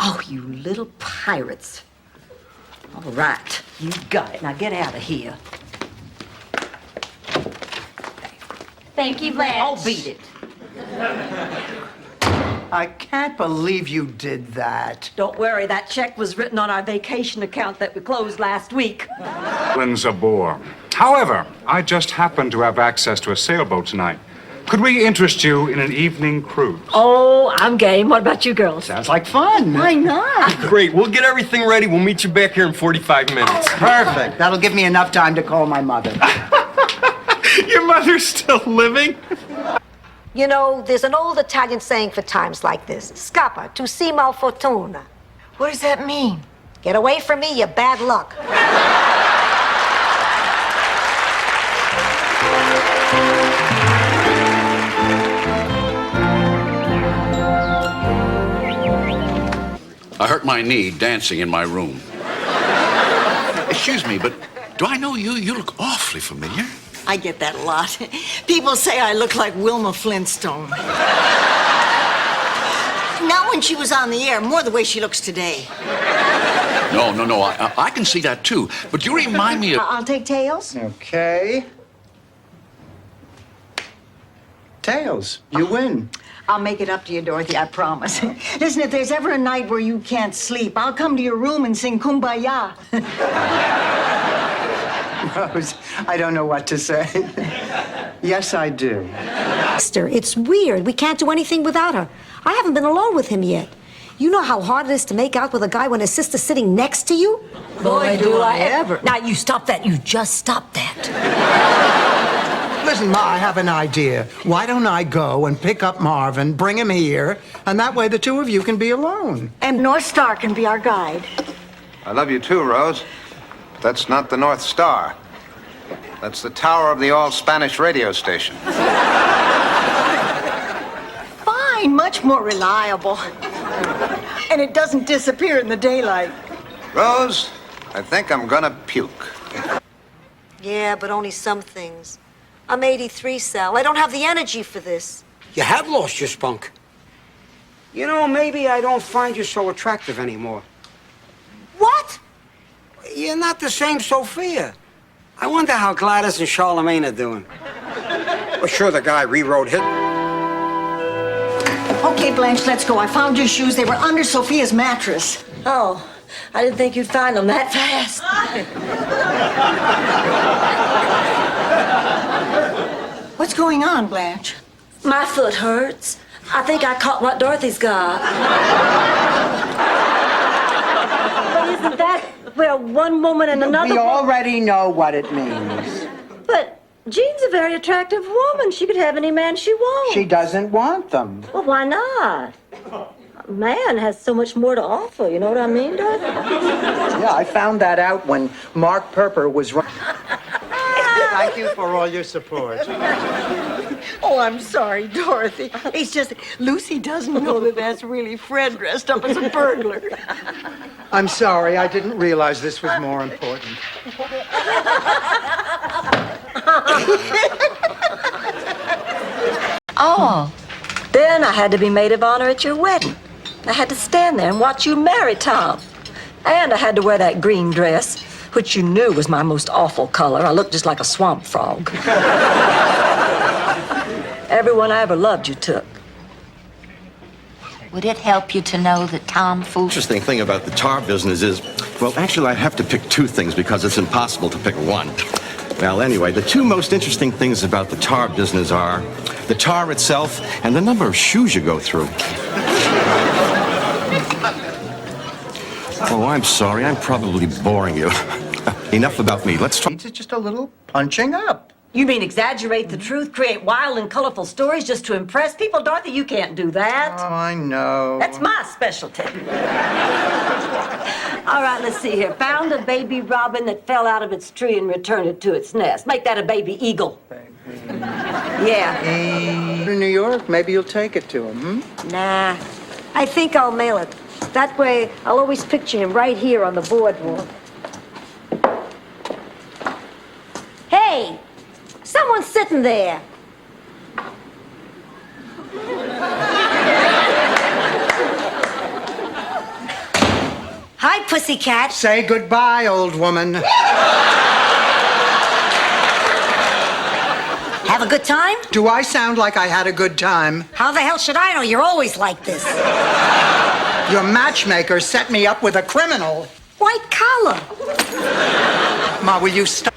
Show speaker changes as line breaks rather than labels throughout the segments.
Oh, you little pirates. All right, you got it. Now get out of here.
Thank you, Blanche.
I'll beat it.
I can't believe you did that.
Don't worry, that check was written on our vacation account that we closed last week.
Winds a bore. However, I just happen to have access to a sailboat tonight. Could we interest you in an evening cruise?
Oh, I'm game. What about you girls?
Sounds like fun.
Why not?
Great. We'll get everything ready. We'll meet you back here in 45 minutes.
Perfect. That'll give me enough time to call my mother.
Your mother's still living?
You know, there's an old Italian saying for times like this. Scappa, tu si malfortuna.
What does that mean?
Get away from me, you bad luck.
I hurt my knee dancing in my room. Excuse me, but do I know you? You look awfully familiar.
I get that a lot. People say I look like Wilma Flintstone. Not when she was on the air, more the way she looks today.
No. I can see that too. But you remind me of.
I'll take Tails.
Okay. Tails, you win.
I'll make it up to you, Dorothy, I promise. Listen, if there's ever a night where you can't sleep, I'll come to your room and sing Kumbaya.
Rose, I don't know what to say. Yes, I do.
Esther, it's weird. We can't do anything without her. I haven't been alone with him yet. You know how hard it is to make out with a guy when his sister's sitting next to you?
Boy, do I ever. Now, you stop that. You just stop that.
Listen, Ma, I have an idea. Why don't I go and pick up Marvin, bring him here, and that way the two of you can be alone?
And North Star can be our guide.
I love you too, Rose. That's not the North Star. That's the tower of the all-Spanish radio station.
Fine, much more reliable. And it doesn't disappear in the daylight.
Rose, I think I'm gonna puke.
Yeah, but only some things. I'm 83, Sal. I don't have the energy for this.
You have lost your spunk. You know, maybe I don't find you so attractive anymore.
What?
You're not the same Sophia. I wonder how Gladys and Charlemagne are doing. Well, sure, the guy rewrote hit.
Okay, Blanche, let's go. I found your shoes. They were under Sophia's mattress.
Oh, I didn't think you'd find them that fast.
What's going on, Blanche?
My foot hurts. I think I caught what Dorothy's got. But isn't that, well, one woman and another
We
woman?
already know what it means.
But Jean's a very attractive woman. She could have any man she wants.
She doesn't want them.
Well, why not? A man has so much more to offer, you know what I mean, Dorothy?
Yeah, I found that out when Mark Perper was running. Thank you for all your support.
Oh, I'm sorry, Dorothy. It's just Lucy doesn't know that that's really Fred dressed up as a burglar.
I'm sorry, I didn't realize this was more important.
Oh. Then I had to be maid of honor at your wedding. I had to stand there and watch you marry Tom. And I had to wear that green dress, which you knew was my most awful color. I looked just like a swamp frog. Everyone I ever loved you took.
Would it help you to know that Tom fooled?
Interesting thing about the tar business is, well, actually, I have to pick two things because it's impossible to pick one. Well, anyway, the two most interesting things about the tar business are the tar itself and the number of shoes you go through. Oh, I'm sorry. I'm probably boring you. Enough about me. Let's talk.
It's just a little punching up.
You mean exaggerate the truth, create wild and colorful stories just to impress people? Dorothy, you can't do that.
Oh, I know.
That's my specialty. All right, let's see here. Found a baby robin that fell out of its tree and returned it to its nest. Make that a baby eagle. Yeah.
In New York, maybe you'll take it to him, hmm?
Nah. I think I'll mail it. That way, I'll always picture him right here on the boardwalk. Hey! Someone's sitting there. Hi, pussycat.
Say goodbye, old woman.
Have a good time?
Do I sound like I had a good time?
How the hell should I know? You're always like this.
Your matchmaker set me up with a criminal.
White collar.
Ma, will you stop?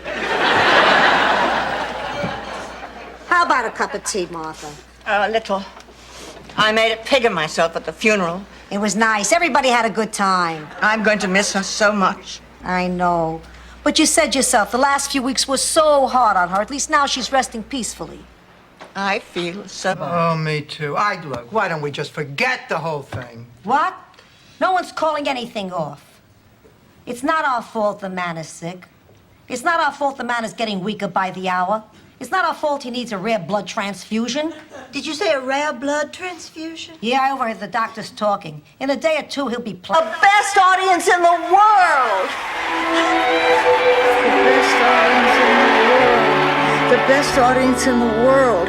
How about a cup of tea, Martha?
A little. I made a pig of myself at the funeral.
It was nice. Everybody had a good time.
I'm going to miss her so much.
I know. But you said yourself the last few weeks were so hard on her. At least now she's resting peacefully.
I feel so...
Oh, me too. Look, why don't we just forget the whole thing?
What? No one's calling anything off. It's not our fault the man is sick. It's not our fault the man is getting weaker by the hour. It's not our fault he needs a rare blood transfusion.
Did you say a rare blood transfusion?
Yeah, I overheard the doctors talking. In a day or two, he'll be
The best audience in the world! The best audience in the world.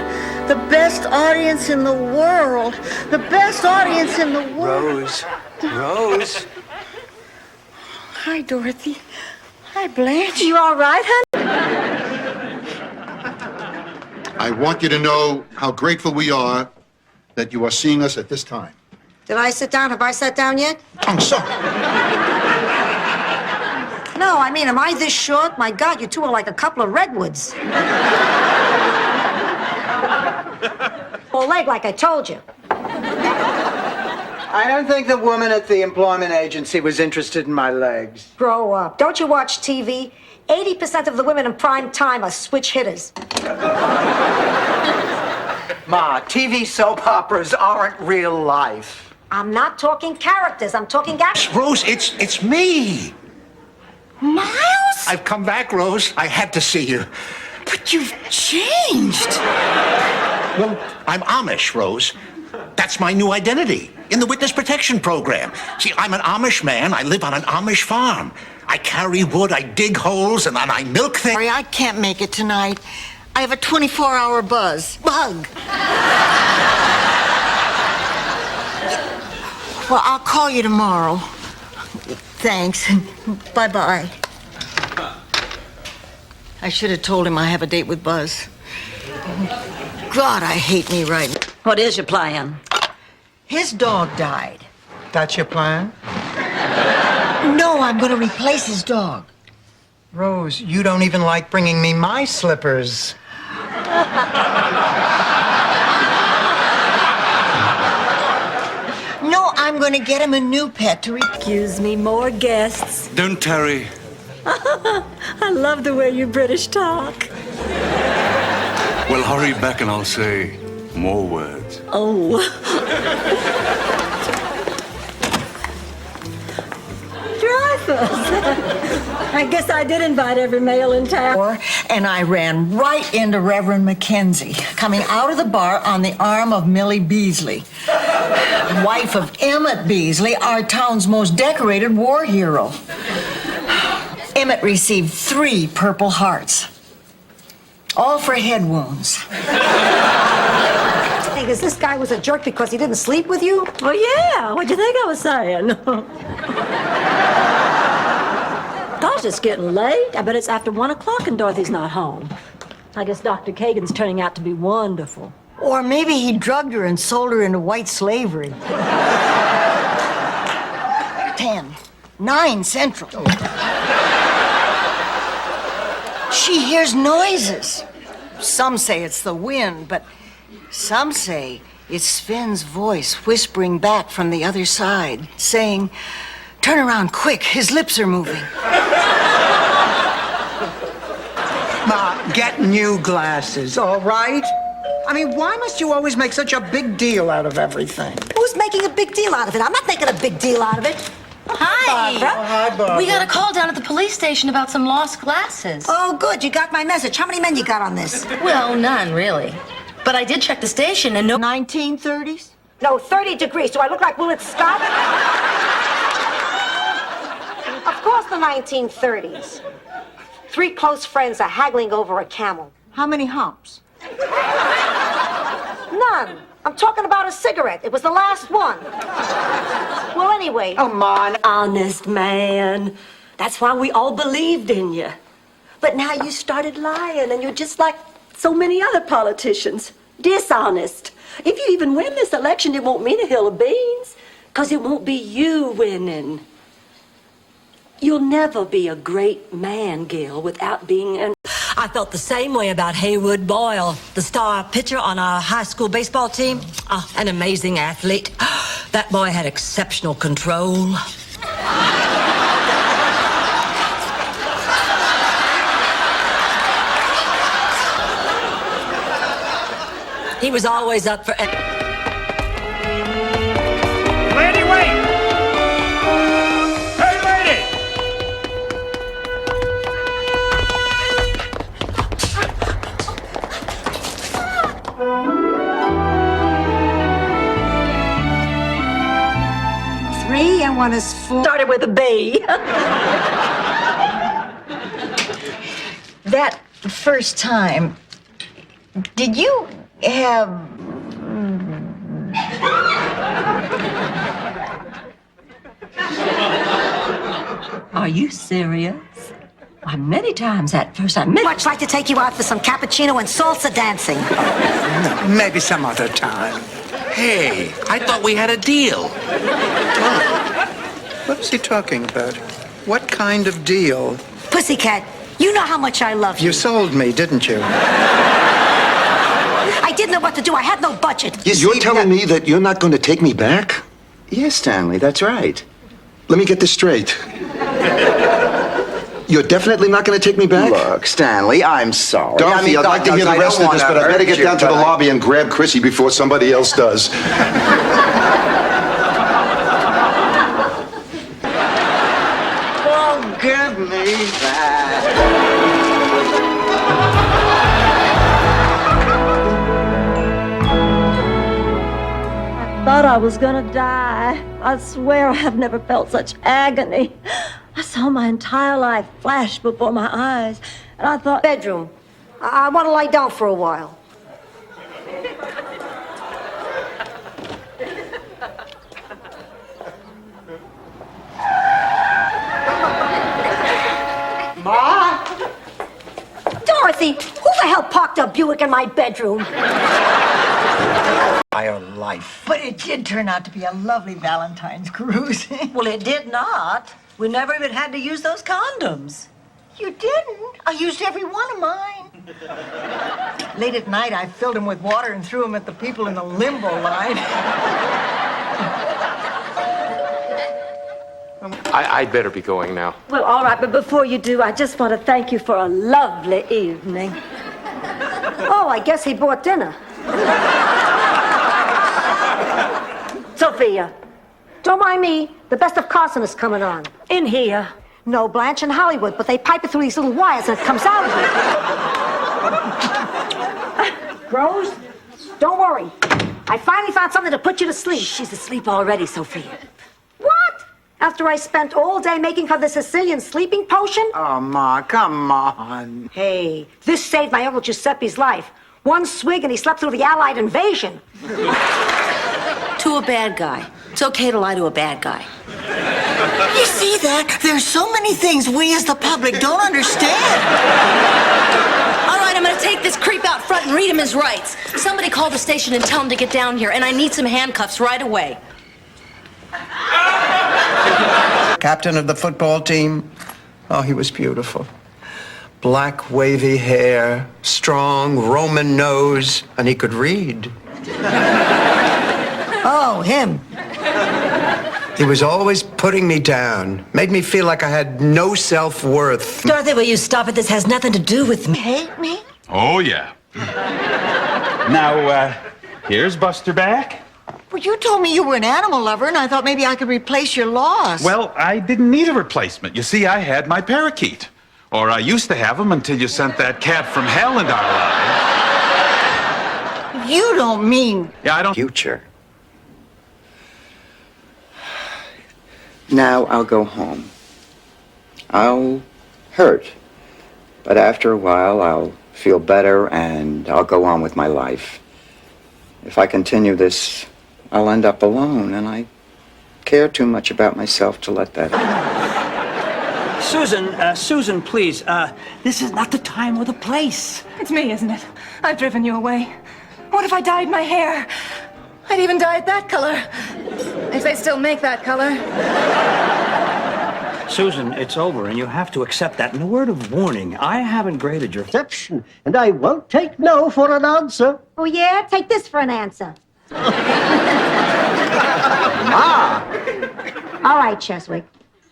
The best audience in the world. The best audience in the world.
Rose.
Hi, Dorothy. Hi, Blanche. You all right, honey?
I want you to know how grateful we are that you are seeing us at this time.
Did I sit down? Have I sat down yet?
I'm sorry.
No, I mean, am I this short? My God, you two are like a couple of redwoods. Full leg, like I told you.
I don't think the woman at the employment agency was interested in my legs.
Grow up. Don't you watch TV? 80% of the women in prime time are switch hitters.
Ma, TV soap operas aren't real life.
I'm not talking characters. I'm talking action.
Rose, it's me.
Miles?
I've come back, Rose. I had to see you.
But you've changed.
Well, I'm Amish, Rose. That's my new identity in the witness protection program. See, I'm an Amish man. I live on an Amish farm. I carry wood, I dig holes, and then I milk things.
Sorry, I can't make it tonight. I have a 24-hour bug. Well, I'll call you tomorrow. Thanks. Bye-bye. I should have told him I have a date with Buzz. God, I hate me right now.
What is your plan?
His dog died.
That's your plan?
No, I'm going to replace his dog.
Rose, you don't even like bringing me my slippers.
No, I'm going to get him a new pet to
Excuse me, more guests.
Don't tarry.
I love the way you British talk.
Well, hurry back and I'll say more words.
Oh. I guess I did invite every male in town.
And I ran right into Reverend Mackenzie, coming out of the bar on the arm of Millie Beasley, wife of Emmett Beasley, our town's most decorated war hero. Emmett received 3 Purple Hearts, all for head wounds.
Because this guy was a jerk because he didn't sleep with you?
Well, yeah. What'd you think I was saying? Gosh, it's getting late. I bet it's after 1 o'clock and Dorothy's not home. I guess Dr. Kagan's turning out to be wonderful.
Or maybe he drugged her and sold her into white slavery. 10, 9 Central. She hears noises. Some say it's the wind, but some say it's Sven's voice whispering back from the other side, saying, "Turn around quick, his lips are moving."
Ma, get new glasses, all right? I mean, why must you always make such a big deal out of everything?
Who's making a big deal out of it? I'm not making a big deal out of it.
Hi.
Oh, hi, Barbara.
We got a call down at the police station about some lost glasses.
Oh, good. You got my message. How many men you got on this?
Well, none, really. But I did check the station and no...
1930s?
No, 30 degrees. Do I look like Willard Scott? Of course, the 1930s. 3 close friends are haggling over a camel.
How many humps?
None. I'm talking about a cigarette. It was the last one. Well, anyway.
Come on, honest man. That's why we all believed in you. But now you started lying, and you're just like so many other politicians. Dishonest. If you even win this election, it won't mean a hill of beans, because it won't be you winning. You'll never be a great man, Gil, without being an... I felt the same way about Haywood Boyle, the star pitcher on our high school baseball team. An amazing athlete. That boy had exceptional control. He was always up for...
Lady, wait! Hey, lady!
Three and one is four.
Started with a B.
That first time, did you have...
Are you serious? Why, many times at first I meant...
Much like to take you out for some cappuccino and salsa dancing.
No, maybe some other time.
Hey, I thought we had a deal.
What is he talking about? What kind of deal?
Pussycat, you know how much I love you.
You sold me, didn't you?
I didn't know what to do. I had no budget.
You're telling me that you're not going to take me back? Yes, Stanley, that's right. Let me get this straight. You're definitely not going to take me back?
Look, Stanley, I'm sorry.
Dorothy, I'd like to hear the rest of this, but I better get down to the lobby and grab Chrissy before somebody else does.
Oh, give me that.
Thought I was gonna die. I swear I've never felt such agony. I saw my entire life flash before my eyes, and I thought...
Bedroom. I want to lie down for a while.
Ma?
Dorothy, who the hell parked a Buick in my bedroom?
Entire life.
But it did turn out to be a lovely Valentine's cruise.
Well, it did not. We never even had to use those condoms.
You didn't. I used every one of mine. Late at night, I filled them with water and threw them at the people in the limbo line.
I'd better be going now.
Well, all right, but before you do, I just want to thank you for a lovely evening.
Oh, I guess he bought dinner.
Sophia.
Don't mind me. The Best of Carson is coming on.
In here.
No, Blanche in Hollywood, but they pipe it through these little wires and it comes out of here. Rose, don't worry. I finally found something to put you to sleep.
She's asleep already, Sophia.
What? After I spent all day making her the Sicilian sleeping potion?
Oh, Ma, come on.
Hey, this saved my Uncle Giuseppe's life. One swig and he slept through the Allied invasion.
To a bad guy. It's okay to lie to a bad guy.
You see that? There's so many things we as the public don't understand.
All right, I'm gonna take this creep out front and read him his rights. Somebody call the station and tell him to get down here, and I need some handcuffs right away.
Captain of the football team. Oh, he was beautiful. Black wavy hair, strong Roman nose, and he could read.
Oh, him.
He was always putting me down, made me feel like I had no self-worth.
Dorothy, will you stop it? This has nothing to do with me.
Hate me?
Oh, yeah. Now, here's Buster back.
Well, you told me you were an animal lover, and I thought maybe I could replace your loss.
Well, I didn't need a replacement. You see, I had my parakeet. Or I used to have him until you sent that cat from hell into our lives.
You don't mean...
Yeah, I don't...
Future. Now I'll go home. I'll hurt. But after a while, I'll feel better and I'll go on with my life. If I continue this, I'll end up alone, and I care too much about myself to let that happen.
Susan, please. This is not the time or the place.
It's me, isn't it? I've driven you away. What if I dyed my hair? I'd even dye it that color. If they still make that color.
Susan, it's over, and you have to accept that. And a word of warning, I haven't graded your
Exception, and I won't take no for an answer.
Oh, yeah? Take this for an answer.
Ma!
All right, Cheswick.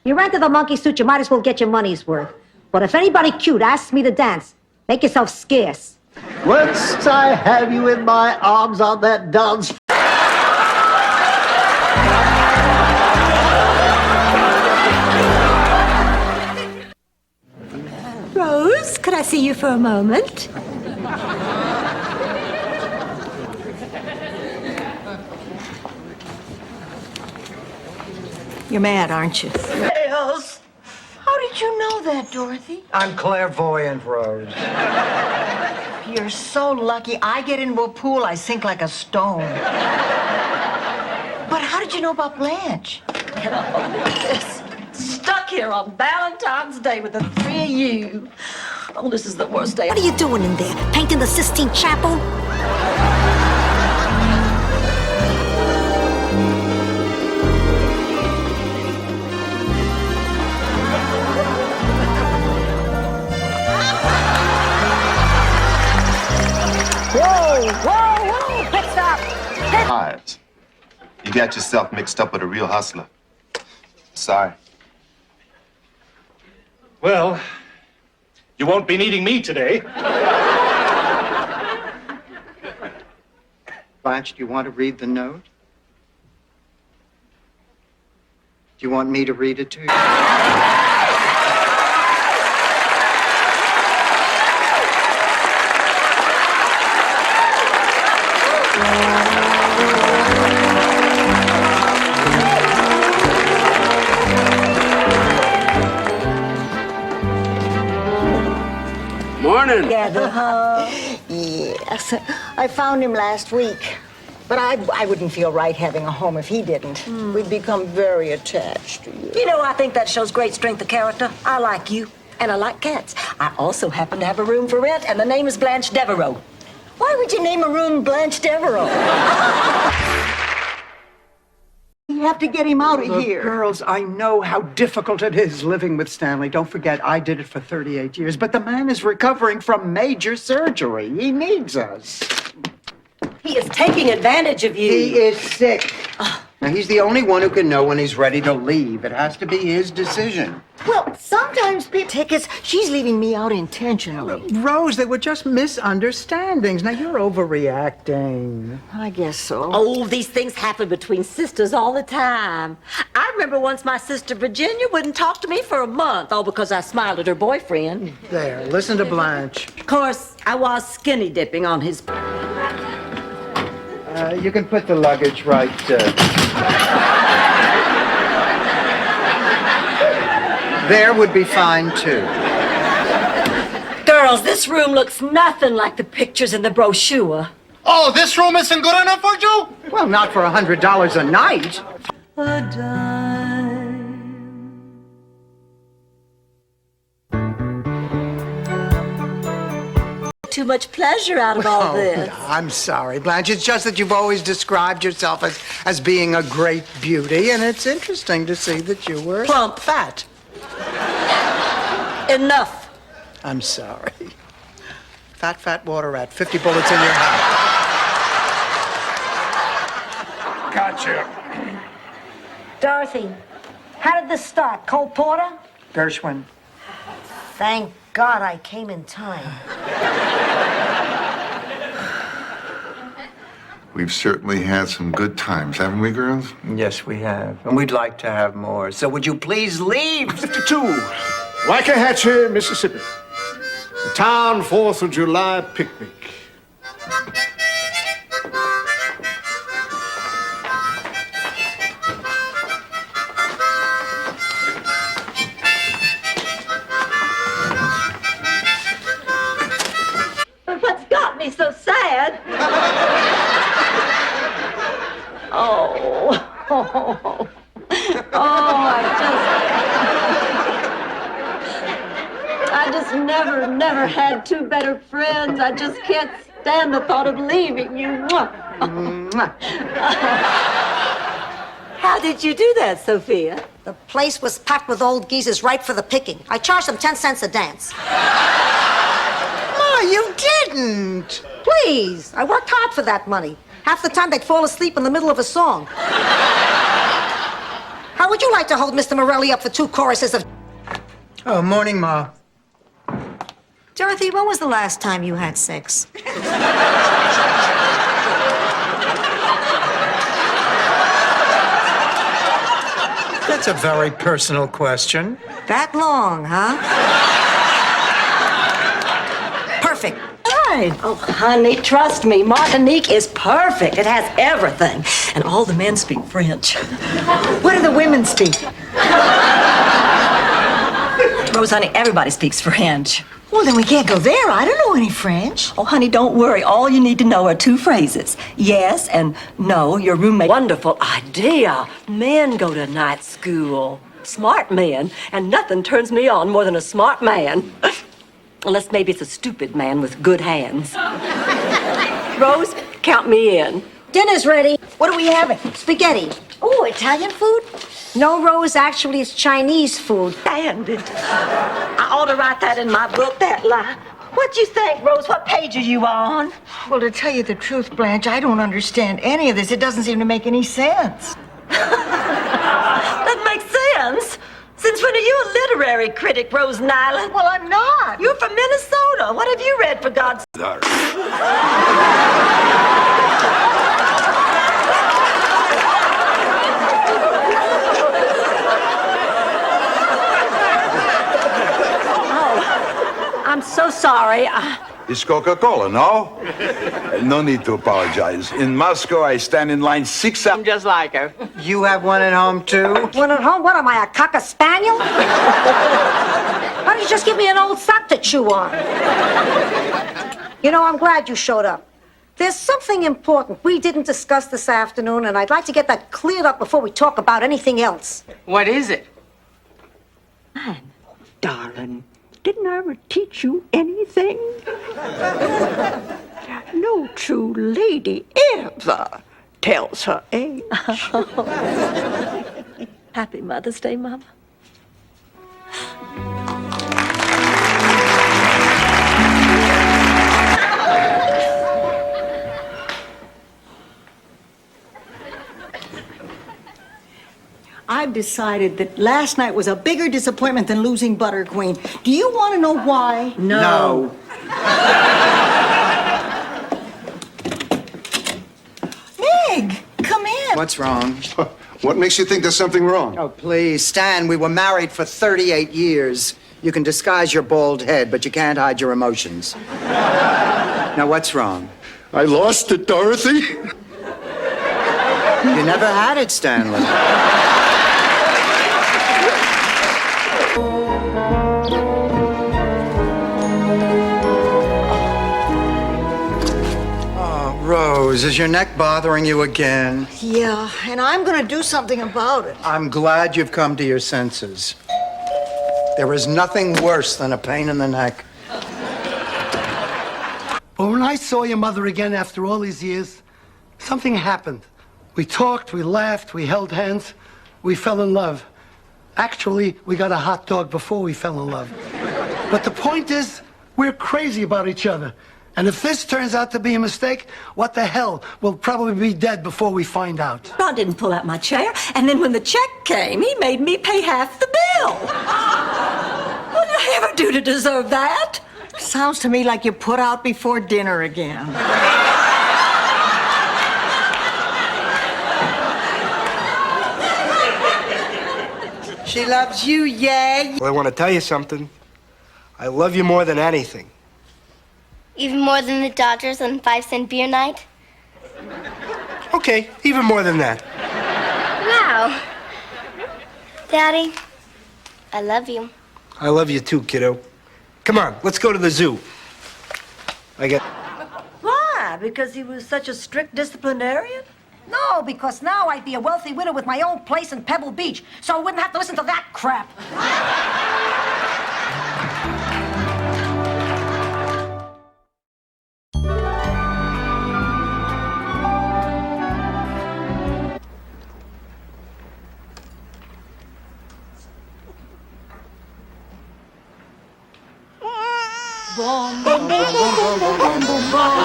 You rented the monkey suit, you might as well get your money's worth. But if anybody cute asks me to dance, make yourself scarce.
Once I have you in my arms on that dance.
Rose, could I see you for a moment?
You're mad, aren't you?
Tails.
How did you know that, Dorothy?
I'm clairvoyant, Rose.
You're so lucky. I get into a pool, I sink like a stone. But how did you know about Blanche?
Stuck here on Valentine's Day with the three of you. Oh, this is the worst day.
What are you doing in there? Painting the Sistine Chapel?
Whoa! Pit stop!
Myers, you got yourself mixed up with a real hustler. Sorry.
Well, you won't be needing me today.
Blanche, do you want to read the note? Do you want me to read it to you?
Morning.
Together, huh? Yes. I found him last week. But I wouldn't feel right having a home if he didn't. We'd become very attached to you.
You know, I think that shows great strength of character. I like you, and I like cats. I also happen to have a room for rent, and the name is Blanche Devereaux.
Why would you name a room Blanche Devereaux? You have to get him out of
Look,
here.
girls, I know how difficult it is living with Stanley. Don't forget, I did it for 38 years. But the man is recovering from major surgery. He needs us.
He is taking advantage of you.
He is sick. Now, he's the only one who can know when he's ready to leave. It has to be his decision.
Well, sometimes people tickets. She's leaving me out intentionally.
Rose, they were just misunderstandings. Now, you're overreacting.
I guess so.
Oh, these things happen between sisters all the time. I remember once my sister Virginia wouldn't talk to me for a month, all because I smiled at her boyfriend.
There, listen to Blanche.
Of course, I was skinny dipping on his...
You can put the luggage right... There would be fine, too.
Girls, this room looks nothing like the pictures in the brochure.
Oh, this room isn't good enough for you?
Well, not for $100 a night.
A dime. Too much pleasure out of all this.
I'm sorry, Blanche. It's just that you've always described yourself as being a great beauty, and it's interesting to see that you were...
Plump.
Fat.
Enough.
I'm sorry. Fat water rat. 50 bullets in your head.
Gotcha.
Dorothy, how did this start? Cole Porter?
Gershwin.
Thank God I came in time.
We've certainly had some good times, haven't we, girls?
Yes, we have. And we'd like to have more. So would you please leave?
52, Waxahachie, Mississippi. The town 4th of July picnic.
What's got me so sad? Oh. just never had two better friends. I just can't stand the thought of leaving you. Mwah. How did you do that, Sophia?
The place was packed with old geezers ripe for the picking. I charged them 10 cents a dance.
Ma, you didn't.
Please, I worked hard for that money. Half the time they'd fall asleep in the middle of a song. How would you like to hold Mr. Morelli up for 2 choruses of...
Oh, morning, Ma.
Dorothy, when was the last time you had sex?
That's a very personal question.
That long, huh? Perfect.
Right. Oh, honey, trust me, Martinique is perfect. It has everything. And all the men speak French.
What do the women speak?
Rose, honey, everybody speaks French.
Well, then we can't go there. I don't know any French.
Oh, honey, don't worry. All you need to know are 2 phrases. Yes and no, your roommate. Wonderful idea. Men go to night school. Smart men. And nothing turns me on more than a smart man. Unless maybe it's a stupid man with good hands. Rose, count me in.
Dinner's ready. What are we having? Spaghetti. Oh, Italian food? No, Rose, actually it's Chinese food.
Stand it. I ought to write that in my book, that lie. What you think, Rose? What page are you on?
Well, to tell you the truth, Blanche, I don't understand any of this. It doesn't seem to make any sense.
That makes sense. Since when are you a literary critic, Rose Nyland?
Well, I'm not.
You're from Minnesota. What have you read, for God's sake? I'm so sorry.
It's Coca-Cola, no? No need to apologize. In Moscow, I stand in line 6 hours.
Just like her. You have one at home, too?
One at home? What am I, a cocker spaniel? Why don't you just give me an old sock to chew on? You know, I'm glad you showed up. There's something important we didn't discuss this afternoon, and I'd like to get that cleared up before we talk about anything else.
What is it?
Darling, didn't I ever teach you anything? No true lady ever tells her age.
Happy Mother's Day, Mama.
I've decided that last night was a bigger disappointment than losing Butter Queen. Do you want to know why?
No.
Meg, come in.
What's wrong?
What makes you think there's something wrong?
Oh, please, Stan, we were married for 38 years. You can disguise your bald head, but you can't hide your emotions. Now, what's wrong?
I lost it, Dorothy.
You never had it, Stanley. Oh, Rose, is your neck bothering you again?
Yeah, and I'm going to do something about it.
I'm glad you've come to your senses. There is nothing worse than a pain in the neck.
But when I saw your mother again after all these years, something happened. We talked, we laughed, we held hands, we fell in love. Actually, we got a hot dog before we fell in love. But the point is, we're crazy about each other. And if this turns out to be a mistake, what the hell? We'll probably be dead before we find out.
Ron didn't pull out my chair, and then when the check came, he made me pay half the bill. What did I ever do to deserve that?
Sounds to me like you put out before dinner again.
She loves you, yay.
Well, I want to tell you something. I love you more than anything.
Even more than the Dodgers on 5-cent beer night?
Okay, even more than that.
Wow. Daddy, I love you.
I love you too, kiddo. Come on, let's go to the zoo.
Why? Because he was such a strict disciplinarian?
No, because now I'd be a wealthy widow with my own place in Pebble Beach, so I wouldn't have to listen to that crap.
Boom, boom, boom, boom, boom, boom, boom, boom, boom,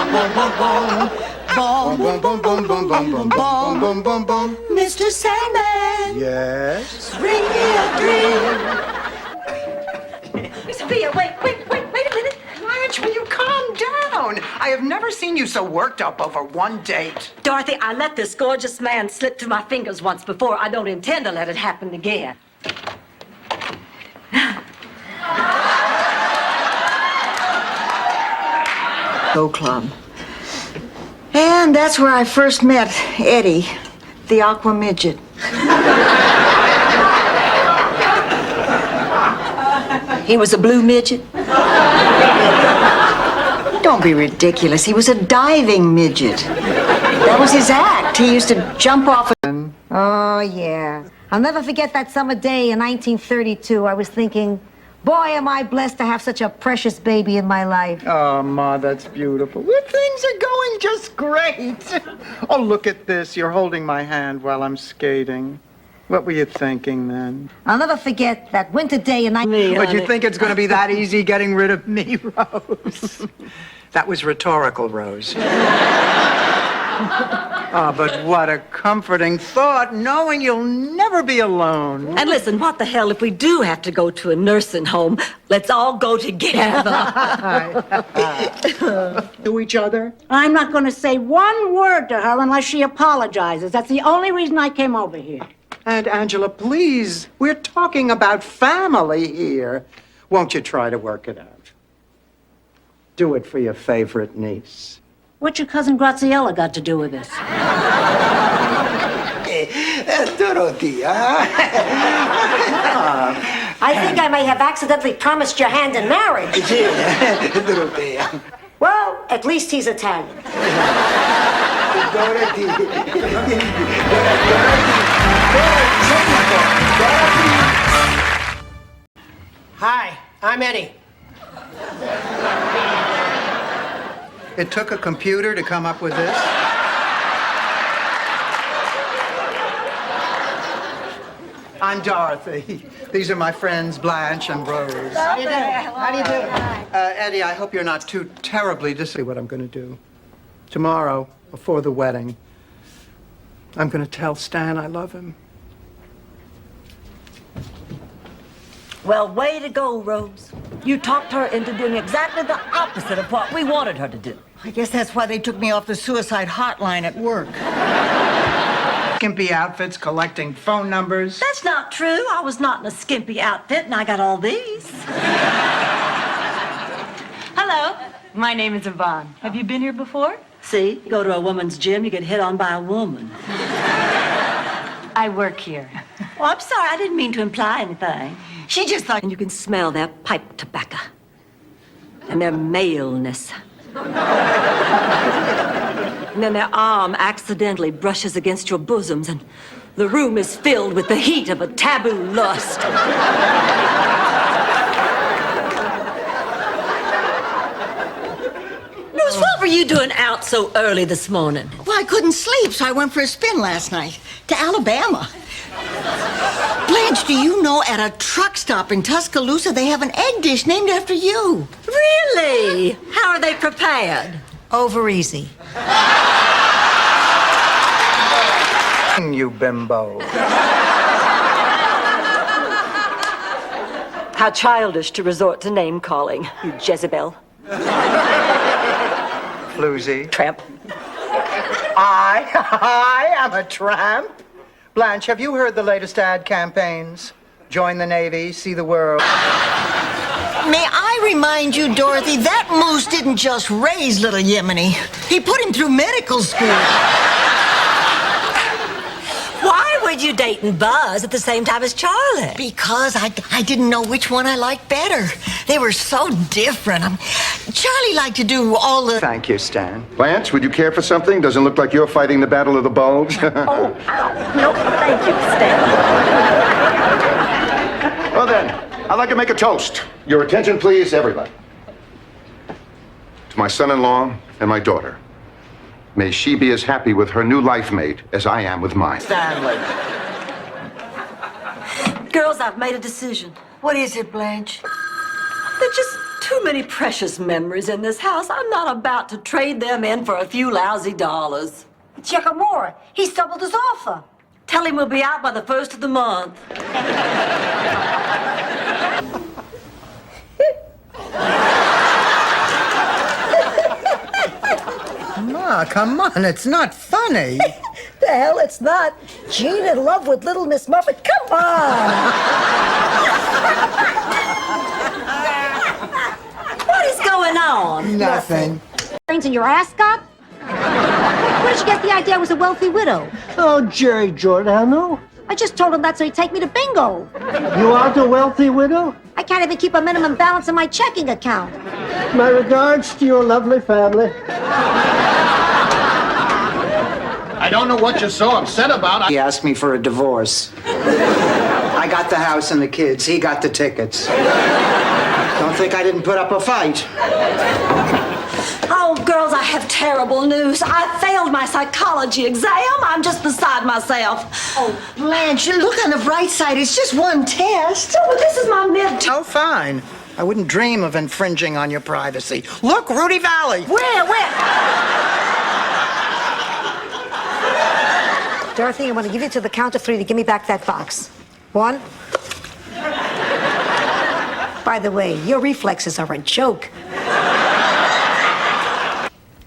boom, boom, boom, boom, boom, boom, boom, boom, boom. Mr. Sandman,
Yes?
bring me a dream.
Sophia, wait a minute.
Blanche, will you calm down? I have never seen you so worked up over one date.
Dorothy, I let this gorgeous man slip through my fingers once before. I don't intend to let it happen again.
Go Club. And that's where I first met Eddie, the Aqua Midget.
He was a blue midget?
Don't be ridiculous. He was a diving midget. That was his act. He used to jump off.
Oh, yeah. I'll never forget that summer day in 1932. I was thinking, boy, am I blessed to have such a precious baby in my life.
Oh, Ma, that's beautiful. Well, things are going just great. Oh, look at this. You're holding my hand while I'm skating. What were you thinking then?
I'll never forget that winter day in...
But you think it's going to be that easy getting rid of me, Rose? That was rhetorical, Rose. Oh, but what a comforting thought, knowing you'll never be alone.
And listen, what the hell, if we do have to go to a nursing home, let's all go together.
To each other?
I'm not going to say one word to her unless she apologizes. That's the only reason I came over here.
And Angela, please, we're talking about family here. Won't you try to work it out? Do it for your favorite niece.
What's your cousin Graziella got to do with this?
Dorothy,
I think I may have accidentally promised your hand in marriage.
Dorothy.
Well, at least he's Italian.
Hi, I'm Eddie.
It took a computer to come up with this? I'm Dorothy. These are my friends Blanche and Rose.
How do you do? How do you do?
Eddie, I hope you're not too terribly to see what I'm going to do. Tomorrow, before the wedding, I'm going to tell Stan I love him.
Well, way to go, Rose. You talked her into doing exactly the opposite of what we wanted her to do.
I guess that's why they took me off the suicide hotline at work.
Skimpy outfits collecting phone numbers.
That's not true. I was not in a skimpy outfit, and I got all these.
Hello, my name is Yvonne. Have you been here before?
See, you go to a woman's gym, you get hit on by a woman.
I work here.
Oh, I'm sorry. I didn't mean to imply anything. She just thought... And you can smell their pipe tobacco and their maleness. And then their arm accidentally brushes against your bosoms, and the room is filled with the heat of a taboo lust. Rose, what were you doing out so early this morning?
Well, I couldn't sleep, so I went for a spin last night to Alabama. Blanche, do you know at a truck stop in Tuscaloosa they have an egg dish named after you?
Really? How are they prepared?
Over easy.
You bimbo.
How childish to resort to name-calling, you Jezebel.
Floozy.
Tramp.
I am a tramp. Blanche, have you heard the latest ad campaigns? Join the Navy, see the world.
May I remind you, Dorothy, that moose didn't just raise little Yemeni. He put him through medical school.
Why were you dating Buzz at the same time as Charlie?
Because I didn't know which one I liked better. They were so different. Charlie liked to do all the...
Thank you, Stan.
Blanche, would you care for something? Doesn't look like you're fighting the Battle of the Bulge.
Oh, ow. No, thank you, Stan.
Well then, I'd like to make a toast. Your attention, please, everybody. To my son-in-law and my daughter. May she be as happy with her new life mate as I am with mine.
Stanley.
Girls, I've made a decision.
What is it, Blanche?
They're just too many precious memories in this house. I'm not about to trade them in for a few lousy dollars.
Chickamore, he's doubled his offer.
Tell him we'll be out by the 1st of the month.
Ma, come on, it's not funny.
The hell it's not. Gene in love with little Miss Muffet. Come on.
What is going on?
Nothing.
Brains in your ascot? Where did you get the idea I was a wealthy widow?
Oh, Jerry Giordano.
I just told him that's so he'd take me to bingo.
You are the wealthy widow?
I can't even keep a minimum balance in my checking account.
My regards to your lovely family.
I don't know what you're so upset about. He asked me for a divorce. I got the house and the kids. He got the tickets. Don't think I didn't put up a fight.
Oh, girls, I have terrible news. I failed my psychology exam. I'm just beside myself.
Oh, Blanche, look on the bright side. It's just one test.
Oh, but this is my midterm.
Oh, fine. I wouldn't dream of infringing on your privacy. Look, Rudy Valley.
Where? Dorothy, I'm going to give you to the count of 3 to give me back that box. 1. By the way, your reflexes are a joke.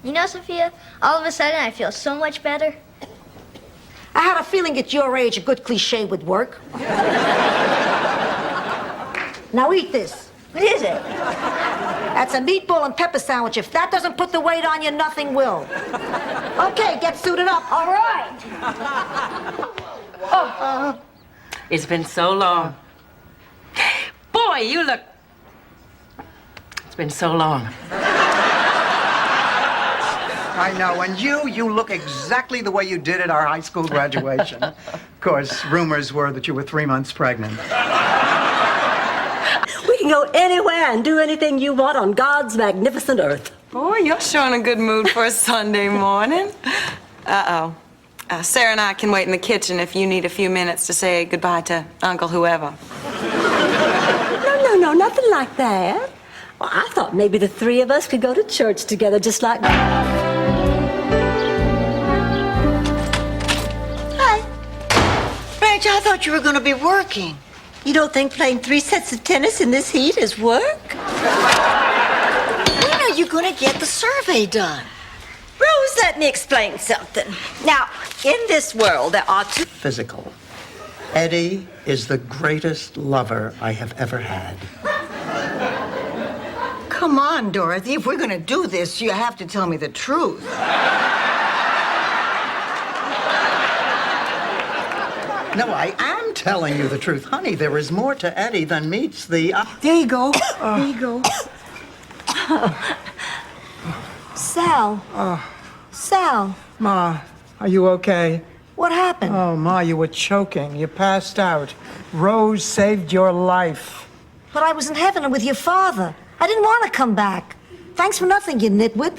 You know, Sophia, all of a sudden I feel so much better.
I had a feeling at your age a good cliche would work. Now eat this.
What is it?
That's a meatball and pepper sandwich. If that doesn't put the weight on you, nothing will. Okay, get suited up.
All right.
It's been so long. Boy, you look... It's been so long.
I know, and you look exactly the way you did at our high school graduation. Of course, rumors were that you were 3 months pregnant.
We can go anywhere and do anything you want on God's magnificent earth.
Boy, you're showing a good mood for a Sunday morning. Uh-oh. Sarah and I can wait in the kitchen if you need a few minutes to say goodbye to Uncle whoever.
No, nothing like that. Well, I thought maybe the 3 of us could go to church together just like...
Hi. Blanche, I thought you were going to be working.
You don't think playing 3 sets of tennis in this heat is work?
When are you going to get the survey done?
Rose, let me explain something. Now, in this world, there are 2...
Physical. Eddie is the greatest lover I have ever had.
Come on, Dorothy. If we're going to do this, you have to tell me the truth.
No, I am telling you the truth. Honey, there is more to Eddie than meets the...
There you go. There you go.
Sal. Sal.
Ma, are you okay?
What happened?
Oh, Ma, you were choking. You passed out. Rose saved your life.
But I was in heaven with your father. I didn't want to come back. Thanks for nothing, you nitwit.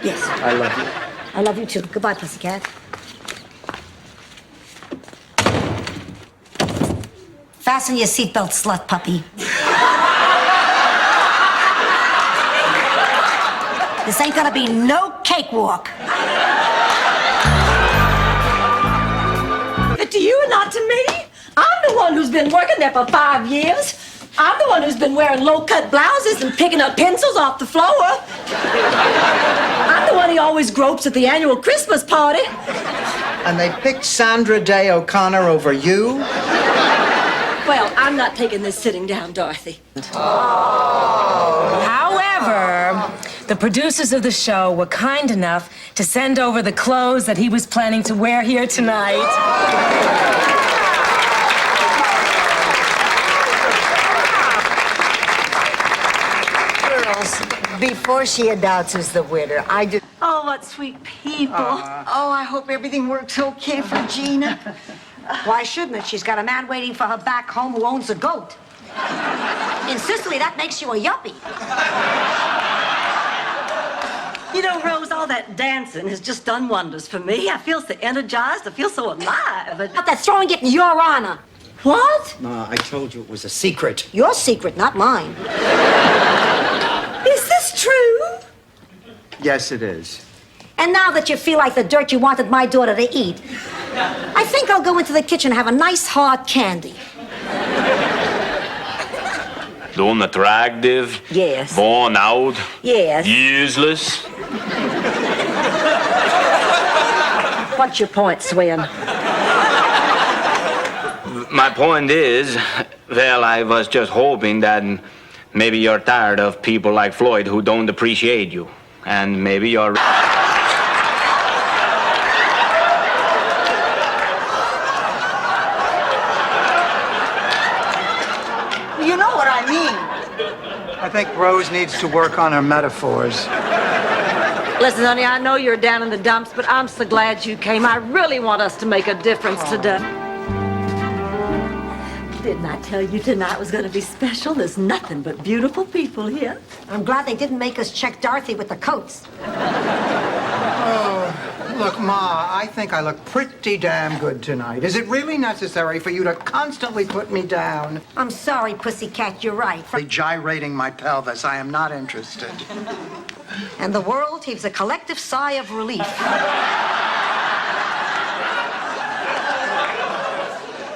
Yes.
I love you.
I love you too. Goodbye, pussycat. Fasten your seatbelt, slut puppy. This ain't gonna be no cakewalk.
But to you and not to me? I'm the one who's been working there for 5 years. I'm the one who's been wearing low-cut blouses and picking up pencils off the floor. I'm the one he always gropes at the annual Christmas party.
And they picked Sandra Day O'Connor over you?
Well, I'm not taking this sitting down, Dorothy.
However, the producers of the show were kind enough to send over the clothes that he was planning to wear here tonight.
Before she announces the winner, I just...
Oh, what sweet people.
Oh, I hope everything works okay for Gina.
Why shouldn't it? She's got a man waiting for her back home who owns a goat. In Sicily, that makes you a yuppie.
You know, Rose, all that dancing has just done wonders for me. I feel so energized. I feel so alive.
Not that throwing it in your honor.
What?
Ma, I told you it was a secret.
Your secret, not mine.
Yes, it is.
And now that you feel like the dirt you wanted my daughter to eat, I think I'll go into the kitchen and have a nice hard candy.
Unattractive.
Yes.
Worn out.
Yes.
Useless.
What's your point, Swin?
My point is, well, I was just hoping that maybe you're tired of people like Floyd who don't appreciate you. And maybe you're...
You know what I mean. I think Rose needs to work on her metaphors.
Listen, honey, I know you're down in the dumps, but I'm so glad you came. I really want us to make a difference today. Didn't I tell you tonight was going to be special? There's nothing but beautiful people here.
I'm glad they didn't make us check Dorothy with the coats.
Oh, look, Ma, I think I look pretty damn good tonight. Is it really necessary for you to constantly put me down?
I'm sorry, Pussycat, you're right.
Gyrating my pelvis, I am not interested.
And the world heaves a collective sigh of relief.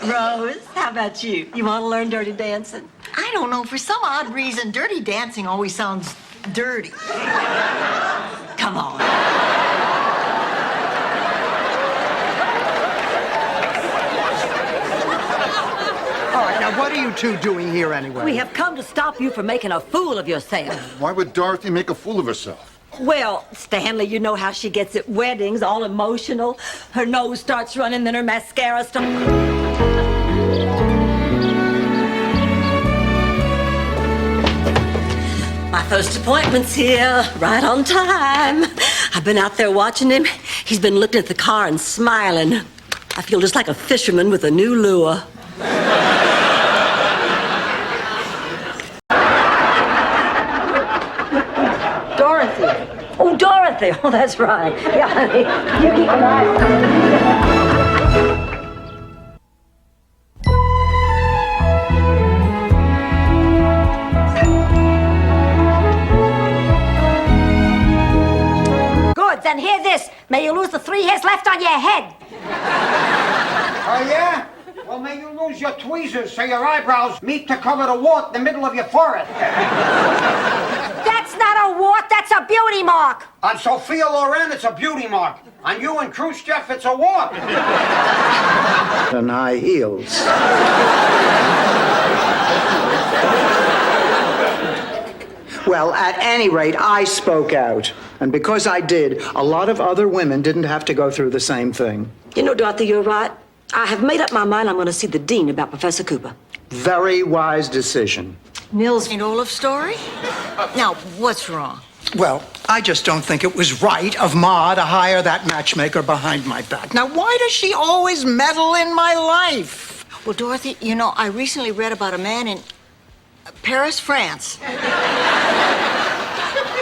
Rose, how about you? You want to learn dirty dancing?
I don't know. For some odd reason, dirty dancing always sounds dirty.
Come on.
All right, now what are you two doing here anyway?
We have come to stop you from making a fool of yourself.
Why would Dorothy make a fool of herself?
Well, Stanley, you know how she gets at weddings, all emotional. Her nose starts running, then her mascara starts... My first appointment's here, right on time. I've been out there watching him. He's been looking at the car and smiling. I feel just like a fisherman with a new lure. Dorothy. Oh, Dorothy. Oh, that's right. Yeah, honey. You keep an eye on her.
Then hear this. May you lose the 3 hairs left on your head.
Oh, yeah? Well, may you lose your tweezers so your eyebrows meet to cover the wart in the middle of your forehead.
That's not a wart, that's a beauty mark.
On Sophia Loren, it's a beauty mark. On you and Khrushchev, it's a wart.
And high heels. Well, at any rate, I spoke out. And because I did, a lot of other women didn't have to go through the same thing.
You know, Dorothy, you're right. I have made up my mind I'm going to see the dean about Professor Cooper.
Very wise decision.
Nils St. Olaf story? Now, what's wrong?
Well, I just don't think it was right of Ma to hire that matchmaker behind my back. Now, why does she always meddle in my life?
Well, Dorothy, you know, I recently read about a man in Paris, France,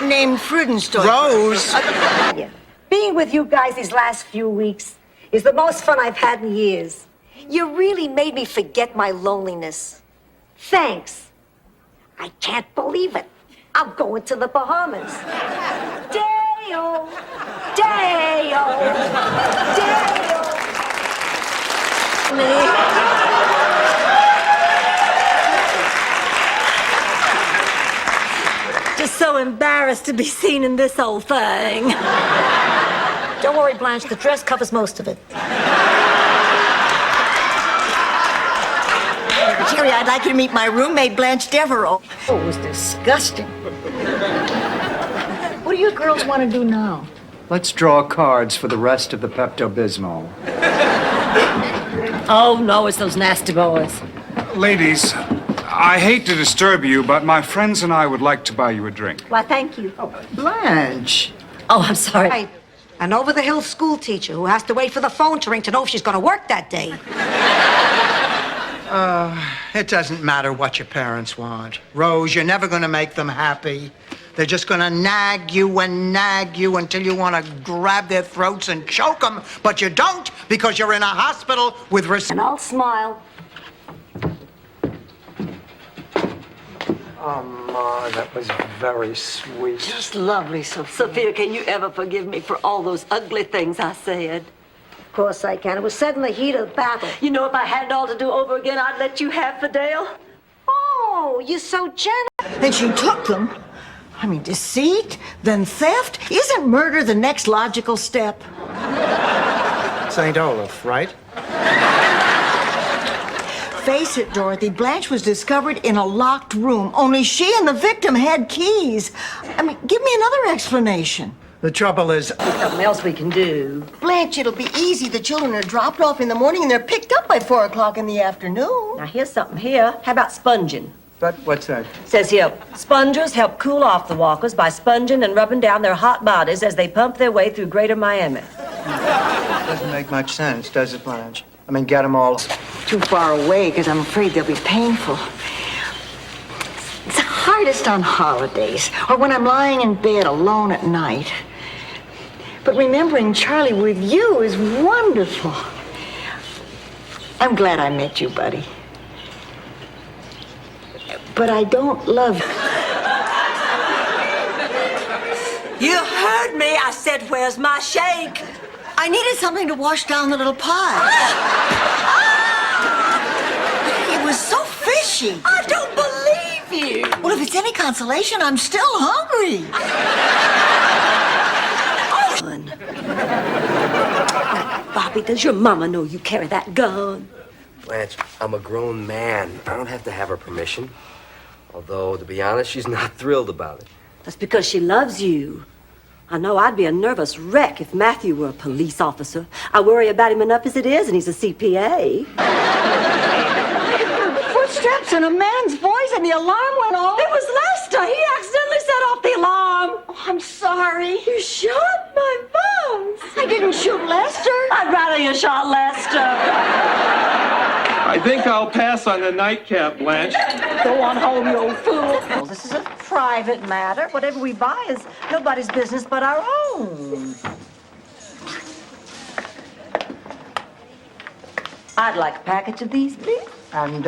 named Freudenstock.
Rose!
Being with you guys these last few weeks is the most fun I've had in years. You really made me forget my loneliness. Thanks. I can't believe it. I'm going to the Bahamas. Day-o, day-o, day-o.
Just so embarrassed to be seen in this old thing.
Don't worry, Blanche. The dress covers most of it.
Jerry, I'd like you to meet my roommate, Blanche Devereaux. Oh, it was disgusting. What do you girls want to do now?
Let's draw cards for the rest of the Pepto-Bismol.
Oh, no, it's those nasty boys.
Ladies, I hate to disturb you, but my friends and I would like to buy you a drink.
Why, thank you.
Blanche.
Oh, I'm sorry.
Right. An over-the-hill school teacher who has to wait for the phone to ring to know if she's going to work that day.
It doesn't matter what your parents want. Rose, you're never going to make them happy. They're just going to nag you until you want to grab their throats and choke them. But you don't, because you're in a hospital with...
And I'll smile.
Oh, Ma, that was very sweet.
Just lovely, Sophia. Sophia, can you ever forgive me for all those ugly things I said?
Of course I can. It was said in the heat of battle.
You know, if I had it all to do over again, I'd let you have Fidel.
Oh, you're so generous.
And she took them. I mean, deceit, then theft. Isn't murder the next logical step?
St. Olaf, right?
Face it, Dorothy, Blanche was discovered in a locked room. Only she and the victim had keys. I mean, give me another explanation.
The trouble is,
There's something else we can do.
Blanche, it'll be easy. The children are dropped off in the morning and they're picked up by 4 o'clock in the afternoon.
Now, here's something here. How about sponging?
but what's that?
Says here, spongers help cool off the walkers by sponging and rubbing down their hot bodies as they pump their way through Greater Miami.
Doesn't make much sense, does it, Blanche? I mean, get them all.
Too far away, because I'm afraid they'll be painful. It's hardest on holidays, or when I'm lying in bed alone at night. But remembering Charlie with you is wonderful. I'm glad I met you, buddy. But I don't love you.
You heard me. I said, where's my shake?
I needed something to wash down the little pie. It was so fishy.
I don't believe you.
Well, if it's any consolation, I'm still hungry.
Bobby, does your mama know you carry that gun?
Blanche, I'm a grown man. I don't have to have her permission. Although, to be honest, she's not thrilled about it.
That's because she loves you. I know I'd be a nervous wreck if Matthew were a police officer. I worry about him enough as it is, and he's a CPA.
Footsteps and a man's voice, and the alarm went off.
It was Lester. He accidentally set off the alarm.
Oh, I'm sorry.
You shot my boss.
I didn't shoot Lester.
I'd rather you shot Lester.
I think I'll pass on the nightcap, Blanche.
Go on home, you old fool. Well, this is a private matter. Whatever we buy is nobody's business but our own. I'd like a package of these, please.
And,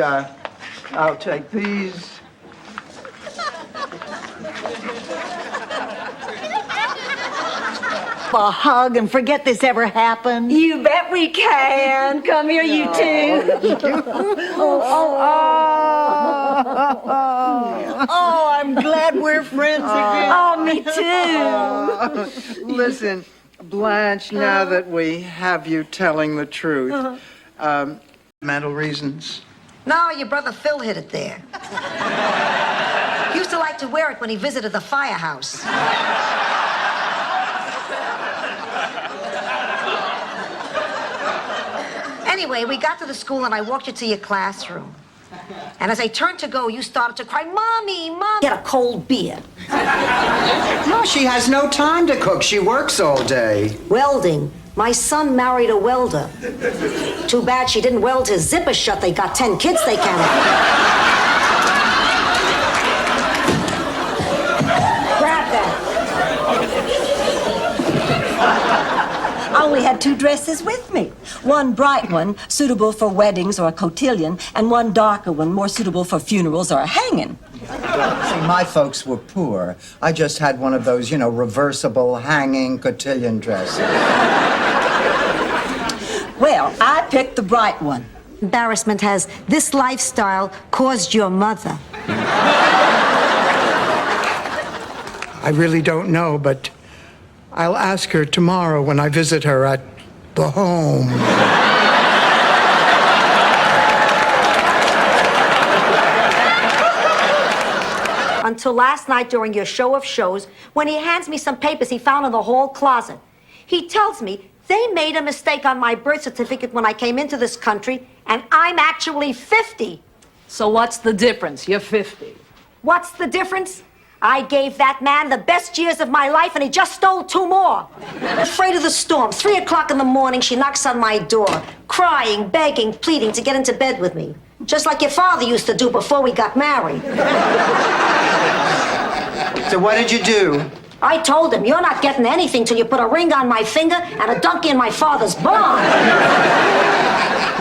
I'll take these.
A hug and forget this ever happened.
You bet we can. Come here, you two.
Oh, I'm glad we're friends again.
Oh, me too.
Listen, Blanche, now that we have you telling the truth, mental reasons.
No, your brother Phil hid it there. He used to like to wear it when he visited the firehouse. Anyway, we got to the school and I walked you to your classroom. And as I turned to go, you started to cry, Mommy, Mom.
Get a cold beer.
No, she has no time to cook. She works all day.
Welding. My son married a welder. Too bad she didn't weld his zipper shut. They got 10 kids they can have. Grab that.
I only had 2 dresses with me. One bright one, suitable for weddings or a cotillion, and one darker one, more suitable for funerals or a hanging.
See, my folks were poor. I just had one of those, reversible hanging cotillion dresses.
Well, I picked the bright one.
Embarrassment has this lifestyle caused your mother.
I really don't know, but I'll ask her tomorrow when I visit her at the home.
Until last night during your show of shows, when he hands me some papers he found in the hall closet. He tells me they made a mistake on my birth certificate when I came into this country, and I'm actually 50.
So what's the difference? You're 50.
What's the difference? I gave that man the best years of my life, and he just stole 2 more. Afraid of the storm, 3 o'clock in the morning, she knocks on my door, crying, begging, pleading to get into bed with me. Just like your father used to do before we got married.
So what did you do?
I told him, you're not getting anything till you put a ring on my finger and a donkey in my father's barn.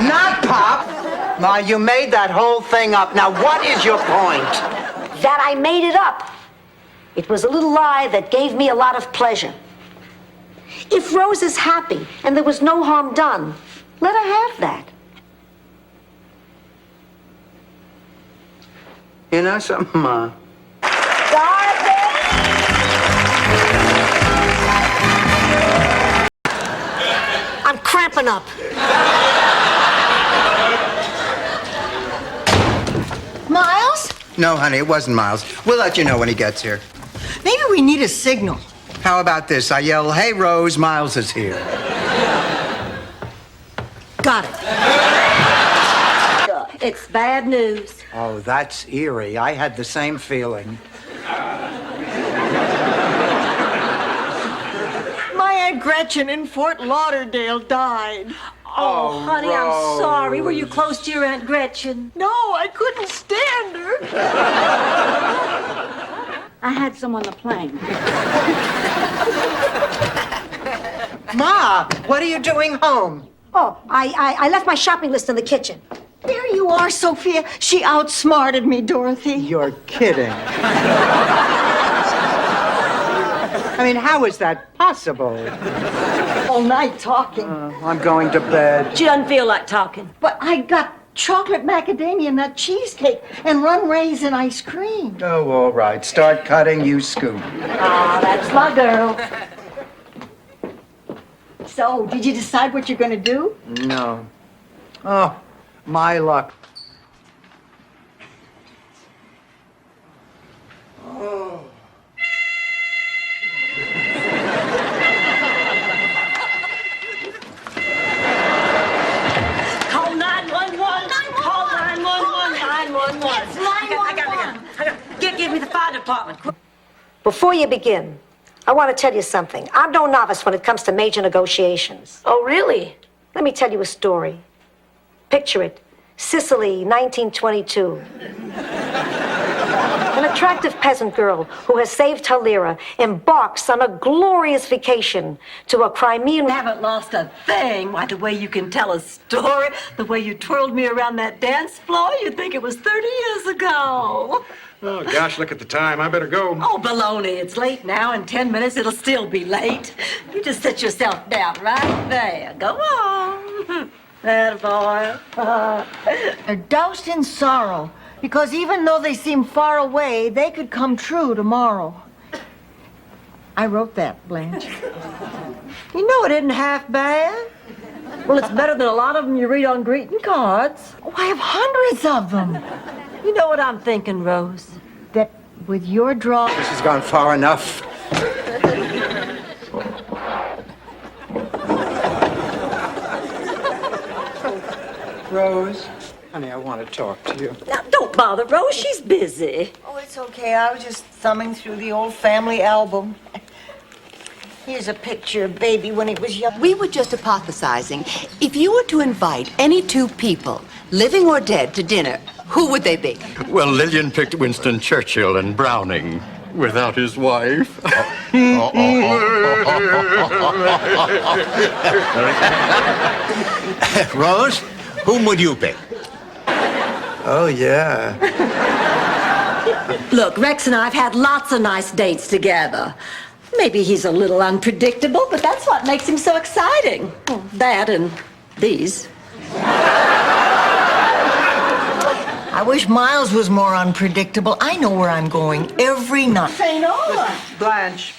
Not Pop. Ma, you made that whole thing up. Now, what is your point?
that I made it up. It was a little lie that gave me a lot of pleasure. If Rose is happy and there was no harm done, let her have that.
You know something, Ma?
I'm cramping up.
Miles?
No, honey, it wasn't Miles. We'll let you know when he gets here.
Maybe we need a signal.
How about this? I yell, "Hey, Rose, Miles is here."
Got it.
It's bad news.
Oh, that's eerie. I had the same feeling.
My Aunt Gretchen in Fort Lauderdale died.
Oh, honey, I'm sorry. Were you close to your Aunt Gretchen?
No, I couldn't stand her.
I had some on the plane.
Ma, what are you doing home?
Oh, I left my shopping list in the kitchen.
There you are, Sophia. She outsmarted me, Dorothy.
You're kidding. I mean, how is that possible?
All night talking.
I'm going to bed.
She doesn't feel like talking.
But I got chocolate macadamia nut cheesecake and rum raisin ice cream.
Oh, all right. Start cutting, you scoop.
Ah, that's my girl.
So, did you decide what you're going to do?
No. Oh, my luck. Oh.
Call 911. Call 911. 911.
It's 911.
Give me the fire department.
Before you begin, I want to tell you something. I'm no novice when it comes to major negotiations.
Oh, really?
Let me tell you a story. Picture it. Sicily, 1922. An attractive peasant girl who has saved her lira embarks on a glorious vacation to a Crimean...
Haven't lost a thing. Why, the way you can tell a story, the way you twirled me around that dance floor, you'd think it was 30 years ago.
Oh, gosh, look at the time. I better go.
Oh, baloney. It's late now. In 10 minutes, it'll still be late. You just sit yourself down right there. Go on. That boy.
They're doused in sorrow, because even though they seem far away, they could come true tomorrow. I wrote that, Blanche.
You know it isn't half bad. Well, it's better than a lot of them you read on greeting cards.
Oh, I have hundreds of them.
You know what I'm thinking, Rose?
That with your draw...
This has gone far enough. Rose, honey, I want to talk to you.
Now, don't bother Rose. She's busy.
Oh, it's okay. I was just thumbing through the old family album. Here's a picture of baby when he was young.
We were just hypothesizing. If you were to invite any two people, living or dead, to dinner, who would they be?
Well, Lillian picked Winston Churchill and Browning without his wife.
Rose, whom would you pick?
Oh, yeah.
Look, Rex and I have had lots of nice dates together. Maybe he's a little unpredictable, but that's what makes him so exciting. Well, that and these.
I wish Miles was more unpredictable. I know where I'm going every night.
St. Ola.
Blanche,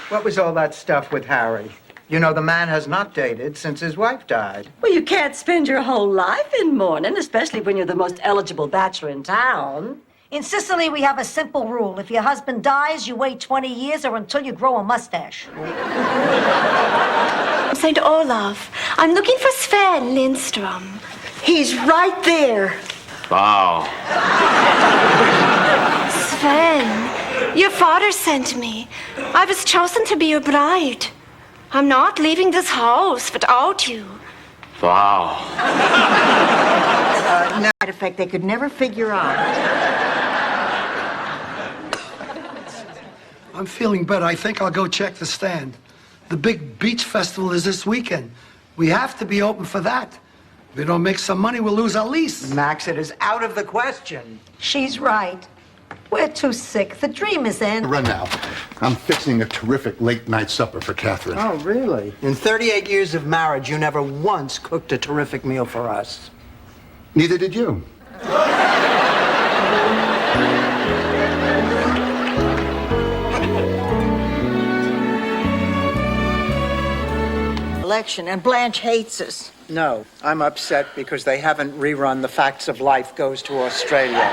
what was all that stuff with Harry? You know, the man has not dated since his wife died.
Well, you can't spend your whole life in mourning, especially when you're the most eligible bachelor in town.
In Sicily, we have a simple rule. If your husband dies, you wait 20 years or until you grow a mustache.
St. Olaf, I'm looking for Sven Lindstrom.
He's right there.
Wow.
Sven, your father sent me. I was chosen to be your bride. I'm not leaving this house without you.
Wow.
Matter of fact, they could never figure out.
I'm feeling better. I think I'll go check the stand. The big beach festival is this weekend. We have to be open for that. If we don't make some money, we'll lose our lease.
Max, it is out of the question.
She's right. We're too sick. The dream is in.
Run now. I'm fixing a terrific late-night supper for Catherine.
Oh, really? In 38 years of marriage, you never once cooked a terrific meal for us.
Neither did you.
Election, and Blanche hates us.
No, I'm upset because they haven't rerun The Facts of Life Goes to Australia.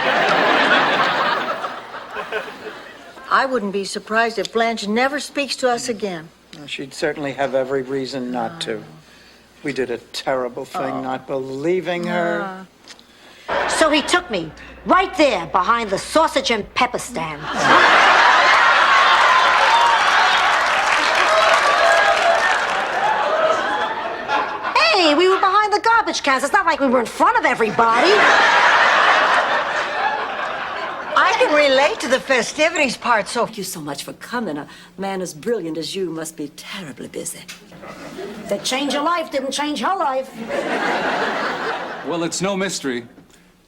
I wouldn't be surprised if Blanche never speaks to us again.
Well, she'd certainly have every reason not to. We did a terrible thing not believing her.
So he took me right there behind the sausage and pepper stand. Hey, we were behind the garbage cans. It's not like we were in front of everybody.
I can relate to the festivities part, so...
Thank you so much for coming. A man as brilliant as you must be terribly busy.
That change your life didn't change her life.
Well, it's no mystery.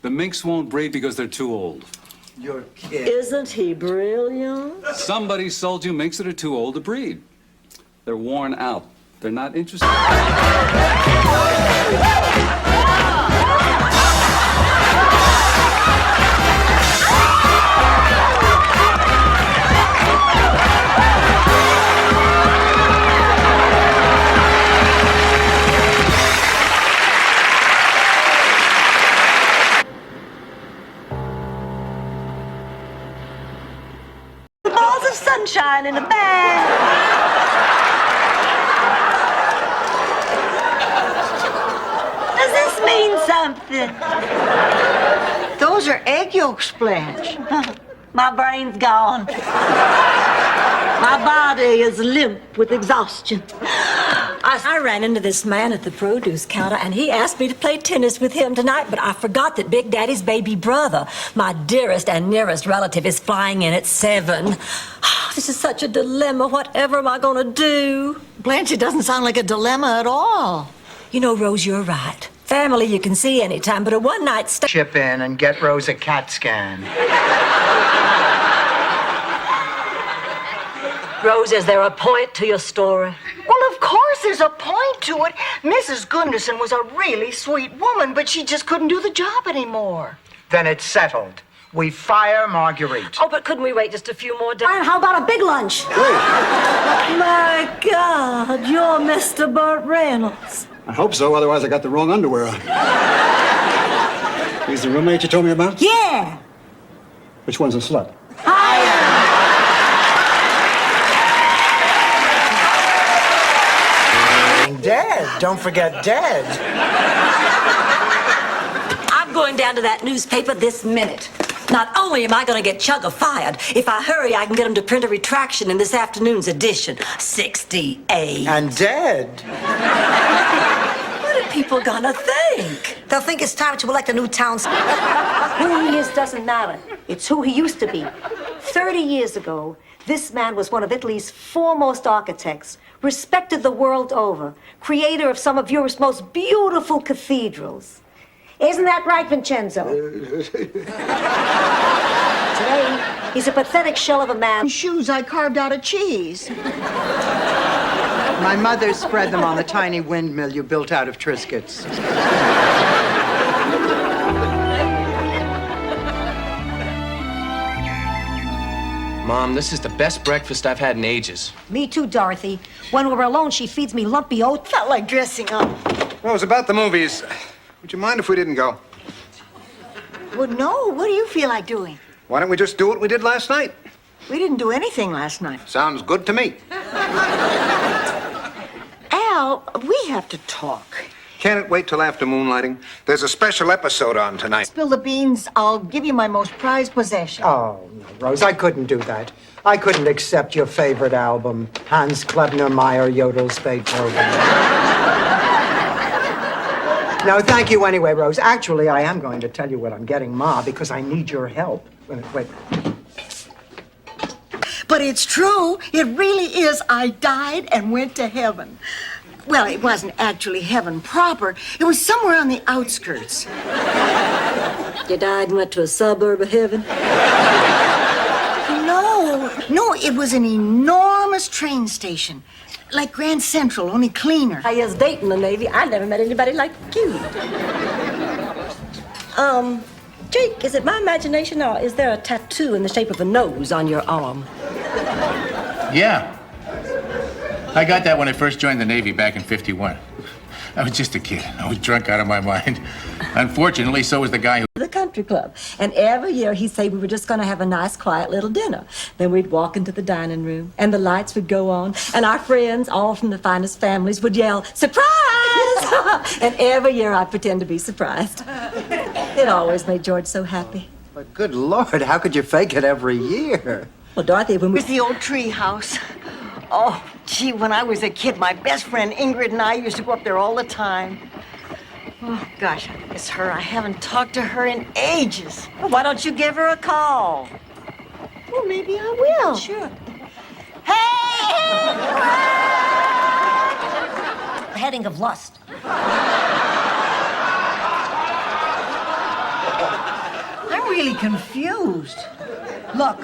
The minks won't breed because they're too old.
You're kidding.
Isn't he brilliant?
Somebody sold you minks that are too old to breed. They're worn out. They're not interested.
Balls of sunshine in a bag. Does this mean something?
Those are egg yolks, Blanche.
My brain's gone. My body is limp with exhaustion.
I ran into this man at the produce counter, and he asked me to play tennis with him tonight, but I forgot that Big Daddy's baby brother, my dearest and nearest relative, is flying in at 7. This is such a dilemma. Whatever am I going to do?
Blanche, it doesn't sound like a dilemma at all.
You know, Rose, you're right. Family you can see anytime, but a one-night stand...
Chip in and get Rose a CAT scan.
Rose, is there a point to your story?
Well, of course there's a point to it. Mrs. Gunderson was a really sweet woman, but she just couldn't do the job anymore.
Then it's settled. We fire Marguerite.
Oh, but couldn't we wait just a few more days?
And how about a big lunch?
My God, you're Mr. Burt Reynolds.
I hope so, otherwise I got the wrong underwear on. He's the roommate you told me about?
Yeah.
Which one's a slut?
Dead. Don't forget dead.
I'm going down to that newspaper this minute. Not only am I going to get Chugga fired, if I hurry, I can get him to print a retraction in this afternoon's edition. 68.
And dead.
What are people gonna think?
They'll think it's time to elect a new town. Who he is doesn't matter. It's who he used to be. 30 years ago, this man was one of Italy's foremost architects, respected the world over, creator of some of Europe's most beautiful cathedrals. Isn't that right, Vincenzo? Today, he's a pathetic shell of a man.
Shoes I carved out of cheese.
My mother spread them on the tiny windmill you built out of Triscuits.
Mom, this is the best breakfast I've had in ages.
Me too, Dorothy. When we're alone, she feeds me lumpy oats.
Felt like dressing up.
Well, it was about the movies. Would you mind if we didn't go?
Well, no. What do you feel like doing?
Why don't we just do what we did last night?
We didn't do anything last night.
Sounds good to me.
Al, we have to talk.
Can't it wait till after moonlighting? There's a special episode on tonight.
Spill the beans, I'll give you my most prized possession.
Oh, no, Rose, I couldn't do that. I couldn't accept your favorite album, Hans Klebner Meyer Yodel's Beethoven. No, thank you anyway, Rose. Actually, I am going to tell you what I'm getting Ma because I need your help. Wait.
But it's true. It really is. I died and went to heaven. Well, it wasn't actually heaven proper. It was somewhere on the outskirts.
You died and went to a suburb of heaven?
No, it was an enormous train station. Like Grand Central, only cleaner.
I was dating the Navy. I never met anybody like you. Jake, is it my imagination or is there a tattoo in the shape of a nose on your arm?
Yeah. I got that when I first joined the Navy back in '51. I was just a kid. I was drunk out of my mind. Unfortunately, so was the guy who...
The country club. And every year he'd say we were just going to have a nice, quiet little dinner. Then we'd walk into the dining room, and the lights would go on, and our friends, all from the finest families, would yell, "Surprise!" And every year I'd pretend to be surprised. It always made George so happy.
But good Lord, how could you fake it every year?
Well, Dorothy, when we...
Where's the old tree house? Oh, gee, when I was a kid, my best friend Ingrid and I used to go up there all the time. Oh, gosh, I think it's her. I haven't talked to her in ages.
Well, why don't you give her a call?
Well, maybe I will.
Sure.
Hey!
The heading of lust.
I'm really confused.
Look,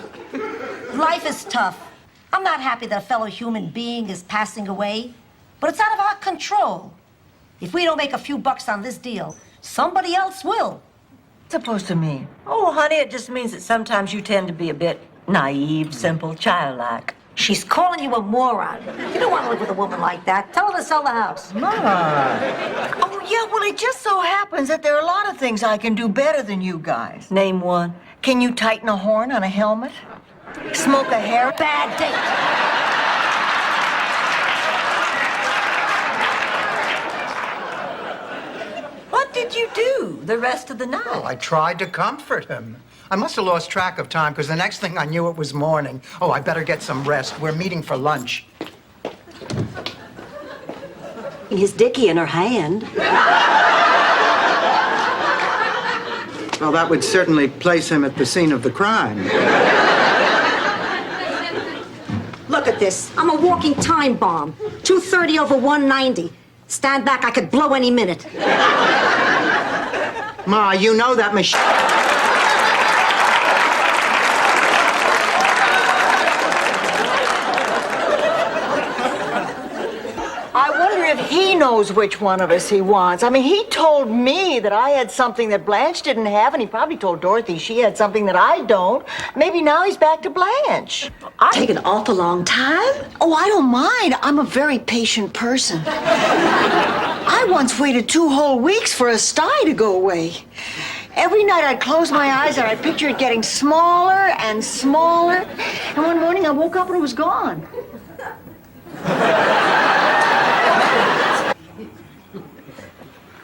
life is tough. I'm not happy that a fellow human being is passing away, but it's out of our control. If we don't make a few bucks on this deal, somebody else will.
What's it supposed to mean?
Oh, honey, it just means that sometimes you tend to be a bit naive, simple, childlike.
She's calling you a moron. You don't want to live with a woman like that. Tell her to sell the house.
Mama. Oh, yeah, well, it just so happens that there are a lot of things I can do better than you guys.
Name one.
Can you tighten a horn on a helmet? Smoke a hair?
Bad date.
What did you do the rest of the night?
Oh, I tried to comfort him. I must have lost track of time because the next thing I knew it was morning. Oh, I better get some rest. We're meeting for lunch.
His dickie in her hand.
Well, that would certainly place him at the scene of the crime.
Look at this. I'm a walking time bomb. 230 over 190. Stand back, I could blow any minute.
Ma, you know that machine.
I wonder if he knows which one of us he wants. I mean, he told me that I had something that Blanche didn't have, and he probably told Dorothy she had something that I don't. Maybe now he's back to Blanche.
Take an awful long time.
Oh, I don't mind. I'm a very patient person. I once waited 2 whole weeks for a sty to go away. Every night I'd close my eyes and I'd picture it getting smaller and smaller. And one morning I woke up and it was gone.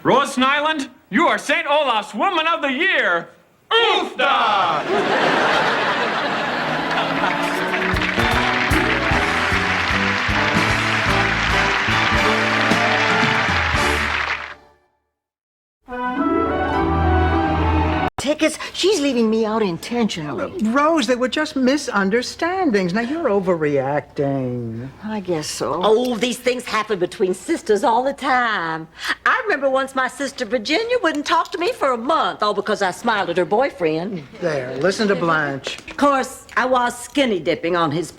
Rose Nyland, you are St. Olaf's Woman of the Year. Oofda!
Tickets? She's leaving me out intentionally.
Rose, they were just misunderstandings. Now you're overreacting.
I guess so.
Oh, these things happen between sisters all the time. I remember once my sister Virginia wouldn't talk to me for a month, all because I smiled at her boyfriend.
There, listen to Blanche.
Of course, I was skinny dipping on his...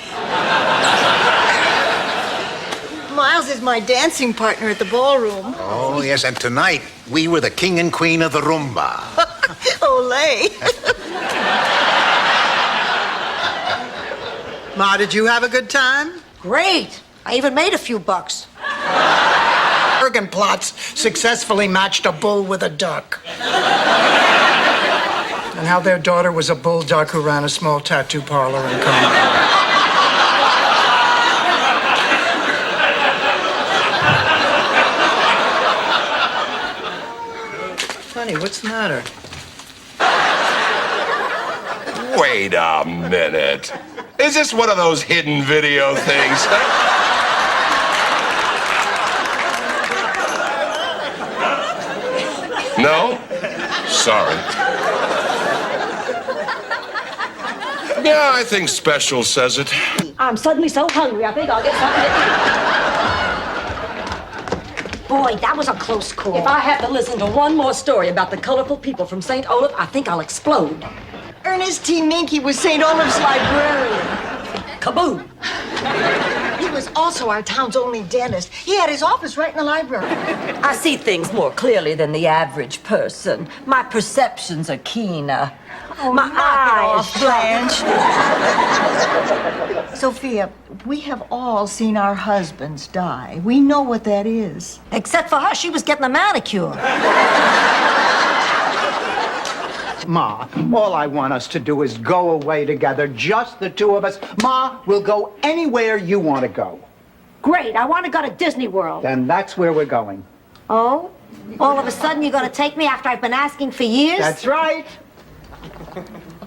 Miles is my dancing partner at the ballroom.
Oh, yes, and tonight we were the king and queen of the rumba.
Olay.
Ma, did you have a good time?
Great. I even made a few bucks.
Bergen plots successfully matched a bull with a duck. And how their daughter was a bulldog who ran a small tattoo parlor in Congo. Honey, what's the matter?
Wait a minute. Is this one of those hidden video things? No? Sorry. Yeah, I think Special says it.
I'm suddenly so hungry, I think I'll get something to eat.
Boy, that was a close call.
If I have to listen to one more story about the colorful people from St. Olaf, I think I'll explode.
Ernest T. Minky was St. Olaf's librarian.
Kaboom!
He was also our town's only dentist. He had his office right in the library.
I see things more clearly than the average person. My perceptions are keener.
Oh,
my eyes,
Blanche. Sophia, we have all seen our husbands die. We know what that is.
Except for her, she was getting a manicure.
Ma, all I want us to do is go away together, just the two of us. Ma, we'll go anywhere you want to go.
Great, I want to go to Disney World.
Then that's where we're going.
Oh? All of a sudden you're going to take me after I've been asking for years?
That's right.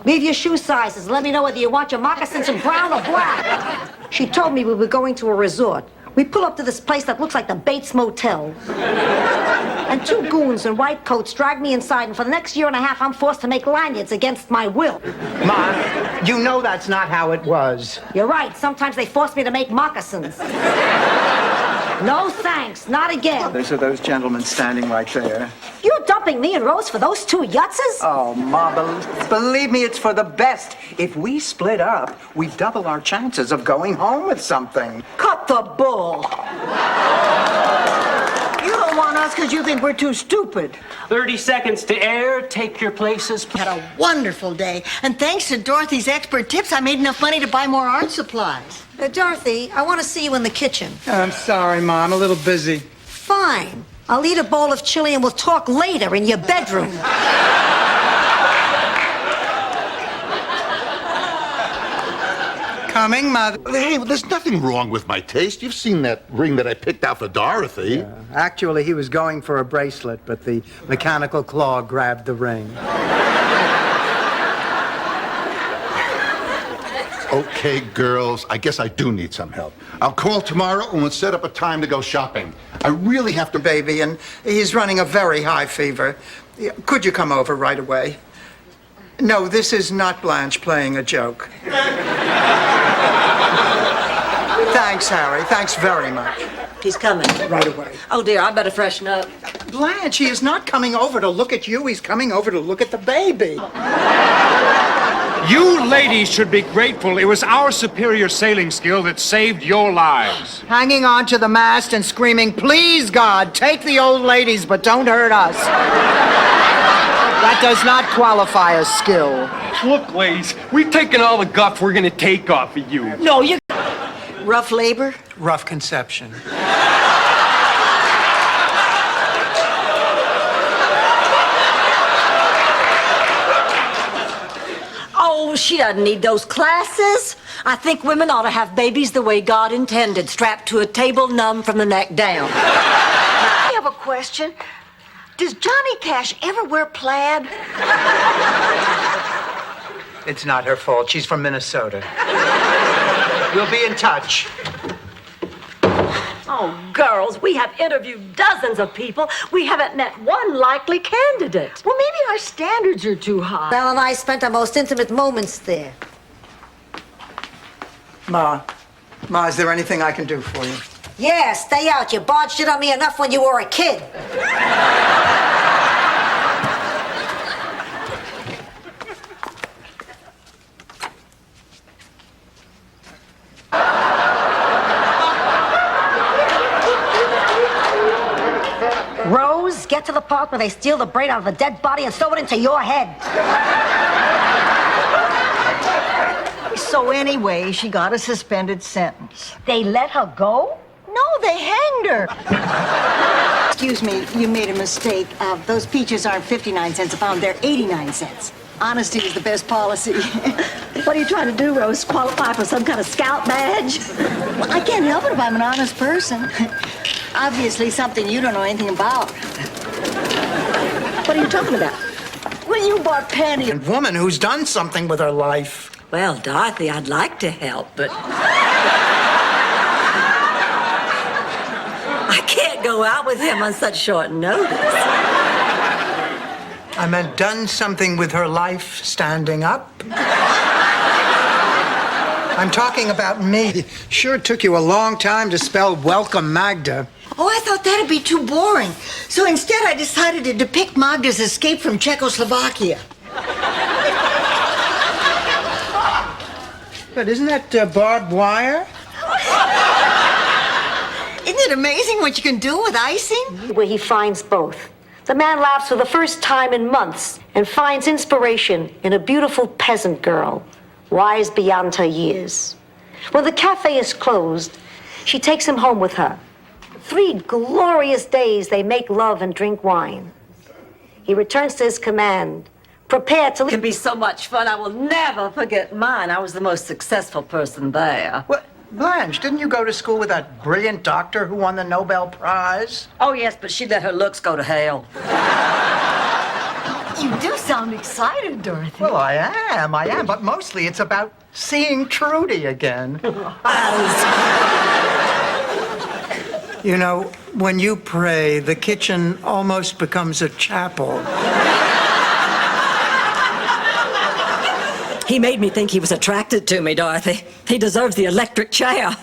Leave your shoe sizes. Let me know whether you want your moccasins in brown or black. She told me we were going to a resort. We pull up to this place that looks like the Bates Motel. And two goons in white coats drag me inside, and for the next year and a half, I'm forced to make lanyards against my will.
Ma, you know that's not how it was.
You're right. Sometimes they force me to make moccasins. No thanks. Not again.
Those gentlemen standing right there.
You're dumping me and Rose for those two yutzes?
Oh, Ma, believe me, it's for the best. If we split up, we double our chances of going home with something.
Cut the bull. You don't want us because you think we're too stupid.
30 seconds to air. Take your places.
Had a wonderful day. And thanks to Dorothy's expert tips, I made enough money to buy more art supplies.
Dorothy, I want to see you in the kitchen.
I'm sorry, Ma. I'm a little busy.
Fine. I'll eat a bowl of chili and we'll talk later in your bedroom.
Coming, Mother.
Hey, there's nothing wrong with my taste. You've seen that ring that I picked out for Dorothy.
Yeah. Actually, he was going for a bracelet, but the mechanical claw grabbed the ring.
Okay, girls, I guess I do need some help. I'll call tomorrow and we'll set up a time to go shopping. I really have to...
Baby, and he's running a very high fever. Could you come over right away? No, this is not Blanche playing a joke. Thanks, Harry. Thanks very much.
He's coming right away. Oh, dear, I better freshen up.
Blanche, he is not coming over to look at you. He's coming over to look at the baby.
You ladies should be grateful. It was our superior sailing skill that saved your lives.
Hanging on to the mast and screaming, "Please, God, take the old ladies, but don't hurt us." That does not qualify as skill.
Look, ladies, we've taken all the guff we're gonna take off of you.
No, you... Rough labor?
Rough conception.
Oh, she doesn't need those classes. I think women ought to have babies the way God intended, strapped to a table numb from the neck down.
I have a question. Does Johnny Cash ever wear plaid?
It's not her fault. She's from Minnesota. We'll be in touch.
Oh, girls, we have interviewed dozens of people. We haven't met one likely candidate.
Well, maybe our standards are too high.
Belle and I spent our most intimate moments there.
Ma, is there anything I can do for you?
Yeah, stay out. You barged it on me enough when you were a kid. Rose, get to the part where they steal the brain out of the dead body and sew it into your head.
So anyway, she got a suspended sentence.
They let her go?
No, they hanged her. Excuse me, you made a mistake. Those peaches aren't 59 cents a pound, they're 89 cents. Honesty is the best policy.
What are you trying to do, Rose? Qualify for some kind of scout badge?
Well, I can't help it if I'm an honest person. Obviously something you don't know anything about.
What are you talking about?
When you bought panties.
A woman who's done something with her life.
Well, Dorothy, I'd like to help, but I can't go out with him on such short notice.
I meant done something with her life standing up. I'm talking about me. Sure took you a long time to spell Welcome Magda.
Oh, I thought that'd be too boring. So instead, I decided to depict Magda's escape from Czechoslovakia.
But isn't that barbed wire?
Isn't it amazing what you can do with icing?
Where he finds both. The man laughs for the first time in months and finds inspiration in a beautiful peasant girl, wise beyond her years. When the cafe is closed, she takes him home with her. 3 glorious days they make love and drink wine. He returns to his command, prepared to...
It can be so much fun. I will never forget mine. I was the most successful person there.
What? Blanche, didn't you go to school with that brilliant doctor who won the Nobel Prize?
Oh, yes, but she let her looks go to hell.
You do sound excited, Dorothy.
Well, I am, but mostly it's about seeing Trudy again. You know, when you pray, the kitchen almost becomes a chapel.
He made me think he was attracted to me, Dorothy. He deserves the electric chair.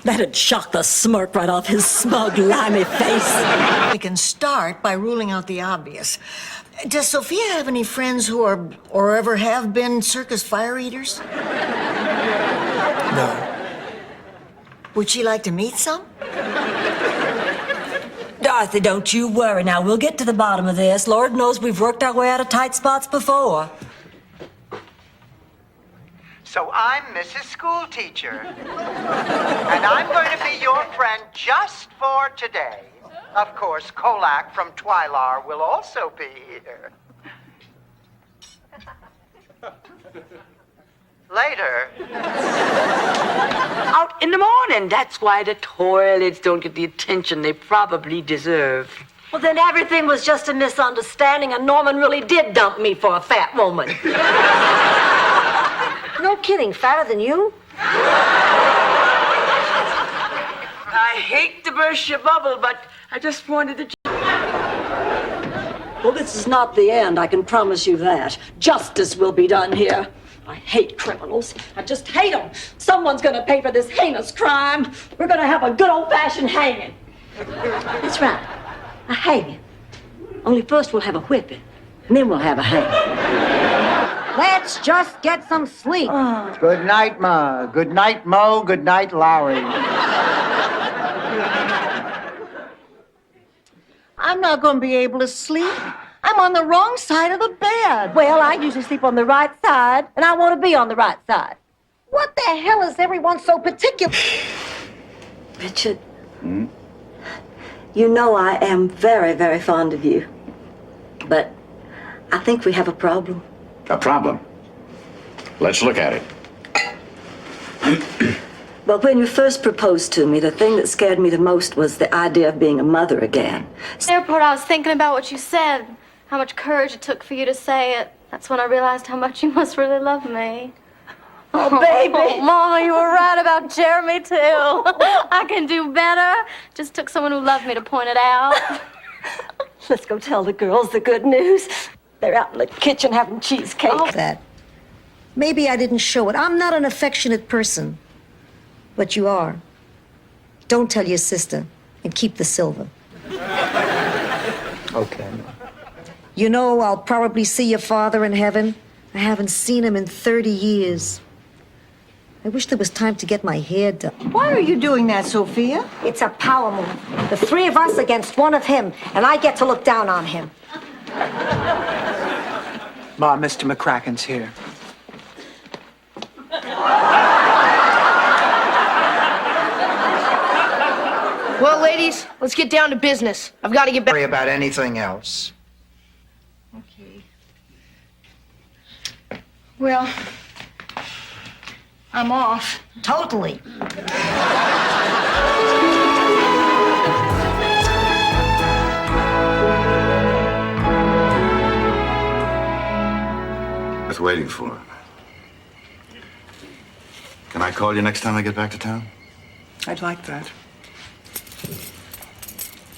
That'd shock the smirk right off his smug, limey face.
We can start by ruling out the obvious. Does Sophia have any friends who are, or ever have been, circus fire eaters?
No.
Would she like to meet some?
Dorothy, don't you worry now. We'll get to the bottom of this. Lord knows we've worked our way out of tight spots before.
So I'm Mrs. Schoolteacher. And I'm going to be your friend just for today. Of course, Kolak from Twilar will also be here. Later.
Out in the morning. That's why the toilets don't get the attention they probably deserve.
Well, then everything was just a misunderstanding, and Norman really did dump me for a fat woman.
No kidding, fatter than you?
I hate to burst your bubble, but I just wanted to...
Well, this is not the end, I can promise you that. Justice will be done here. I hate criminals. I just hate them. Someone's gonna pay for this heinous crime. We're gonna have a good old-fashioned hanging. That's right, a hanging. Only first we'll have a whipping, and then we'll have a hanging.
Let's just get some sleep.
Good night, Ma. Good night, Mo. Good night, Lowry.
I'm not going to be able to sleep. I'm on the wrong side of the bed.
Well, I usually sleep on the right side, and I want to be on the right side. What the hell is everyone so particular?
Richard, you know I am very, very fond of you. But I think we have a problem.
A problem? Let's look at it.
Well, when you first proposed to me, the thing that scared me the most was the idea of being a mother again.
Airport, I was thinking about what you said, how much courage it took for you to say it. That's when I realized how much you must really love me.
Oh, baby.
Oh, Mama, you were right about Jeremy, too. I can do better. Just took someone who loved me to point it out.
Let's go tell the girls the good news. They're out in the kitchen having cheesecake.
Oh, that. Maybe I didn't show it. I'm not an affectionate person. But you are. Don't tell your sister and keep the silver.
Okay.
You know, I'll probably see your father in heaven. I haven't seen him in 30 years. I wish there was time to get my hair done.
Why are you doing that, Sophia?
It's a power move. The 3 of us against one of him, and I get to look down on him.
Ma, Mr. McCracken's here.
Well, ladies, let's get down to business. I've got to get back.
Worry about anything else.
Okay. Well, I'm off.
Totally.
Worth waiting for. Can I call you next time I get back to town?
I'd like that.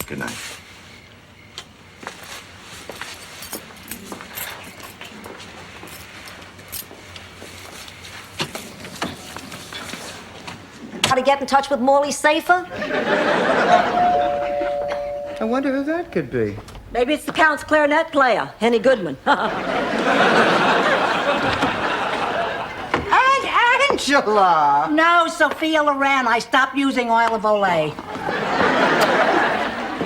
Good night.
How to get in touch with Morley Safer?
I wonder who that could be.
Maybe it's the Count's clarinet player, Henny Goodman.
Angela!
No, Sophia Loren. I stopped using oil of Olay.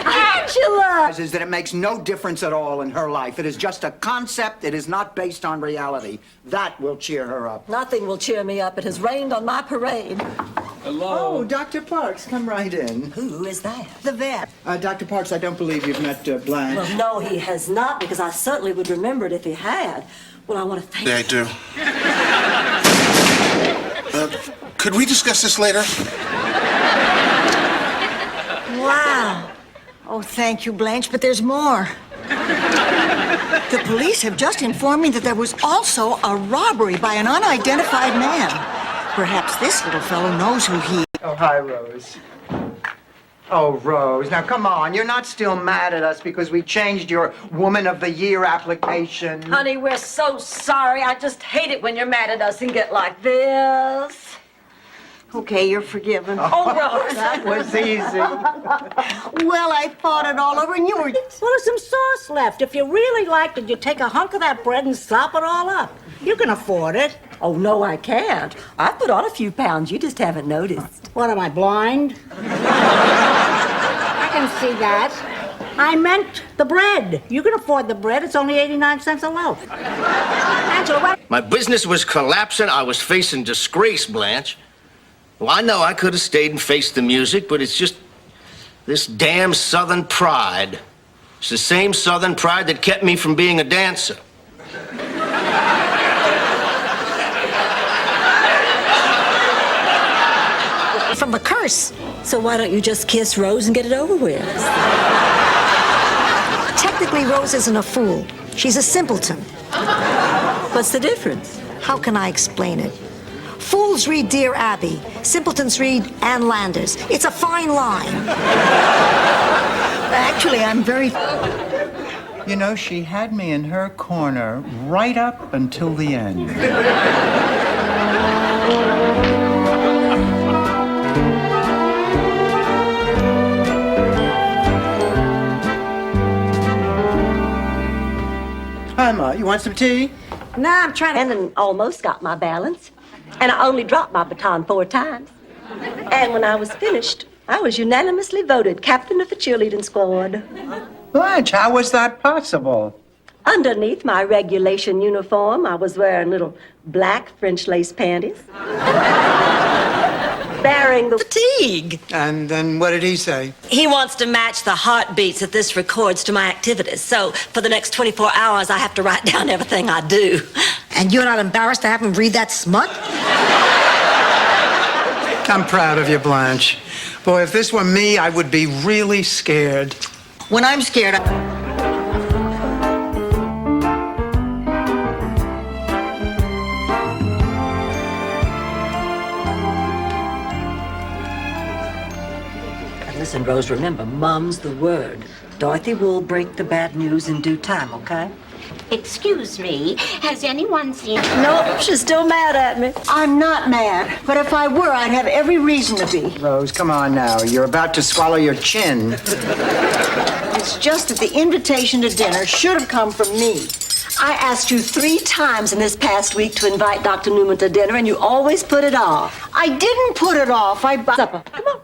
Angela!
Is that it makes no difference at all in her life. It is just a concept. It is not based on reality. That will cheer her up.
Nothing will cheer me up. It has rained on my parade.
Hello.
Oh, Dr. Parks, come right in.
Who is that?
The vet.
Dr. Parks, I don't believe you've met Blanche.
Well, no, he has not, because I certainly would remember it if he had. Well, I want to thank
Yeah, I do. Could we discuss this later?
Wow. Oh, thank you, Blanche, but there's more. The police have just informed me that there was also a robbery by an unidentified man. Perhaps this little fellow knows who he...
Oh, hi, Rose. Oh, Rose, now come on. You're not still mad at us because we changed your Woman of the Year application.
Honey, we're so sorry. I just hate it when you're mad at us and get like this.
Okay, you're forgiven.
Oh, Rose.
That was easy.
Well, I thought it all over and you were...
Well, there's some sauce left. If you really liked it, you'd take a hunk of that bread and slop it all up. You can afford it.
Oh, no, I can't. I've put on a few pounds. You just haven't noticed.
What, am I blind? I can see that. I meant the bread. You can afford the bread. It's only 89 cents a loaf. Angela, what?
My business was collapsing. I was facing disgrace, Blanche. Well, I know I could have stayed and faced the music, but it's just this damn Southern pride. It's the same Southern pride that kept me from being a dancer.
From the curse. So why don't you just kiss Rose and get it over with?
Technically, Rose isn't a fool. She's a simpleton.
What's the difference?
How can I explain it? Fools read Dear Abby. Simpletons read Ann Landers. It's a fine line.
Actually, I'm very...
You know, she had me in her corner right up until the end. Hi, Ma. You want some tea?
Nah, I'm trying to... And then almost got my balance. And I only dropped my baton 4 times. And when I was finished, I was unanimously voted captain of the cheerleading squad.
Blanche, how was that possible?
Underneath my regulation uniform, I was wearing little black French lace panties. Bearing the fatigue.
And then what did he say?
He wants to match the heartbeats that this records to my activities. So for the next 24 hours, I have to write down everything I do.
And you're not embarrassed to have him read that smut?
I'm proud of you, Blanche. Boy, if this were me, I would be really scared.
When I'm scared,
Listen, Rose, remember, mum's the word. Dorothy will break the bad news in due time, okay?
Excuse me, has anyone seen...
No, she's still mad at me.
I'm not mad. But if I were, I'd have every reason to be.
Rose, come on now. You're about to swallow your chin.
It's just that the invitation to dinner should have come from me.
I asked you 3 times in this past week to invite Dr. Newman to dinner, and you always put it off.
I didn't put it off.
Supper. Come on.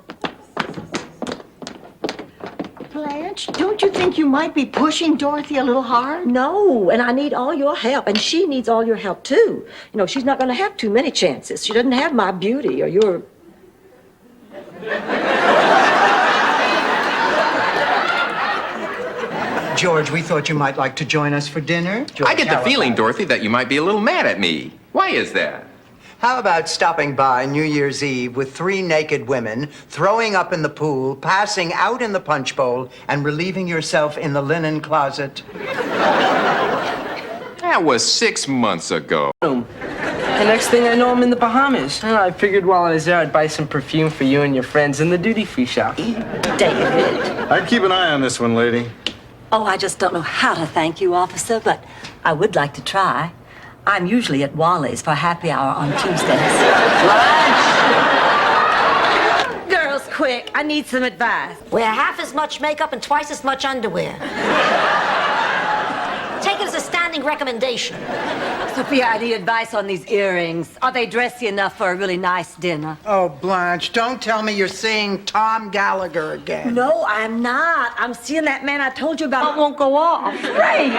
Blanche, don't you think you might be pushing Dorothy a little hard?
No, and I need all your help, and she needs all your help, too. You know, she's not going to have too many chances. She doesn't have my beauty or your...
George, we thought you might like to join us for dinner. George,
I get the feeling, Dorothy, that you might be a little mad at me. Why is that?
How about stopping by New Year's Eve with 3 naked women, throwing up in the pool, passing out in the punch bowl, and relieving yourself in the linen closet?
That was 6 months ago.
And next thing I know, I'm in the Bahamas. And I figured while I was there, I'd buy some perfume for you and your friends in the duty-free shop.
David.
I'd keep an eye on this one, lady.
Oh, I just don't know how to thank you, officer, but I would like to try. I'm usually at Wally's for happy hour on Tuesdays. Girls, quick. I need some advice.
Wear half as much makeup and twice as much underwear. Take it as a standing recommendation.
Sophia, I need advice on these earrings. Are they dressy enough for a really nice dinner?
Oh, Blanche, don't tell me you're seeing Tom Gallagher again.
No, I'm not. I'm seeing that man I told you about. It won't go off. Great.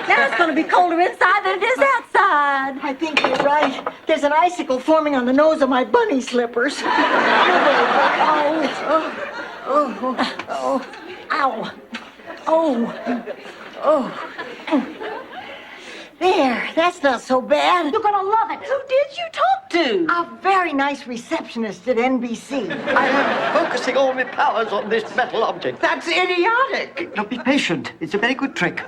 Now it's going to be colder inside than it is outside.
I think you're right. There's an icicle forming on the nose of my bunny slippers.
Oh. Ow. Oh.
There, that's not so bad.
You're gonna love it.
Who did you talk to?
A very nice receptionist at NBC.
I am focusing all my powers on this metal object.
That's idiotic.
Now be patient. It's a very good trick.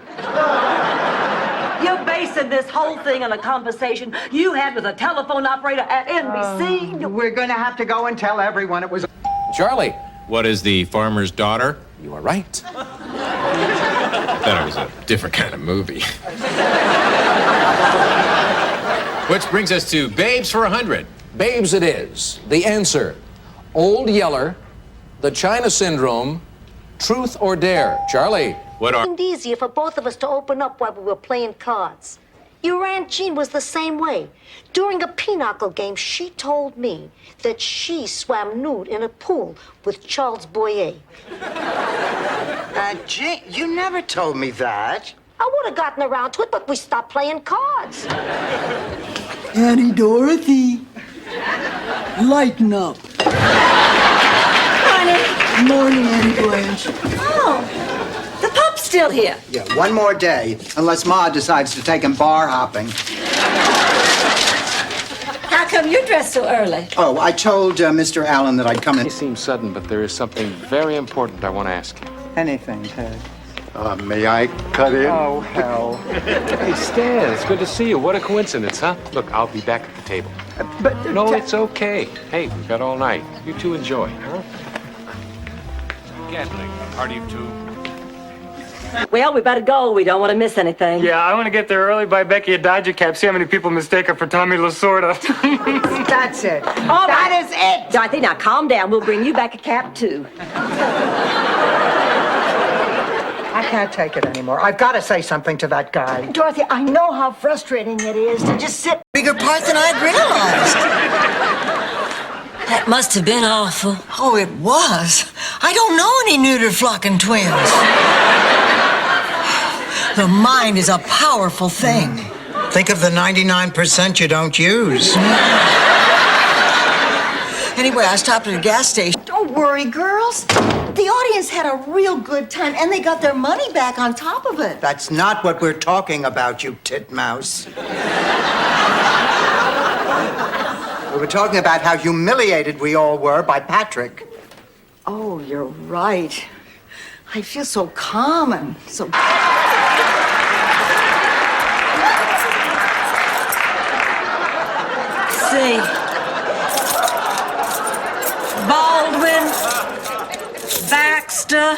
You're basing this whole thing on a conversation you had with a telephone operator at NBC.
We're going to have to go and tell everyone it was...
Charlie.
What is the farmer's daughter?
You are right.
Thought it was a different kind of movie. Which brings us to Babes for 100.
Babes it is. The answer. Old Yeller, the China Syndrome, Truth or Dare. Charlie.
What are...
It seemed easier for both of us to open up while we were playing cards. Your Aunt Jean was the same way. During a pinochle game, she told me that she swam nude in a pool with Charles Boyer.
Jean, you never told me that.
I would have gotten around to it, but we stopped playing cards.
Annie Dorothy, lighten up.
Honey.
Morning, Annie Blanche.
Oh, the pup's still here.
Yeah, one more day, unless Ma decides to take him bar hopping.
How come you're dressed so early?
Oh, I told Mr. Allen that I'd come in.
It seems sudden, but there is something very important I want to ask you.
Anything, Ted.
May I cut in?
Oh, hell.
Hey, Stan, it's good to see you. What a coincidence, huh? Look, I'll be back at the table. No, it's okay. Hey, we've got all night. You two enjoy, huh?
Gatling, party of two.
Well, we better go. We don't want to miss anything.
Yeah, I want to get there early, buy Becky a Dodger cap, see how many people mistake her for Tommy Lasorda.
That's it.
All
That
right.
is it.
Dorothy, now calm down. We'll bring you back a cap, too.
I can't take it anymore. I've got to say something to that guy.
Dorothy, I know how frustrating it is to just sit bigger part than I'd realized.
That must have been awful.
Oh, it was. I don't know any neuter flocking twins. The mind is a powerful thing.
Think of the 99% you don't use.
Anyway, I stopped at a gas station. Don't worry, girls. The audience had a real good time, and they got their money back on top of it.
That's not what we're talking about, you titmouse. We were talking about how humiliated we all were by Patrick.
Oh, you're right. I feel so calm and so...
See. Baldwin. Baxter.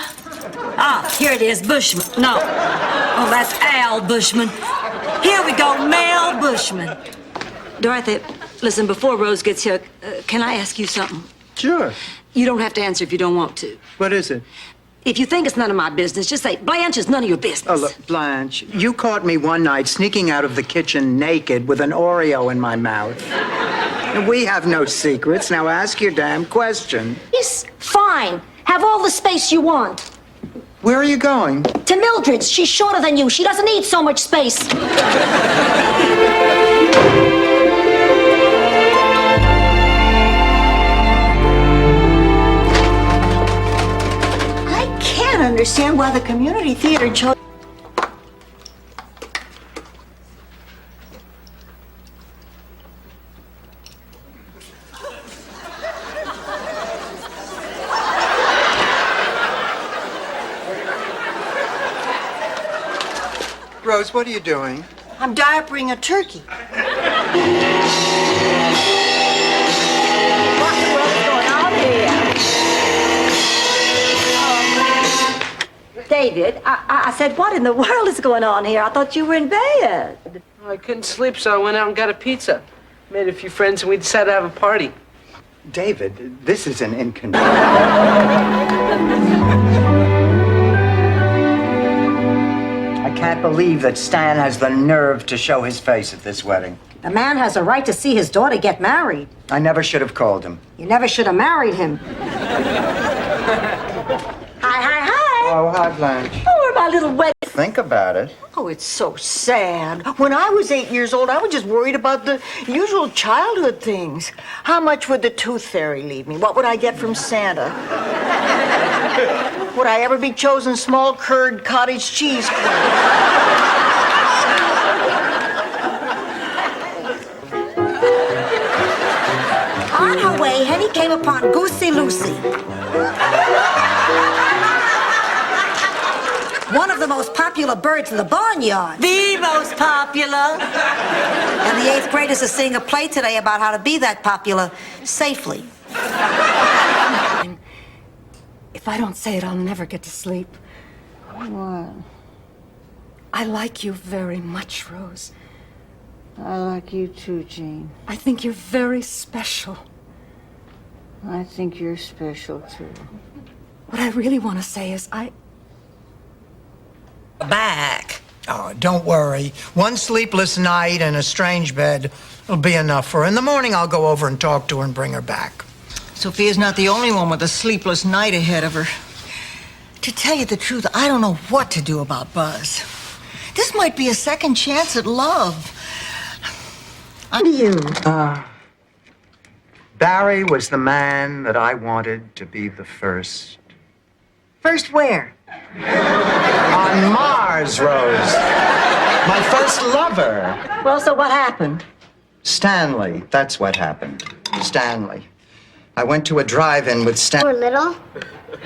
Ah, here it is, Bushman. No. Oh, that's Al Bushman. Here we go, Mel Bushman. Dorothy, listen, before Rose gets here, can I ask you something?
Sure.
You don't have to answer if you don't want to.
What is it?
If you think it's none of my business, just say, Blanche, it's none of your business.
Oh, look, Blanche, you caught me one night sneaking out of the kitchen naked with an Oreo in my mouth. We have no secrets. Now ask your damn question.
Yes, fine. Have all the space you want.
Where are you going?
To Mildred's. She's shorter than you. She doesn't need so much space.
I can't understand why the community theater chose...
Rose, what are you doing?
I'm diapering a turkey.
David, I said, what in the world is going on here? I thought you were in bed.
I couldn't sleep, so I went out and got a pizza. Made a few friends, and we decided to have a party.
David, this is an inconvenience. I can't believe that Stan has the nerve to show his face at this wedding.
A man has a right to see his daughter get married.
I never should have called him.
You never should have married him. Hi, hi, hi.
Oh, hi, Blanche.
Oh, my little wedding.
Think about it.
Oh, it's so sad. When I was 8 years old, I was just worried about the usual childhood things. How much would the tooth fairy leave me? What would I get from Santa? Would I ever be chosen small curd cottage cheese queen?
On her way, Henny came upon Goosey Lucy. One of the most popular birds in the barnyard.
The most popular.
And the 8th graders are seeing a play today about how to be that popular safely.
If I don't say it, I'll never get to sleep.
What?
I like you very much, Rose.
I like you too, Jean.
I think you're very special.
I think you're special too.
What I really want to say is
Back.
Oh, don't worry. One sleepless night in a strange bed will be enough for her. In the morning, I'll go over and talk to her and bring her back.
Sophia's not the only one with a sleepless night ahead of her. To tell you the truth, I don't know what to do about Buzz. This might be a second chance at love.
Barry was the man that I wanted to be the first.
First where?
On Mars, Rose. My first lover.
Well, so what happened?
Stanley. That's what happened. Stanley. I went to a drive-in with Stanley.
Poor little.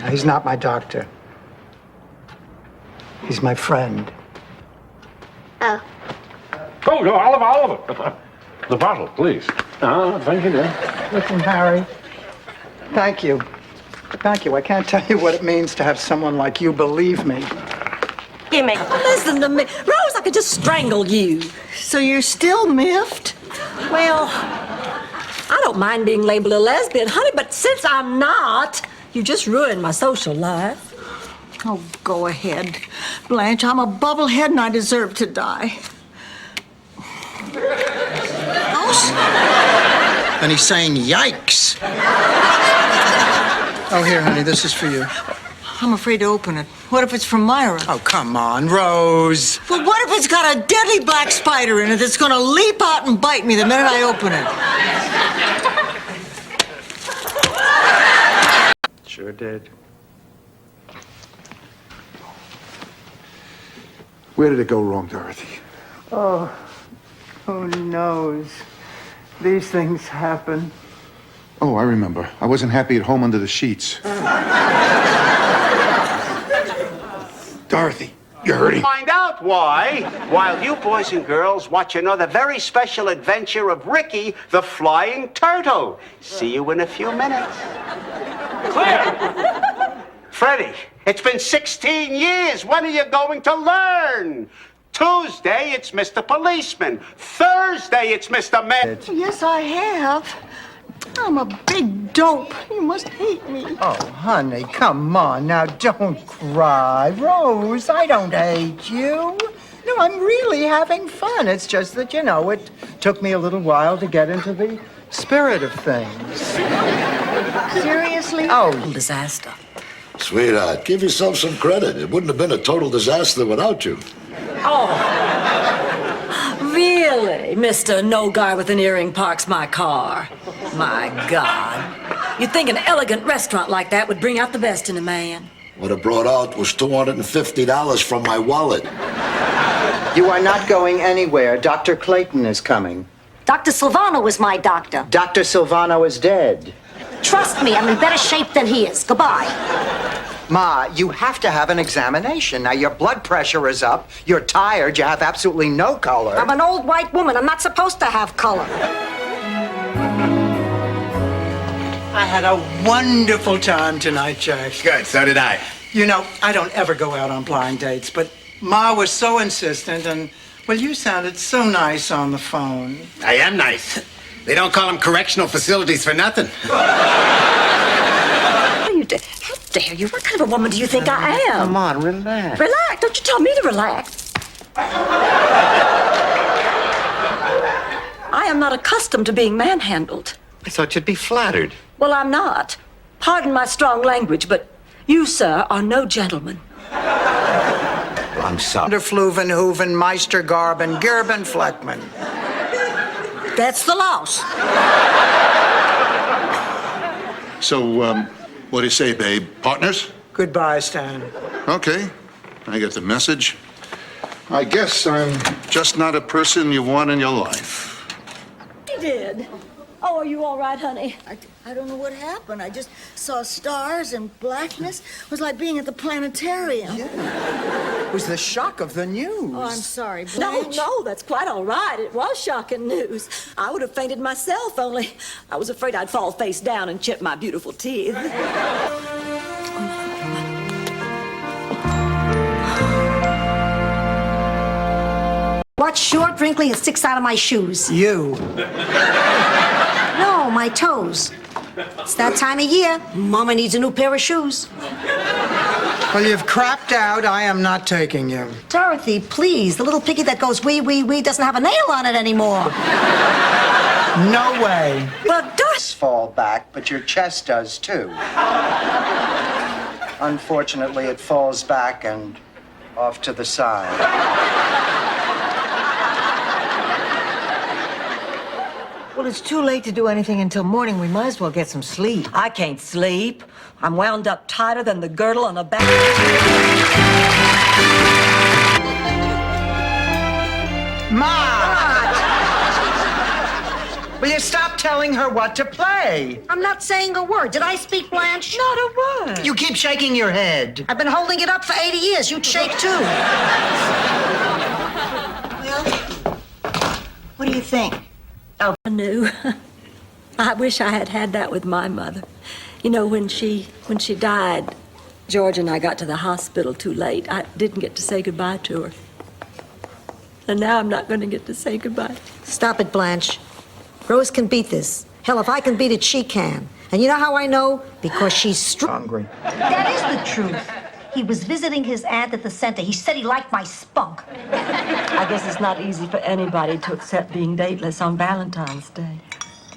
He's not my doctor. He's my friend.
Oh.
Oh, no, Oliver. The bottle, please. Thank you, dear.
Listen, Harry. Thank you. Thank you. I can't tell you what it means to have someone like you believe me.
Give me. Listen to me. Rose, I could just strangle you.
So you're still miffed?
Well, I don't mind being labeled a lesbian, honey, but since I'm not, you just ruined my social life.
Oh, go ahead. Blanche, I'm a bubblehead and I deserve to die.
And he's saying, yikes. Oh, here, honey, this is for you.
I'm afraid to open it. What if it's from Myra?
Oh, come on, Rose.
Well, what if it's got a deadly black spider in it that's gonna leap out and bite me the minute I open it?
Sure did.
Where did it go wrong, Dorothy?
Oh, who knows? These things happen.
Oh, I remember. I wasn't happy at home under the sheets. Dorothy, you're hurting.
Find out why while you boys and girls watch another very special adventure of Ricky the Flying Turtle. See you in a few minutes. Clear! Freddie, it's been 16 years. When are you going to learn? Tuesday, it's Mr. Policeman. Thursday, it's Mr. Man.
Yes, I have. I'm a big dope. You must hate me.
Oh, honey, come on. Now, don't cry. Rose, I don't hate you. No, I'm really having fun. It's just that, you know, it took me a little while to get into the spirit of things.
Seriously?
Oh,
Disaster.
Sweetheart, give yourself some credit. It wouldn't have been a total disaster without you.
Oh. Really, Mr. No Guy with an Earring parks my car? My God. You'd think an elegant restaurant like that would bring out the best in a man.
What it brought out was $250 from my wallet.
You are not going anywhere. Dr. Clayton is coming.
Dr. Silvano is my doctor.
Dr. Silvano is dead.
Trust me, I'm in better shape than he is. Goodbye.
Ma, you have to have an examination. Now, your blood pressure is up. You're tired. You have absolutely no color.
I'm an old white woman. I'm not supposed to have color.
I had a wonderful time tonight, Jack.
Good, so did I.
You know, I don't ever go out on blind dates, but Ma was so insistent, and, well, you sounded so nice on the phone.
I am nice.
They don't call them correctional facilities for nothing.
How dare you? What kind of a woman do you think I am?
Come on, relax.
Relax. Don't you tell me to relax. I am not accustomed to being manhandled.
I thought you'd be flattered.
Well, I'm not. Pardon my strong language, but you, sir, are no gentleman.
I'm sorry.
Underfluven, Hooven, Meister, Garben, Gerben, Fleckman.
That's the louse.
So, what do you say, babe? Partners?
Goodbye, Stan.
Okay. I get the message. I guess I'm just not a person you want in your life.
He did. Oh, are you all right, honey?
I don't know what happened. I just saw stars and blackness. It was like being at the planetarium.
It was the shock of the news.
Oh, I'm sorry,
No,
Blanche.
no, that's quite all right. It was shocking news. I would have fainted myself, only I was afraid I'd fall face down and chip my beautiful teeth.
What's short, wrinkly, and sticks out of my shoes?
You.
No, my toes. It's that time of year. Mama needs a new pair of shoes.
Well, you've crapped out. I am not taking you.
Dorothy, please. The little piggy that goes wee, wee, wee doesn't have a nail on it anymore.
No way.
But
Does fall back, but your chest does too. Unfortunately, it falls back and off to the side.
Well, it's too late to do anything until morning. We might as well get some sleep.
I can't sleep. I'm wound up tighter than the girdle on a back.
Ma! Will you stop telling her what to play?
I'm not saying a word. Did I speak, Blanche?
Not a word.
You keep shaking your head.
I've been holding it up for 80 years. You'd shake too.
Well, what do you think?
Oh, I knew. I wish I had had that with my mother. You know, when she died, George and I got to the hospital too late. I didn't get to say goodbye to her. And now I'm not going to get to say goodbye.
Stop it, Blanche. Rose can beat this. Hell, if I can beat it, she can. And you know how I know? Because she's
Hungry.
That is the truth. He was visiting his aunt at the center. He said he liked my spunk.
I guess it's not easy for anybody to accept being dateless on Valentine's Day.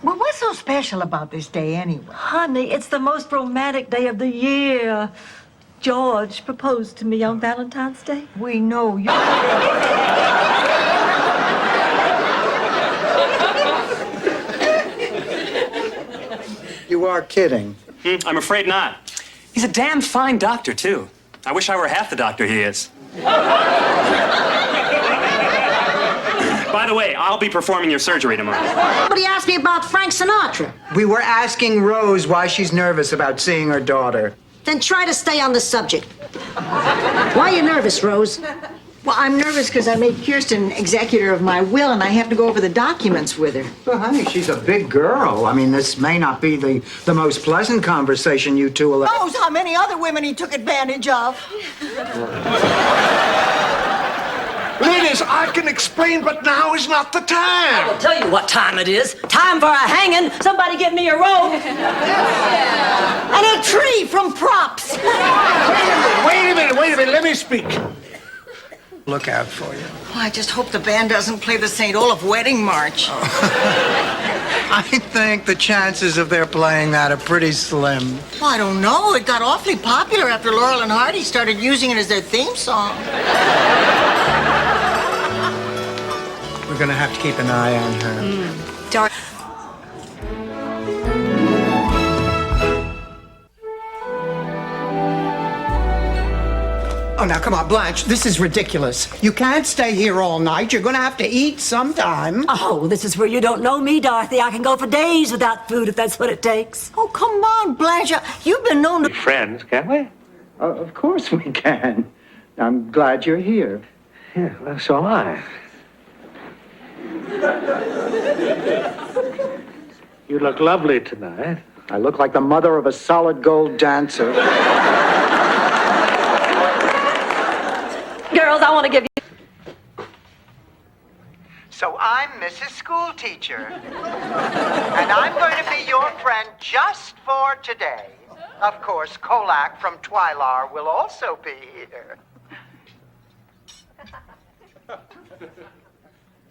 Well, what's so special about this day anyway?
Honey, it's the most romantic day of the year. George proposed to me on Valentine's Day.
We know you.
You are kidding.
I'm afraid not. He's a damn fine doctor, too. I wish I were half the doctor he is. By the way, I'll be performing your surgery tomorrow.
Somebody asked me about Frank Sinatra.
We were asking Rose why she's nervous about seeing her daughter.
Then try to stay on the subject. Why are you nervous, Rose?
Well, I'm nervous because I made Kirsten executor of my will, and I have to go over the documents with her.
Well, honey, she's a big girl. I mean, this may not be the most pleasant conversation you two will...
Knows how many other women he took advantage of.
Ladies, I can explain, but now is not the time.
I'll tell you what time it is. Time for a hanging. Somebody give me a rope.
And a tree from Props.
Wait a minute. Let me speak.
Look out for you.
Well, I just hope the band doesn't play the St. Olaf Wedding March.
I think the chances of their playing that are pretty slim.
Well, I don't know. It got awfully popular after Laurel and Hardy started using it as their theme song.
We're gonna have to keep an eye on her.
Dark.
Oh, now, come on, Blanche. This is ridiculous. You can't stay here all night. You're gonna have to eat sometime.
Oh, this is where you don't know me, Dorothy. I can go for days without food if that's what it takes.
Oh, come on, Blanche. You've been known to...
Friends, can't we?
Of course we can. I'm glad you're here.
Yeah, well, so am I. You look lovely tonight.
I look like the mother of a solid gold dancer.
Girls, I want to give you...
So I'm Mrs. Schoolteacher. And I'm going to be your friend just for today. Of course, Kolak from Twilar will also be here.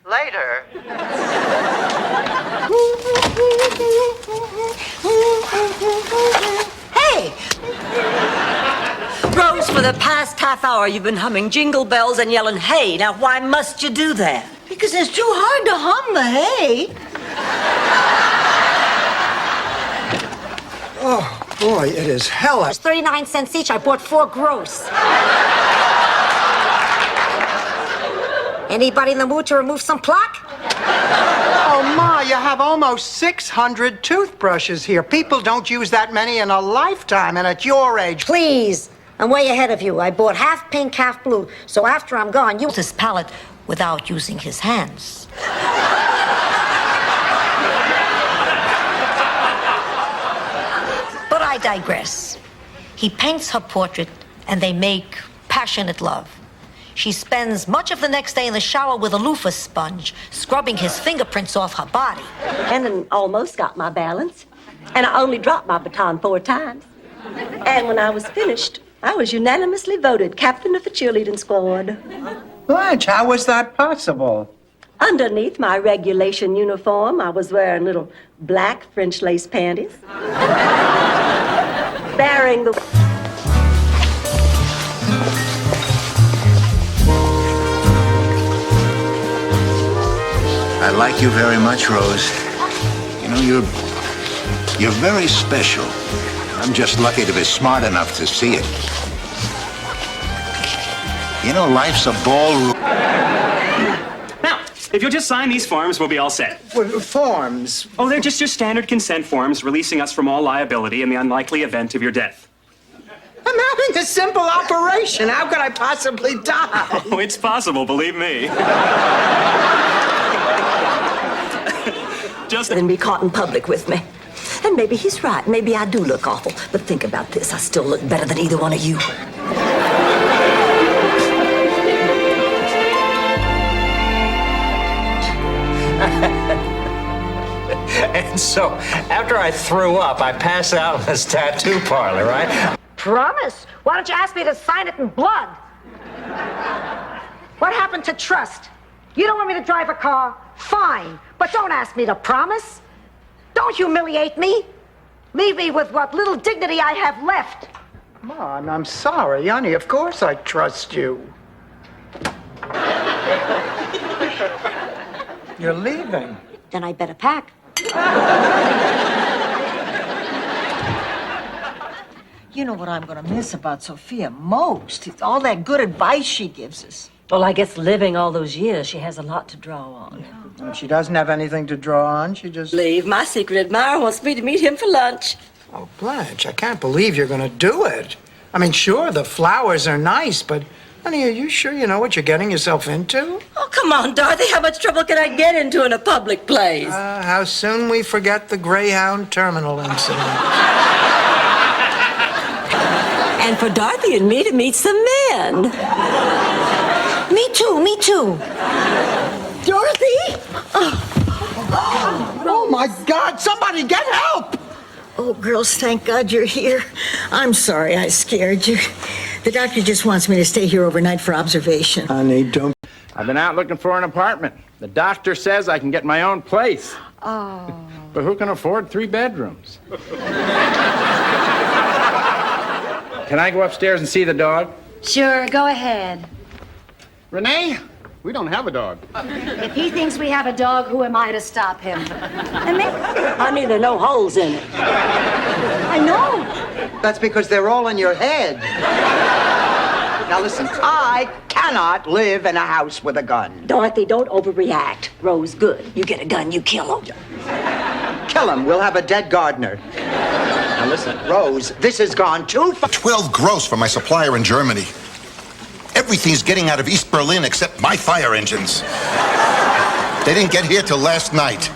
Later.
Hey! Rose, for the past half hour you've been humming jingle bells and yelling, hey. Now, why must you do that?
Because it's too hard to hum the hay.
Oh, boy, it is hell.
It's 39 cents each. I bought 4 gross. Anybody in the mood to remove some plaque?
Oh, Ma, you have almost 600 toothbrushes here. People don't use that many in a lifetime, and at your age.
Please. I'm way ahead of you. I bought half pink, half blue. So after I'm gone, use this palette without using his hands. But I digress. He paints her portrait, and they make passionate love. She spends much of the next day in the shower with a loofah sponge, scrubbing his fingerprints off her body.
And then almost got my balance. And I only dropped my baton 4 times. And when I was finished, I was unanimously voted captain of the cheerleading squad.
Blanche, how was that possible?
Underneath my regulation uniform, I was wearing little black French lace panties. Bearing the...
I like you very much, Rose. You know, you're very special. I'm just lucky to be smart enough to see it. You know, life's a ballroom.
Now, if you'll just sign these forms, we'll be all set.
Forms?
Oh, they're just your standard consent forms releasing us from all liability in the unlikely event of your death.
I'm having a simple operation. How could I possibly die?
Oh, it's possible, believe me.
Just then be caught in public with me. And maybe he's right. Maybe I do look awful. But think about this. I still look better than either one of you.
And so, after I threw up, I passed out in this tattoo parlor, right?
Promise? Why don't you ask me to sign it in blood? What happened to trust? You don't want me to drive a car? Fine. But don't ask me to promise. Don't humiliate me. Leave me with what little dignity I have left.
Mom, I'm sorry, honey. Of course I trust you. You're leaving.
Then I better pack.
You know what I'm going to miss about Sophia most? It's all that good advice she gives us.
Well, I guess living all those years, she has a lot to draw on.
And she doesn't have anything to draw on. She just...
Leave. My secret admirer wants me to meet him for lunch.
Oh, Blanche, I can't believe you're going to do it. I mean, sure, the flowers are nice, but, honey, are you sure you know what you're getting yourself into?
Oh, come on, Dorothy. How much trouble can I get into in a public place?
How soon we forget the Greyhound Terminal incident.
And for Dorothy and me to meet some men.
Me too, me too.
Dorothy?
Oh, my God, somebody get help!
Oh, girls, thank God you're here. I'm sorry I scared you. The doctor just wants me to stay here overnight for observation.
Honey, don't...
I've been out looking for an apartment. The doctor says I can get my own place.
Oh.
But who can afford 3 bedrooms? Can I go upstairs and see the dog?
Sure, go ahead.
Renee, we don't have a dog.
If he thinks we have a dog, who am I to stop him?
Honey, there are no holes in it.
I know.
That's because they're all in your head. Now listen, I cannot live in a house with a gun.
Dorothy, don't overreact. Rose, good. You get a gun, you kill him.
Kill him, we'll have a dead gardener. Now listen, Rose, this has gone too far.
12 gross from my supplier in Germany. Everything's getting out of East Berlin except my fire engines. They didn't get here till last night.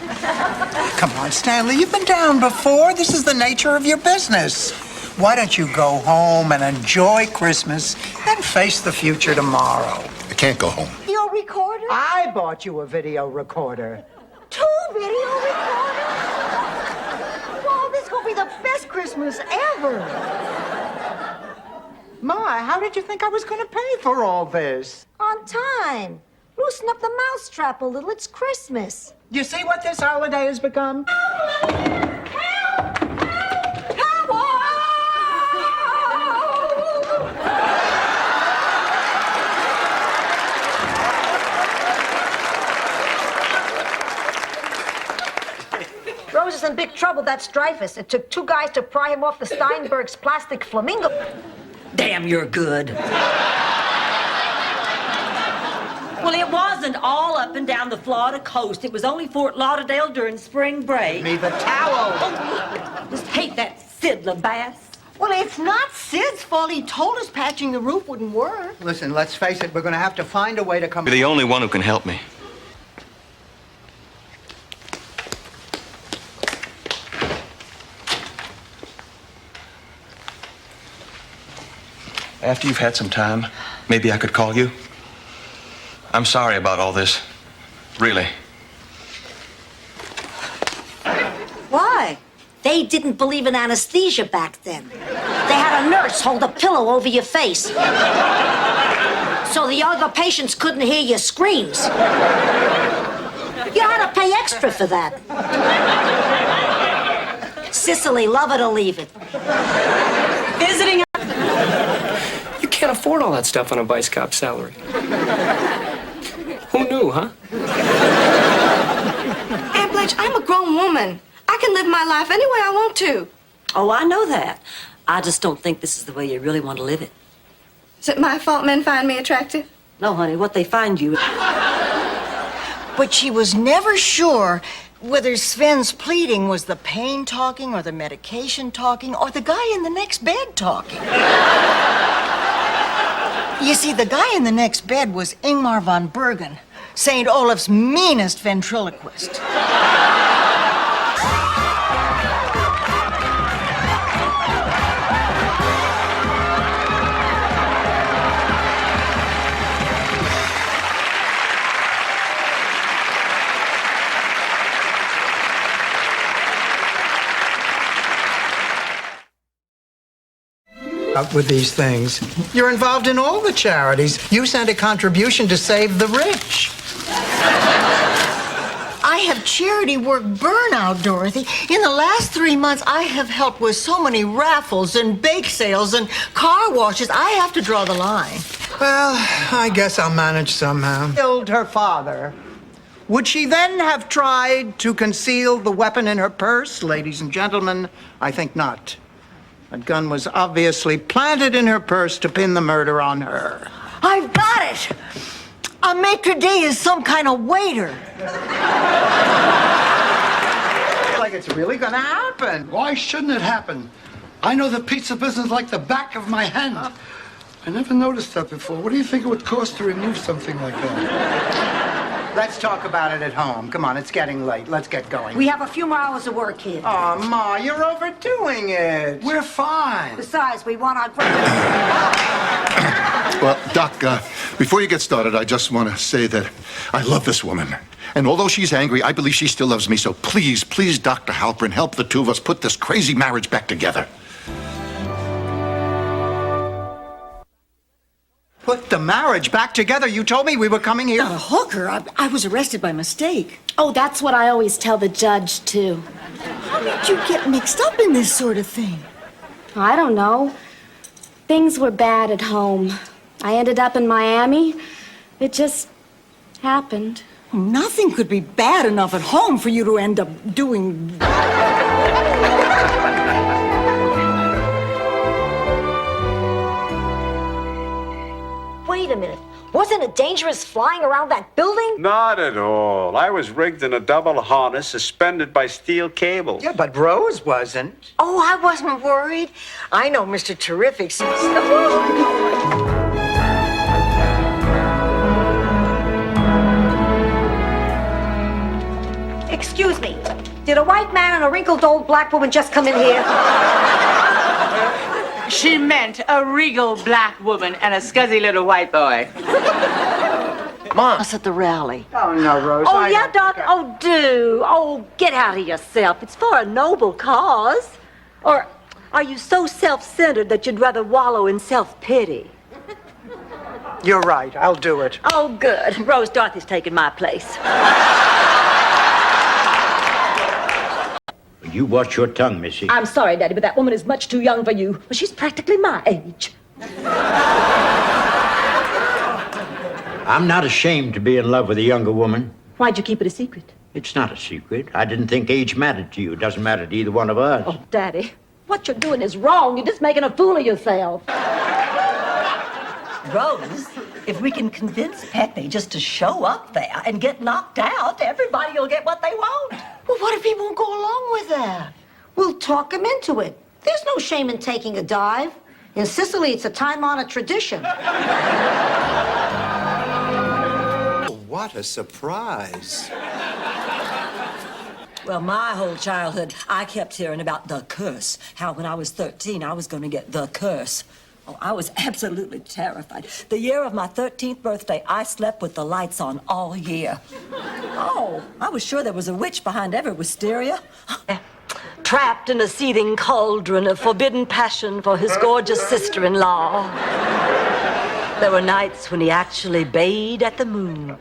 Come on, Stanley, you've been down before. This is the nature of your business. Why don't you go home and enjoy Christmas and face the future tomorrow?
I can't go home.
You're recorder?
I bought you a video recorder.
2 video recorders? Wow, this is gonna be the best Christmas ever.
My, how did you think I was gonna pay for all this?
On time. Loosen up the mousetrap a little. It's Christmas.
You see what this holiday has become?
Rose is in big trouble. That's Dreyfus. It took 2 guys to pry him off the Steinberg's plastic flamingo.
Damn, you're good. Well, it wasn't all up and down the Florida coast. It was only Fort Lauderdale during spring break.
Me the towel.
Oh, just hate that Sid LaBass.
Well, it's not Sid's fault. He told us patching the roof wouldn't work.
Listen, let's face it, we're gonna have to find a way to come...
You're the only one who can help me. After you've had some time, maybe I could call you. I'm sorry about all this. Really.
Why? They didn't believe in anesthesia back then. They had a nurse hold a pillow over your face. So the other patients couldn't hear your screams. You had to pay extra for that. Sicily, love it or leave it.
Visiting.
You can't afford all that stuff on a vice cop salary. Who knew, huh?
Aunt Blanche, I'm a grown woman. I can live my life any way I want to.
Oh, I know that. I just don't think this is the way you really want to live it.
Is it my fault men find me attractive?
No, honey, what they find you...
But she was never sure whether Sven's pleading was the pain talking or the medication talking or the guy in the next bed talking. You see, the guy in the next bed was Ingmar von Bergen, St. Olaf's meanest ventriloquist.
Up with these things. You're involved in all the charities. You sent a contribution to save the rich.
I have charity work burnout, Dorothy. In the last 3 months, I have helped with so many raffles and bake sales and car washes. I have to draw the line.
Well, I guess I'll manage somehow. Killed her father. Would she then have tried to conceal the weapon in her purse? Ladies and gentlemen, I think not. A gun was obviously planted in her purse to pin the murder on her.
I've got it! A maitre d' is some kind of waiter.
Like it's really gonna happen.
Why shouldn't it happen? I know the pizza business like the back of my hand. I never noticed that before. What do you think it would cost to remove something like that?
Let's talk about it at home. Come on, it's getting late. Let's get going.
We have a few more hours of work here.
Oh, Ma, you're overdoing it.
We're fine.
Besides, we want our...
Well, Doc, before you get started, I just want to say that I love this woman. And although she's angry, I believe she still loves me. So please, please, Dr. Halpern, help the two of us put this crazy marriage back together.
Put the marriage back together. You told me we were coming here.
Not a hooker. I was arrested by mistake.
Oh, that's what I always tell the judge, too.
How did you get mixed up in this sort of thing?
I don't know. Things were bad at home. I ended up in Miami. It just happened.
Nothing could be bad enough at home for you to end up doing...
Wait a minute. Wasn't it dangerous flying around that building?
Not at all. I was rigged in a double harness suspended by steel cables.
Yeah, but Rose wasn't.
Oh, I wasn't worried. I know Mr. Terrific.
Excuse me. Did a white man and a wrinkled old black woman just come in here?
She meant a regal black woman and a scuzzy little white boy.
Mom.
Us at the rally.
Oh, no, Rose.
Oh,
I
yeah,
don't
Doc.
think
Oh, do. Oh, get out of yourself. It's for a noble cause. Or are you so self-centered that you'd rather wallow in self-pity?
You're right. I'll do it.
Oh, good. Rose, Dorothy's taking my place.
You watch your tongue, Missy.
I'm sorry, Daddy, but that woman is much too young for you. Well, she's practically my age.
I'm not ashamed to be in love with a younger woman.
Why'd you keep it a secret?
It's not a secret. I didn't think age mattered to you. It doesn't matter to either one of us.
Oh, Daddy, what you're doing is wrong. You're just making a fool of yourself. Rose, if we can convince Pepe just to show up there and get knocked out, everybody will get what they want.
Well, what if he won't go along with that? We'll talk him into it. There's no shame in taking a dive. In Sicily, it's a time-honored tradition.
What a surprise.
Well, my whole childhood, I kept hearing about the curse. How when I was 13, I was going to get the curse. Oh, I was absolutely terrified. The year of my 13th birthday, I slept with the lights on all year. Oh, I was sure there was a witch behind every wisteria. Trapped in a seething cauldron of forbidden passion for his gorgeous sister-in-law. There were nights when he actually bayed at the moon.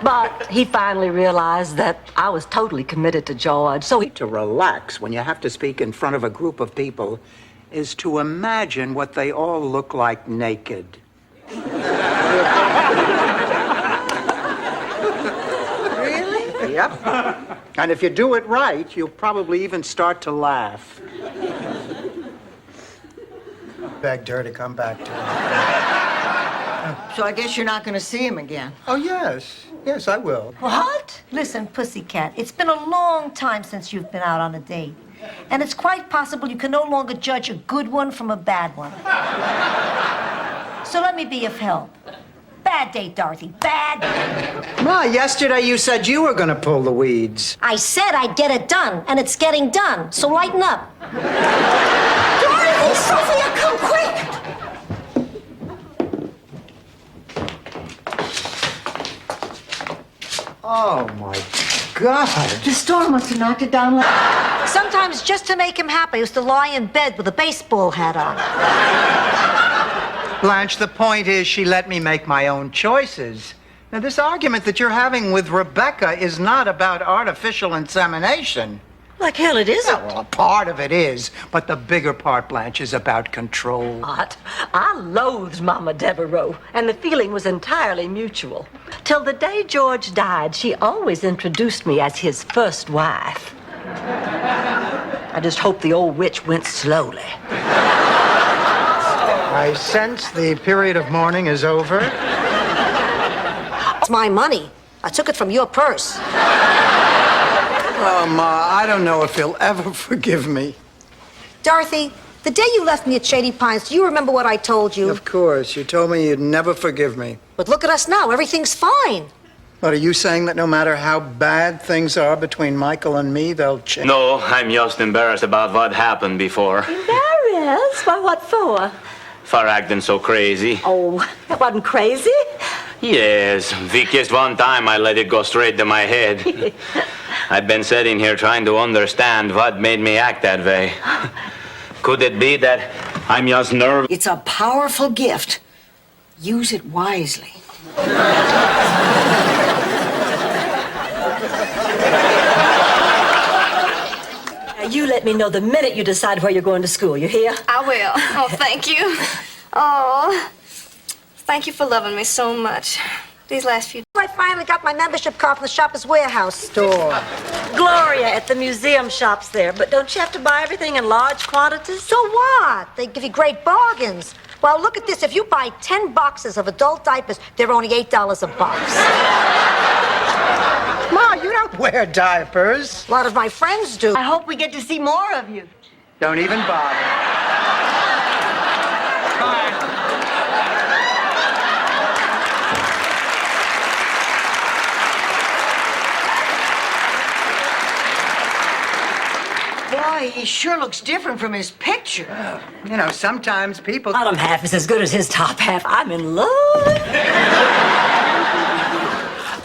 But he finally realized that I was totally committed to George, so he...
To relax when you have to speak in front of a group of people is to imagine what they all look like naked.
Really?
Yep. And if you do it right, you'll probably even start to laugh. Begged her to come back to him.
So I guess you're not going to see him again.
Oh, yes. Yes, I will.
What? Listen, Pussycat, it's been a long time since you've been out on a date. And it's quite possible you can no longer judge a good one from a bad one. So let me be of help. Bad date, Dorothy. Bad date.
Ma, yesterday you said you were going to pull the weeds.
I said I'd get it done, and it's getting done. So lighten up. Dorothy, Sophia, come quick!
Oh, my God.
The storm must have knocked it down. Sometimes just to make him happy, I used to lie in bed with a baseball hat on.
Blanche, the point is she let me make my own choices. Now, this argument that you're having with Rebecca is not about artificial insemination.
Like hell it isn't.
Yeah, well, a part of it is, but the bigger part, Blanche, is about control.
What? I loathed Mama Devereaux, and the feeling was entirely mutual. Till the day George died, she always introduced me as his first wife. I just hope the old witch went slowly.
I sense the period of mourning is over.
It's my money. I took it from your purse.
Oh, Ma, I don't know if he'll ever forgive me.
Dorothy, the day you left me at Shady Pines, do you remember what I told you?
Of course. You told me you'd never forgive me.
But look at us now. Everything's fine.
But are you saying that no matter how bad things are between Michael and me, they'll change?
No, I'm just embarrassed about what happened before.
Embarrassed? Why, what for?
For acting so crazy.
Oh, that wasn't crazy.
Yes, the just one time I let it go straight to my head. I've been sitting here trying to understand what made me act that way. Could it be that I'm just nervous?
It's a powerful gift. Use it wisely.
Now, you let me know the minute you decide where you're going to school. You hear?
I will. Oh, thank you. Oh, thank you for loving me so much. These last few...
I finally got my membership card from the Shoppers Warehouse store.
Gloria at the museum shops there, but don't you have to buy everything in large quantities?
So what? They give you great bargains. Well, look at this. If you buy 10 boxes of adult diapers, they're only $8 a box.
Ma, you don't wear diapers.
A lot of my friends do.
I hope we get to see more of you.
Don't even bother.
Boy, he sure looks different from his picture.
You know, sometimes people...
Bottom half is as good as his top half. I'm in love.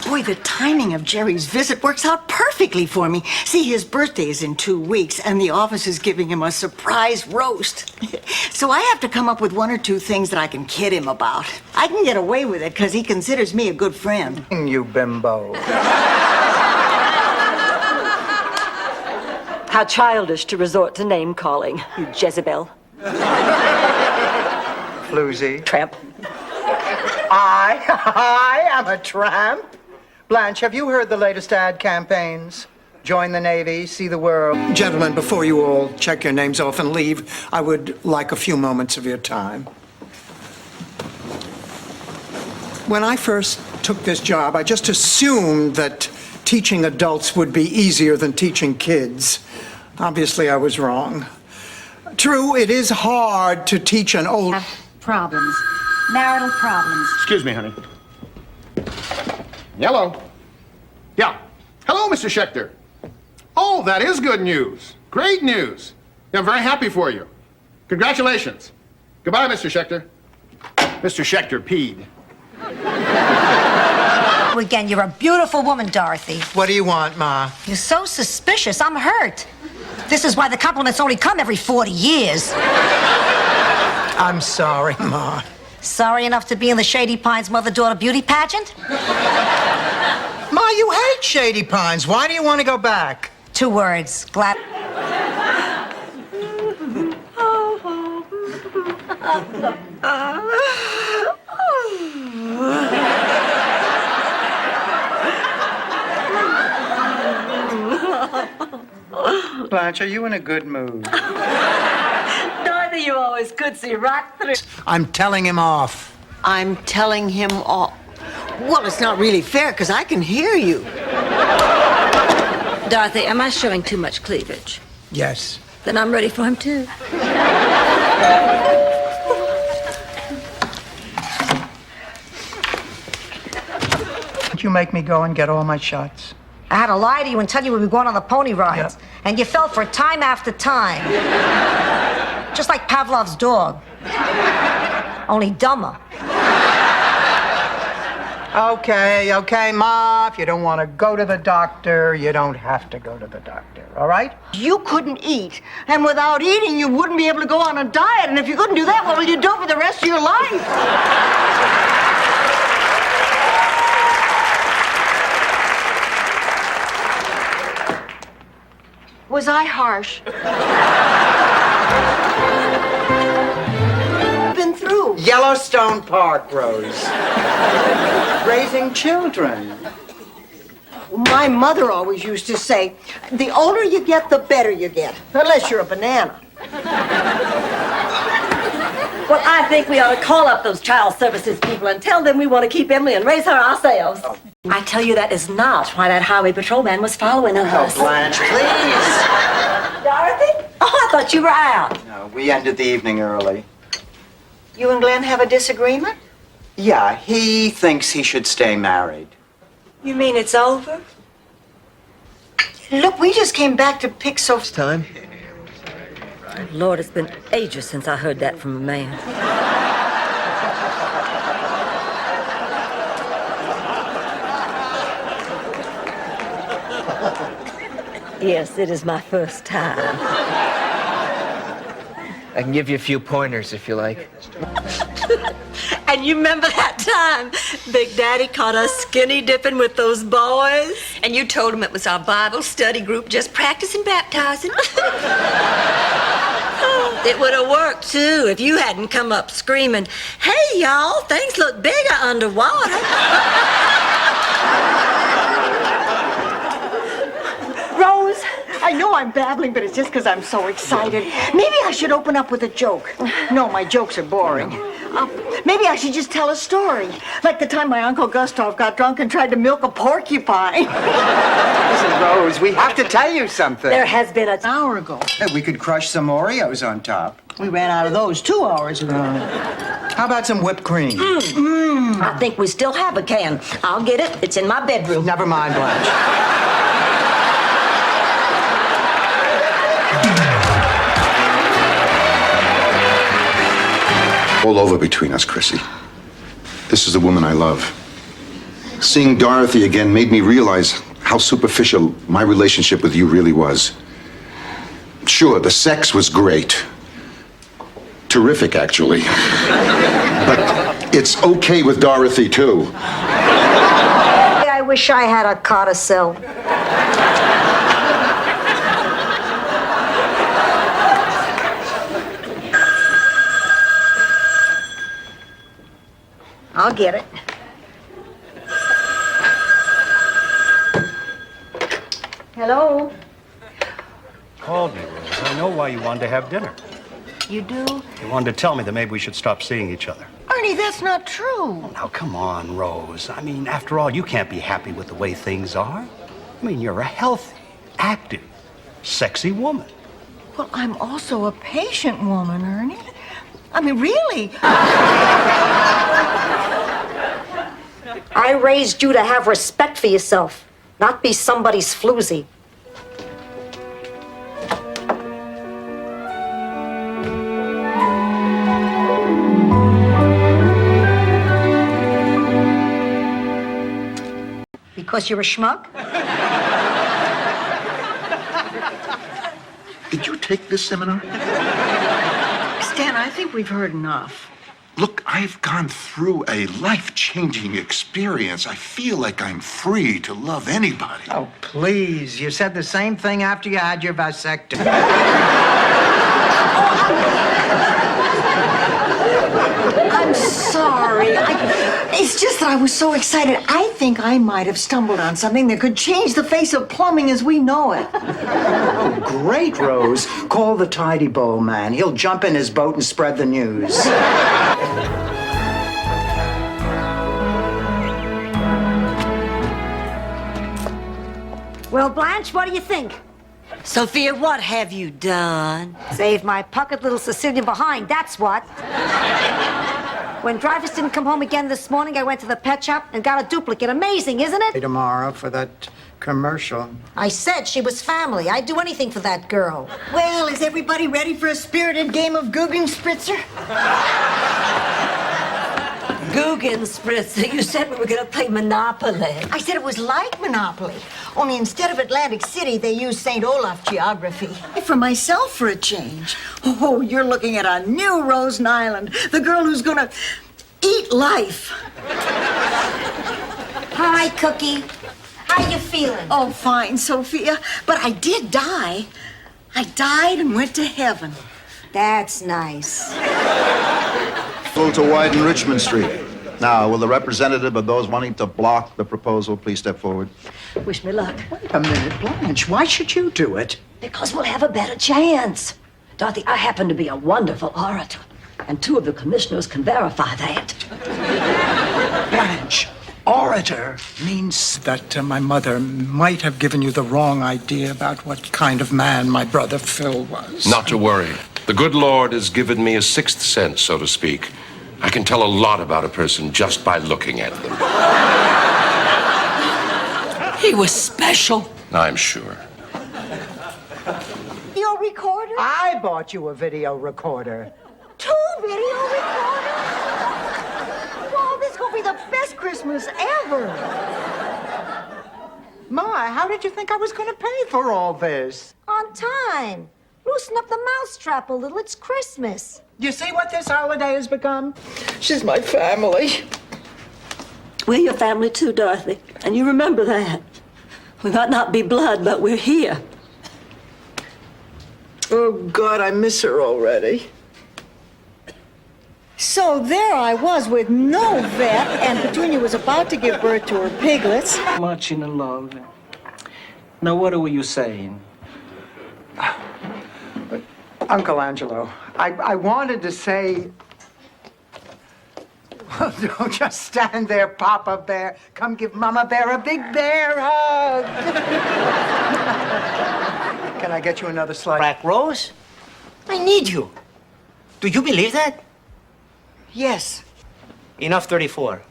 Boy, the timing of Jerry's visit works out perfectly for me. See, his birthday is in 2 weeks, and the office is giving him a surprise roast. So I have to come up with 1 or 2 things that I can kid him about. I can get away with it because he considers me a good friend.
You bimbo.
How childish to resort to name-calling, you Jezebel.
Floozy.
Tramp.
I am a tramp. Blanche, have you heard the latest ad campaigns? Join the Navy, see the world.
Gentlemen, before you all check your names off and leave, I would like a few moments of your time. When I first took this job, I just assumed that teaching adults would be easier than teaching kids. Obviously, I was wrong. True, it is hard to teach an old...
Problems. Marital problems.
Excuse me, honey. Hello. Yeah. Hello, Mr. Schechter. Oh, that is good news. Great news. Yeah, I'm very happy for you. Congratulations. Goodbye, Mr. Schechter. Mr. Schechter peed.
Again, you're a beautiful woman, Dorothy.
What do you want, Ma?
You're so suspicious. I'm hurt. This is why the compliments only come every 40 years.
I'm sorry, Ma.
Sorry enough to be in the Shady Pines mother-daughter beauty pageant?
Ma, you hate Shady Pines. Why do you want to go back?
2 words. Glad.
Blanche, are you in a good mood?
Dorothy, you always could see right through.
I'm telling him off.
I'm telling him all. Well, it's not really fair because I can hear you.
Dorothy, am I showing too much cleavage?
Yes.
Then I'm ready for him, too.
Did you make me go and get all my shots?
I had to lie to you and tell you we were going on the pony rides.
Yep.
And you fell for it time after time. Just like Pavlov's dog. Only dumber.
Okay, Ma. If you don't want to go to the doctor, you don't have to go to the doctor, all right?
You couldn't eat, and without eating, you wouldn't be able to go on a diet. And if you couldn't do that, what will you do for the rest of your life? Was I harsh? Been through.
Yellowstone Park, Rose. Raising children.
My mother always used to say, the older you get, the better you get. Unless you're a banana.
Well, I think we ought to call up those child services people and tell them we want to keep Emily and raise her ourselves. I tell you, that is not why that highway patrolman was following us.
Oh, Blanche, please.
Dorothy? Oh, I thought you were out.
No, we ended the evening early.
You and Glenn have a disagreement?
Yeah, he thinks he should stay married.
You mean it's over?
Look, we just came back to pick Soph's
time. Lord, it's been ages since I heard that from a man. Yes, it is my first time.
I can give you a few pointers if you like.
And you remember that time Big Daddy caught us skinny dipping with those boys?
And you told him it was our Bible study group just practicing baptizing.
It would have worked, too, if you hadn't come up screaming, "Hey, y'all, things look bigger underwater."
Rose, I know I'm babbling, but it's just because I'm so excited. Maybe I should open up with a joke. No, my jokes are boring. Maybe I should just tell a story. Like the time my Uncle Gustav got drunk and tried to milk a porcupine.
Listen, Rose, we have to tell you something.
There has been an
hour ago.
Hey, we could crush some Oreos on top.
We ran out of those 2 hours ago.
How about some whipped cream?
I think we still have a can. I'll get it. It's in my bedroom.
Never mind, Blanche.
All over between us, Chrissy. This is the woman I love. Seeing Dorothy again made me realize how superficial my relationship with you really was. Sure, the sex was great. Terrific, actually. But it's okay with Dorothy, too.
I wish I had a codicil. I'll get it. Hello?
Called me, Rose. I know why you wanted to have dinner.
You do?
You wanted to tell me that maybe we should stop seeing each other.
Ernie, that's not true.
Now, come on, Rose. I mean, after all, you can't be happy with the way things are. I mean, you're a healthy, active, sexy woman.
Well, I'm also a patient woman, Ernie. I mean, really.
I raised you to have respect for yourself, not be somebody's floozy. Because you're a schmuck?
Did you take this seminar?
Stan, I think we've heard enough.
Look, I've gone through a life-changing experience. I feel like I'm free to love anybody.
Oh, please. You said the same thing after you had your vasectomy.
I'm sorry. It's just that I was so excited. I think I might have stumbled on something that could change the face of plumbing as we know it.
Oh, great, Rose. Call the tidy bowl man. He'll jump in his boat and spread the news.
Well, Blanche, what do you think?
Sophia, what have you done?
Saved my puckered little Sicilian behind, that's what. When Dreyfus didn't come home again this morning, I went to the pet shop and got a duplicate. Amazing, isn't it?
Tomorrow for that commercial.
I said she was family. I'd do anything for that girl.
Well, is everybody ready for a spirited game of Guggenspritzer?
Guggenspritzer. You said we were going to play Monopoly.
I said it was like Monopoly, only instead of Atlantic City, they used St. Olaf geography. For myself, for a change. Oh, you're looking at a new Rosen Island, the girl who's gonna eat life.
Hi, Cookie. How you feeling?
Oh, fine, Sophia, but I did die. I died and went to heaven.
That's nice.
Full to widen Richmond Street. Now, will the representative of those wanting to block the proposal please step forward?
Wish me luck.
Wait a minute, Blanche. Why should you do it?
Because we'll have a better chance. Dorothy, I happen to be a wonderful orator, and 2 of the commissioners can verify that.
Blanche, orator means
That my mother might have given you the wrong idea about what kind of man my brother Phil was.
Not to worry. The good Lord has given me a 6th sense, so to speak. I can tell a lot about a person just by looking at them.
He was special.
I'm sure.
Video recorder?
I bought you a video recorder.
2 video recorders? Wow, this is gonna be the best Christmas ever.
My, how did you think I was going to pay for all this?
On time. Loosen up the mousetrap a little. It's Christmas.
You see what this holiday has become?
She's my family.
We're your family too, Dorothy, and you remember that. We might not be blood, but we're here.
Oh, God, I miss her already. So there I was with no vet, and Petunia was about to give birth to her piglets.
Much in love. Now, what were you saying?
Uncle Angelo, I wanted to say... Well, don't just stand there, Papa Bear. Come give Mama Bear a big bear hug. Can I get you another slice?
Black Rose? I need you. Do you believe that?
Yes.
Enough 34.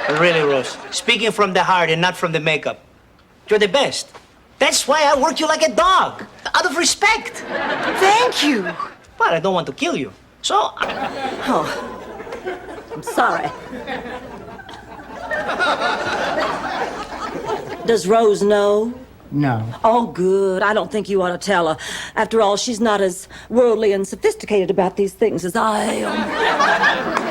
But really, Rose, speaking from the heart and not from the makeup, you're the best.
That's why I work you like a dog, out of respect.
Thank you.
But I don't want to kill you. So,
Oh, I'm sorry. Does Rose know?
No.
Oh, good. I don't think you ought to tell her. After all, she's not as worldly and sophisticated about these things as I am.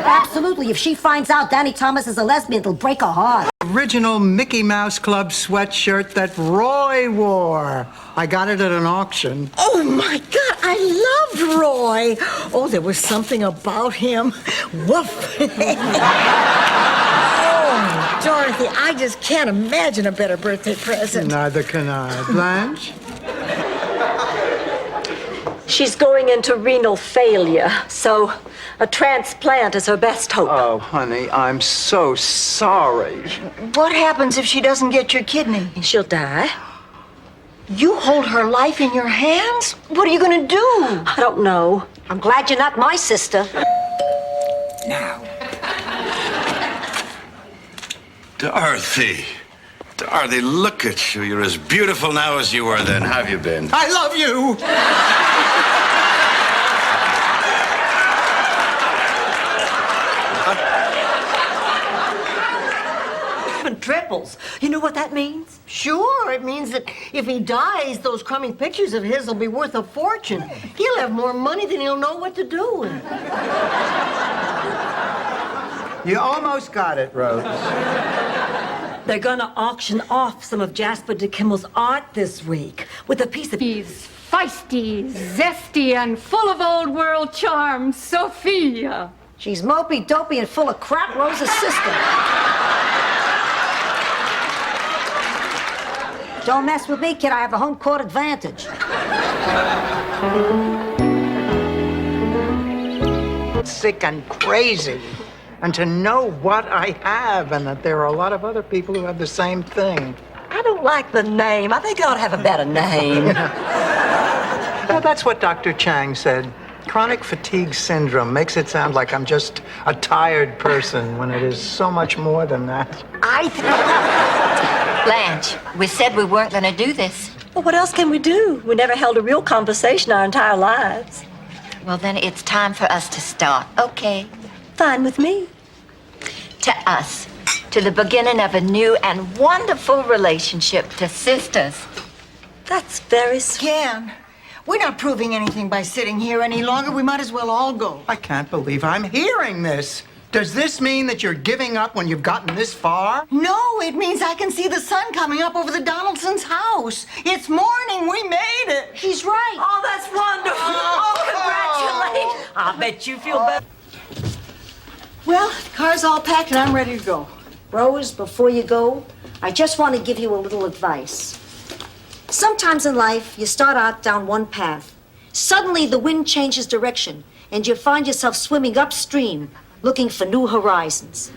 Absolutely. If she finds out Danny Thomas is a lesbian, it'll break her heart.
Original Mickey Mouse Club sweatshirt that Roy wore. I got it at an auction.
Oh, my God, I love Roy. Oh, there was something about him. Woof. Oh, Dorothy, I just can't imagine a better birthday present.
Neither can I. Blanche?
She's going into renal failure, so a transplant is her best hope.
Oh, honey, I'm so sorry.
What happens if she doesn't get your kidney?
She'll die.
You hold her life in your hands? What are you going to do?
I don't know.
I'm glad you're not my sister.
Now.
Dorothy. Dorothy, look at you. You're as beautiful now as you were then. How have you been?
I love you!
Triples. You know what that means?
Sure, it means that if he dies, those crummy pictures of his will be worth a fortune. He'll have more money than he'll know what to do with.
You almost got it, Rose.
They're gonna auction off some of Jasper DeKimmel's art this week with a piece of...
He's feisty, zesty, and full of old world charm, Sophia.
She's mopey, dopey, and full of crap, Rose's sister. Don't mess with me, kid. I have a home court advantage.
Sick and crazy. And to know what I have and that there are a lot of other people who have the same thing.
I don't like the name. I think I ought to have a better name.
Well, that's what Dr. Chang said. Chronic fatigue syndrome makes it sound like I'm just a tired person when it is so much more than that.
Blanche, we said we weren't going to do this.
Well, what else can we do? We never held a real conversation our entire lives.
Well, then it's time for us to start, okay?
Fine with me.
To us, to the beginning of a new and wonderful relationship, to sisters.
That's very sweet.
Ken, we're not proving anything by sitting here any longer. We might as well all go.
I can't believe I'm hearing this. Does this mean that you're giving up when you've gotten this far?
No, it means I can see the sun coming up over the Donaldson's house. It's morning. We made it.
He's right.
Oh, that's wonderful. Oh, congratulations. I bet you feel better.
Well, the car's all packed and I'm ready to go.
Rose, before you go, I just want to give you a little advice. Sometimes in life, you start out down one path. Suddenly, the wind changes direction, and you find yourself swimming upstream, looking for new horizons.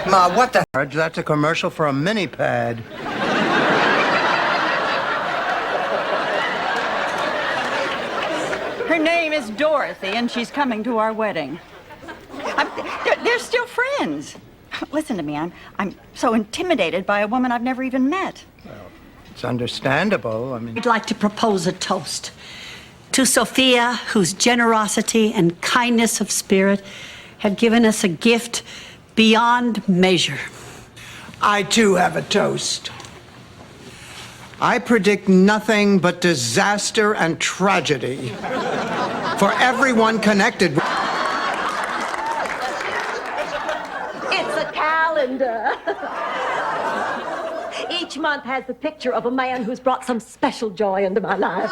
Ma, what the? That's a commercial for a mini pad.
Her name is Dorothy, and she's coming to our wedding. They're still friends. Listen to me, I'm so intimidated by a woman I've never even met.
It's understandable. I mean,
I'd like to propose a toast to Sophia, whose generosity and kindness of spirit have given us a gift beyond measure.
I too have a toast. I predict nothing but disaster and tragedy for everyone connected.
It's a calendar. Each month has the picture of a man who's brought some special joy into my life.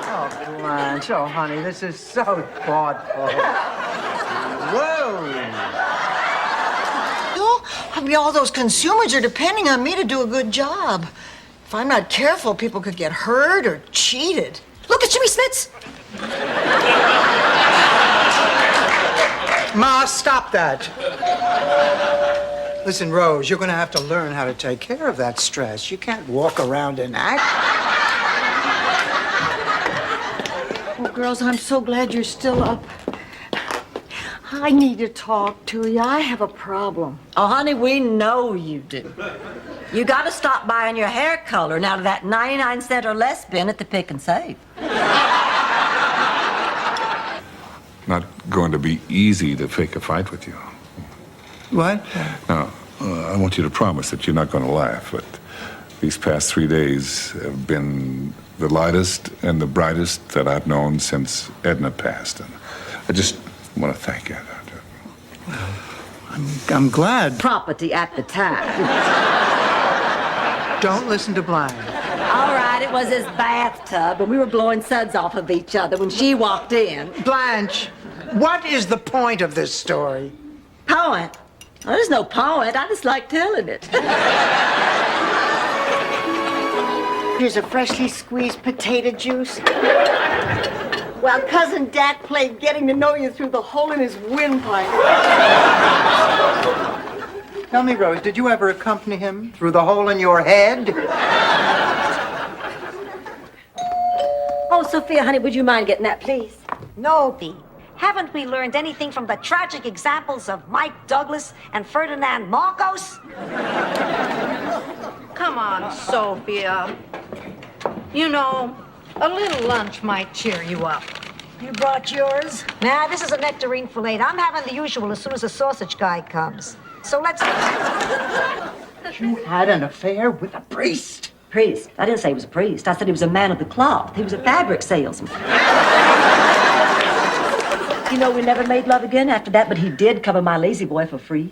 Oh, Blanche, oh, honey, this is so thoughtful. Whoa!
I mean, all those consumers are depending on me to do a good job. If I'm not careful, people could get hurt or cheated.
Look at Jimmy Smits.
Ma, stop that. Listen, Rose, you're going to have to learn how to take care of that stress. You can't walk around and act.
Oh, girls, I'm so glad you're still up. I need to talk to you. I have a problem.
Oh, honey, we know you do. You gotta stop buying your hair coloring out of that 99-cent or less bin at the Pick and Save.
Not going to be easy to fake a fight with you.
What?
No, I want you to promise that you're not going to laugh, but these past 3 days have been the lightest and the brightest that I've known since Edna passed. And I just want to thank you.
I'm glad.
Property at the time.
Don't listen to Blanche.
All right, it was his bathtub, and we were blowing suds off of each other when she walked in.
Blanche, what is the point of this story?
Point? Well, there's no point. I just like telling it.
Here's a freshly squeezed potato juice. While Cousin Dak played getting to know you through the hole in his windpipe.
Tell me, Rose, did you ever accompany him through the hole in your head?
Oh, Sophia, honey, would you mind getting that, please?
No, Bee.
Haven't we learned anything from the tragic examples of Mike Douglas and Ferdinand Marcos?
Come on, Sophia. You know, a little lunch might cheer you up.
You brought yours? Nah, this is a nectarine fillet. I'm having the usual as soon as the sausage guy comes. So let's...
You had an affair with a priest.
Priest? I didn't say he was a priest. I said he was a man of the cloth. He was a fabric salesman. You know, we never made love again after that, but he did cover my lazy boy for free.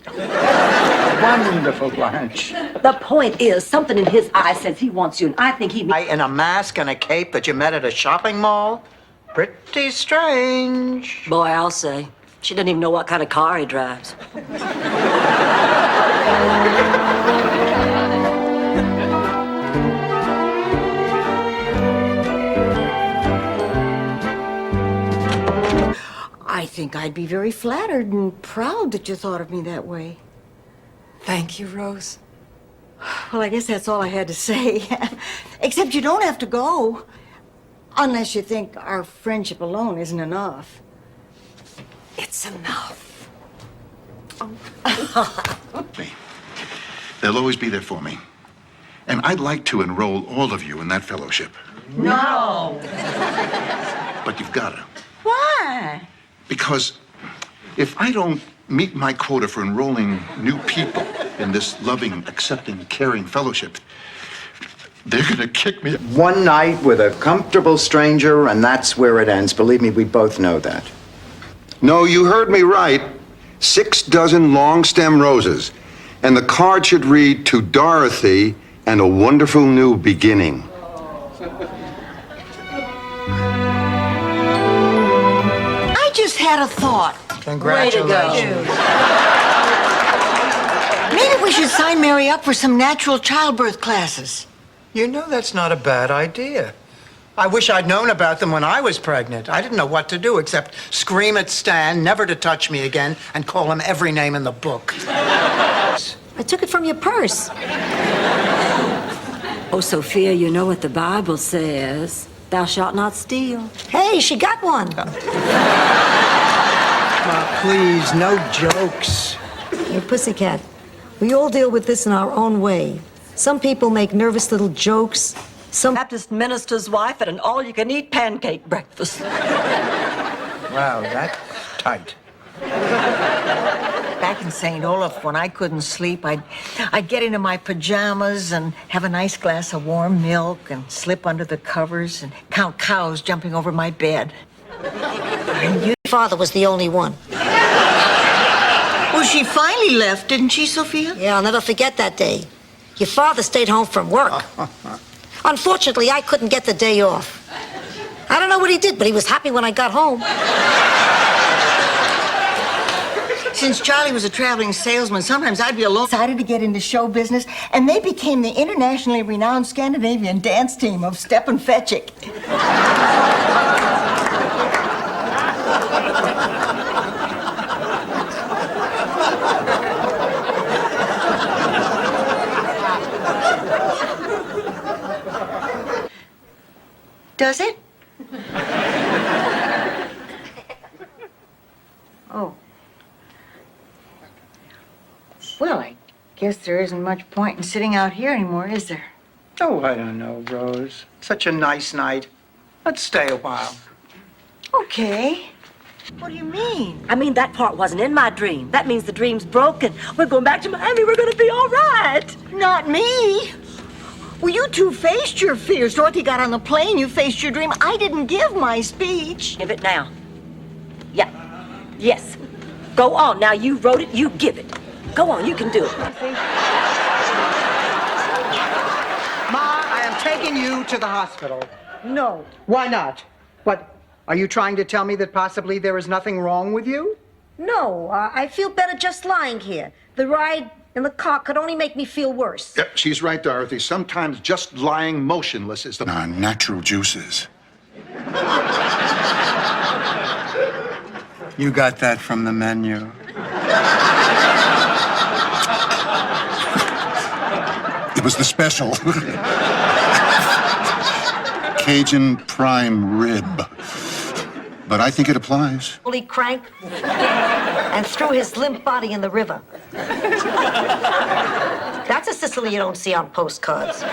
Wonderful, Blanche.
The point is, something in his eye says he wants you, and I think he...
In a mask and a cape that you met at a shopping mall? Pretty strange.
Boy, I'll say. She doesn't even know what kind of car he drives.
I think I'd be very flattered and proud that you thought of me that way.
Thank you, Rose.
Well, I guess that's all I had to say. Except you don't have to go. Unless you think our friendship alone isn't enough.
It's enough.
They'll always be there for me. And I'd like to enroll all of you in that fellowship.
No.
But you've got to.
Why?
Because if I don't meet my quota for enrolling new people in this loving, accepting, caring fellowship, they're gonna kick me.
One night with a comfortable stranger, and that's where it ends. Believe me, we both know that.
No, you heard me right. 6 dozen long stem roses. And the card should read, "To Dorothy and a wonderful new beginning."
I just had a thought.
Congratulations.
Maybe we should sign Mary up for some natural childbirth classes.
You know that's not a bad idea. I wish I'd known about them when I was pregnant. I didn't know what to do except scream at Stan never to touch me again and call him every name in the book.
I took it from your purse.
Oh, Sophia, you know what the Bible says. Thou shalt not steal.
Hey, she got one.
Please, no jokes.
Hey, Pussycat, we all deal with this in our own way. Some people make nervous little jokes. Some
Baptist minister's wife at an all-you-can-eat pancake breakfast.
Wow, that's tight.
Back in St. Olaf, when I couldn't sleep, I'd get into my pajamas and have a nice glass of warm milk and slip under the covers and count cows jumping over my bed.
And your father was the only one.
Well, she finally left, didn't she, Sophia?
Yeah, I'll never forget that day. Your father stayed home from work. Unfortunately, I couldn't get the day off. I don't know what he did, but he was happy when I got home.
Since Charlie was a traveling salesman, sometimes I'd be alone. Decided to get into show business, and they became the internationally renowned Scandinavian dance team of Stepan Fetchik. Does it? Oh. Well, Guess there isn't much point in sitting out here anymore, is there?
Oh, I don't know, Rose. Such a nice night. Let's stay a while.
Okay. What do you mean?
I mean, that part wasn't in my dream. That means the dream's broken. We're going back to Miami. We're going to be all right.
Not me. Well, you two faced your fears. Dorothy got on the plane. You faced your dream. I didn't give my speech.
Give it now. Yeah. Yes. Go on. Now you wrote it. You give it. Go on. You can do it.
Ma, I am taking you to the hospital.
No.
Why not? What? Are you trying to tell me that possibly there is nothing wrong with you?
No, I feel better just lying here. The ride in the car could only make me feel worse.
Yep, she's right, Dorothy. Sometimes just lying motionless is the natural juices.
You got that from the menu.
It was the special. Cajun prime rib. But I think it applies.
Fully cranked and threw his limp body in the river. That's a Sicily you don't see on postcards.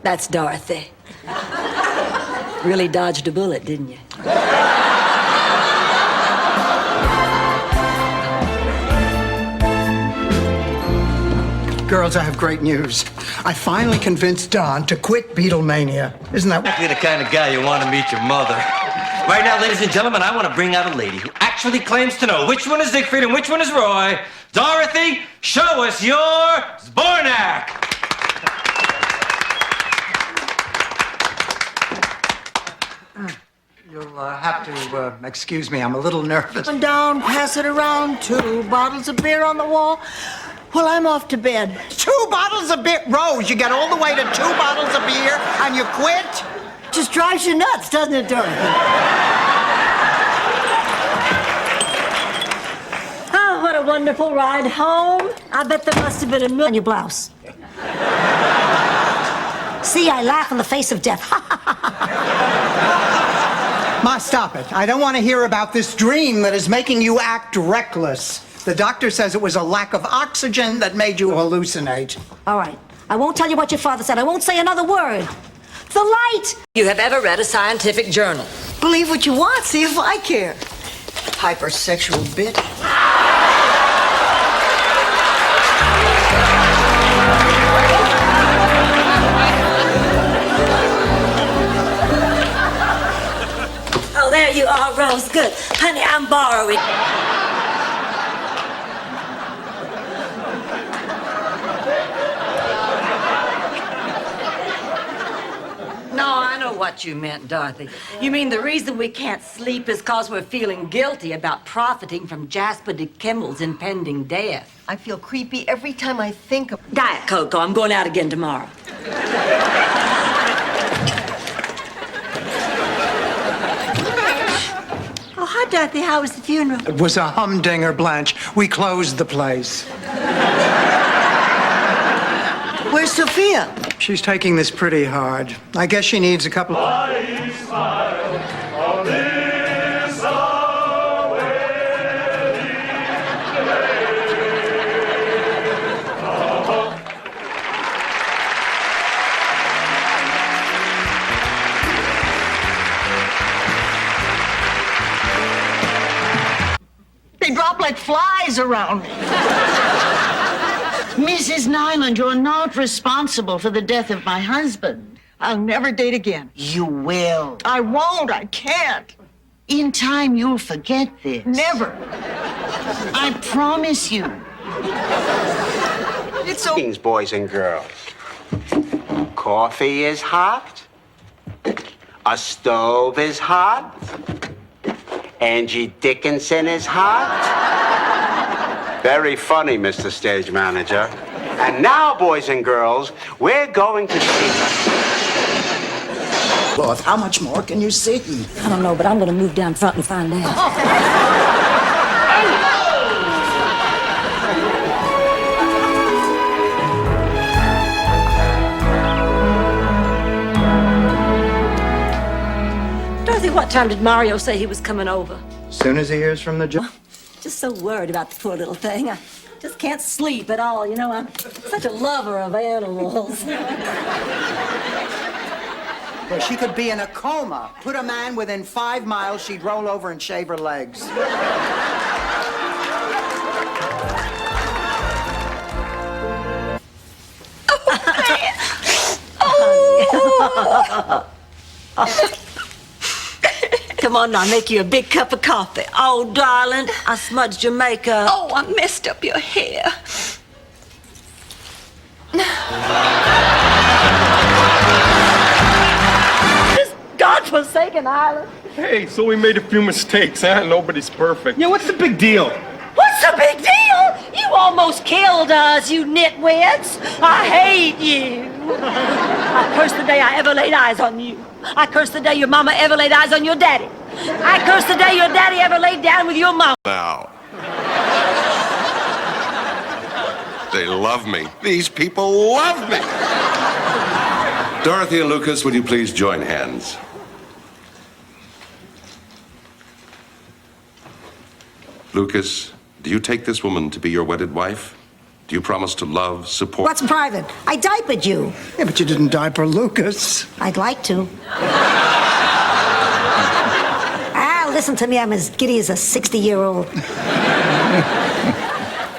That's Dorothy. Really dodged a bullet, didn't you?
Girls, I have great news. I finally convinced Don to quit Beatlemania. Isn't that
You're the kind of guy you want to meet your mother. Right now, ladies and gentlemen, I want to bring out a lady who actually claims to know which one is Siegfried and which one is Roy. Dorothy, show us your Zbornak!
You'll have to excuse me. I'm a little nervous.
Up and down, pass it around. 2 bottles of beer on the wall. Well, I'm off to bed.
2 bottles of beer? Rose, you get all the way to 2 bottles of beer and you quit?
Just drives you nuts, doesn't it, Dorothy?
Oh, what a wonderful ride home.
I bet there must have been a million in your blouse. See, I laugh in the face of death.
Ma, stop it. I don't want to hear about this dream that is making you act reckless. The doctor says it was a lack of oxygen that made you hallucinate.
All right. I won't tell you what your father said. I won't say another word. The light!
You have ever read a scientific journal?
Believe what you want, see if I care. Hypersexual bitch.
Oh, there you are, Rose. Good. Honey, I'm borrowing. No, I know what you meant, Dorothy. You mean the reason we can't sleep is because we're feeling guilty about profiting from Jasper de Kimball's impending death.
I feel creepy every time I think of...
Diet Cocoa, I'm going out again tomorrow.
Oh, hi, Dorothy. How was the funeral?
It was a humdinger, Blanche. We closed the place.
Where's Sophia?
She's taking this pretty hard. I guess she needs a couple of...
They drop like flies around me.
Mrs. Nyland, you're not responsible for the death of my husband.
I'll never date again.
You will.
I won't. I can't.
In time, you'll forget this.
Never.
I promise you.
It's so...
Greetings, boys and girls. Coffee is hot. A stove is hot. Angie Dickinson is hot. Very funny, Mr. Stage Manager. And now, boys and girls, we're going to see...
Lord, how much more can you see?
I don't know, but I'm going to move down front and find out. Dorothy, what time did Mario say he was coming over?
As soon as he hears from the judge.
Just so worried about the poor little thing. I just can't sleep at all. You know, I'm such a lover of animals.
Well, she could be in a coma. Put a man within 5 miles, she'd roll over and shave her legs.
Come on now, make you a big cup of coffee. Oh, darling, I smudged your makeup.
Oh, I messed up your hair.
This godforsaken island.
Hey, so we made a few mistakes, huh? Nobody's perfect.
Yeah, what's the big deal?
What's the big deal? You almost killed us, you nitwits. I hate you. I curse the day I ever laid eyes on you. I curse the day your mama ever laid eyes on your daddy. I curse the day your daddy ever laid down with your mama.
Now. They love me. These people love me. Dorothy and Lucas, would you please join hands? Lucas, do you take this woman to be your wedded wife? Do you promise to love, support...
What's private? I diapered you.
Yeah, but you didn't diaper Lucas.
I'd like to. Listen to me, I'm as giddy as a 60-year-old.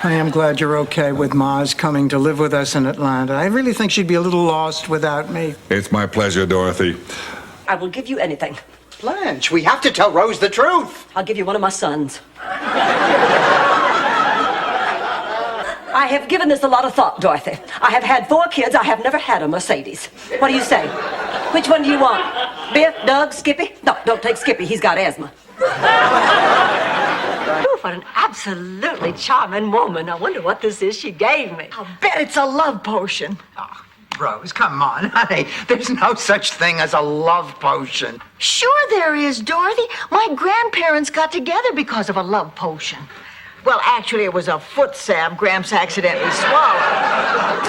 I am glad you're okay with Maz coming to live with us in Atlanta. I really think she'd be a little lost without me.
It's my pleasure, Dorothy.
I will give you anything.
Blanche, we have to tell Rose the truth.
I'll give you one of my sons. I have given this a lot of thought, Dorothy. I have had 4 kids. I have never had a Mercedes. What do you say? Which one do you want? Biff, Doug, Skippy? No, don't take Skippy. He's got asthma. Ooh, what an absolutely charming woman. I wonder what this is she gave me. I'll bet it's a love potion.
Oh, Rose, come on, honey. There's no such thing as a love potion.
Sure there is, Dorothy. My grandparents got together because of a love potion.
Well, actually, it was a foot salve Gramps accidentally swallowed.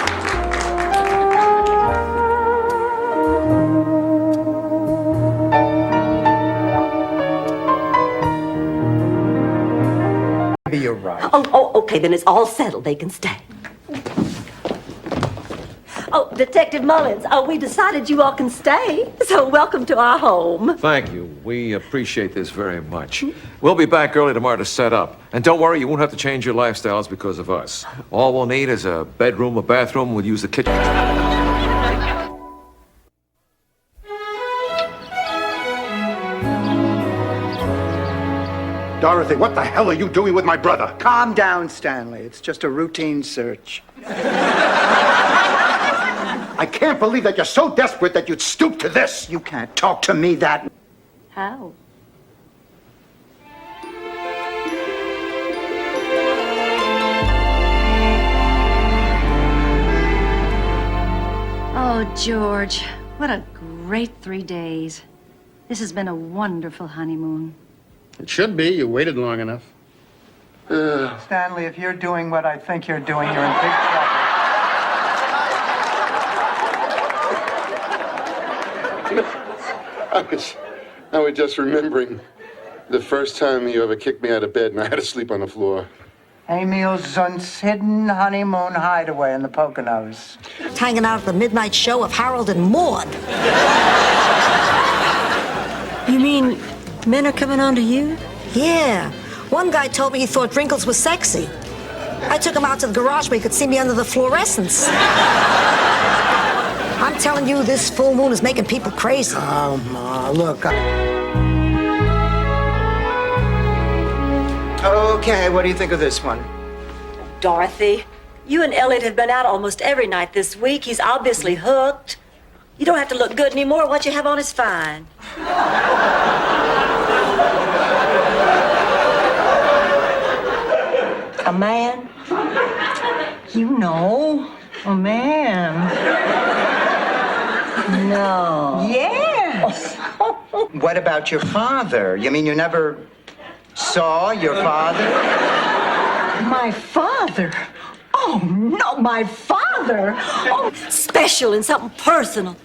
Maybe you're right.
Oh, okay, then it's all settled. They can stay. Oh, Detective Mullins, we decided you all can stay, so welcome to our home.
Thank you. We appreciate this very much. We'll be back early tomorrow to set up. And don't worry, you won't have to change your lifestyles because of us. All we'll need is a bedroom, a bathroom. We'll use the kitchen.
Dorothy, what the hell are you doing with my brother?
Calm down, Stanley. It's just a routine search.
I can't believe that you're so desperate that you'd stoop to this.
You can't talk to me that...
How?
Oh, George, what a great 3 days. This has been a wonderful honeymoon.
It should be. You waited long enough.
Stanley, if you're doing what I think you're doing, you're in big trouble.
I was just remembering the first time you ever kicked me out of bed and I had to sleep on the floor.
Emil Zundt's hidden honeymoon hideaway in the Poconos.
Hanging out at the midnight show of Harold and Maude.
You mean men are coming on to you?
Yeah. One guy told me he thought Wrinkles was sexy. I took him out to the garage where he could see me under the fluorescents. I'm telling you, this full moon is making people crazy.
Oh, Ma, look. Okay, what do you think of this one?
Dorothy, you and Elliot have been out almost every night this week. He's obviously hooked. You don't have to look good anymore. What you have on is fine.
A man? You know, a man. No. Yes.
What about your father? You mean you never saw your father?
My father? Oh, no, my father. Oh,
special and something personal.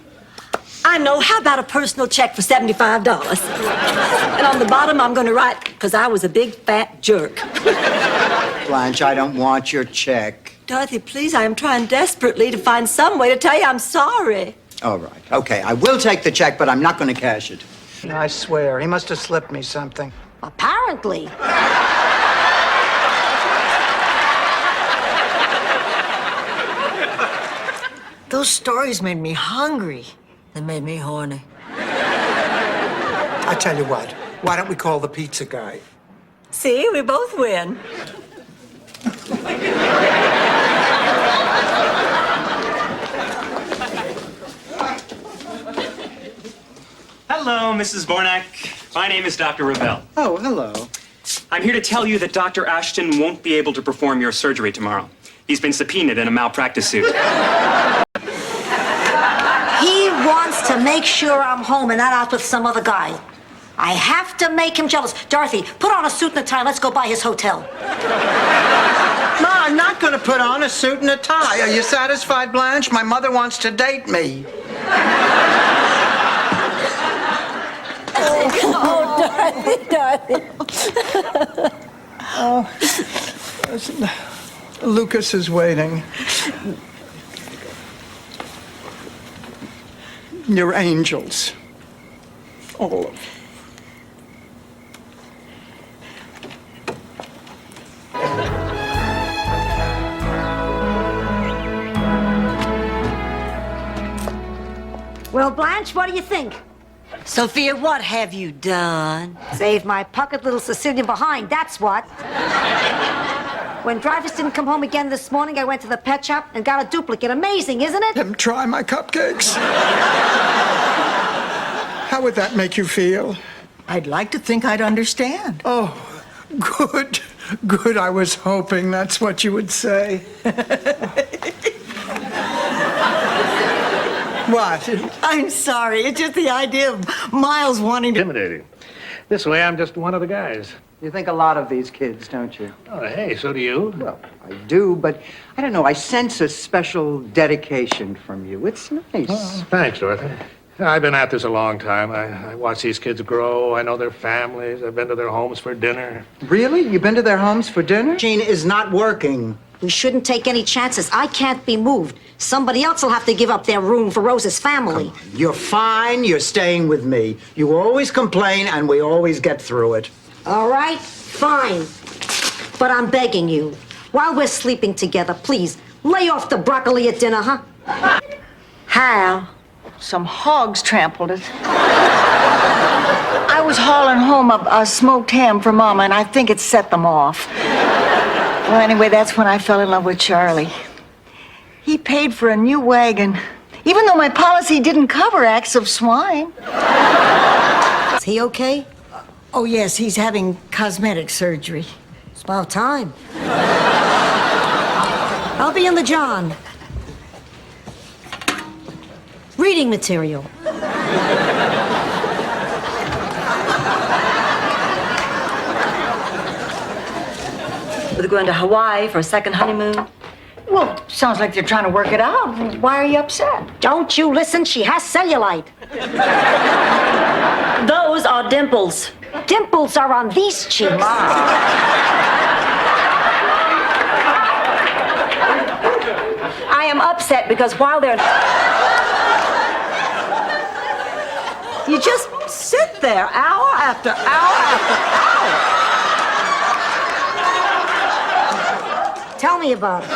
I know. How about a personal check for $75? And on the bottom, I'm going to write, because I was a big fat jerk.
Blanche, I don't want your check.
Dorothy, please, I am trying desperately to find some way to tell you I'm sorry.
All right. Okay, I will take the check, but I'm not going to cash it. I swear, he must have slipped me something.
Apparently.
Those stories made me hungry. They made me horny.
I tell you what, why don't we call the pizza guy?
See, we both win.
Hello, Mrs. Bornak. My name is Dr. Ravel.
Oh, hello.
I'm here to tell you that Dr. Ashton won't be able to perform your surgery tomorrow. He's been subpoenaed in a malpractice suit.
He wants to make sure I'm home and not out with some other guy. I have to make him jealous. Dorothy, put on a suit and a tie. Let's go by his hotel.
No, I'm not going to put on a suit and a tie. Are you satisfied, Blanche? My mother wants to date me.
Dorothy.
Oh, listen, Lucas is waiting. You're angels. All of you.
Well, Blanche, what do you think?
Sophia, what have you done?
Saved my pocket little Sicilian behind, that's what. When Dreyfus didn't come home again this morning, I went to the pet shop and got a duplicate. Amazing, isn't it?
Let him try my cupcakes. How would that make you feel?
I'd like to think I'd understand.
Oh, good. Good. I was hoping that's what you would say. What?
I'm sorry. It's just the idea of Miles wanting to...
Intimidating. This way, I'm just one of the guys.
You think a lot of these kids, don't you?
Oh, hey, so do you?
Well, I do, but I don't know. I sense a special dedication from you. It's nice.
Oh, thanks, Dorothy. I've been at this a long time. I watch these kids grow. I know their families. I've been to their homes for dinner.
Really? You've been to their homes for dinner? Gene is not working.
We shouldn't take any chances. I can't be moved. Somebody else will have to give up their room for Rose's family.
You're fine. You're staying with me. You always complain, and we always get through it.
All right, fine. But I'm begging you, while we're sleeping together, please, lay off the broccoli at dinner, huh?
How? Some hogs trampled it. I was hauling home a smoked ham for Mama, and I think it set them off. Well, anyway, that's when I fell in love with Charlie. He paid for a new wagon, even though my policy didn't cover acts of swine.
Is he okay?
Oh, yes, he's having cosmetic surgery.
It's about time. I'll be in the John. Reading material.
We're going to Hawaii for a second honeymoon.
Well, sounds like they're trying to work it out. Why are you upset?
Don't you listen, she has cellulite.
Those are dimples.
Dimples are on these cheeks.
I am upset because while they're... You just sit there hour after hour after hour.
Tell me about it.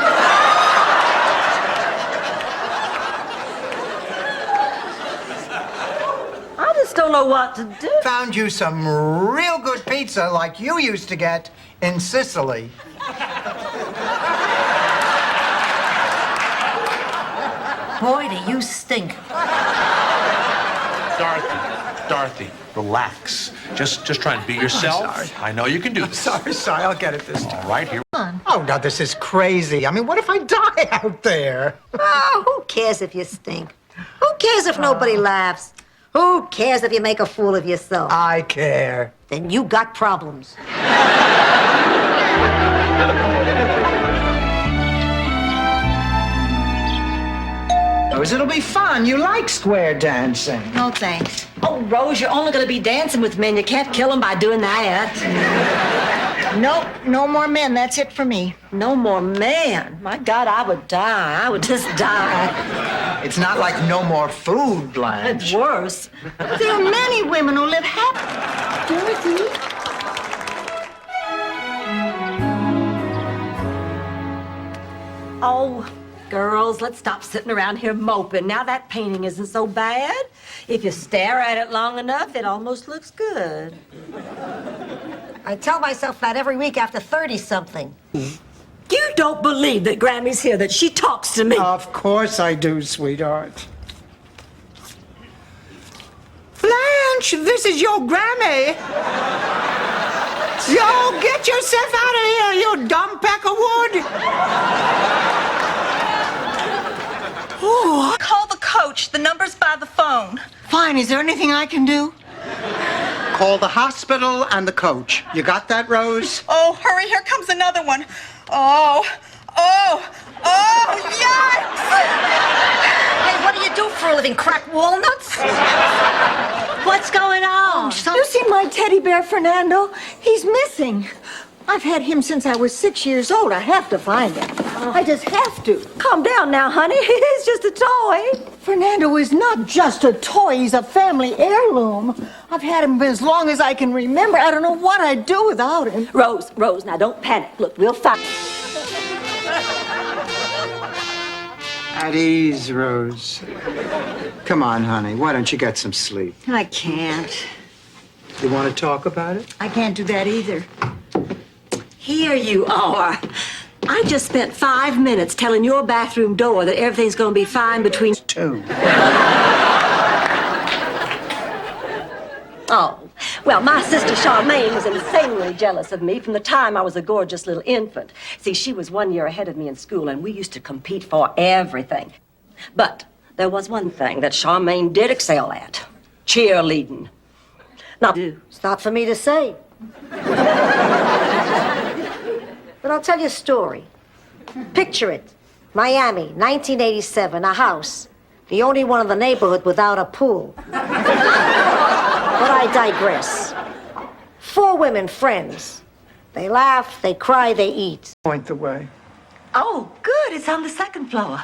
I just don't know what to do.
Found you some real good pizza like you used to get in Sicily.
Boy, do you stink.
Dorothy, relax. Just try and be yourself.
I'm sorry.
I know you can do this.
Sorry, I'll get it this time.
All right, here.
Oh, now this is crazy. I mean, what if I die out there?
Oh, who cares if you stink? Who cares if nobody laughs? Who cares if you make a fool of yourself?
I care.
Then you got problems.
Rose. It'll be fun. You like square dancing.
No, thanks.
Oh, Rose, you're only going to be dancing with men. You can't kill them by doing that.
Nope, no more men. That's it for me.
No more men. My God, I would die. I would just die.
It's not like no more food, Blanche.
It's worse.
There are many women who live happy. Dorothy?
Oh, girls, let's stop sitting around here moping. Now that painting isn't so bad. If you stare at it long enough, it almost looks good.
I tell myself that every week after 30-something.
You don't believe that Grammy's here, that she talks to me.
Of course I do, sweetheart. Blanche, this is your Grammy. Yo, get yourself out of here, you dumb peck of wood.
Oh,
Call the coach. The number's by the phone.
fine. Is there anything I can do?
Call the hospital and the coach. You got that, Rose?
Oh, hurry. Here comes another one. Oh, yikes!
Hey, what do you do for a living? Crack walnuts?
What's going on?
You see my teddy bear, Fernando? He's missing. I've had him since I was 6 years old. I have to find him. I just have to.
Calm down now, honey. He's just a toy.
Fernando is not just a toy. He's a family heirloom. I've had him as long as I can remember. I don't know what I'd do without him.
Rose, now don't panic. Look, we'll find.
At ease, Rose. Come on, honey. Why don't you get some sleep?
I can't.
You want to talk about it?
I can't do that either.
Here you are. I just spent 5 minutes telling your bathroom door that everything's going to be fine between...
2.
Oh, well, my sister Charmaine was insanely jealous of me from the time I was a gorgeous little infant. See, she was 1 year ahead of me in school, and we used to compete for everything. But there was one thing that Charmaine did excel at. Cheerleading. Now,
It's not for me to say. But I'll tell you a story. Picture it. Miami, 1987, a house. The only one in the neighborhood without a pool. But I digress. 4 women friends. They laugh, they cry, they eat.
Point the way.
oh, good. It's on the second floor.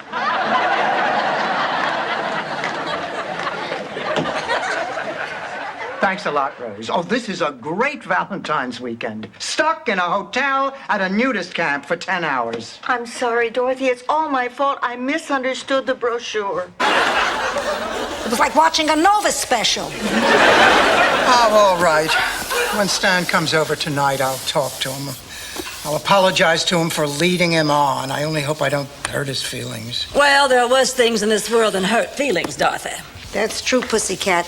Thanks a lot, Rose. Oh, this is a great Valentine's weekend. Stuck in a hotel at a nudist camp for 10 hours.
I'm sorry, Dorothy. It's all my fault. I misunderstood the brochure.
It was like watching a Nova special.
Oh, all right. When Stan comes over tonight, I'll talk to him. I'll apologize to him for leading him on. I only hope I don't hurt his feelings.
Well, there are worse things in this world than hurt feelings, Dorothy.
That's true, Pussycat.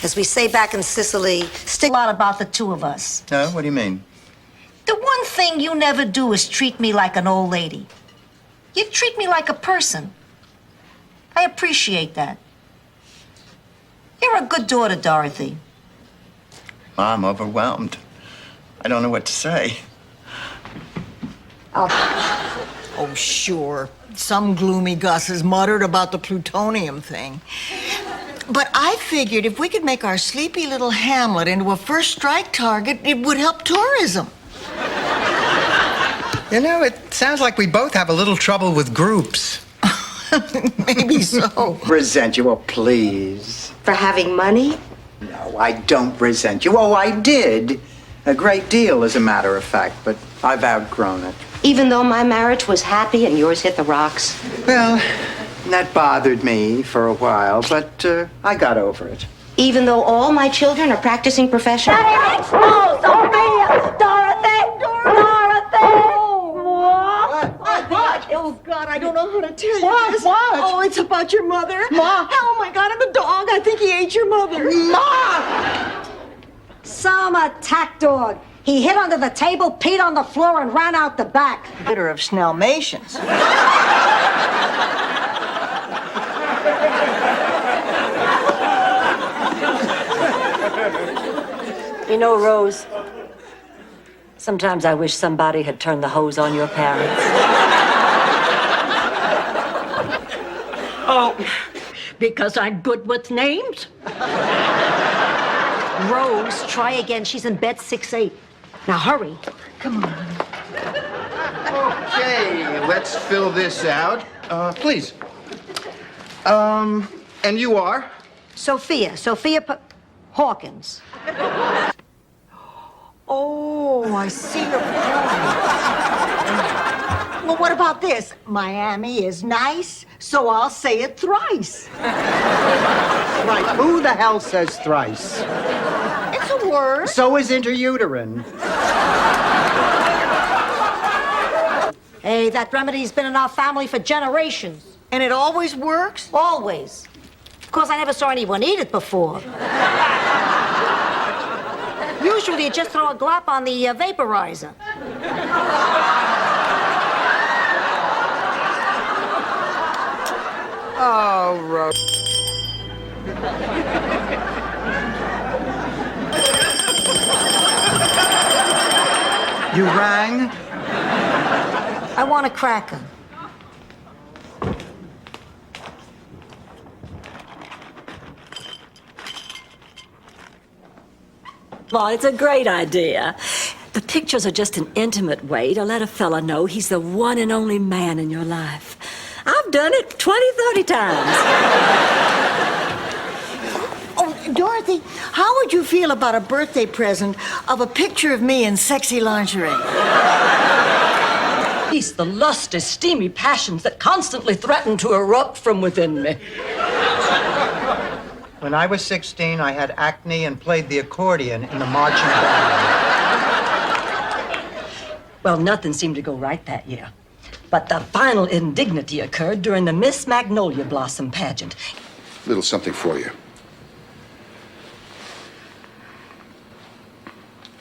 As we say back in Sicily, still a lot about the two of us.
No? What do you mean?
The one thing you never do is treat me like an old lady. You treat me like a person. I appreciate that. You're a good daughter, Dorothy.
I'm overwhelmed. I don't know what to say.
Oh, sure. Some gloomy Gus has muttered about the plutonium thing. But I figured if we could make our sleepy little hamlet into a first strike target, it would help tourism.
You know, it sounds like we both have a little trouble with groups.
Maybe so.
Resent you, oh, please.
For having money?
No, I don't resent you. Oh, I did. A great deal, as a matter of fact, but I've outgrown it.
Even though my marriage was happy and yours hit the rocks?
Well, that bothered me for a while, but I got over it.
Even though all my children are practicing professionals?
Oh, Sophia! Dorothy!
What? Oh, God, I don't know how to tell you
What?
this.
What?
Oh, it's about your mother.
Ma!
Oh, my God, and the dog. I think he ate your mother.
Ma!
Some attack dog. He hid under the table, peed on the floor, and ran out the back.
Bitter of Snellmations.
You know, Rose, sometimes I wish somebody had turned the hose on your parents. Oh,
Because I'm good with names?
Rose, try again. She's in bed 6-8. Now hurry.
Come on.
Okay, let's fill this out. Please. And you are?
Sophia Hawkins.
Oh, I see your point. Well, what about this? Miami is nice, so I'll say it thrice.
Right, who the hell says thrice?
It's a word.
So is interuterine.
Hey, that remedy's been in our family for generations.
And it always works?
Always. Of course, I never saw anyone eat it before. Usually, you just throw a glop on the vaporizer.
Oh, Rose. You rang?
I want a cracker.
Well, it's a great idea. The pictures are just an intimate way to let a fella know he's the one and only man in your life. I've done it 20, 30 times.
Oh, Dorothy, how would you feel about a birthday present of a picture of me in sexy lingerie?
Peace, the lusty, steamy passions that constantly threaten to erupt from within me.
When I was 16, I had acne and played the accordion in the marching band.
Well, nothing seemed to go right that year. But the final indignity occurred during the Miss Magnolia Blossom pageant.
Little something for you.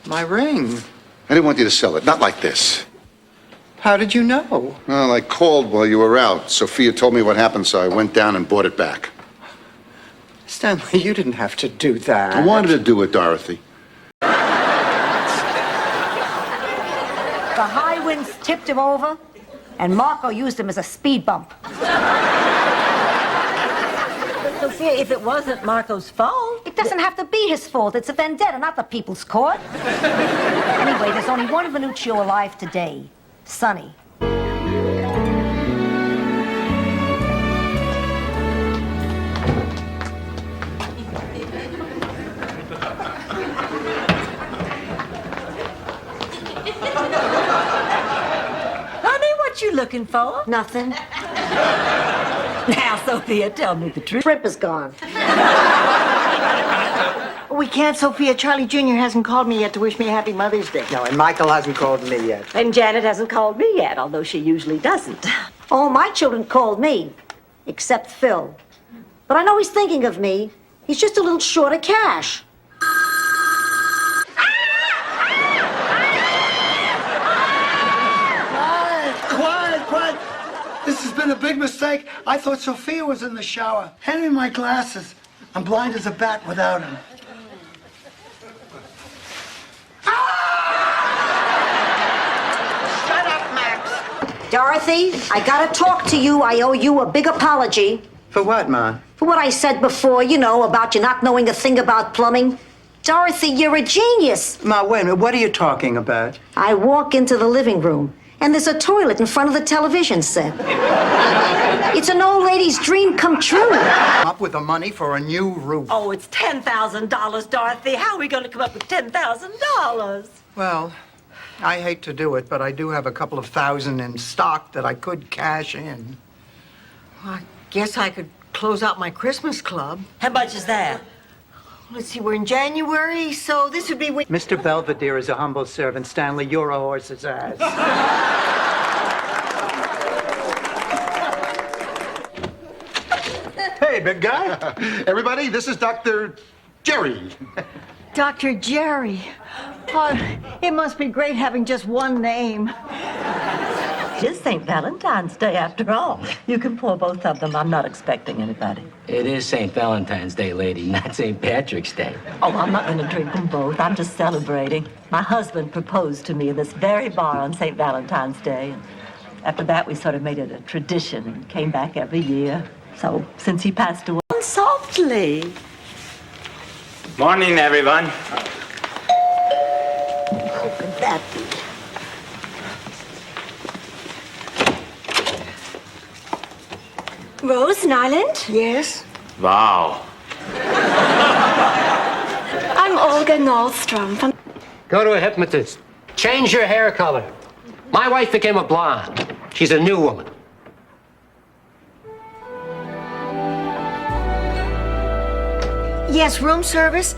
My ring.
I didn't want you to sell it. Not like this.
How did you know?
Well, I called while you were out. Sophia told me what happened, so I went down and bought it back.
Stanley, you didn't have to do that.
I wanted to do it, Dorothy.
The high winds tipped him over, and Marco used him as a speed bump.
Sophia, if it wasn't Marco's fault...
It doesn't have to be his fault. It's a vendetta, not the people's court. Anyway, there's only one Venuccio alive today. Sonny.
Honey, what you looking for?
Nothing.
Now, Sophia, tell me the truth.
Shrimp is gone.
We can't, Sophia. Charlie Jr. hasn't called me yet to wish me a happy Mother's Day.
No, and Michael hasn't called me yet.
And Janet hasn't called me yet, although she usually doesn't.
All my children called me, except Phil. But I know he's thinking of me. He's just a little short of cash.
Quiet. This has been a big mistake. I thought Sophia was in the shower. Hand me my glasses. I'm blind as a bat without them. Shut up, Max.
Dorothy, I gotta talk to you. I owe you a big apology.
For what, Ma?
For what I said before, you know, about you not knowing a thing about plumbing. Dorothy, you're a genius.
Ma, wait a minute. What are you talking about?
I walk into the living room, and there's a toilet in front of the television set. It's an old lady's dream come true.
Up with the money for a new roof.
Oh, it's $10,000, Dorothy. How are we going to come up with $10,000?
Well, I hate to do it, but I do have a couple of thousand in stock that I could cash in.
I guess I could close out my Christmas club.
How much is that?
Let's see, we're in January, so this would be...
Mr. Belvedere is a humble servant. Stanley, you're a horse's ass.
Hey, big guy. Everybody, this is Dr. Jerry.
Dr. Jerry. Oh, it must be great having just one name.
It's St. Valentine's Day, after all. You can pour both of them. I'm not expecting anybody.
It is St. Valentine's Day, lady, not St. Patrick's Day.
Oh, I'm not going to drink them both. I'm just celebrating. My husband proposed to me in this very bar on St. Valentine's Day. And after that, we sort of made it a tradition and came back every year. So, since he passed away... on softly.
Morning, everyone.
Open that. Rose Nyland?
Yes?
Wow.
I'm Olga Nordstrom from...
Go to a hypnotist. Change your hair color. My wife became a blonde. She's a new woman.
Yes, room service?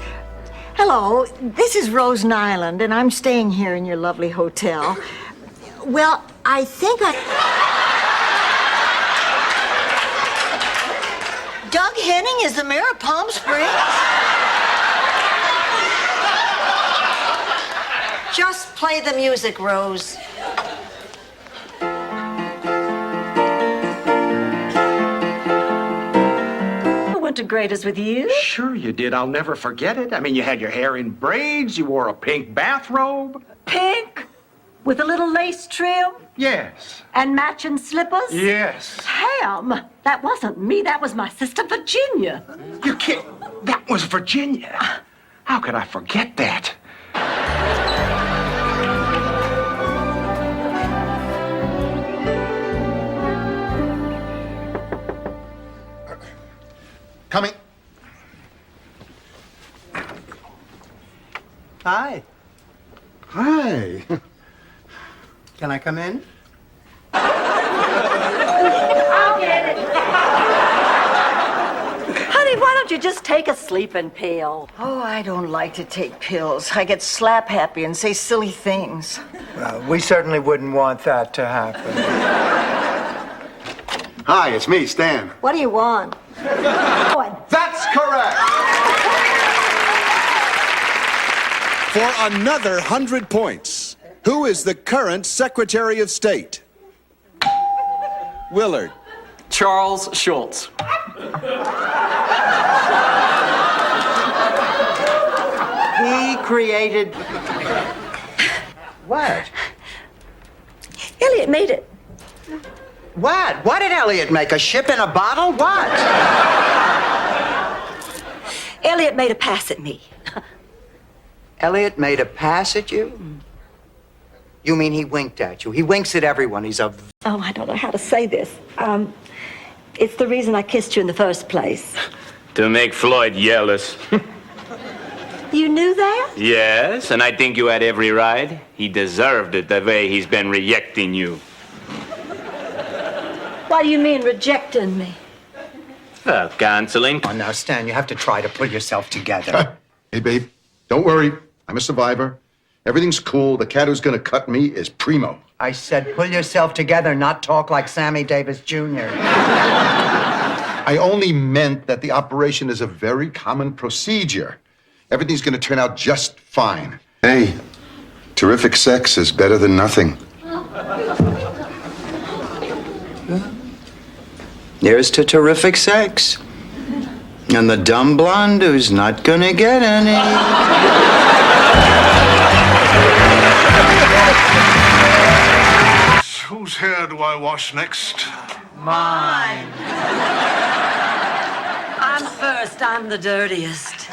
Hello, this is Rose Nyland, and I'm staying here in your lovely hotel. Well, I think Doug Henning is the mayor of Palm Springs?
Just play the music, Rose.
I went to Grader's with you.
Sure you did. I'll never forget it. I mean, you had your hair in braids, you wore a pink bathrobe.
Pink? With a little lace trim?
Yes.
And matching slippers?
Yes.
Ham! That wasn't me, that was my sister Virginia.
You can't. That was Virginia. How could I forget that?
Coming.
Hi.
Hi.
Can I come in?
I'll get it. Honey, why don't you just take a sleeping pill?
Oh, I don't like to take pills. I get slap happy and say silly things.
We certainly wouldn't want that to happen.
Hi, it's me, Stan.
What do you want?
That's correct. For another 100 points, who is the current Secretary of State? Willard.
Charles Schultz.
He created... What?
Elliot made it.
What? What did Elliot make? A ship in a bottle? What?
Elliot made a pass at me.
Elliot made a pass at you? You mean he winked at you? He winks at everyone. He's a...
Oh, I don't know how to say this. It's the reason I kissed you in the first place.
To make Floyd jealous.
You knew that?
Yes, and I think you had every right. He deserved it the way he's been rejecting you.
What do you mean, rejecting me?
Well, counseling.
Oh, now, Stan, you have to try to pull yourself together.
Hey, babe, don't worry. I'm a survivor. Everything's cool. The cat who's gonna cut me is primo.
I said pull yourself together, not talk like Sammy Davis Jr.
I only meant that the operation is a very common procedure. Everything's gonna turn out just fine. Hey, terrific sex is better than nothing.
Here's to terrific sex. And the dumb blonde who's not gonna get any.
Whose hair do I wash next?
Mine. I'm first. I'm the dirtiest.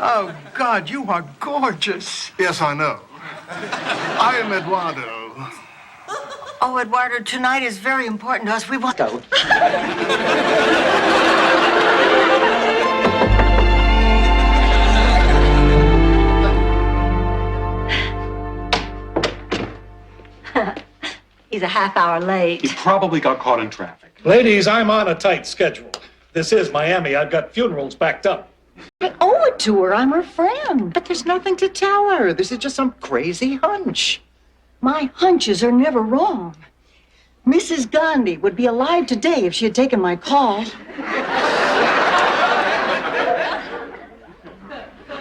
Oh, God, you are gorgeous. Yes, I know. I am Eduardo.
Oh, Eduardo, tonight is very important to us. We want...
Go.
He's a half hour late.
He probably got caught in traffic.
Ladies, I'm on a tight schedule. This is Miami. I've got funerals backed up.
I owe it to her. I'm her friend.
But there's nothing to tell her. This is just some crazy hunch.
My hunches are never wrong. Mrs. Gandhi would be alive today if she had taken my call.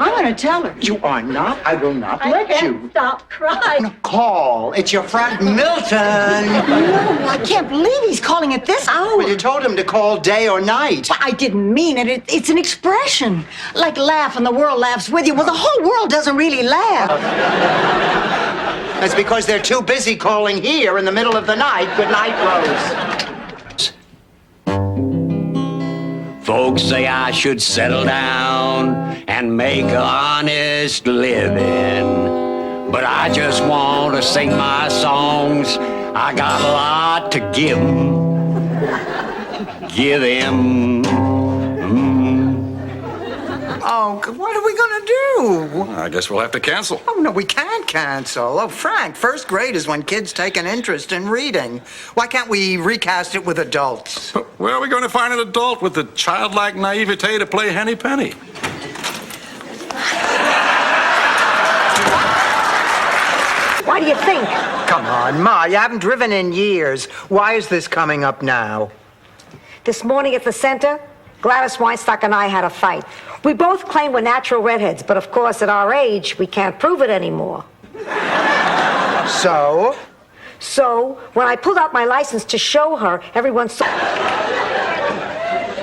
I'm going to tell her.
You are not. I will not let you.
Stop crying.
Call. It's your friend Milton.
No, I can't believe he's calling at this hour.
Well, you told him to call day or night.
Well, I didn't mean it. It's an expression. Like laugh and the world laughs with you. Well, the whole world doesn't really laugh.
That's because they're too busy calling here in the middle of the night. Good night, Rose.
Folks say I should settle down and make an honest living. But I just want to sing my songs. I got a lot to give 'em. Give him.
Oh, what are we gonna do?
I guess we'll have to cancel.
Oh, no, we can't cancel. Oh, Frank, first grade is when kids take an interest in reading. Why can't we recast it with adults?
Where are we going to find an adult with the childlike naivete to play Henny Penny?
Why do you think?
Come on, Ma, you haven't driven in years. Why is this coming up now?
This morning at the center, Gladys Weinstock and I had a fight. We both claim we're natural redheads, but of course, at our age, we can't prove it anymore.
So?
So, when I pulled out my license to show her, everyone saw...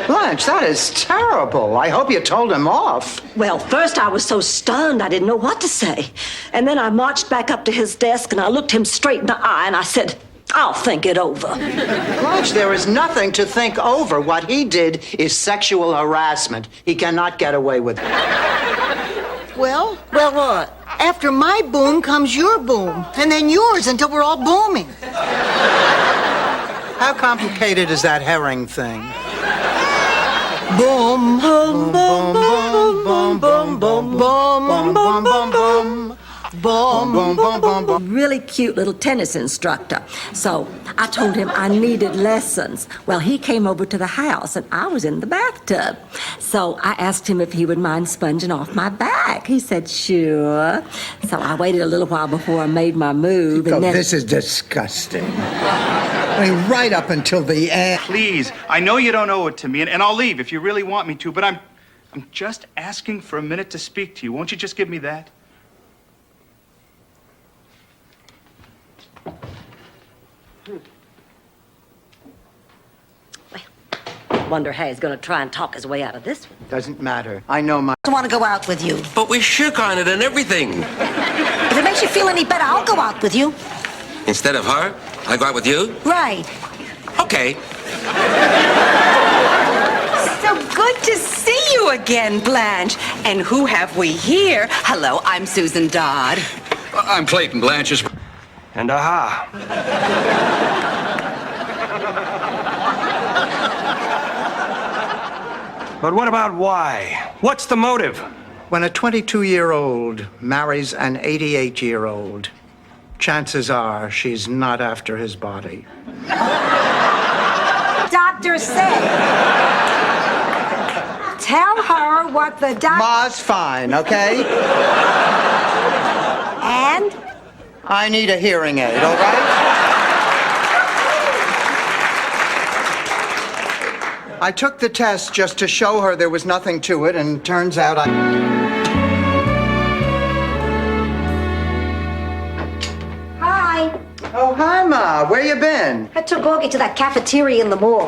Blanche, that is terrible. I hope you told him off.
Well, first I was so stunned I didn't know what to say. And then I marched back up to his desk and I looked him straight in the eye and I said, I'll think it over.
Blanche, there is nothing to think over. What he did is sexual harassment. He cannot get away with it.
Well, what? After my boom comes your boom, and then yours until we're all booming.
How complicated is that herring thing?
Boom, boom, boom, boom, boom, boom, boom, boom, boom, boom, boom. Boom, boom, boom, boom, boom.
Really cute little tennis instructor. So I told him I needed lessons. Well, he came over to the house and I was in the bathtub. So I asked him if he would mind sponging off my back. He said, sure. So I waited a little while before I made my move. And then...
This is disgusting. I mean, right up until the end.
Please, I know you don't owe it to me, and I'll leave if you really want me to, but I'm just asking for a minute to speak to you. Won't you just give me that?
Wonder how he's gonna try and talk his way out of this one.
Doesn't matter. I know my...
I want to go out with you.
But we shook on it and everything.
If it makes you feel any better, I'll go out with you.
Instead of her, I go out with you?
Right.
Okay.
So good to see you again, Blanche. And who have we here? Hello, I'm Susan Dodd.
I'm Clayton, Blanche's...
And aha. But what about why? What's the motive?
When a 22-year-old marries an 88-year-old, chances are she's not after his body.
Doctor said. Tell her what the doctor...
Ma's fine, okay?
And?
I need a hearing aid, all right? I took the test just to show her there was nothing to it, and turns out I...
Hi.
Oh, hi, Ma. Where you been?
I took Augie to that cafeteria in the mall.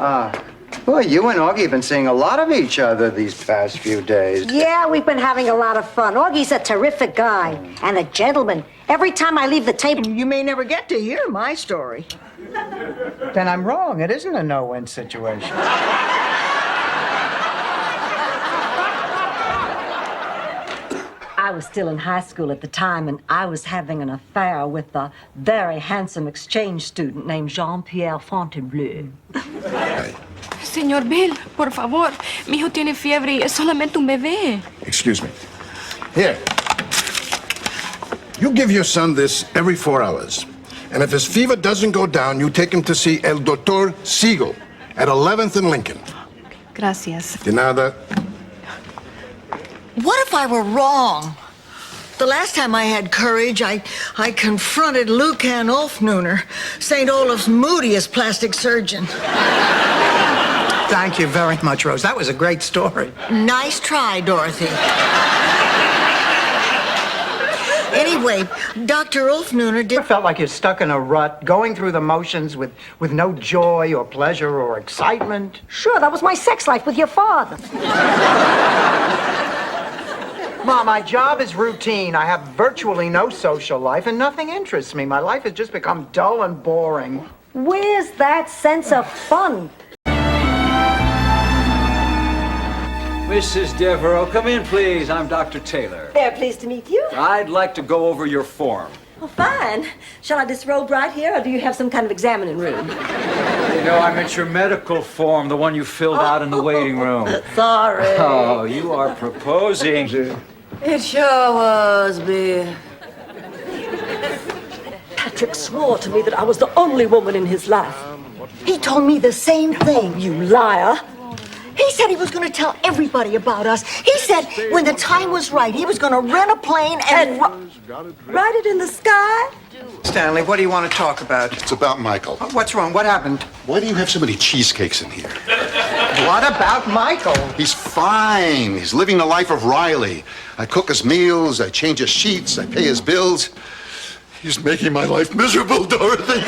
Boy, you and Augie have been seeing a lot of each other these past few days.
Yeah, we've been having a lot of fun. Augie's a terrific guy and a gentleman. Every time I leave the table...
You may never get to hear my story.
Then I'm wrong. It isn't a no-win situation.
I was still in high school at the time, and I was having an affair with a very handsome exchange student named Jean-Pierre Fontainebleau.
Señor Bill, por favor. Mi hijo tiene fiebre y es solamente un bebé.
Excuse me. Here. You give your son this every 4 hours. And if his fever doesn't go down, you take him to see El Doctor Siegel at 11th and Lincoln.
Gracias.
De nada.
What if I were wrong? The last time I had courage, I confronted Lucan Ulfnooner, St. Olaf's moodiest plastic surgeon.
Thank you very much, Rose. That was a great story.
Nice try, Dorothy. Anyway, Dr. Ulfnooner did...
Ever felt like you're stuck in a rut, going through the motions with no joy or pleasure or excitement?
Sure, that was my sex life with your father.
Mom, my job is routine. I have virtually no social life, and nothing interests me. My life has just become dull and boring.
Where's that sense of fun?
Mrs. Devereaux, come in, please. I'm Dr. Taylor.
They're pleased to meet you.
I'd like to go over your form.
Oh, fine. Shall I disrobe right here, or do you have some kind of examining room?
You know, I meant your medical form, the one you filled out in the waiting room.
Sorry.
Oh, you are proposing.
It sure was, Bill. Patrick swore to me that I was the only woman in his life. He told me the same thing, you liar.
He said he was going to tell everybody about us. He said when the time was right, he was going to rent a plane and
write it in the sky.
Stanley, what do you want to talk about?
It's about Michael.
What's wrong? What happened?
Why do you have so many cheesecakes in here?
What about Michael?
He's fine. He's living the life of Riley. I cook his meals, I change his sheets, I pay his bills. He's making my life miserable, Dorothy.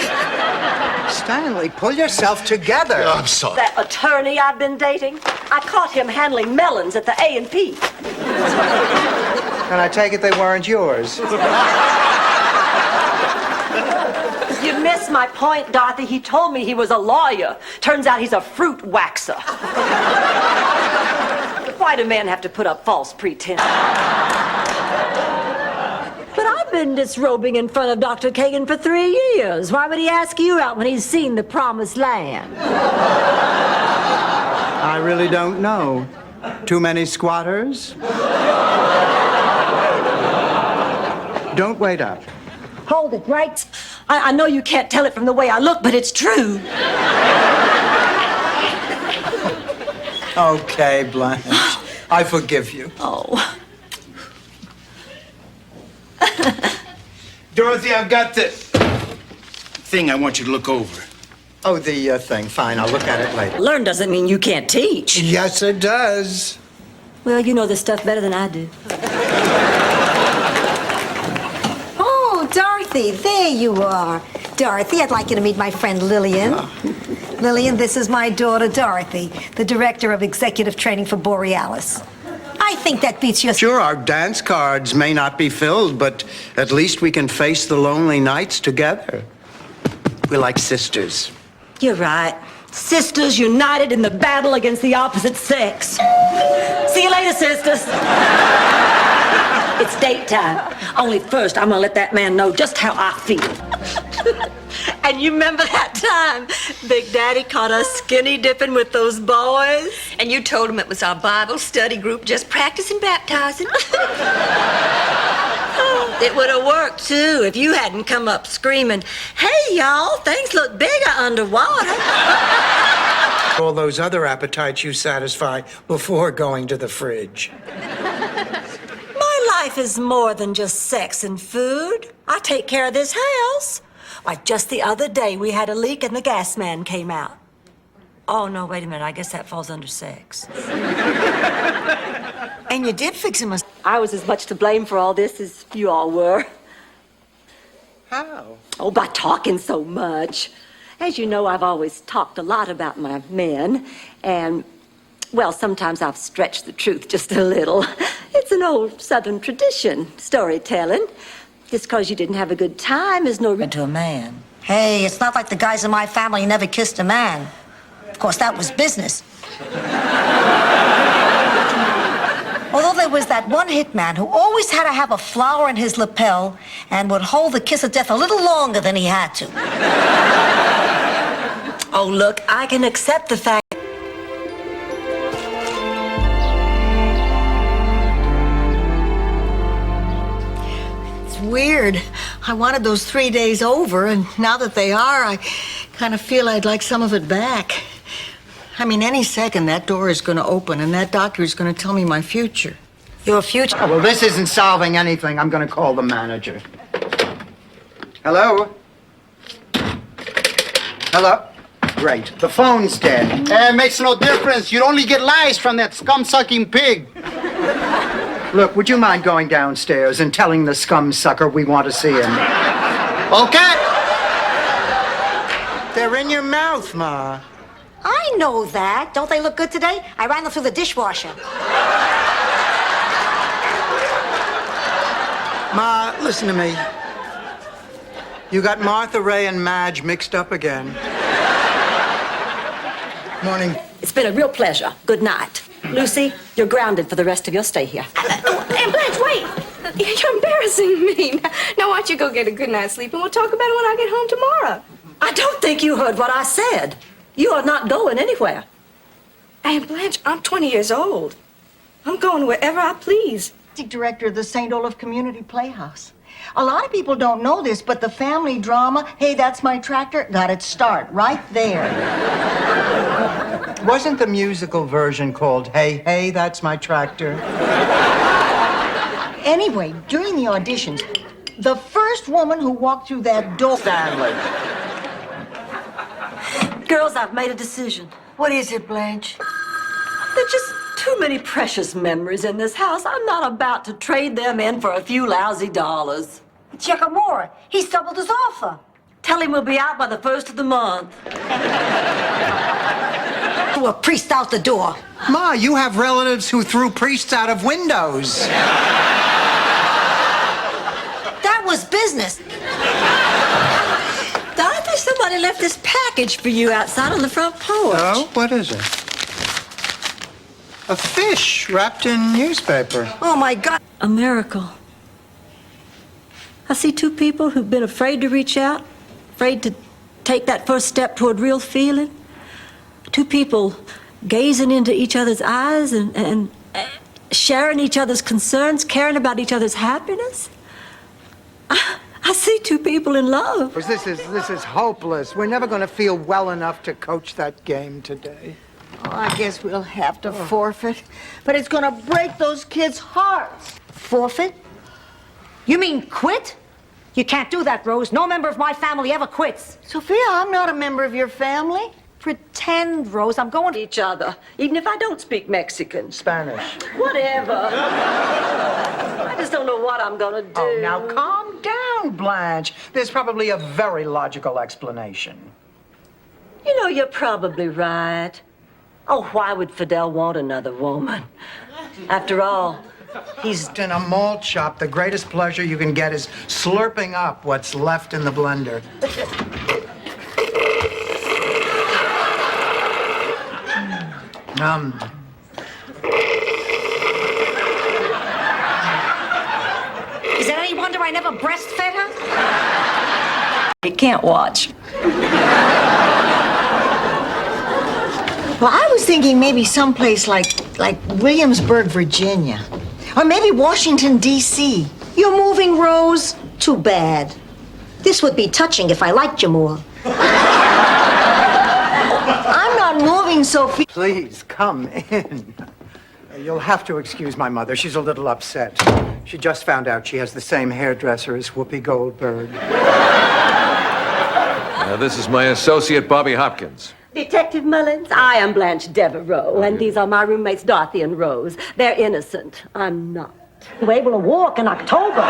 Stanley, pull yourself together.
Yeah, I'm sorry.
That attorney I've been dating, I caught him handling melons at the A&P.
And I take it they weren't yours.
You missed my point, Dorothy. He told me he was a lawyer. Turns out he's a fruit waxer. Why do men have to put up false pretense? But I've been disrobing in front of Dr. Kagan for 3 years. Why would he ask you out when he's seen the promised land?
I really don't know. Too many squatters? Don't wait up.
Hold it, right? I know you can't tell it from the way I look, but it's true.
Okay, Blanche. I forgive you.
Oh.
Dorothy, I've got the thing I want you to look over.
Oh, the thing. Fine, I'll look at it later.
Learn doesn't mean you can't teach.
Yes, it does.
Well, you know this stuff better than I do.
Oh, Dorothy, there you are. Dorothy, I'd like you to meet my friend Lillian. Lillian, this is my daughter, Dorothy, the director of executive training for Borealis. I think that beats your...
Sure, our dance cards may not be filled, but at least we can face the lonely nights together. We're like sisters.
You're right. Sisters united in the battle against the opposite sex. See you later, sisters. It's date time. Only first, I'm gonna let that man know just how I feel. And you remember that time Big Daddy caught us skinny dipping with those boys?
And you told him it was our Bible study group just practicing baptizing.
It would have worked, too, if you hadn't come up screaming, "Hey, y'all, things look bigger underwater."
All those other appetites you satisfy before going to the fridge.
My life is more than just sex and food. I take care of this house. Like just the other day, we had a leak and the gas man came out. Oh, no, wait a minute. I guess that falls under sex.
And you did fix him a...
I was as much to blame for all this as you all were.
How?
Oh, by talking so much. As you know, I've always talked a lot about my men. And, well, sometimes I've stretched the truth just a little. It's an old Southern tradition, storytelling. Just because you didn't have a good time is no reason to a man.
Hey, it's not like the guys in my family never kissed a man. Of course, that was business. Although there was that one hitman who always had to have a flower in his lapel and would hold the kiss of death a little longer than he had to.
Oh, look, I can accept the fact.
Weird. I wanted those 3 days over, and now that they are, I kind of feel I'd like some of it back. I mean, any second that door is going to open, and that doctor is going to tell me my future.
Your future?
Oh, well, this isn't solving anything. I'm going to call the manager. Hello? Hello? Great. The phone's dead.
It makes no difference. You'd only get lies from that scum-sucking pig.
Look, would you mind going downstairs and telling the scum sucker we want to see him?
Okay.
They're in your mouth, Ma.
I know that. Don't they look good today? I ran them through the dishwasher.
Ma, listen to me. You got Martha Ray and Madge mixed up again. Morning.
It's been a real pleasure. Good night. Lucy, you're grounded for the rest of your stay here.
Aunt Blanche, wait! You're embarrassing me. Now, why don't you go get a good night's sleep and we'll talk about it when I get home tomorrow?
I don't think you heard what I said. You are not going anywhere.
Aunt Blanche, I'm 20 years old. I'm going wherever I please.
Director of the St. Olaf Community Playhouse. A lot of people don't know this, but the family drama, Hey, That's My Tractor, got its start right there.
Wasn't the musical version called Hey, Hey, That's My Tractor?
Anyway, during the auditions, the first woman who walked through that door...
Stanley.
Girls, I've made a decision.
What is it, Blanche?
There are just too many precious memories in this house. I'm not about to trade them in for a few lousy dollars.
Check more. He's doubled his offer.
Tell him we'll be out by the 1st of the month.
Threw a priest out the door.
Ma, you have relatives who threw priests out of windows.
That was business.
Dorothy, somebody left this package for you outside on the front porch.
Oh, what is it? A fish wrapped in newspaper.
Oh, my God.
A miracle. I see two people who've been afraid to reach out, afraid to take that first step toward real feeling. Two people gazing into each other's eyes and sharing each other's concerns, caring about each other's happiness. I see two people in love.
This is hopeless. We're never going to feel well enough to coach that game today.
Oh, I guess we'll have to forfeit. But it's gonna break those kids' hearts.
Forfeit? You mean quit? You can't do that, Rose. No member of my family ever quits.
Sophia, I'm not a member of your family.
Pretend, Rose. I'm going to
each other, even if I don't speak Mexican.
Spanish.
Whatever. I just don't know what I'm gonna do.
Oh, now calm down, Blanche. There's probably a very logical explanation.
You know, you're probably right. Oh, why would Fidel want another woman? After all,
he's in a malt shop. The greatest pleasure you can get is slurping up what's left in the blender.
Is it any wonder I never breastfed her?
You can't watch.
Well, I was thinking maybe someplace like Williamsburg, Virginia. Or maybe Washington, D.C.
You're moving, Rose? Too bad. This would be touching if I liked you more.
I'm not moving, Sophie.
Please, come in. You'll have to excuse my mother. She's a little upset. She just found out she has the same hairdresser as Whoopi Goldberg.
This is my associate, Bobby Hopkins.
Detective Mullins, I am Blanche Devereaux, and these are my roommates, Dorothy and Rose. They're innocent. I'm not.
You were able to walk in October.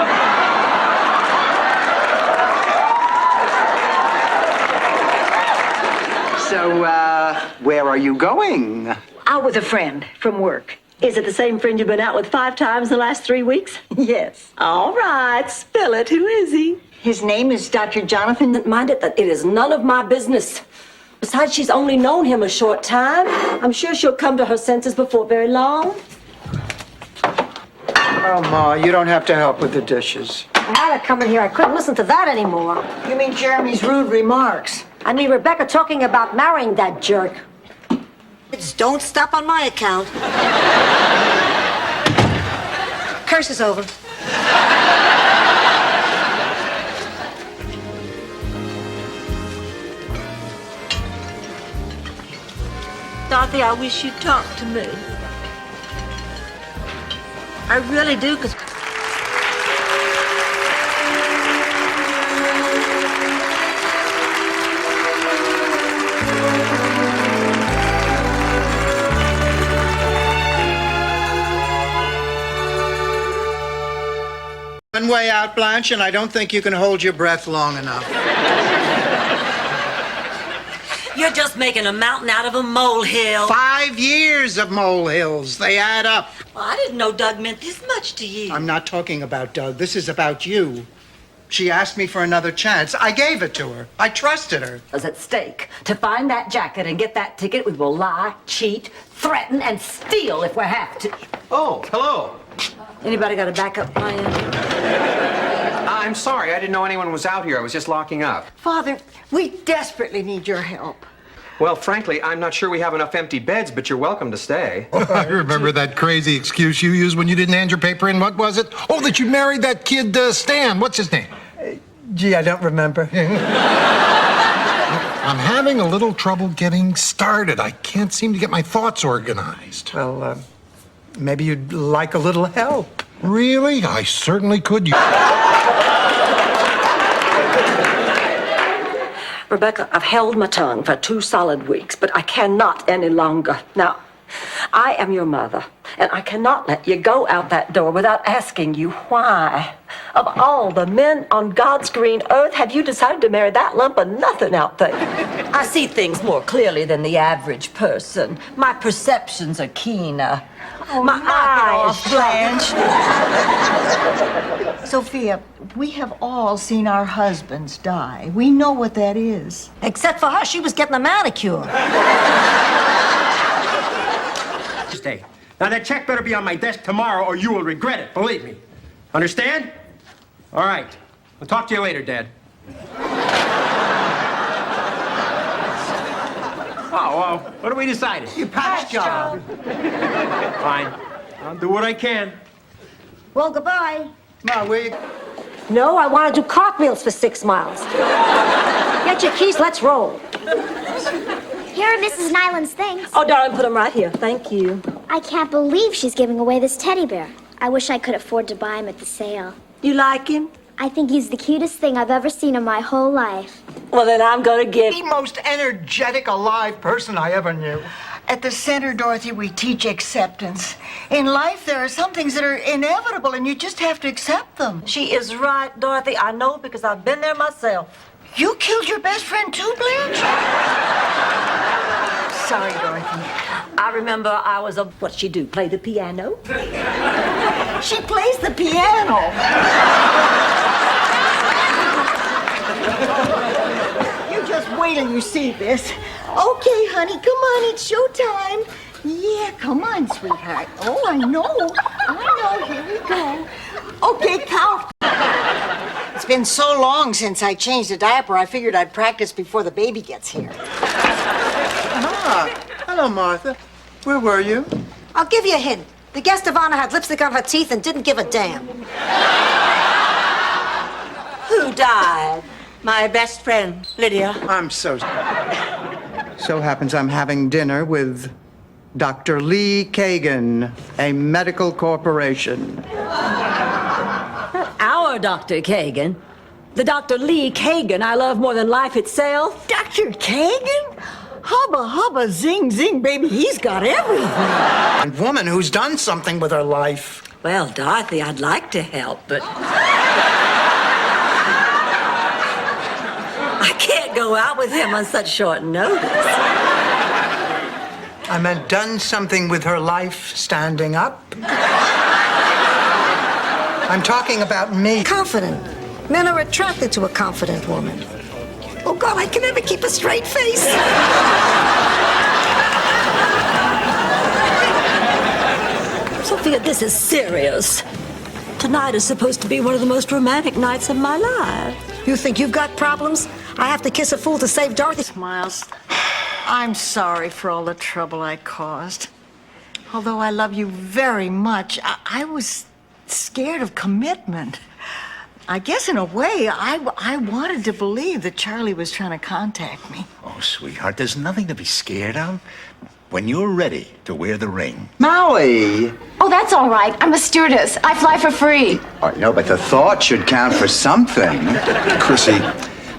So, where are you going?
Out with a friend from work. Is it the same friend you've been out with 5 times in the last 3 weeks?
Yes.
All right, spill it. Who is he?
His name is Dr. Jonathan.
Mind it that it is none of my business. Besides, she's only known him a short time. I'm sure she'll come to her senses before very long.
Oh, Ma, you don't have to help with the dishes.
I had her come in here. I couldn't listen to that anymore.
You mean Jeremy's rude remarks?
I mean Rebecca talking about marrying that jerk. It's don't stop on my account. Curse is over.
Dorothy, I wish you'd talk to me. I really do, because...
One way out, Blanche, and I don't think you can hold your breath long enough.
You're just making a mountain out of a molehill.
5 years of molehills. They add up.
Well, I didn't know Doug meant this much to you.
I'm not talking about Doug. This is about you. She asked me for another chance. I gave it to her. I trusted her.
Was at stake. To find that jacket and get that ticket, we will lie, cheat, threaten, and steal if we have to.
Oh, hello.
Anybody got a backup plan?
I'm sorry. I didn't know anyone was out here. I was just locking up.
Father, we desperately need your help.
Well, frankly, I'm not sure we have enough empty beds, but you're welcome to stay.
I remember that crazy excuse you used when you didn't hand your paper in. What was it? Oh, that you married that kid, Stan. What's his name?
Gee, I don't remember.
I'm having a little trouble getting started. I can't seem to get my thoughts organized.
Well, maybe you'd like a little help.
Really? I certainly could.
Rebecca, I've held my tongue for 2 solid weeks, but I cannot any longer. Now, I am your mother, and I cannot let you go out that door without asking you why. Of all the men on God's green earth, have you decided to marry that lump of nothing out there? I see things more clearly than the average person. My perceptions are keener.
Oh,
my eyes,
Blanche. Sophia, we have all seen our husbands die. We know what that is.
Except for her, she was getting a manicure.
Stay. Now, that check better be on my desk tomorrow, or you will regret it, believe me. Understand? All right. We'll talk to you later, Dad. Oh, well, what have we decided?
You patch job.
Fine. I'll do what I can.
Well, goodbye.
Ma, where you...
No, I want to do cartwheels for 6 miles. Get your keys, let's roll.
Here are Mrs. Nyland's things.
Oh, darling, put them right here. Thank you.
I can't believe she's giving away this teddy bear. I wish I could afford to buy him at the sale.
You like him?
I think he's the cutest thing I've ever seen in my whole life.
Well, then I'm going to give...
The most energetic, alive person I ever knew.
At the center, Dorothy, we teach acceptance. In life, there are some things that are inevitable, and you just have to accept them.
She is right, Dorothy. I know because I've been there myself.
You killed your best friend too, Blanche? Sorry, Dorothy.
I remember I was a... What'd she do, play the piano?
She plays the piano. You just wait till you see this. Okay, honey, come on, it's showtime. Yeah, come on, sweetheart. Oh, I know. Here we go. Okay, count. It's been so long since I changed a diaper, I figured I'd practice before the baby gets here.
Ah, hello, Martha. Where were you?
I'll give you a hint. The guest of honor had lipstick on her teeth and didn't give a damn.
Who died?
My best friend, Lydia.
I'm so happens I'm having dinner with Dr. Lee Kagan, a medical corporation.
Our Dr. Kagan. The Dr. Lee Kagan I love more than life itself.
Dr. Kagan? Hubba, hubba, zing, zing, baby, he's got everything.
A woman who's done something with her life.
Well, Dorothy, I'd like to help, but... I can't go out with him on such short notice.
I meant done something with her life standing up. I'm talking about me.
Confident. Men are attracted to a confident woman. Oh, God, I can never keep a straight face.
Sophia, this is serious. Tonight is supposed to be one of the most romantic nights of my life.
You think you've got problems? I have to kiss a fool to save Dorothy.
Miles, I'm sorry for all the trouble I caused. Although I love you very much, I was scared of commitment. I guess in a way, I wanted to believe that Charlie was trying to contact me.
Oh, sweetheart, there's nothing to be scared of. When you're ready to wear the ring.
Maui! Oh, that's all right. I'm a stewardess. I fly for free.
No, but the thought should count for something.
Chrissy,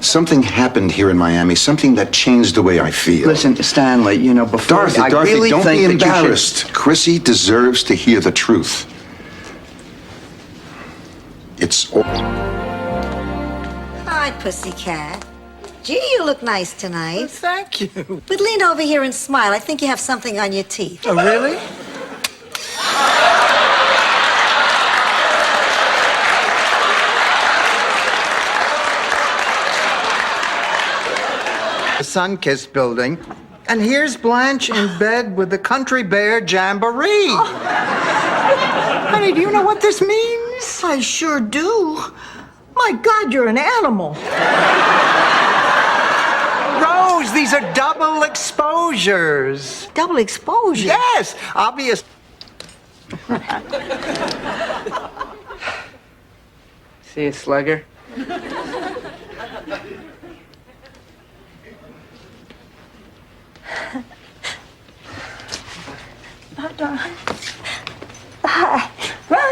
something happened here in Miami, something that changed the way I feel.
Listen, Stanley, before...
Dorothy,
really
don't
think
be
that you should-
embarrassed. Chrissy deserves to hear the truth. It's all...
Hi, pussycat. Gee, you look nice tonight.
Thank you.
But lean over here and smile. I think you have something on your teeth.
Oh, really? Sunkist building, and here's Blanche in bed with the Country Bear Jamboree. Honey, do you know what this means?
I sure do. My God, you're an animal.
Rose, these are double exposures.
Double exposure?
Yes, obvious.
See a slugger?
Run.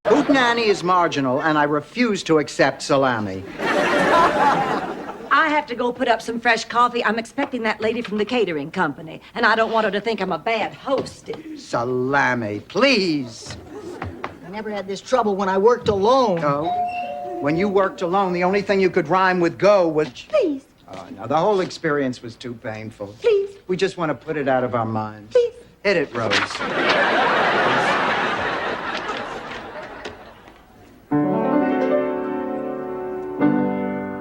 Hootenanny is marginal, and I refuse to accept salami.
I have to go put up some fresh coffee. I'm expecting that lady from the catering company, and I don't want her to think I'm a bad hostess.
Salami, please.
I never had this trouble when I worked alone.
Oh? When you worked alone, the only thing you could rhyme with go was...
Please.
Oh, no, the whole experience was too painful.
Please.
We just want to put it out of our minds.
Please.
Hit it, Rose.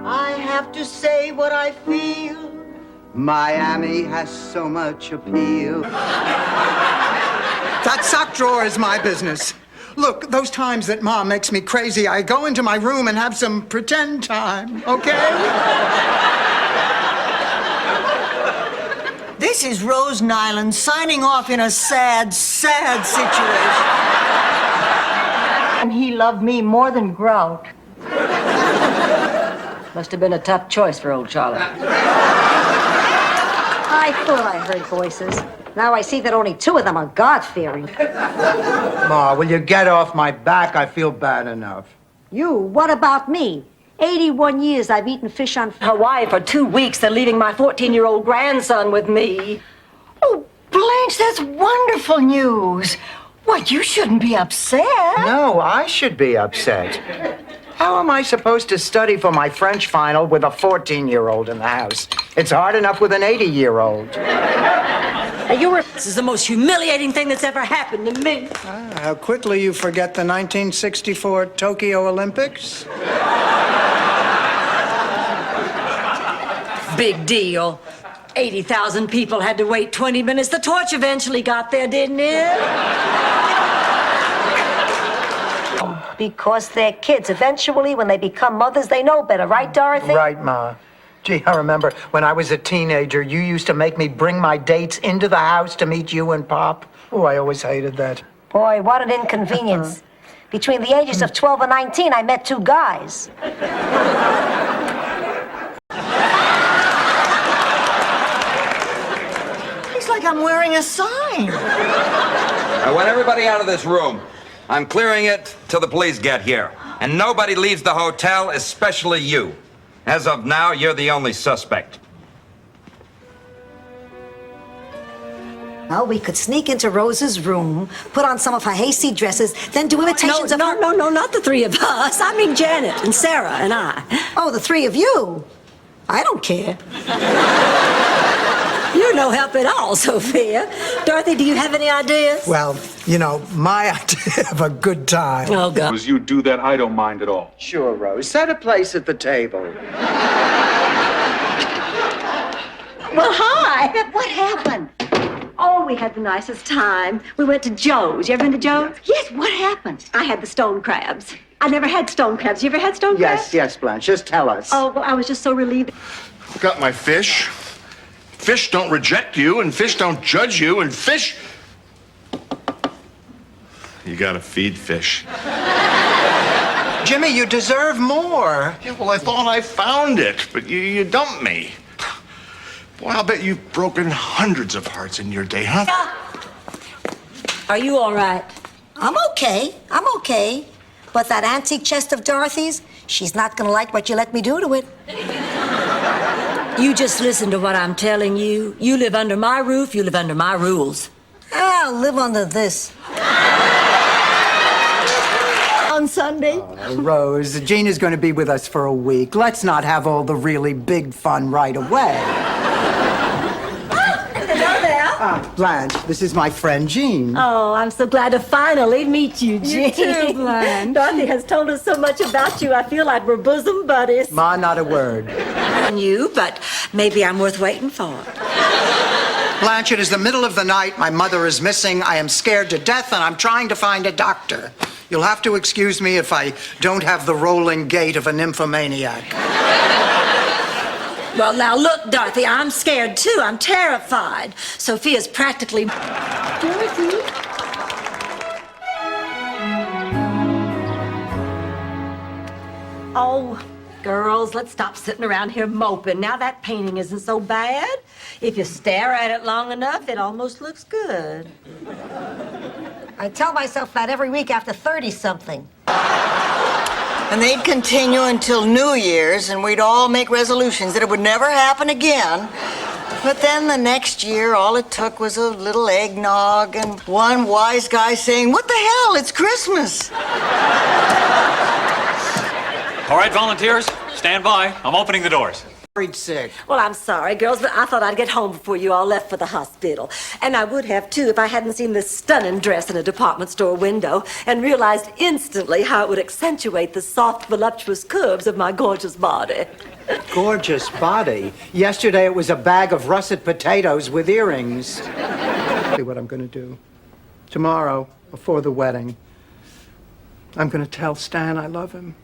I have to say what I feel. Miami has so much appeal. That sock drawer is my business. Look, those times that Mom makes me crazy, I go into my room and have some pretend time, okay?
This is Rose Nyland signing off in a sad, sad situation. And he loved me more than Grout.
Must have been a tough choice for old Charlie.
I thought I heard voices. Now I see that only 2 of them are God-fearing.
Ma, will you get off my back? I feel bad enough.
You, what about me? 81 years I've eaten fish on
Hawaii for 2 weeks. They're leaving my 14-year-old grandson with me.
Oh, Blanche, that's wonderful news. What, you shouldn't be upset.
No, I should be upset. How am I supposed to study for my French final with a 14-year-old in the house? It's hard enough with an 80-year-old.
This is the most humiliating thing that's ever happened to me.
How quickly you forget the 1964 Tokyo Olympics.
Big deal. 80,000 people had to wait 20 minutes. The torch eventually got there, didn't it?
Because they're kids. Eventually, when they become mothers, they know better. Right, Dorothy?
Right, Ma. Gee, I remember when I was a teenager, you used to make me bring my dates into the house to meet you and Pop. Oh, I always hated that.
Boy, what an inconvenience. Between the ages of 12 and 19, I met 2 guys.
It's like I'm wearing a sign.
I want everybody out of this room. I'm clearing it till the police get here. And nobody leaves the hotel, especially you. As of now, you're the only suspect.
Well, we could sneak into Rose's room, put on some of her hasty dresses, then do imitations of her...
No, not the 3 of us. I mean Janet and Sarah and I.
Oh, the 3 of you? I don't care.
You're no help at all, Sophia. Dorothy, do you have any ideas?
Well, you know, my idea of a good time.
Oh, God.
As you do that, I don't mind at all.
Sure, Rose. Set a place at the table.
Well, hi. What happened? Oh, we had the nicest time. We went to Joe's. You ever been to Joe's? Yes, what happened? I had the stone crabs. I never had stone crabs. You ever had stone crabs?
Yes, Blanche. Just tell us.
Oh, well, I was just so relieved.
Got my fish. Fish don't reject you, and fish don't judge you, and fish... You gotta feed fish.
Jimmy, you deserve more.
Yeah, well, I thought I found it, but you dumped me. Boy, I'll bet you've broken hundreds of hearts in your day, huh?
Are you all right?
I'm okay. But that antique chest of Dorothy's, she's not gonna like what you let me do to it.
You just listen to what I'm telling you. You live under my roof, you live under my rules.
I'll live under this.
On Sunday?
Oh, Rose, Gina's going to be with us for a week. Let's not have all the really big fun right away.
Hello there.
Blanche, this is my friend Jean.
Oh, I'm so glad to finally meet you, Jean.
You too, Blanche.
Dorothy has told us so much about you. I feel like we're bosom buddies.
Ma, not a word.
on you, but maybe I'm worth waiting for.
Blanche, it is the middle of the night. My mother is missing. I am scared to death, and I'm trying to find a doctor. You'll have to excuse me if I don't have the rolling gait of a nymphomaniac.
Well, now look, Dorothy, I'm scared too. I'm terrified. Sophia's practically... Dorothy? Oh, girls, let's stop sitting around here moping. Now that painting isn't so bad. If you stare at it long enough, it almost looks good.
I tell myself that every week after 30-something.
And they'd continue until New Year's, and we'd all make resolutions that it would never happen again. But then the next year, all it took was a little eggnog and one wise guy saying, "What the hell? It's Christmas."
All right, volunteers, stand by. I'm opening the doors.
Worried sick.
Well, I'm sorry, girls, but I thought I'd get home before you all left for the hospital. And I would have, too, if I hadn't seen this stunning dress in a department store window and realized instantly how it would accentuate the soft, voluptuous curves of my gorgeous body.
Gorgeous body. Yesterday it was a bag of russet potatoes with earrings. See what I'm going to do. Tomorrow, before the wedding, I'm going to tell Stan I love him.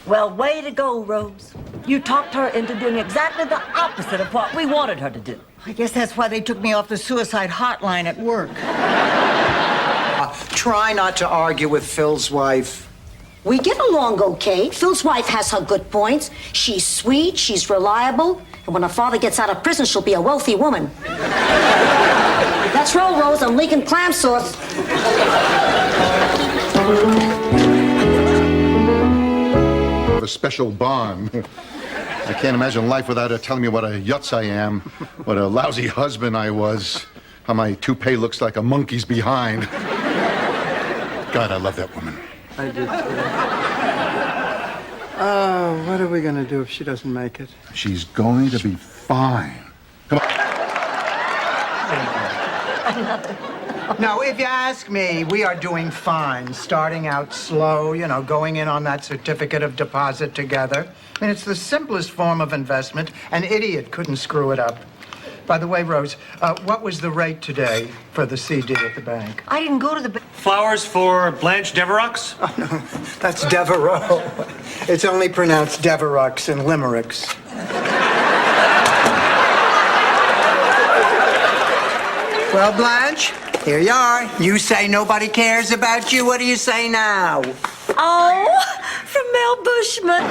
Well, way to go, Rose. You talked her into doing exactly the opposite of what we wanted her to do.
I guess that's why they took me off the suicide hotline at work.
Try not to argue with Phil's wife.
We get along okay. Phil's wife has her good points. She's sweet, she's reliable, and when her father gets out of prison, she'll be a wealthy woman. Let's roll, Rose. I'm leaking clam sauce.
A special bond. I can't imagine life without her telling me what a yutz I am, what a lousy husband I was, how my toupee looks like a monkey's behind. God, I love that woman.
I do too. Oh, what are we going to do if she doesn't make it?
She's going to be fine. Come on.
No, if you ask me, we are doing fine. Starting out slow, going in on that certificate of deposit together. I mean, it's the simplest form of investment. An idiot couldn't screw it up. By the way, Rose, what was the rate today for the CD at the bank?
I didn't go to the...
Flowers for Blanche Deveroux?
Oh, no, that's Devereaux. It's only pronounced Deveroux in limericks. Well, Blanche, here you are. You say nobody cares about you. What do you say now?
Oh, from Mel Bushman.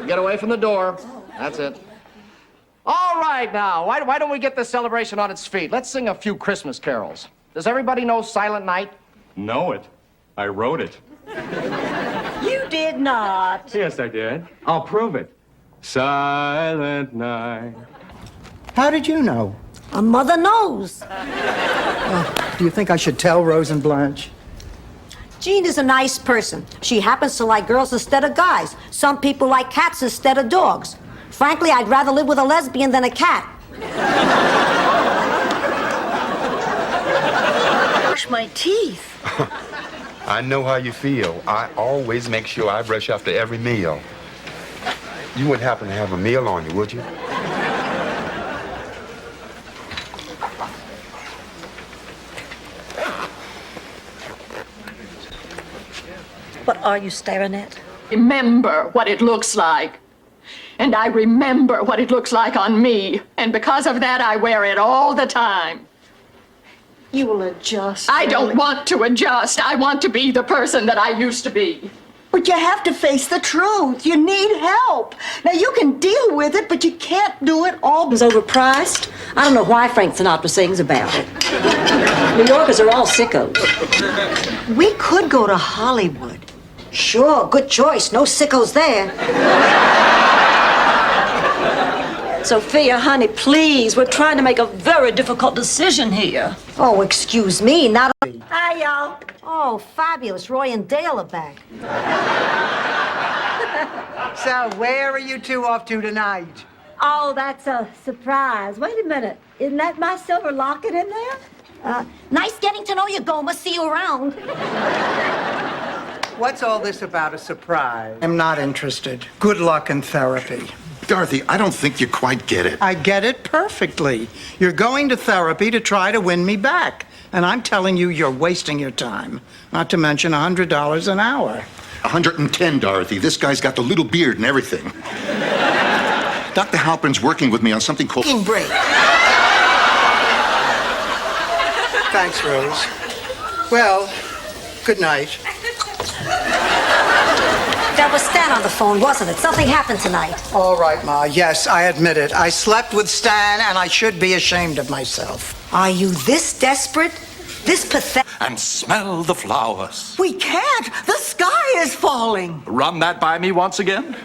Get away from the door. That's it. All right, now, why don't we get this celebration on its feet? Let's sing a few Christmas carols. Does everybody know Silent Night?
Know it. I wrote it.
You did not.
Yes, I did. I'll prove it. Silent night.
How did you know?
A mother knows.
Do you think I should tell Rose and Blanche?
Jean is a nice person. She happens to like girls instead of guys. Some people like cats instead of dogs. Frankly, I'd rather live with a lesbian than a cat.
Brush my teeth.
I know how you feel. I always make sure I brush after every meal. You wouldn't happen to have a meal on you, would you?
What are you staring at?
Remember what it looks like. And I remember what it looks like on me. And because of that, I wear it all the time.
You will adjust.
I don't want to adjust. I want to be the person that I used to be.
But you have to face the truth. You need help. Now, you can deal with it, but you can't do it all.
It was overpriced. I don't know why Frank Sinatra sings about it. New Yorkers are all sickos.
We could go to Hollywood.
Sure, good choice. No sickos there.
Sophia, honey, please. We're trying to make a very difficult decision here.
Oh, excuse me, not a...
Hi, y'all.
Oh, fabulous. Roy and Dale are back.
So, where are you two off to tonight?
Oh, that's a surprise. Wait a minute. Isn't that my silver locket in there?
Nice getting to know you, Goma. See you around.
What's all this about a surprise? I'm not interested. Good luck in therapy.
Dorothy, I don't think you quite get it.
I get it perfectly. You're going to therapy to try to win me back. And I'm telling you, you're wasting your time. Not to mention $100 an hour.
110, Dorothy. This guy's got the little beard and everything. Dr. Halpern's working with me on something called...
Break.
Thanks, Rose. Well, good night.
That was Stan on the phone, wasn't it? Something happened tonight.
All right, Ma. Yes, I admit it. I slept with Stan, and I should be ashamed of myself.
Are you this desperate? This pathetic?
And smell the flowers.
We can't. The sky is falling.
Run that by me once again.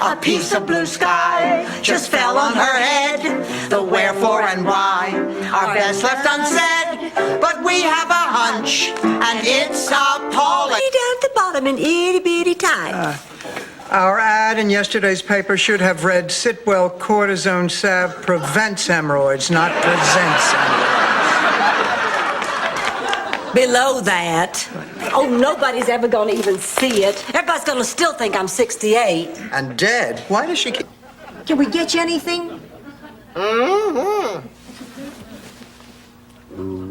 A piece of blue sky just fell on her head. The wherefore and why are best left unsaid. But we have a hunch, and it's appalling.
Way down at the bottom in itty bitty time.
Our ad in yesterday's paper should have read, Sitwell cortisone salve prevents hemorrhoids, not presents hemorrhoids.
Below that. Oh, nobody's ever going to even see it. Everybody's going to still think I'm 68.
And dead. Why does she keep...
Can we get you anything?
Mm-hmm.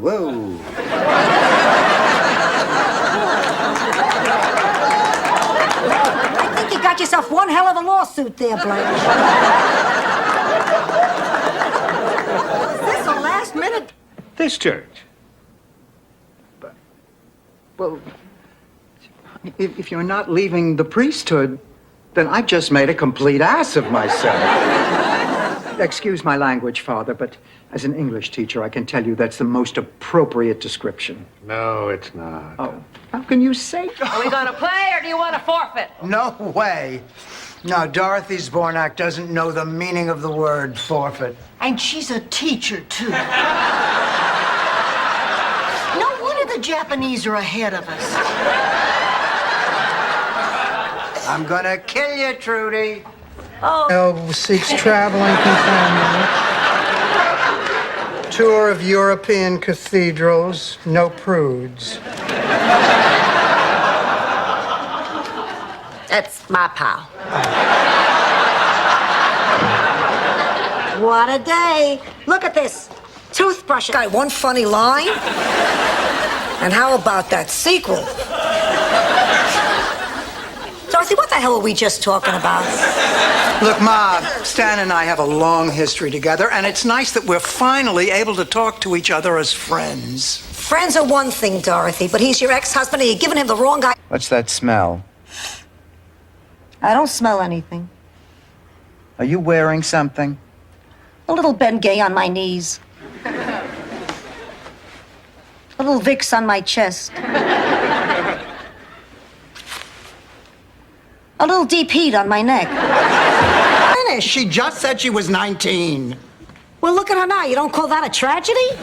Whoa.
I think you got yourself one hell of a lawsuit there, Blanche.
Is this a last minute?
This church. But, well, if you're not leaving the priesthood, then I've just made a complete ass of myself. Excuse my language, Father, but as an English teacher, I can tell you that's the most appropriate description.
No, it's not.
Oh, how can you say?
Are we going to play, or do you want to forfeit?
No way. No, Dorothy Zbornak doesn't know the meaning of the word forfeit.
And she's a teacher, too. No wonder the Japanese are ahead of us.
I'm gonna kill you, Trudy.
Oh.
Seeks traveling companion. Tour of European cathedrals. No prudes.
That's my pal.
What a day. Look at this. Toothbrush. Got one funny line. And how about that sequel? Dorothy, what the hell were we just talking about?
Look, Ma, Stan and I have a long history together, and it's nice that we're finally able to talk to each other as friends.
Friends are one thing, Dorothy, but he's your ex-husband and you're giving him the wrong guy.
What's that smell?
I don't smell anything.
Are you wearing something?
A little Ben Gay on my knees. A little Vicks on my chest. A little deep heat on my neck.
Finish. She just said she was 19.
Well, look at her now. You don't call that a tragedy?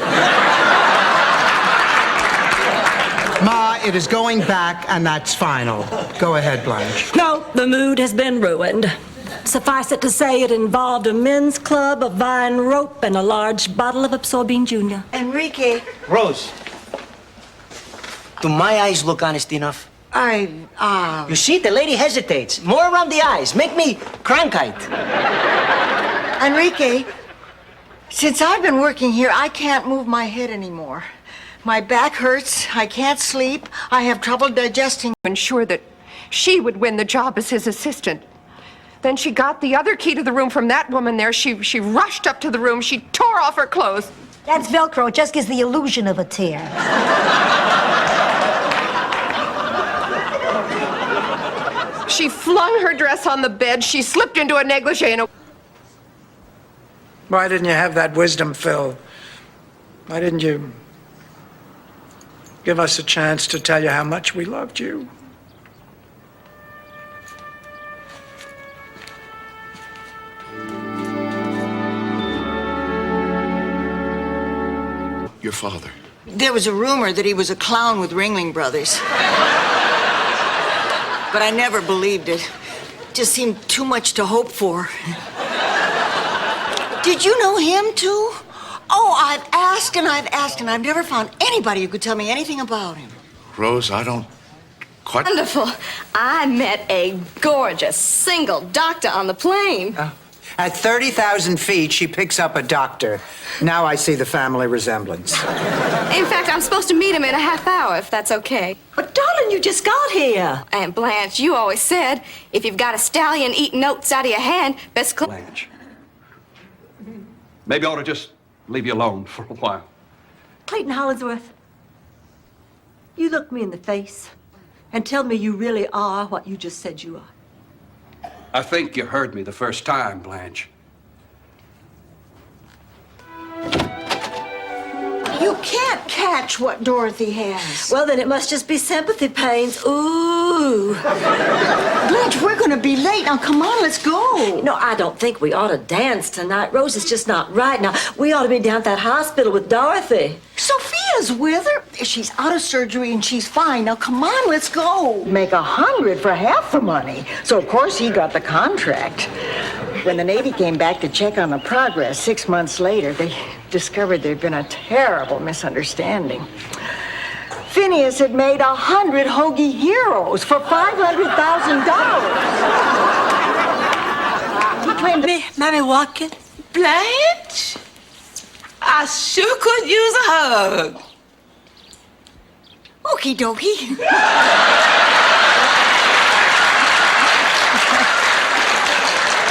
Ma, it is going back, and that's final. Go ahead, Blanche.
No, the mood has been ruined. Suffice it to say, it involved a men's club, a vine rope, and a large bottle of Absorbine Junior.
Enrique,
Rose, do my eyes look honest enough? You see, the lady hesitates. More around the eyes. Make me Cronkite.
Enrique, since I've been working here, I can't move my head anymore. My back hurts, I can't sleep, I have trouble digesting.
Ensure that she would win the job as his assistant. Then she got the other key to the room from that woman there. She rushed up to the room, she tore off her clothes.
That's Velcro. It just gives the illusion of a tear.
She flung her dress on the bed, she slipped into a negligee and a...
Why didn't you have that wisdom, Phil? Why didn't you give us a chance to tell you how much we loved you?
Your father.
There was a rumor that he was a clown with Ringling Brothers. But I never believed it. Just seemed too much to hope for. Did you know him, too? Oh, I've asked and I've never found anybody who could tell me anything about him.
Rose, I don't quite...
Wonderful. I met a gorgeous single doctor on the plane.
At 30,000 feet, she picks up a doctor. Now I see the family resemblance.
In fact, I'm supposed to meet him in a half hour, if that's okay.
But darling, you just got here.
Aunt Blanche, you always said, if you've got a stallion eating notes out of your hand, best
Blanche. Maybe I ought to just leave you alone for a while.
Clayton Hollingsworth, you look me in the face and tell me you really are what you just said you are.
I think you heard me the first time, Blanche.
You can't catch what Dorothy has.
Well, then it must just be sympathy pains. Ooh.
Blanche, we're going to be late. Now, come on, let's go.
No, I don't think we ought to dance tonight. Rose is just not right. Now, we ought to be down at that hospital with Dorothy.
Sophia's with her. She's out of surgery and she's fine. Now, come on, let's go. Make 100 for half the money. So, of course, he got the contract. When the Navy came back to check on the progress 6 months later, they discovered there'd been a terrible misunderstanding. Phineas had made 100 Hoagie heroes for $500,000. He claimed
Mammy Watkins?
Blanche? I sure could use a hug.
Okie dokie.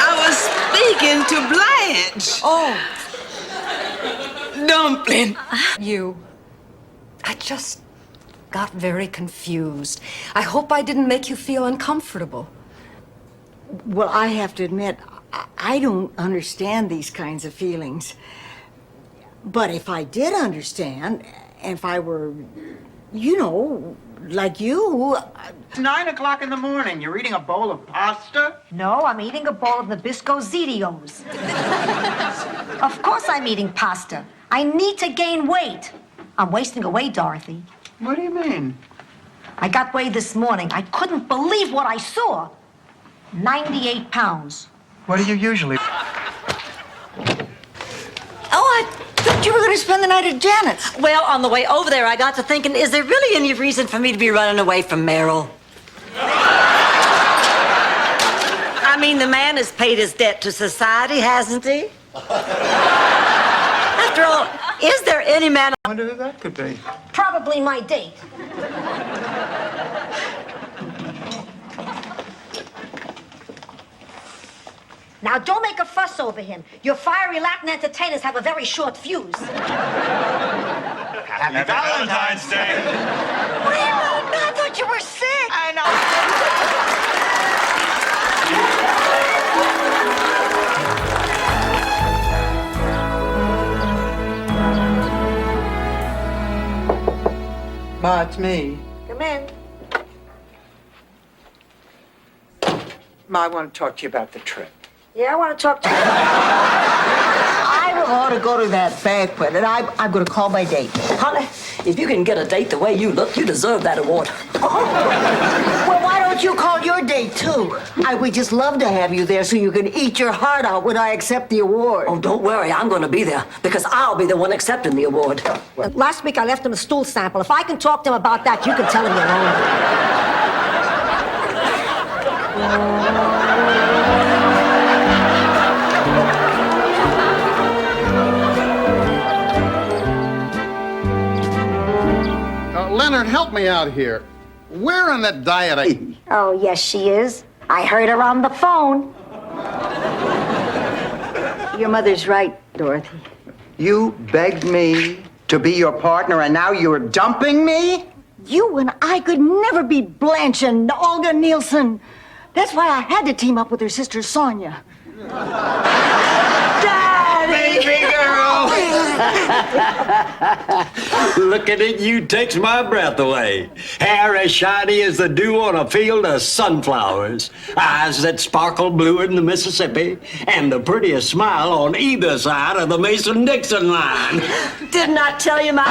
I was speaking to Blanche.
Oh.
Dumpling.
I just got very confused. I hope I didn't make you feel uncomfortable.
Well, I have to admit, I don't understand these kinds of feelings. But if I did understand, and if I were, you know, like you...
It's 9 o'clock in the morning. You're eating a bowl of pasta?
No, I'm eating a bowl of Nabisco Zitios. Of course I'm eating pasta. I need to gain weight. I'm wasting away, Dorothy.
What do you mean?
I got weighed this morning. I couldn't believe what I saw. 98 pounds.
What do you usually...
Oh, I thought you were going to spend the night at Janet's.
Well, on the way over there, I got to thinking, is there really any reason for me to be running away from Merrill? I mean, the man has paid his debt to society, hasn't he? After all, is there any man...
I wonder who that could be.
Probably my date. Now, don't make a fuss over him. Your fiery Latin entertainers have a very short fuse.
Happy Valentine's Day.
What do you mean? I thought you were sick.
I know. Ma, it's me.
Come in.
Ma, I want to talk to you about the trip.
Yeah, I want to talk to you. I ought to go to that banquet, and I'm going to call my date.
Honey, if you can get a date the way you look, you deserve that award.
Well, why don't you call your date, too? I would just love to have you there so you can eat your heart out when I accept the award.
Oh, don't worry, I'm going to be there, because I'll be the one accepting the award.
Last week I left him a stool sample. If I can talk to him about that, you can tell him you're alone.
Leonard, help me out here. Where on that diet
Oh, yes, she is. I heard her on the phone.
Your mother's right, Dorothy.
You begged me to be your partner, and now you're dumping me?
You and I could never be Blanche and Olga Nielsen. That's why I had to team up with her sister, Sonia.
Baby girl!
Looking at you takes my breath away. Hair as shiny as the dew on a field of sunflowers. Eyes that sparkle bluer than the Mississippi. And the prettiest smile on either side of the Mason-Dixon line.
Didn't I tell you, my...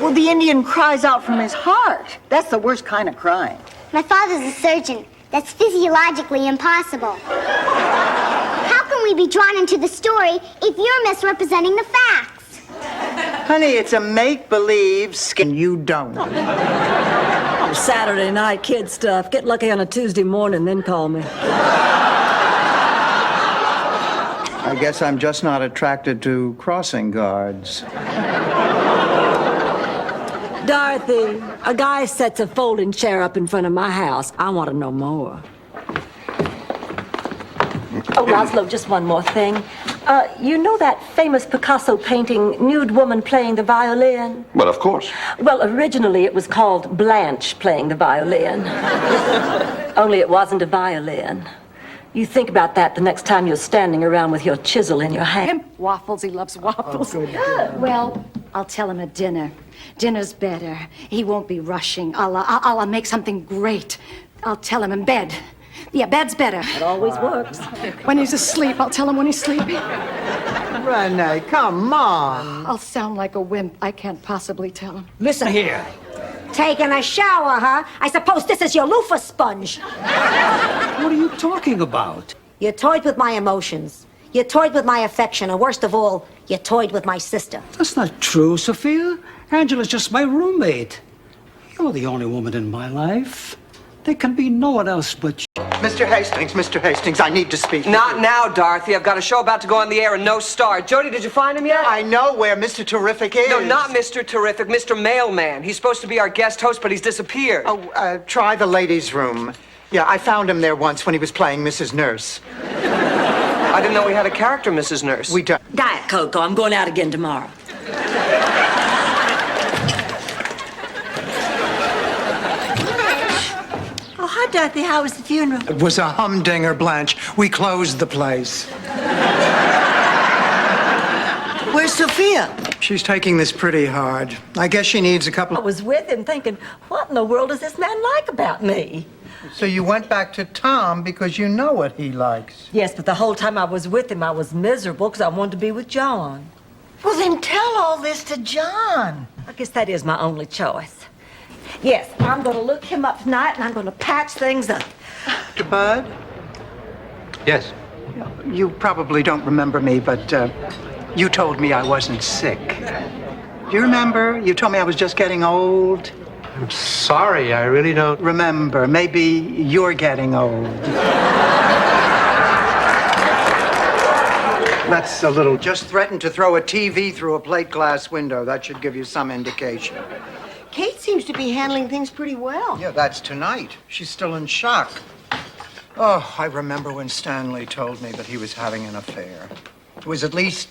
Well, the Indian cries out from his heart. That's the worst kind of crying.
My father's a surgeon. That's physiologically impossible. How can we be drawn into the story if you're misrepresenting the facts?
Honey, it's a make-believe skin. You don't.
Oh, Saturday night kid stuff. Get lucky on a Tuesday morning, then call me.
I guess I'm just not attracted to crossing guards.
Dorothy, a guy sets a folding chair up in front of my house. I want to know more. Oh, Laszlo, just one more thing. You know that famous Picasso painting, Nude Woman Playing the Violin?
Well, of course.
Well, originally it was called Blanche Playing the Violin. Only it wasn't a violin. You think about that the next time you're standing around with your chisel in your hand.
Waffles, he loves waffles.
Oh, good.
Well, I'll tell him at dinner. Dinner's better. He won't be rushing. I'll make something great. I'll tell him in bed. Yeah, bed's better.
It always works.
When he's asleep, I'll tell him when he's sleeping.
Renee, come on.
I'll sound like a wimp. I can't possibly tell him.
Listen here.
Taking a shower, huh? I suppose this is your loofah sponge.
What are you talking about?
You toyed with my emotions. You toyed with my affection. And worst of all, you toyed with my sister.
That's not true, Sophia. Angela's just my roommate. You're the only woman in my life. There can be no one else but you.
Mr. Hastings, I need to speak.
Not now, Dorothy. I've got a show about to go on the air and no star. Jody, did you find him yet?
I know where Mr. Terrific is.
No, not Mr. Terrific, Mr. Mailman. He's supposed to be our guest host, but he's disappeared.
Oh, try the ladies' room. Yeah, I found him there once when he was playing Mrs. Nurse.
I didn't know we had a character, Mrs. Nurse.
We don't.
Diet Coco, I'm going out again tomorrow. Oh, hi, Dorothy. How was the funeral?
It was a humdinger, Blanche. We closed the place.
Where's Sophia?
She's taking this pretty hard. I guess she needs a couple
I was with him thinking, what in the world does this man like about me?
So you went back to Tom because you know what he likes.
Yes, but the whole time I was with him, I was miserable because I wanted to be with John.
Well, then tell all this to John.
I guess that is my only choice. Yes, I'm going to look him up tonight and I'm going to patch things up.
Bud?
Yes.
You probably don't remember me, but you told me I wasn't sick. Do you remember? You told me I was just getting old.
I'm sorry, I really don't.
Remember, maybe you're getting old. That's a little. Just threatened to throw a TV through a plate glass window. That should give you some indication.
Kate seems to be handling things pretty well.
Yeah, that's tonight. She's still in shock. Oh, I remember when Stanley told me that he was having an affair. It was at least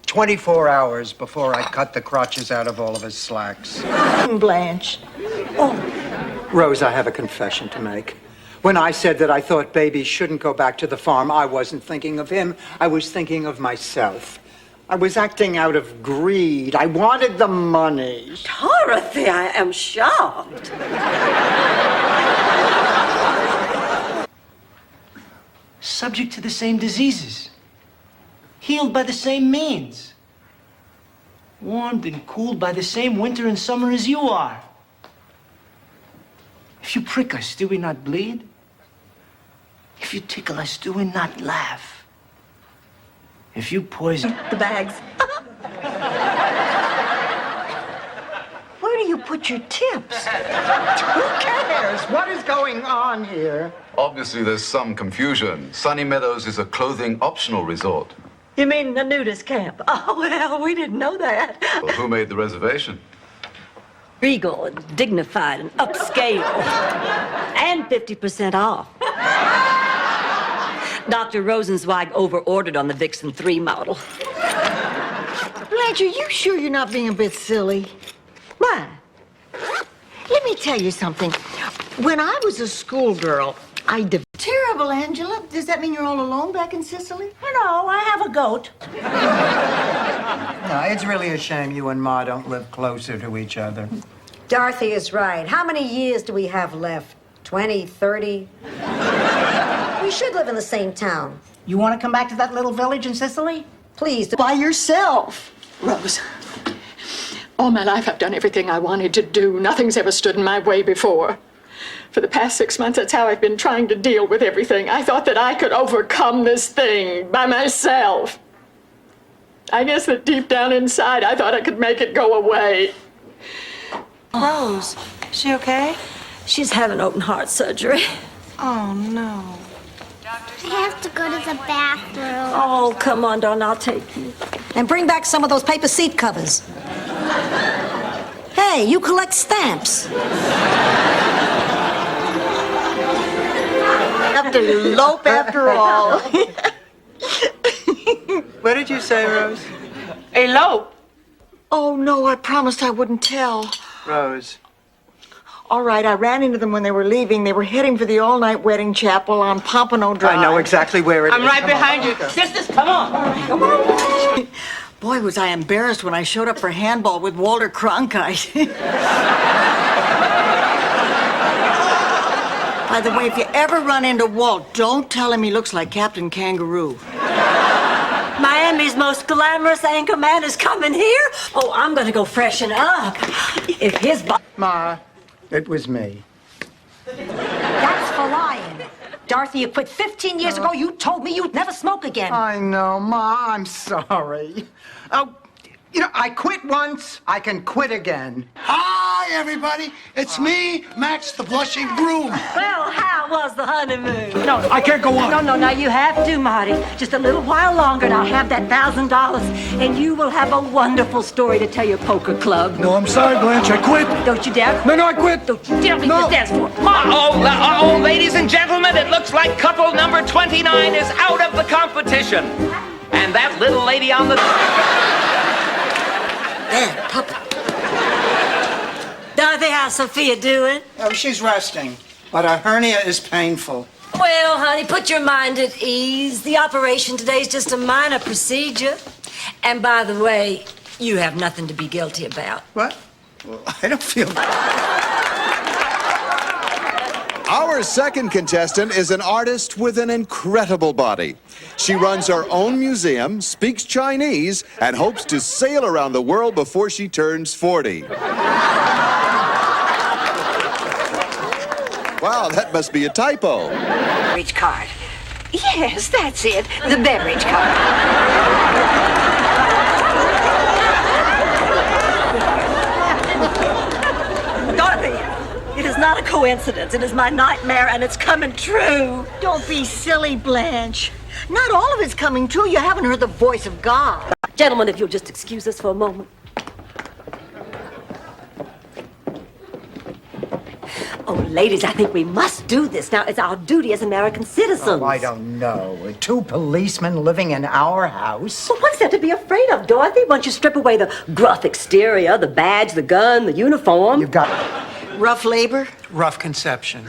24 hours before I cut the crotches out of all of his slacks.
Blanche.
Oh, Rose, I have a confession to make. When I said that I thought babies shouldn't go back to the farm, I wasn't thinking of him. I was thinking of myself. I was acting out of greed. I wanted the money.
Dorothy, I am shocked.
Subject to the same diseases. Healed by the same means. Warmed and cooled by the same winter and summer as you are. If you prick us, do we not bleed? If you tickle us, do we not laugh? If you poison...
The bags.
Where do you put your tips?
Who cares? What is going on here?
Obviously, there's some confusion. Sunny Meadows is a clothing optional resort.
You mean the nudist camp? Oh, well, we didn't know that.
Well, who made the reservation?
Regal and dignified and upscale. And 50% off. Dr. Rosenzweig over-ordered on the Vixen 3 model.
Blanche, are you sure you're not being a bit silly?
Why?
Let me tell you something. When I was a schoolgirl, Terrible, Angela. Does that mean you're all alone back in Sicily?
No, I have a goat.
No, it's really a shame you and Ma don't live closer to each other.
Dorothy is right. How many years do we have left? 20, 30? We should live in the same town.
You want to come back to that little village in Sicily?
Please.
By yourself.
Rose, all my life I've done everything I wanted to do. Nothing's ever stood in my way before. For the past 6 months, that's how I've been trying to deal with everything. I thought that I could overcome this thing by myself. I guess that deep down inside, I thought I could make it go away.
Rose, is she okay? She's having open heart surgery.
Oh, no.
I have to go to the bathroom.
Oh, come on, darling, I'll take you.
And bring back some of those paper seat covers. Hey, you collect stamps.
Have to elope after all.
What did you say, Rose?
Elope.
Oh, no, I promised I wouldn't tell.
Rose.
All right, I ran into them when they were leaving. They were heading for the all-night wedding chapel on Pompano Drive.
I know exactly where it is.
I'm right behind you. Sisters, come on. Come on.
Boy, was I embarrassed when I showed up for handball with Walter Cronkite. By the way, if you ever run into Walt, don't tell him he looks like Captain Kangaroo.
Miami's most glamorous anchor man is coming here. Oh, I'm gonna go freshen up. If his
Ma, it was me.
That's for lying. Dorothy, you quit 15 years ago. You told me you'd never smoke again.
I know, Ma, I'm sorry. Oh, you know, I quit once, I can quit again.
Hi, everybody. It's me, Max the Blushing Groom.
Well, how was the honeymoon?
No, I can't go on.
No, now you have to, Marty. Just a little while longer and I'll have that $1,000 and you will have a wonderful story to tell your poker club.
No, I'm sorry, Blanche. I quit.
Don't you dare.
No, I quit.
Don't you dare leave the dance floor.
Oh, ladies and gentlemen, it looks like couple number 29 is out of the competition. And that little lady on the...
There, puppet.
Dorothy, how's Sophia doing?
Oh, she's resting, but her hernia is painful.
Well, honey, put your mind at ease. The operation today is just a minor procedure. And by the way, you have nothing to be guilty about.
What? Well, I don't feel...
Our second contestant is an artist with an incredible body. She runs her own museum, speaks Chinese, and hopes to sail around the world before she turns 40. Wow, that must be a typo.
Beverage card. Yes, that's it. The beverage card.
Dorothy, it is not a coincidence. It is my nightmare, and it's coming true.
Don't be silly, Blanche. Not all of it's coming true. You haven't heard the voice of God.
Gentlemen, if you'll just excuse us for a moment. Oh, ladies, I think we must do this. Now, it's our duty as American citizens.
Oh, I don't know. 2 policemen living in our house?
Well, what's there to be afraid of, Dorothy? Once you strip away the gruff exterior, the badge, the gun, the uniform.
You've got...
Rough labor?
Rough conception.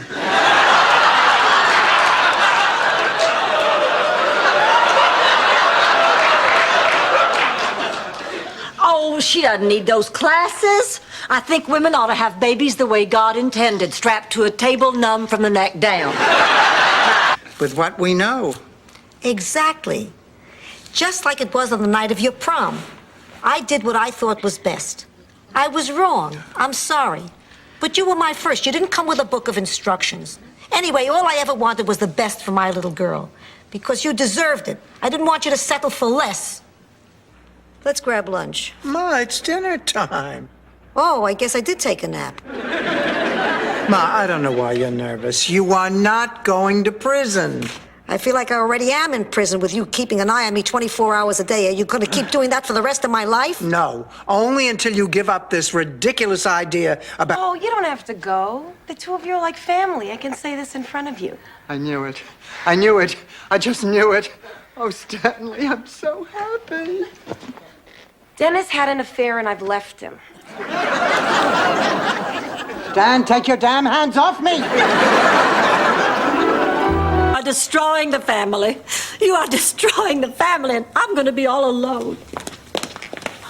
Oh, she doesn't need those classes. I think women ought to have babies the way God intended, strapped to a table numb from the neck down.
With what we know.
Exactly. Just like it was on the night of your prom. I did what I thought was best. I was wrong. I'm sorry. But you were my first. You didn't come with a book of instructions. Anyway, all I ever wanted was the best for my little girl. Because you deserved it. I didn't want you to settle for less. Let's grab lunch.
Ma, it's dinner time.
Oh, I guess I did take a nap.
Ma, I don't know why you're nervous. You are not going to prison.
I feel like I already am in prison with you keeping an eye on me 24 hours a day. Are you going to keep doing that for the rest of my life?
No, only until you give up this ridiculous idea about...
Oh, you don't have to go. The two of you are like family. I can say this in front of you.
I knew it. I knew it. I just knew it. Oh, Stanley, I'm so happy.
Dennis had an affair and I've left him.
Dan, take your damn hands off me!
You are destroying the family. You are destroying the family, and I'm going to be all alone.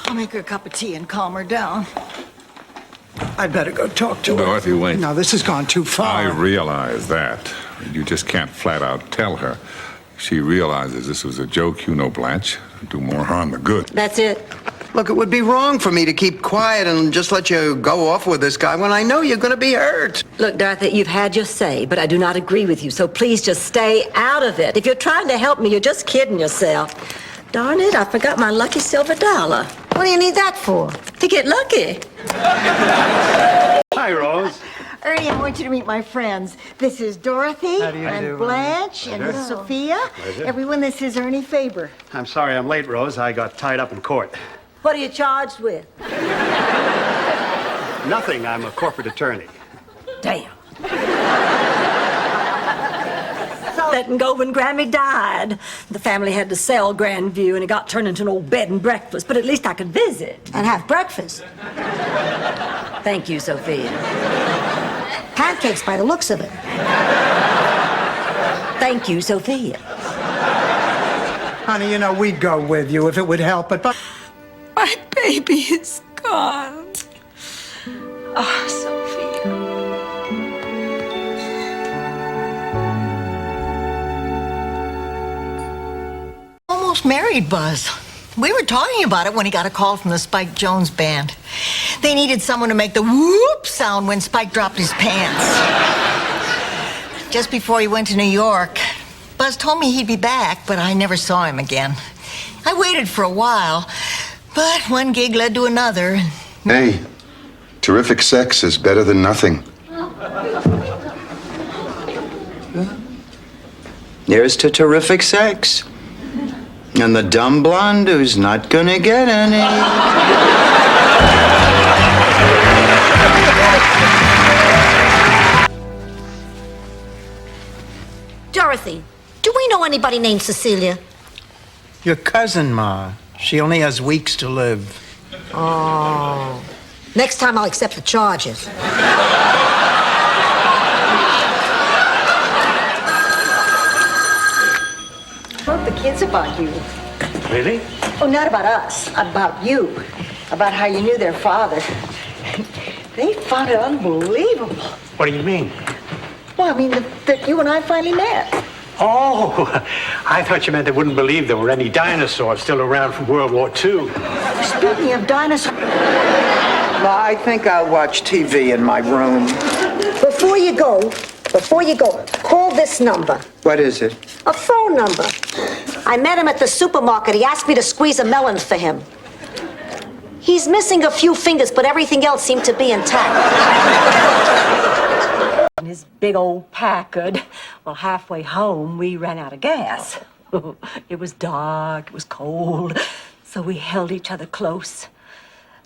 I'll make her a cup of tea and calm her down.
I'd better go talk to her.
Dorothy, wait.
No, this has gone too far.
I realize that. You just can't flat out tell her. She realizes this was a joke, you know, Blanche. Do more harm than good.
That's it.
Look, it would be wrong for me to keep quiet and just let you go off with this guy when I know you're going to be hurt.
Look, Dorothy, you've had your say, but I do not agree with you, so please just stay out of it. If you're trying to help me, you're just kidding yourself. Darn it, I forgot my lucky silver dollar.
What do you need that for?
To get lucky.
Hi, Rose.
Ernie, I want you to meet my friends. This is Dorothy
How do you
and
do,
Blanche and
Pleasure.
Miss Sophia.
Pleasure.
Everyone, this is Ernie Faber.
I'm sorry I'm late, Rose. I got tied up in court.
What are you charged with?
Nothing. I'm a corporate attorney.
Damn. Letting go when Grammy died. The family had to sell Grandview and it got turned into an old bed and breakfast, but at least I could visit.
And have breakfast.
Thank you, Sophia.
Pancakes by the looks of it.
Thank you, Sophia.
Honey, you know, we'd go with you if it would help, but...
My baby is gone. Oh, Sophia.
Almost married Buzz. We were talking about it when he got a call from the Spike Jones band. They needed someone to make the whoop sound when Spike dropped his pants. Just before he went to New York, Buzz told me he'd be back, but I never saw him again. I waited for a while, but one gig led to another.
Hey, terrific sex is better than nothing.
Here's to terrific sex. And the dumb blonde who's not gonna get any.
Dorothy, do we know anybody named Cecilia?
Your cousin, Ma. She only has weeks to live.
Oh. Next time I'll accept the charges.
Wrote the kids about you.
Really?
Oh, not about us, about you. About how you knew their father. They found it unbelievable.
What do you mean?
Well, I mean, that you and I finally met.
Oh, I thought you meant they wouldn't believe there were any dinosaurs still around from World War II.
Speaking of dinosaurs...
I think I'll watch TV in my room.
Before you go, call this number.
What is it?
A phone number. I met him at the supermarket. He asked me to squeeze a melon for him. He's missing a few fingers, but everything else seemed to be intact.
In his big old Packard. Well, halfway home, we ran out of gas. It was dark, it was cold, so we held each other close.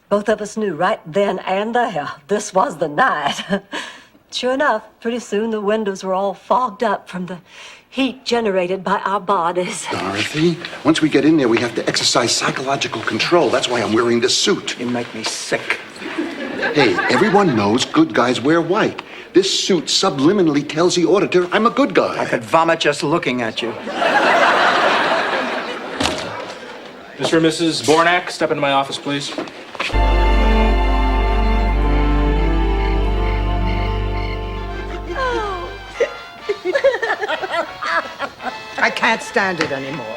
Both of us knew right then and there this was the night. Sure enough, pretty soon the windows were all fogged up from the heat generated by our bodies.
Dorothy, once we get in there, we have to exercise psychological control. That's why I'm wearing this suit.
You make me sick.
Hey, everyone knows good guys wear white. This suit subliminally tells the auditor I'm a good guy.
I could vomit just looking at you.
Mr. and Mrs. Bornak, step into my office, please.
I can't stand it anymore.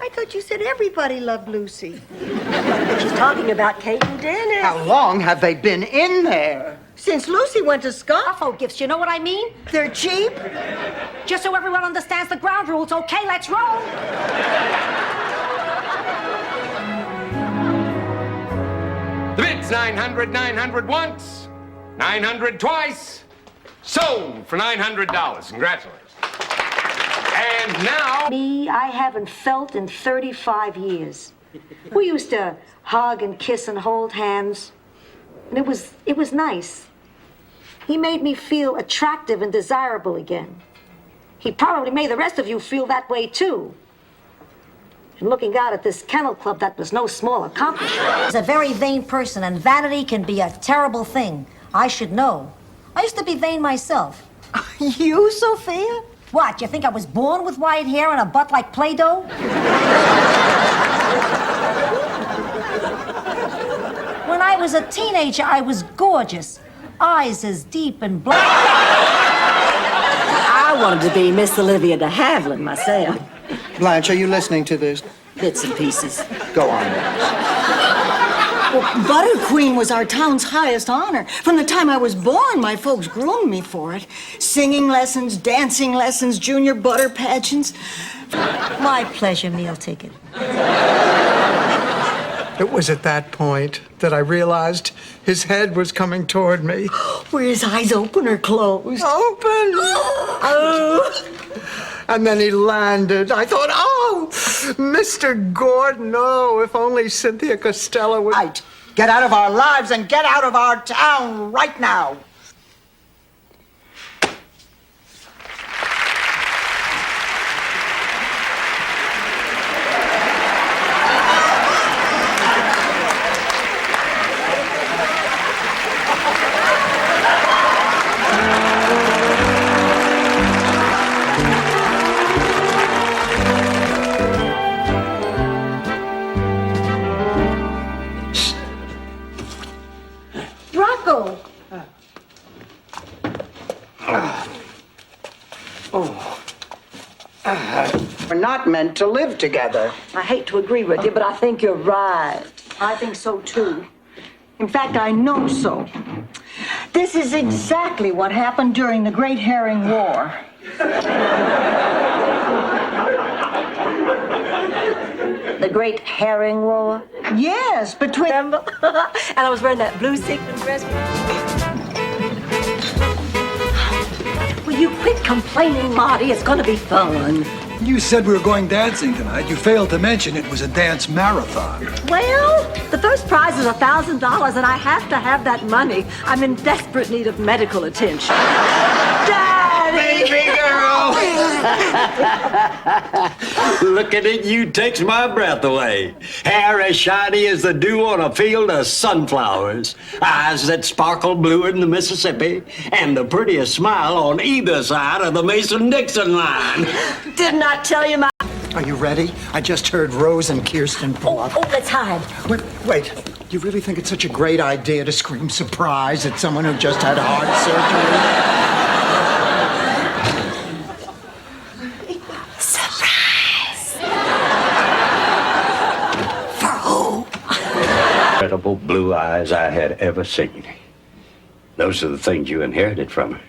I thought you said everybody loved Lucy.
She's talking about Kate and Dennis.
How long have they been in there?
Since Lucy went to Scott.
Buffalo gifts, you know what I mean?
They're cheap.
Just so everyone understands the ground rules. Okay, let's roll.
The bid's 900, 900 once, 900 twice. Sold for $900. Congratulations. And now...
Me, I haven't felt in 35 years. We used to hug and kiss and hold hands. And it was nice. He made me feel attractive and desirable again. He probably made the rest of you feel that way, too. And looking out at this kennel club, that was no small accomplishment. He's a very vain person, and vanity can be a terrible thing. I should know. I used to be vain myself.
You, Sophia?
What, you think I was born with white hair and a butt like Play-Doh? When I was a teenager, I was gorgeous. Eyes as deep and black.
I wanted to be Miss Olivia de Havilland myself.
Blanche, are you listening to this?
Bits and pieces.
Go on.
Well, Butter Queen was our town's highest honor. From the time I was born, my folks groomed me for it. Singing lessons, dancing lessons, junior butter pageants.
My pleasure, meal ticket.
It was at that point that I realized his head was coming toward me.
Were his eyes open or closed?
Open!
Oh.
And then he landed. I thought, oh, Mr. Gordon, oh, if only Cynthia Costello would...
Right. Get out of our lives and get out of our town right now.
Rocco!
We're not meant to live together.
I hate to agree with you, but I think you're right.
I think so, too. In fact, I know so. This is exactly what happened during the Great Herring War.
The Great Herring War?
Yes, between...
Remember? And I was wearing that blue sequin dress. Will you quit complaining, Marty? It's gonna be fun.
You said we were going dancing tonight. You failed to mention it was a dance marathon.
Well, the first prize is $1,000, and I have to have that money. I'm in desperate need of medical attention. Daddy!
Baby girl! Looking at you takes my breath away. Hair as shiny as the dew on a field of sunflowers. Eyes that sparkle bluer than the Mississippi. And the prettiest smile on either side of the Mason-Dixon line.
Didn't I tell you, my...
Are you ready? I just heard Rose and Kirsten pull up.
Oh, let's hide.
Wait. You really think it's such a great idea to scream surprise at someone who just had heart surgery?
Incredible blue eyes I had ever seen. Those are the things you inherited from her.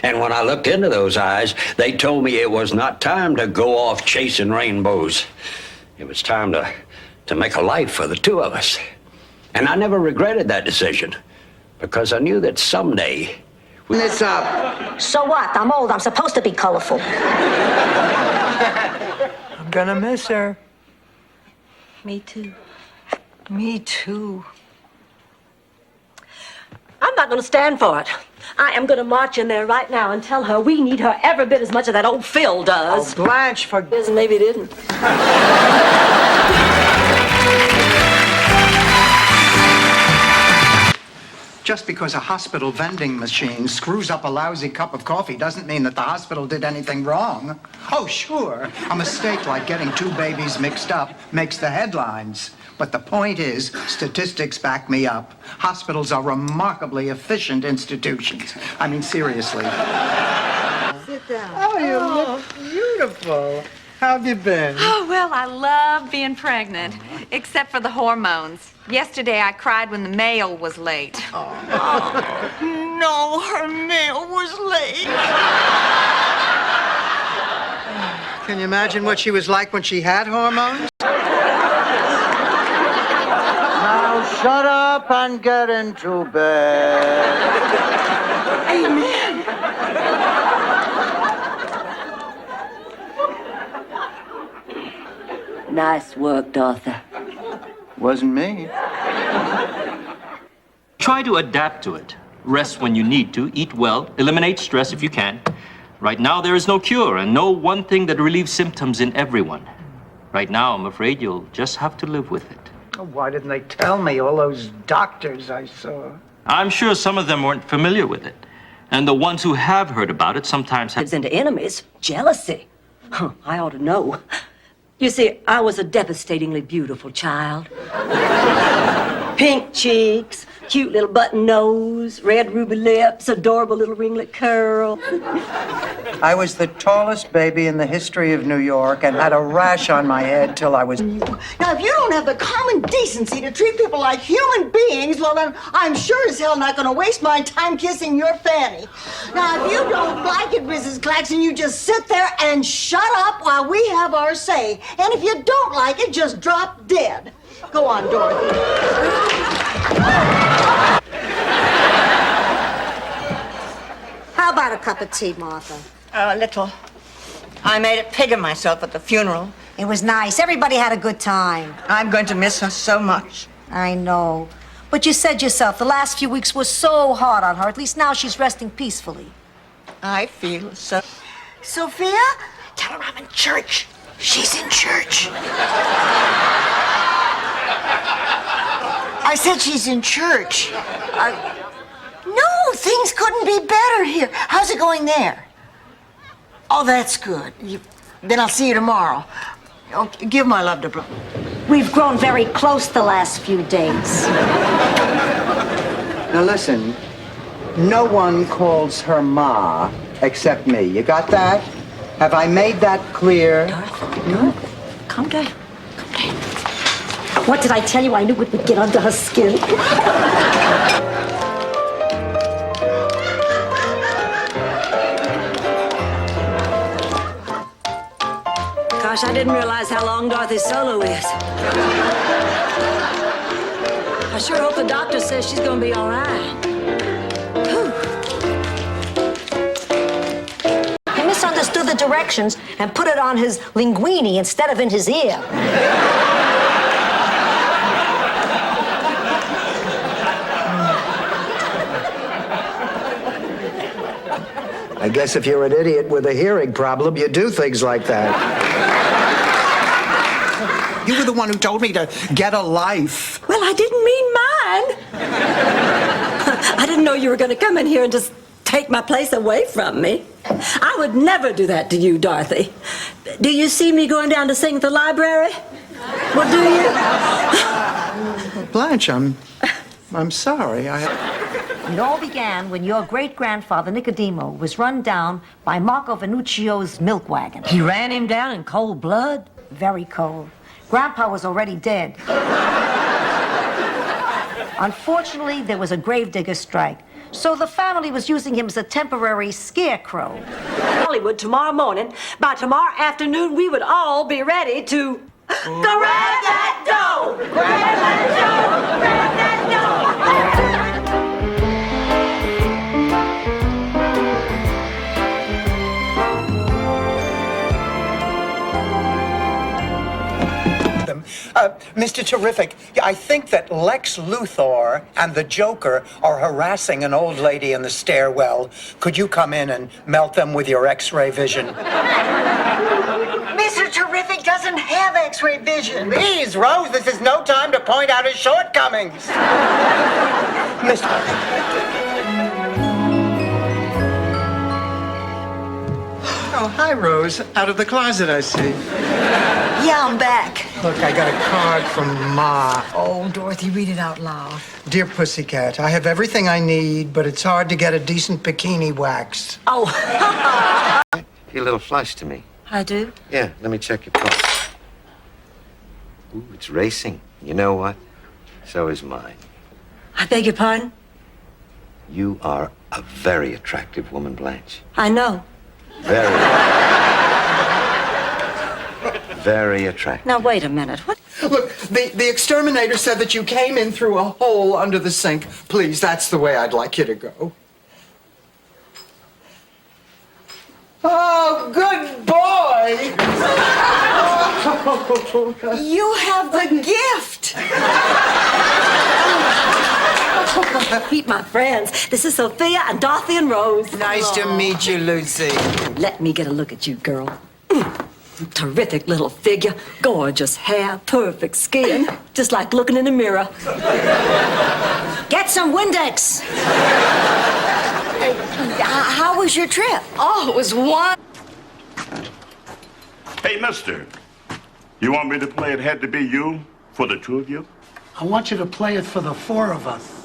And when I looked into those eyes, they told me it was not time to go off chasing rainbows. It was time to make a life for the two of us. And I never regretted that decision, because I knew that someday...
It's up. So what? I'm old. I'm supposed to be colorful.
I'm gonna miss her.
Me too.
Me too.
I'm not going to stand for it. I am going to march in there right now and tell her we need her every bit as much as that old Phil does.
Oh, Blanche, for...
Maybe didn't.
Just because a hospital vending machine screws up a lousy cup of coffee doesn't mean that the hospital did anything wrong. Oh, sure, a mistake like getting two babies mixed up makes the headlines. But the point is, statistics back me up. Hospitals are remarkably efficient institutions. I mean, seriously.
Sit down.
Oh, you look beautiful. How have you been?
Oh, well, I love being pregnant, except for the hormones. Yesterday, I cried when the mail was late.
No, her mail was late.
Can you imagine what she was like when she had hormones? Now shut up and get into bed.
Amen.
Nice work, Arthur.
Wasn't me.
Try to adapt to it. Rest when you need to, eat well, eliminate stress if you can. Right now, there is no cure and no one thing that relieves symptoms in everyone. Right now, I'm afraid you'll just have to live with it.
Oh, why didn't they tell me, all those doctors I saw?
I'm sure some of them weren't familiar with it. And the ones who have heard about it sometimes have...
It's into enemies, jealousy. Huh, I ought to know. You see, I was a devastatingly beautiful child. Pink pink cheeks, cute little button nose, red ruby lips, adorable little ringlet curl.
I was the tallest baby in the history of New York and had a rash on my head till I was...
Now, if you don't have the common decency to treat people like human beings, well, then I'm sure as hell not going to waste my time kissing your fanny. Now, if you don't like it, Mrs. Claxton, you just sit there and shut up while we have our say. And if you don't like it, just drop dead. Go on, Dorothy.
How about a cup of tea, Martha?
A little. I made a pig of myself at the funeral.
It was nice. Everybody had a good time.
I'm going to miss her so much.
I know. But you said yourself the last few weeks were so hard on her. At least now she's resting peacefully.
I feel so... Sophia, tell her I'm in church. She's in church. I said she's in church. No, things couldn't be better here. How's it going there? Oh, that's good. Then I'll see you tomorrow. Okay, give my love to Brooke.
We've grown very close the last few days.
Now listen, no one calls her Ma except me. You got that? Have I made that clear?
No, calm down.
What did I tell you? I knew it would get under her skin.
Gosh, I didn't realize how long Dorothy's solo is. I sure hope the doctor says she's gonna be all right.
He misunderstood the directions and put it on his linguine instead of in his ear.
I guess if you're an idiot with a hearing problem, you do things like that. You were the one who told me to get a life.
Well, I didn't mean mine. I didn't know you were going to come in here and just take my place away from me. I would never do that to you, Dorothy. Do you see me going down to sing at the library? Well, do you?
Blanche, I'm sorry.
It all began when your great-grandfather, Nicodemo, was run down by Marco Venuccio's milk wagon.
He ran him down in cold blood?
Very cold. Grandpa was already dead. Unfortunately, there was a gravedigger strike, so the family was using him as a temporary scarecrow.
Hollywood tomorrow morning. By tomorrow afternoon, we would all be ready to grab that dough! Grab that dough! Grab that dough!
Mr. Terrific, I think that Lex Luthor and the Joker are harassing an old lady in the stairwell. Could you come in and melt them with your X-ray vision?
Mr. Terrific doesn't have X-ray vision.
Please, Rose, this is no time to point out his shortcomings. Oh, hi, Rose. Out of the closet, I see.
Yeah, I'm back.
Look, I got a card from Ma.
Oh, Dorothy, read it out loud.
Dear Pussycat, I have everything I need, but it's hard to get a decent bikini waxed.
Oh.
You're a little flush to me.
I do?
Yeah, let me check your pulse. Ooh, it's racing. You know what? So is mine.
I beg your pardon?
You are a very attractive woman, Blanche.
I know.
Very attractive.
Now, wait a minute. What?
Look, the exterminator said that you came in through a hole under the sink. Please, that's the way I'd like you to go. Oh, good boy!
You have the gift!
Meet my friends. This is Sophia and Dorothy and Rose.
Nice to meet you, Lucy.
Let me get a look at you, girl. Terrific little figure, gorgeous hair, perfect skin, just like looking in a mirror.
Get some Windex.
How was your trip?
Oh, it was one.
Hey, mister, you want me to play It Had to Be You for the two of you?
I want you to play it for the four of us.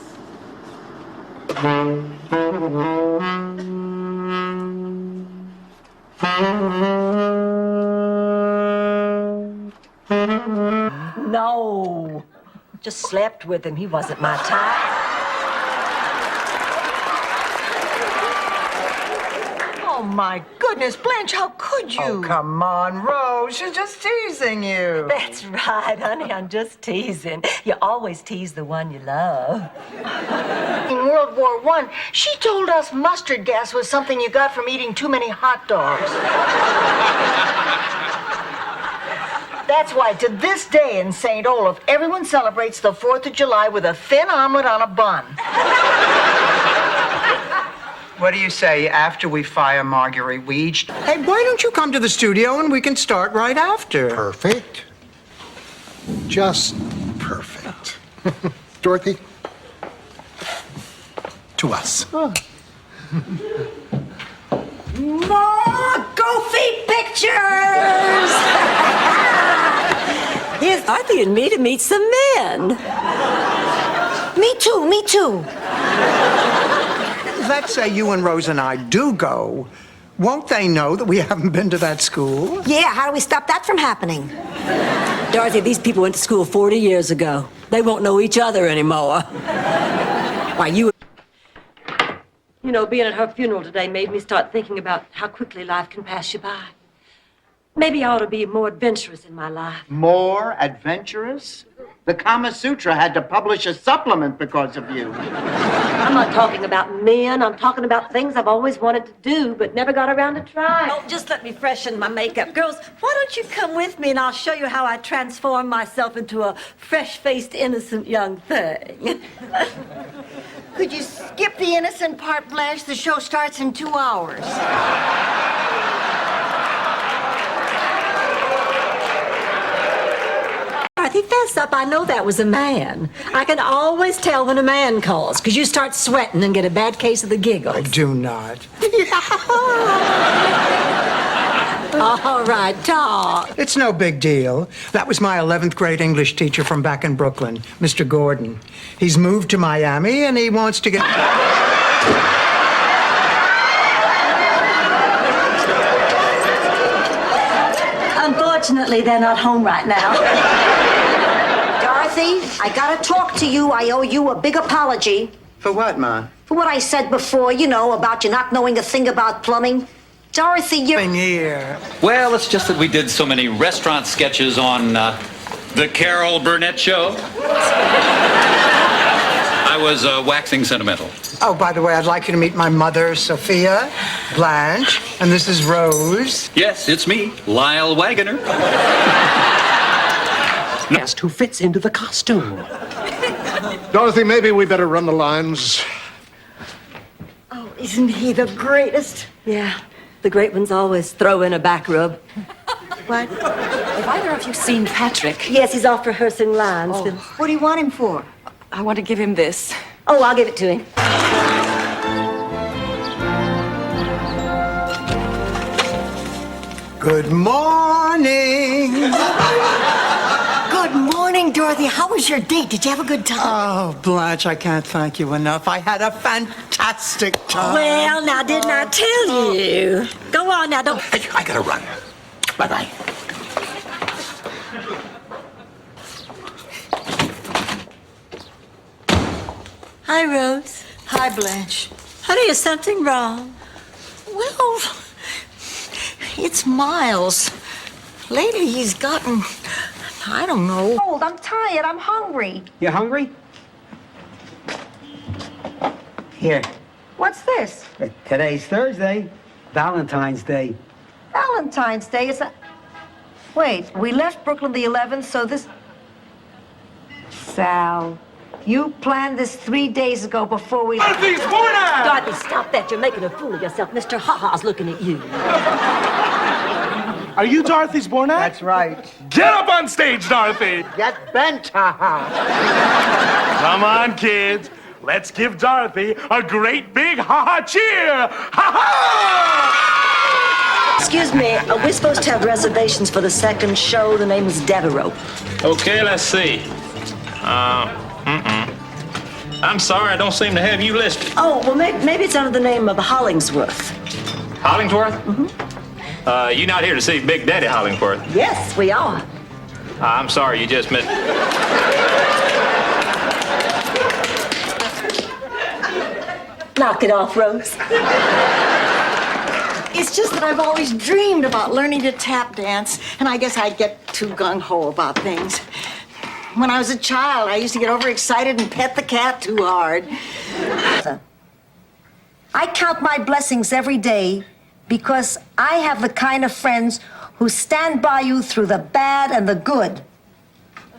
No. Just slept with him. He wasn't my type.
Oh, my goodness, Blanche, how could you?
Oh, come on, Rose. She's just teasing you.
That's right, honey. I'm just teasing. You always tease the one you love.
In World War I, she told us mustard gas was something you got from eating too many hot dogs. That's why to this day in St. Olaf, everyone celebrates the 4th of July with a thin omelet on a bun.
What do you say after we fire Marguerite? We each... Hey, why don't you come to the studio and we can start right after?
Perfect. Just perfect. Dorothy, to us.
More goofy pictures!
Here's Dorothy and me to meet some men.
Me too, me too.
Let's say you and Rose and I do go. Won't they know that we haven't been to that school?
Yeah, how do we stop that from happening?
Dorothy, these people went to school 40 years ago. They won't know each other anymore. Why, you know, being at her funeral today made me start thinking about how quickly life can pass you by. Maybe I ought to be more adventurous in my life.
More adventurous? The Kama Sutra had to publish a supplement because of you.
I'm not talking about men. I'm talking about things I've always wanted to do, but never got around to trying. Oh, just let me freshen my makeup. Girls, why don't you come with me and I'll show you how I transform myself into a fresh-faced, innocent young thing.
Could you skip the innocent part, Blanche? The show starts in 2 hours.
Dorothy, fess up. I know that was a man. I can always tell when a man calls, because you start sweating and get a bad case of the giggles.
I do not.
All right, talk.
It's no big deal. That was my 11th grade English teacher from back in Brooklyn, Mr. Gordon. He's moved to Miami and he wants to get...
Unfortunately, they're not home right now.
Dorothy, I gotta talk to you. I owe you a big apology.
For what, Ma?
For what I said before, you know, about you not knowing a thing about plumbing. Dorothy, you're...
Here.
Well, it's just that we did so many restaurant sketches on The Carol Burnett Show. I was waxing sentimental.
Oh, by the way, I'd like you to meet my mother, Sophia, Blanche, and this is Rose.
Yes, it's me, Lyle Wagoner.
Guest who fits into the costume.
Dorothy, maybe we better run the lines.
Oh, isn't he the greatest?
Yeah, the great ones always throw in a back rub.
What?
Have either of you seen Patrick?
Yes, he's off rehearsing lines.
Oh. What do you want him for?
I want to give him this.
Oh, I'll give it to him.
Good morning.
Good morning, Dorothy. How was your date? Did you have a good time?
Oh, Blanche, I can't thank you enough. I had a fantastic time.
Well, now, didn't I tell you? Go on now, don't...
I gotta run. Bye-bye.
Hi, Rose.
Hi, Blanche.
Honey, is something wrong?
Well, it's Miles. Lately, he's gotten, I don't know.
Old, I'm tired, I'm hungry.
You hungry? Here.
What's this?
Today's Thursday, Valentine's Day.
Valentine's Day is a... Wait, we left Brooklyn the 11th, so this... Sal, you planned this 3 days ago before we...
Dorothy, stop that. You're making a fool of yourself. Mr. Ha-Ha's looking at you.
Are you Dorothy's Bornat?
That's right.
Get up on stage, Dorothy!
Get bent, ha-ha.
Come on, kids. Let's give Dorothy a great big ha-ha cheer! Ha-ha!
Excuse me, we're supposed to have reservations for the second show. The name is Devereaux.
Okay, let's see. I'm sorry, I don't seem to have you listed.
Oh, well, maybe it's under the name of Hollingsworth.
Hollingsworth? Mm-hmm. You not here to see Big Daddy Hollingsworth?
Yes, we are.
I'm sorry, you just missed.
Knock it off, Rose.
It's just that I've always dreamed about learning to tap dance, and I guess I get too gung-ho about things. When I was a child, I used to get overexcited and pet the cat too hard.
I count my blessings every day because I have the kind of friends who stand by you through the bad and the good.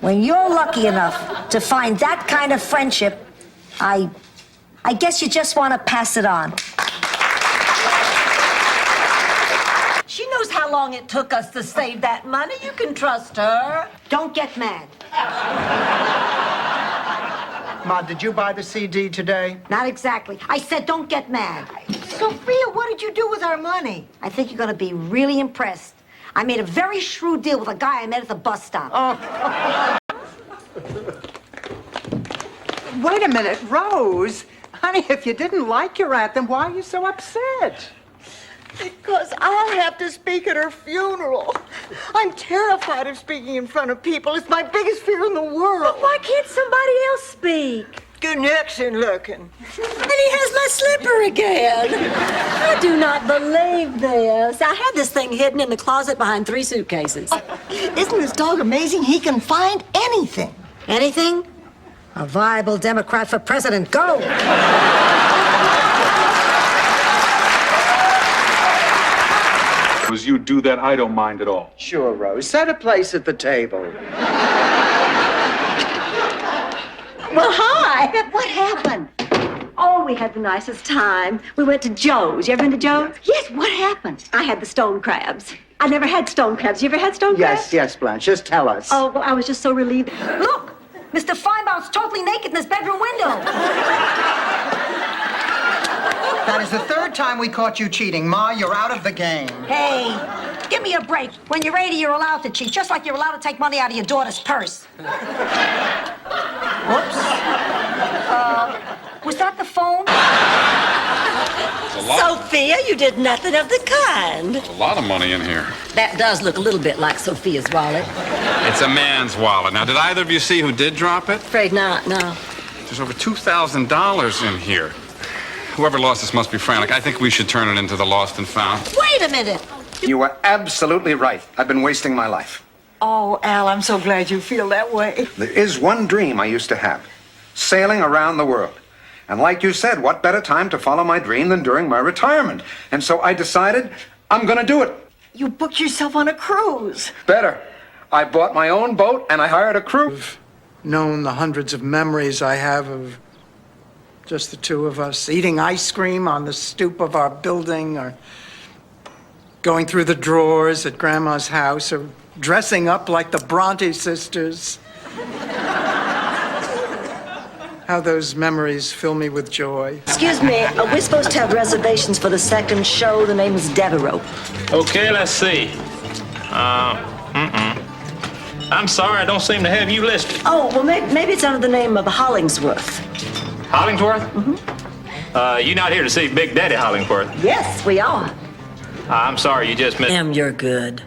When you're lucky enough to find that kind of friendship, I guess you just want to pass it on.
She knows how long it took us to save that money. You can trust her.
Don't get mad.
Ma, did you buy the CD today?
Not exactly. I said don't get mad.
Sophia, what did you do with our money?
I think you're going to be really impressed. I made a very shrewd deal with a guy I met at the bus stop.
Oh. Wait a minute, Rose. Honey, if you didn't like your aunt, then why are you so upset?
Because I'll have to speak at her funeral. I'm terrified of speaking in front of people. It's my biggest fear in the world.
Well, why can't somebody else speak?
Good Nixon looking.
And he has my slipper again. I do not believe this. I had this thing hidden in the closet behind 3 suitcases.
Isn't this dog amazing? He can find anything.
Anything?
A viable Democrat for president. Go!
As you do that, I don't mind at all.
Sure, Rose. Set a place at the table.
Well, hi. What happened? Oh, we had the nicest time. We went to Joe's. You ever been to Joe's? Yes, what happened? I had the stone crabs. I never had stone crabs. You ever had stone crabs?
Yes, Blanche. Just tell us.
Oh, well, I was just so relieved.
Look! Mr. Feinbaum's totally naked in his bedroom window.
That is the 3rd time we caught you cheating. Ma, you're out of the game.
Hey, give me a break. When you're 80, you're allowed to cheat, just like you're allowed to take money out of your daughter's purse. Whoops. Was that the phone?
Sophia, you did nothing of the kind.
There's a lot of money in here.
That does look a little bit like Sophia's wallet.
It's a man's wallet. Now, did either of you see who did drop it?
Afraid not, no.
There's over $2,000 in here. Whoever lost this must be frantic. I think we should turn it into the lost and found.
Wait a minute.
You were absolutely right. I've been wasting my life.
Oh, Al, I'm so glad you feel that way.
There is one dream I used to have. Sailing around the world. And like you said, what better time to follow my dream than during my retirement? And so I decided I'm gonna do it.
You booked yourself on a cruise.
Better. I bought my own boat and I hired a crew.
Known the hundreds of memories I have of just the two of us, eating ice cream on the stoop of our building, or going through the drawers at Grandma's house, or dressing up like the Bronte sisters. How those memories fill me with joy.
Excuse me, we're supposed to have reservations for the second show. The name is Devereaux.
Okay, let's see. I'm sorry, I don't seem to have you listed.
Oh, well, maybe it's under the name of Hollingsworth.
Hollingsworth? Mm-hmm. You not here to see Big Daddy Hollingsworth?
Yes, we are.
I'm sorry, you just missed.
You're good.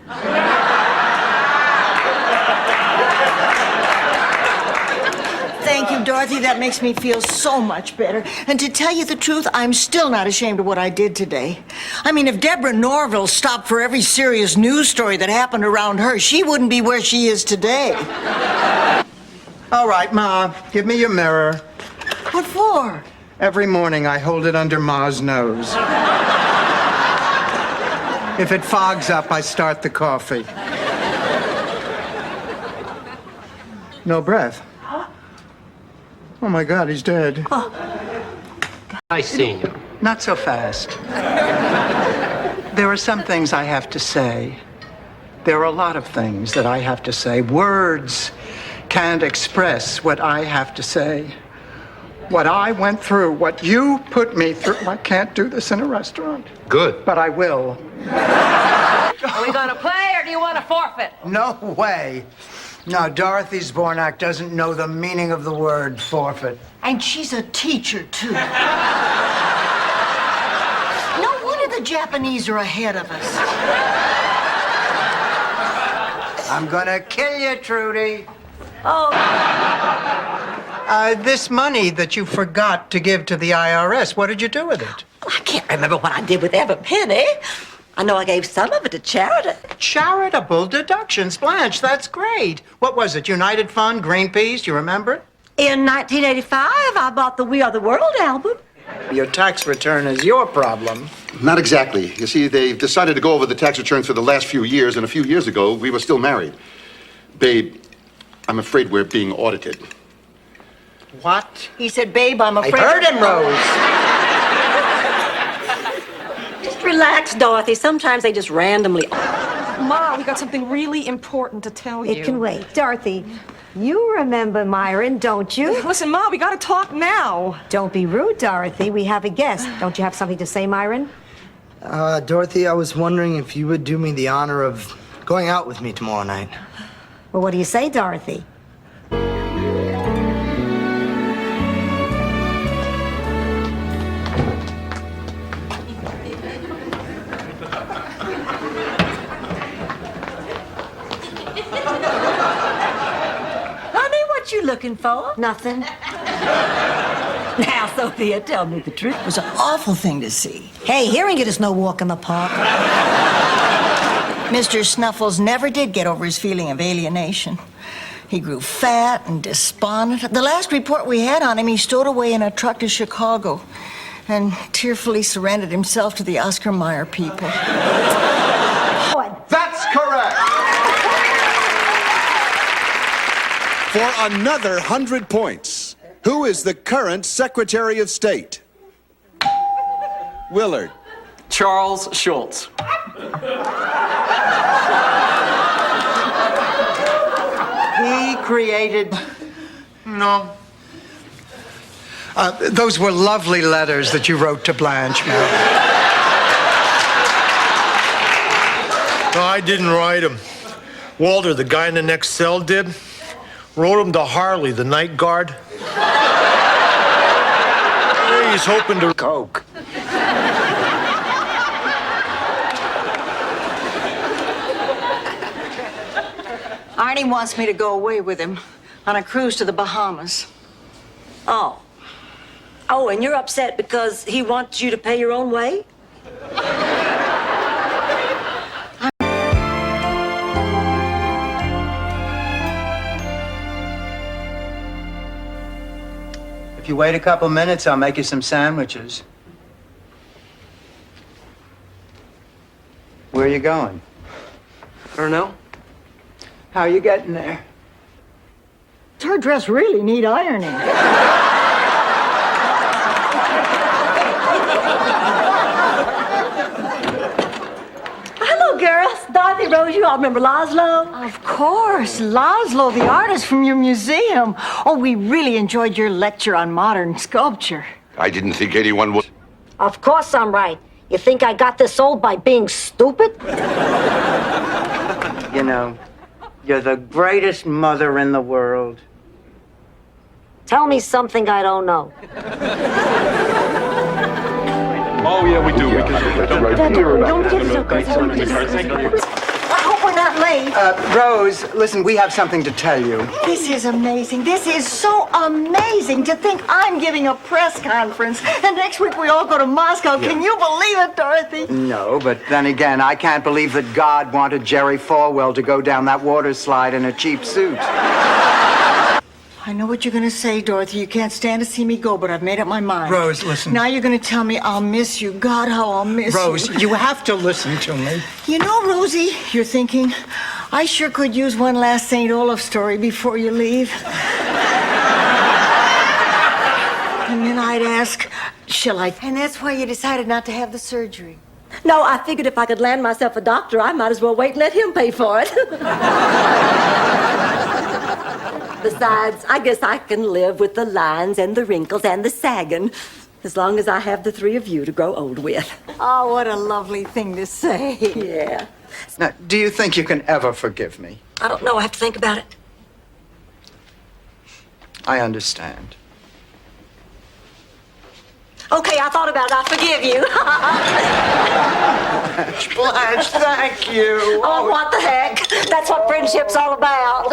Thank you, Dorothy. That makes me feel so much better. And to tell you the truth, I'm still not ashamed of what I did today. I mean, if Deborah Norville stopped for every serious news story that happened around her, she wouldn't be where she is today.
All right, Ma, give me your mirror.
What for?
Every morning I hold it under Ma's nose. If it fogs up, I start the coffee. No breath. Oh my God, he's dead.
Nice seeing you.
Not so fast. There are some things I have to say. There are a lot of things that I have to say. Words can't express what I have to say. What I went through, what you put me through. I can't do this in a restaurant.
Good.
But I will.
Are we going to play or do you want to forfeit?
No way. No, Dorothy Zbornak doesn't know the meaning of the word forfeit.
And she's a teacher, too. No wonder the Japanese are ahead of us.
I'm gonna kill you, Trudy.
Oh.
This money that you forgot to give to the IRS, what did you do with it?
I can't remember what I did with every penny. I know I gave some of it to charity.
Charitable deductions, Blanche, that's great. What was it, United Fund, Greenpeace, do you remember it?
In 1985, I bought the We Are the World album.
Your tax return is your problem.
Not exactly. You see, they've decided to go over the tax returns for the last few years, and a few years ago, we were still married. Babe, I'm afraid we're being audited.
What?
He said, babe, I'm afraid...
I heard him, Rose.
Just relax, Dorothy. Sometimes they just randomly...
Ma, we got something really important to tell you.
It can wait. Dorothy, you remember Myron, don't you?
Listen, Ma, we gotta talk now.
Don't be rude, Dorothy. We have a guest. Don't you have something to say, Myron?
Dorothy, I was wondering if you would do me the honor of going out with me tomorrow night.
Well, what do you say, Dorothy?
Honey, what you looking for?
Nothing.
Now, Sophia, tell me the truth.
It was an awful thing to see.
Hey, hearing it is no walk in the park.
Mr. Snuffles never did get over his feeling of alienation. He grew fat and despondent. The last report we had on him, he stowed away in a truck to Chicago and tearfully surrendered himself to the Oscar Mayer people.
That's correct. For another 100 points, who is the current Secretary of State? Willard.
Charles Schultz.
He created... No. Those were lovely letters that you wrote to Blanche, Mel.
No, I didn't write them. Walter, the guy in the next cell, did. Wrote them to Harley, the night guard. He's hoping to...
Coke.
Arnie wants me to go away with him on a cruise to the Bahamas.
Oh. Oh, and you're upset because he wants you to pay your own way?
If you wait a couple minutes, I'll make you some sandwiches. Where are you going?
I don't know.
How are you getting there?
Her dress really need ironing.
Hello, girls. Dorothy, Rose, you all remember Laszlo?
Of course, Laszlo, the artist from your museum. Oh, we really enjoyed your lecture on modern sculpture.
I didn't think anyone would.
Of course I'm right. You think I got this old by being stupid?
You know, you're the greatest mother in the world.
Tell me something I don't know.
Oh, yeah, we do.
Don't get so
I hope we're not late.
Rose, listen, we have something to tell you.
This is amazing. This is so amazing to think I'm giving a press conference and next week we all go to Moscow. Can you believe it, Dorothy?
No, but then again, I can't believe that God wanted Jerry Falwell to go down that water slide in a cheap suit.
I know what you're going to say, Dorothy. You can't stand to see me go, but I've made up my mind.
Rose, listen.
Now you're going to tell me I'll miss you. God, how I'll miss you.
Rose, you have to listen to me.
You know, Rosie, you're thinking, I sure could use one last St. Olaf story before you leave. And then I'd ask, shall I? And that's why you decided not to have the surgery.
No, I figured if I could land myself a doctor, I might as well wait and let him pay for it. Besides, I guess I can live with the lines and the wrinkles and the sagging, as long as I have the three of you to grow old with.
Oh, what a lovely thing to say.
Yeah.
Now, do you think you can ever forgive me?
I don't know. I have to think about it.
I understand.
Okay, I thought about it. I forgive you.
Blanche, thank you.
Oh, what the heck? That's what friendship's all about.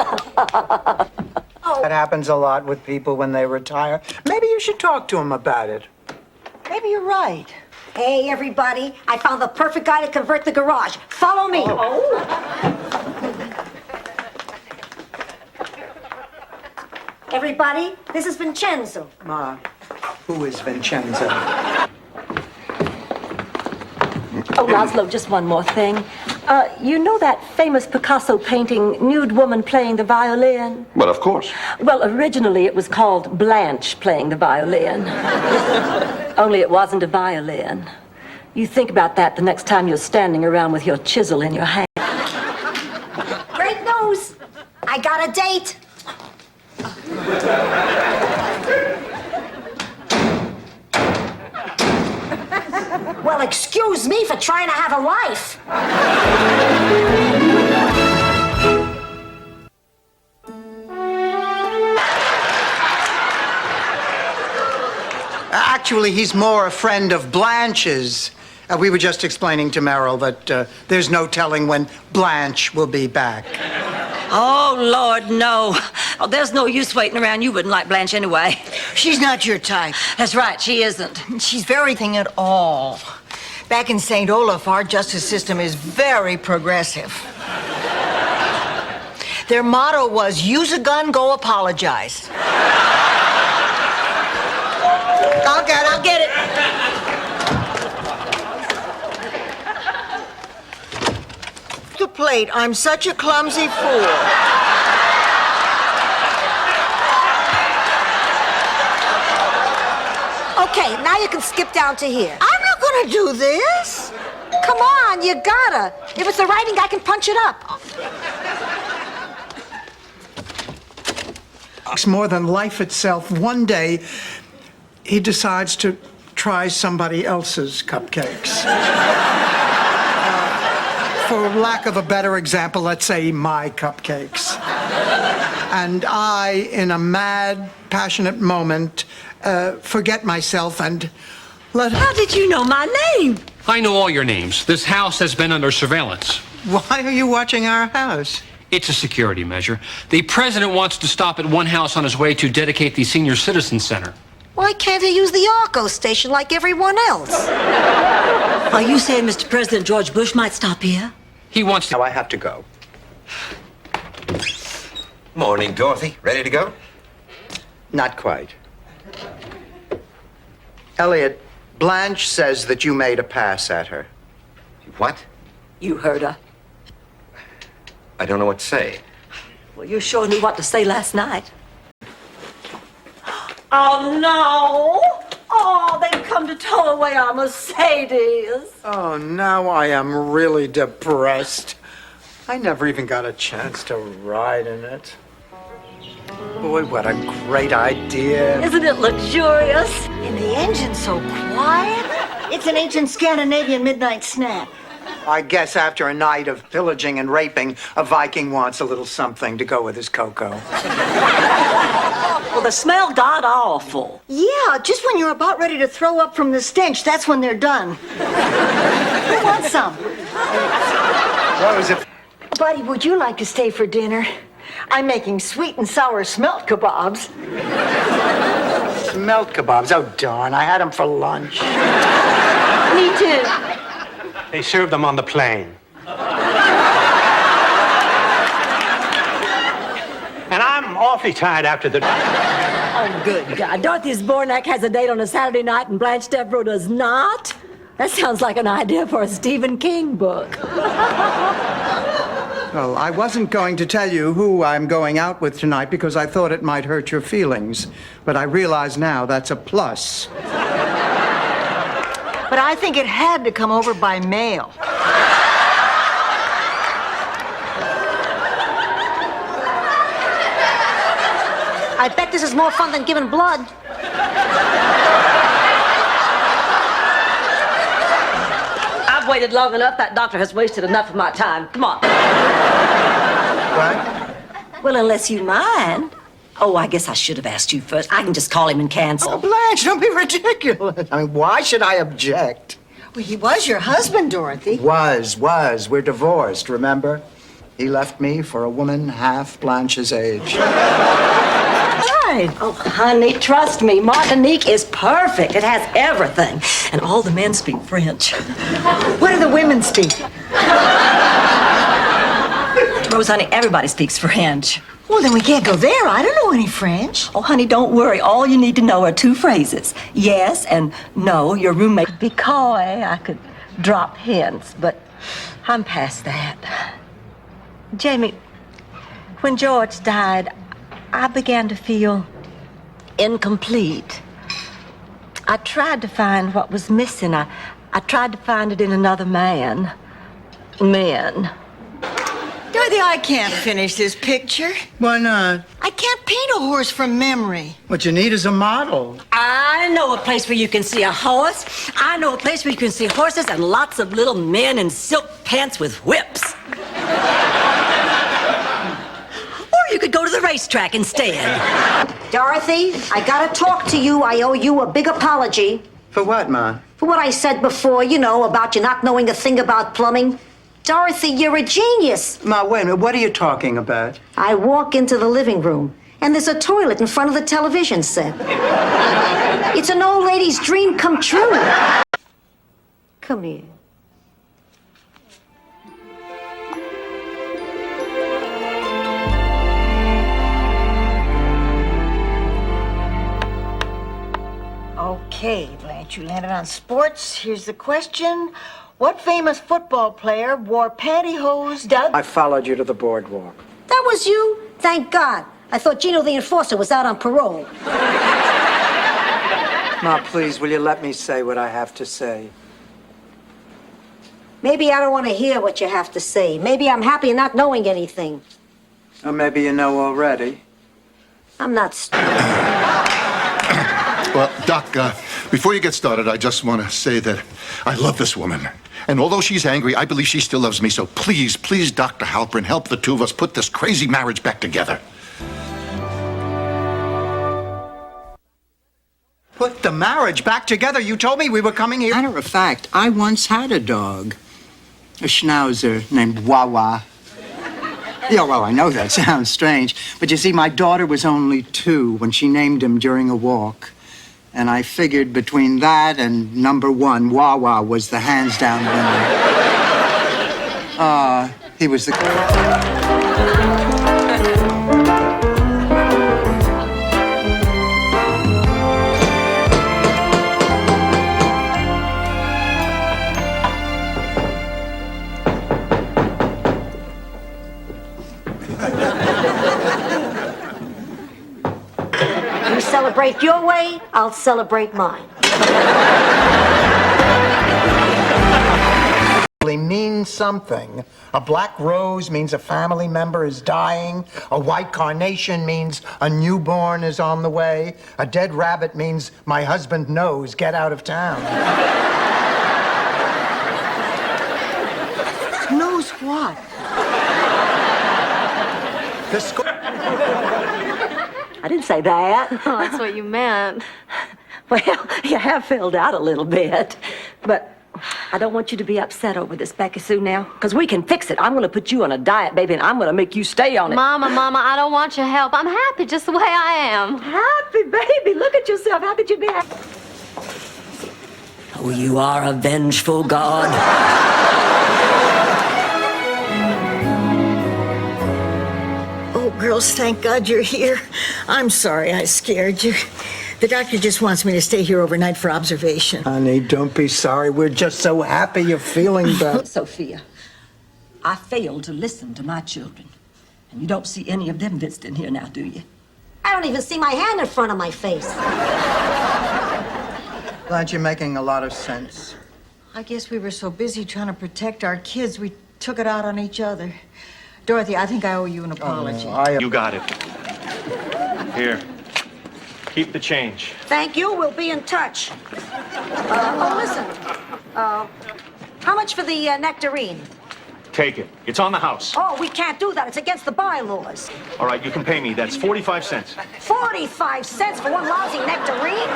That happens a lot with people when they retire. Maybe you should talk to them about it.
Maybe you're right.
Hey, everybody, I found the perfect guy to convert the garage. Follow me. Everybody, this is Vincenzo.
Ma, who is Vincenzo?
Oh, Laszlo, just one more thing. You know that famous Picasso painting, Nude Woman Playing the Violin?
Well, of course.
Well, originally it was called Blanche Playing the Violin. Only it wasn't a violin. You think about that the next time you're standing around with your chisel in your hand.
Great news. I got a date. Well, excuse me for trying to have a life.
Actually, he's more a friend of Blanche's. We were just explaining to Merrill that there's no telling when Blanche will be back.
Oh, Lord, no. Oh, there's no use waiting around. You wouldn't like Blanche anyway.
She's not your type.
That's right, she isn't.
She's very thing at all. Back in St. Olaf, our justice system is very progressive. Their motto was, use a gun, go apologize.
I'll get it.
The plate, I'm such a clumsy fool.
Okay, now you can skip down to here.
I'm not gonna do this.
Come on, you gotta. If it's the writing, I can punch it up.
It's more than life itself. One day, he decides to try somebody else's cupcakes. For lack of a better example, let's say my cupcakes. And I, in a mad, passionate moment, forget myself and let...
How did you know my name?
I know all your names. This house has been under surveillance.
Why are you watching our house?
It's a security measure. The president wants to stop at one house on his way to dedicate the senior citizen center.
Why can't he use the Arco station like everyone else?
Are you saying Mr. President George Bush might stop here?
He wants to...
Now I have to go.
Morning, Dorothy. Ready to go?
Not quite. Elliot, Blanche says that you made a pass at her.
What?
You heard her.
I don't know what to say.
Well, you sure knew what to say last night. Oh, no. Oh, they've come to tow away our Mercedes.
Oh, now I am really depressed. I never even got a chance to ride in it. Boy, what a great idea.
Isn't it luxurious?
And the engine's so quiet. It's an ancient Scandinavian midnight snack.
I guess after a night of pillaging and raping, a Viking wants a little something to go with his cocoa.
Well, the smell got awful.
Yeah, just when you're about ready to throw up from the stench, that's when they're done. Who wants some?
What was it?
Buddy, would you like to stay for dinner? I'm making sweet and sour smelt kebabs.
Smelt kebabs? Oh, darn, I had them for lunch.
Me too.
They served them on the plane. And I'm awfully tired after the...
Oh, good God. Dorothy Zbornak has a date on a Saturday night and Blanche Devereaux does not? That sounds like an idea for a Stephen King book.
Well, I wasn't going to tell you who I'm going out with tonight because I thought it might hurt your feelings. But I realize now that's a plus.
But I think it had to come over by mail.
I bet this is more fun than giving blood.
I've waited long enough. That doctor has wasted enough of my time. Come on.
What?
Well, unless you mind, Oh, I guess I should have asked you first. I can just call him and cancel.
Oh, Blanche, don't be ridiculous. I mean, why should I object?
Well, he was your husband, Dorothy.
Was. We're divorced, remember? He left me for a woman half Blanche's age.
Right. Oh, honey, trust me. Martinique is perfect. It has everything. And all the men speak French.
What do the women speak?
Rose, honey, everybody speaks French.
Well, then we can't go there. I don't know any French.
Oh, honey, don't worry. All you need to know are two phrases. Yes and no. Your roommate could be coy. I could drop hints, but I'm past that. Jamie, when George died, I began to feel incomplete. I tried to find what was missing. I tried to find it in another man. Men.
Dorothy, I can't finish this picture.
Why not?
I can't paint a horse from memory.
What you need is a model.
I know a place where you can see a horse. I know a place where you can see horses and lots of little men in silk pants with whips. Or you could go to the racetrack instead.
Dorothy, I gotta talk to you. I owe you a big apology.
For what, Ma?
For what I said before, you know, about you not knowing a thing about plumbing. Dorothy, you're a genius.
Ma, wait a minute. What are you talking about?
I walk into the living room, and there's a toilet in front of the television set. It's an old lady's dream come true. Come here.
Okay, Blanche, you landed on sports. Here's the question. What famous football player wore pantyhose dug?
I followed you to the boardwalk.
That was you? Thank God. I thought Gino the Enforcer was out on parole.
Ma, please, will you let me say what I have to say?
Maybe I don't want to hear what you have to say. Maybe I'm happy not knowing anything.
Or maybe you know already.
I'm not stupid.
Well, Doc, before you get started, I just want to say that I love this woman. And although she's angry, I believe she still loves me. So please, Dr. Halpern, help the two of us put this crazy marriage back together.
Put the marriage back together? You told me we were coming here. Matter of fact, I once had a dog. A schnauzer named Wawa. Yeah, well, I know that sounds strange, but you see, my daughter was only 2 when she named him during a walk. And I figured between that and number 1, Wawa was the hands-down winner. He was the...
You celebrate your way, I'll celebrate mine.
means something. A black rose means a family member is dying. A white carnation means a newborn is on the way. A dead rabbit means my husband knows, get out of town.
Knows what?
The school.
I didn't say that.
Oh, that's what you meant.
Well, you have filled out a little bit, but I don't want you to be upset over this, Becky Sue, now, because we can fix it. I'm going to put you on a diet, baby, and I'm going to make you stay on it.
Mama, I don't want your help. I'm happy just the way I am.
Happy, baby. Look at yourself. How could you be happy? Oh, you are a vengeful God.
Oh, girls, thank God you're here. I'm sorry I scared you. The doctor just wants me to stay here overnight for observation.
Honey, don't be sorry. We're just so happy you're feeling better.
Sophia, I failed to listen to my children. And you don't see any of them visiting here now, do you?
I don't even see my hand in front of my face.
Glad you're making a lot of sense.
I guess we were so busy trying to protect our kids, we took it out on each other. Dorothy, I think I owe you an apology.
You got it. Here. Keep the change.
Thank you. We'll be in touch. Listen. How much for the nectarine?
Take it. It's on the house.
Oh, we can't do that. It's against the bylaws.
All right, you can pay me. That's 45 cents.
45 cents for one lousy nectarine?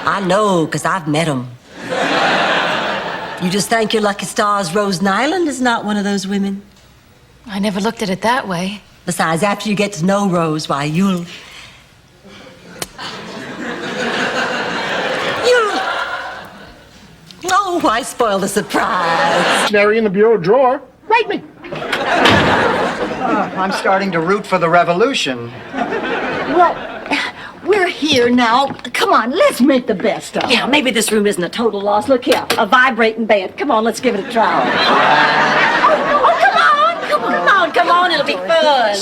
I know, because I've met him. You just thank your lucky stars Rose Nyland is not one of those women.
I never looked at it that way.
Besides, after you get to know Rose, why, you'll... Oh, why spoil the surprise?
Canary in the bureau drawer. Write me.
I'm starting to root for the revolution.
Well, we're here now. Come on, let's make the best of it.
Yeah, maybe this room isn't a total loss. Look here, a vibrating bed. Come on, let's give it a try. Come on, it'll be fun.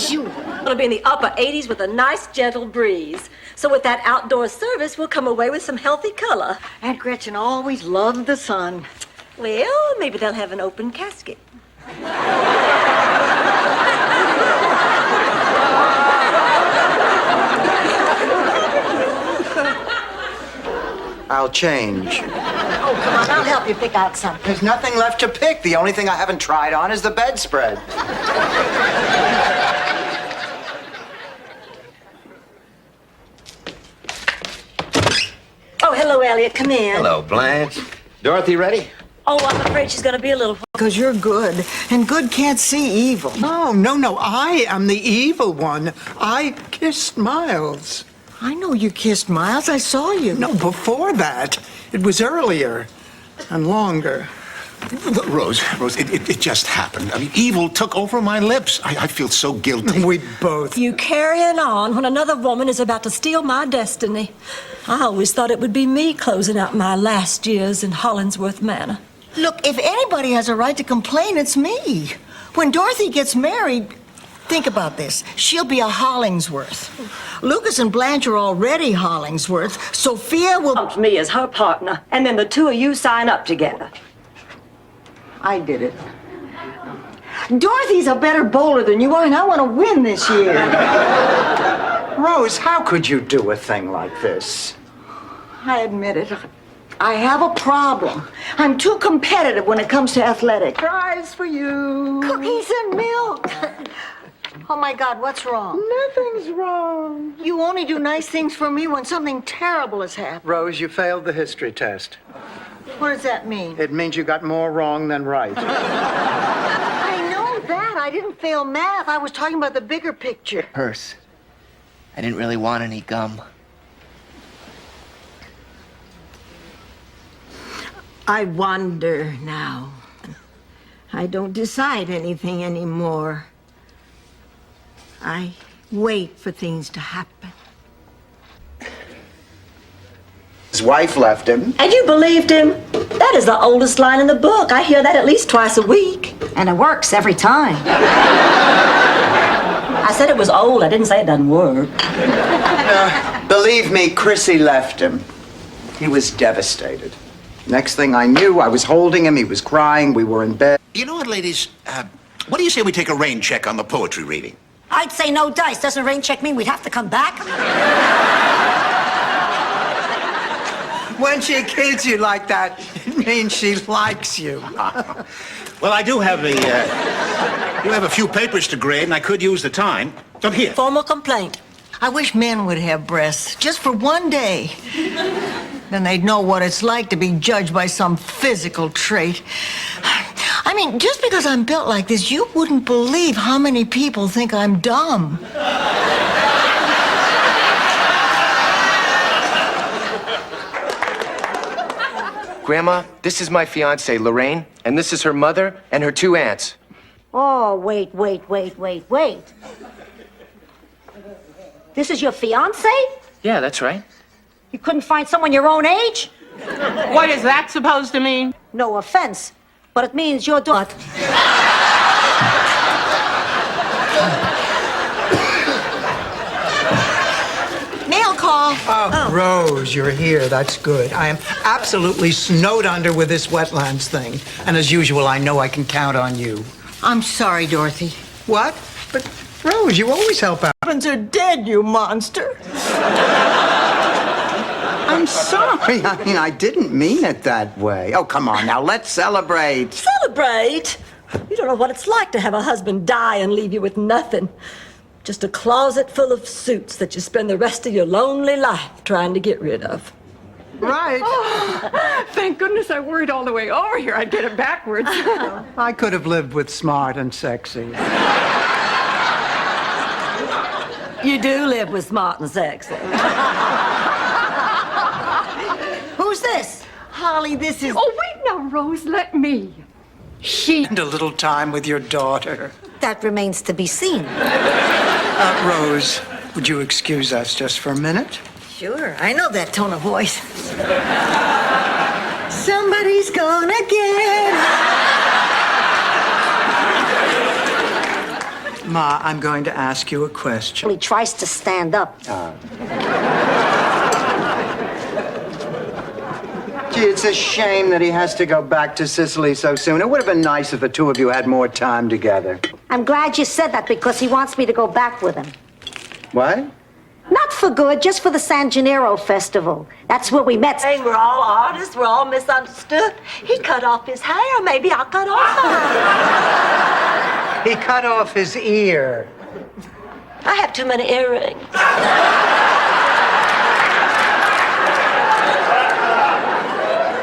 It'll be in the upper 80s with a nice, gentle breeze. So with that outdoor service, we'll come away with some healthy color.
Aunt Gretchen always loved the sun.
Well, maybe they'll have an open casket.
I'll change.
Oh, come on, I'll help you pick out something.
There's nothing left to pick. The only thing I haven't tried on is the bedspread.
Oh, hello, Elliot. Come in.
Hello, Blanche. Dorothy ready?
Oh, I'm afraid she's going to be a little...
Because you're good, and good can't see evil.
No, I am the evil one. I kissed Miles.
I know you kissed Miles. I saw you.
No, before that. It was earlier and longer.
Rose, it just happened. I mean, evil took over my lips. I feel so guilty.
We both.
You carrying on when another woman is about to steal my destiny. I always thought it would be me closing out my last years in Hollingsworth Manor.
Look, if anybody has a right to complain, it's me. When Dorothy gets married, think about this. She'll be a Hollingsworth. Lucas and Blanche are already Hollingsworth. Sophia will...
Dump me as her partner, and then the two of you sign up together.
I did it. Dorothy's a better bowler than you are, and I want to win this year.
Rose, how could you do a thing like this?
I admit it. I have a problem. I'm too competitive when it comes to athletics. Prize for you. Cookies and milk. Oh, my God, what's wrong?
Nothing's wrong.
You only do nice things for me when something terrible has happened.
Rose, you failed the history test.
What does that mean?
It means you got more wrong than right.
I know that. I didn't fail math. I was talking about the bigger picture.
Purse. I didn't really want any gum.
I wander now. I don't decide anything anymore. I wait for things to happen.
His wife left him.
And you believed him? That is the oldest line in the book. I hear that at least twice a week.
And it works every time.
I said it was old. I didn't say it doesn't work.
Believe me, Chrissy left him. He was devastated. Next thing I knew, I was holding him, he was crying, we were in bed.
You know what, ladies? What do you say we take a rain check on the poetry reading?
I'd say no dice. Doesn't rain check mean we'd have to come back?
When she kids you like that, it means she likes you.
Well, I do have a few papers to grade, and I could use the time. So here.
Formal complaint.
I wish men would have breasts, just for one day. Then they'd know what it's like to be judged by some physical trait. I mean, just because I'm built like this, you wouldn't believe how many people think I'm dumb.
Grandma, this is my fiancée, Lorraine, and this is her mother and her two aunts.
Oh, wait. This is your fiance?
Yeah, that's right.
You couldn't find someone your own age?
What is that supposed to mean?
No offense, but it means you're doing...
Mail call.
Oh, Rose, you're here. That's good. I am absolutely snowed under with this wetlands thing. And as usual, I know I can count on you.
I'm sorry, Dorothy.
What? But, Rose, you always help out.
Husbands are dead, you monster.
I'm sorry. I mean, I didn't mean it that way. Oh, come on now. Let's celebrate.
Celebrate? You don't know what it's like to have a husband die and leave you with nothing. Just a closet full of suits that you spend the rest of your lonely life trying to get rid of.
Right.
Oh, thank goodness I worried all the way over here. I'd get it backwards.
I could have lived with smart and sexy.
You do live with smart and sexy.
Who's this? Holly, this is...
Oh, wait now, Rose, let me.
Spend a little time with your daughter.
That remains to be seen.
Rose, would you excuse us just for a minute?
Sure, I know that tone of voice. Somebody's gonna get...
Ma, I'm going to ask you a question.
He tries to stand up.
Gee, it's a shame that he has to go back to Sicily so soon. It would have been nice if the two of you had more time together.
I'm glad you said that because he wants me to go back with him.
What?
Not for good, just for the San Gennaro Festival. That's where we met.
Hey, we're all artists. We're all misunderstood. He cut off his hair. Maybe I'll cut off mine.
He cut off his ear.
I have too many earrings.